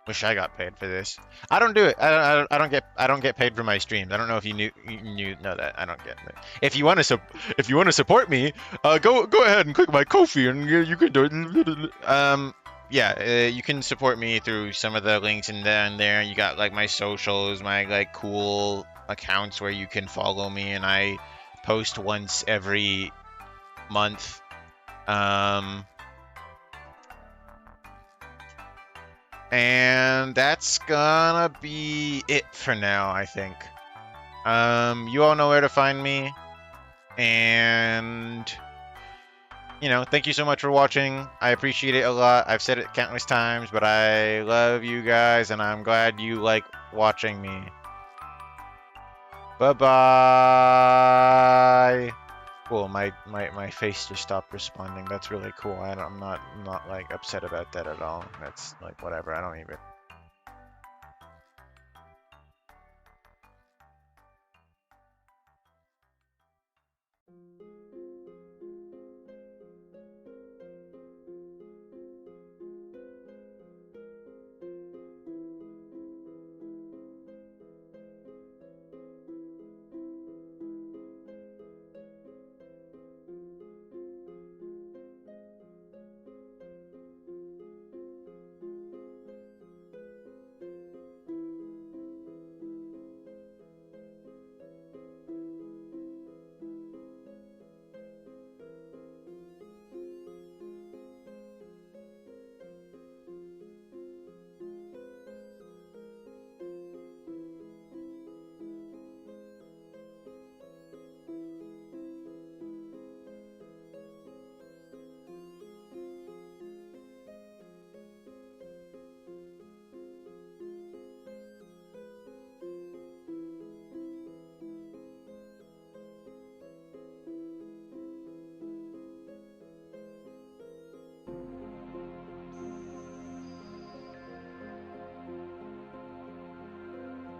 Wish I got paid for this. I don't do it. I don't get paid for my streams. I don't know if you know that. I don't get it. If you want to support me, go ahead and click my Ko-fi and you can do it. Yeah, you can support me through some of the links in there. You got like my socials, my like cool accounts where you can follow me, and I post once every month. And that's gonna be it for now, I think. You all know where to find me, and you know, thank you so much for watching. I appreciate it a lot. I've said it countless times, but I love you guys, and I'm glad you like watching me. Bye-bye. Cool, my face just stopped responding. That's really cool. I'm not like upset about that at all. That's like whatever. I don't even.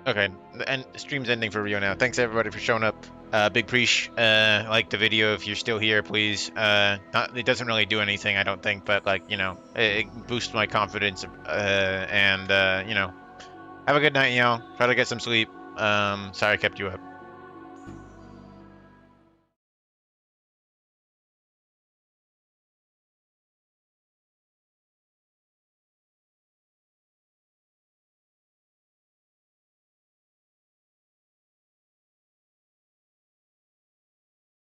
Okay, and stream's ending for Rio now. Thanks everybody for showing up. Big preach. Like the video if you're still here, please. It doesn't really do anything, I don't think, but like, you know, it boosts my confidence. And you know, have a good night, y'all. Try to get some sleep. Sorry I kept you up.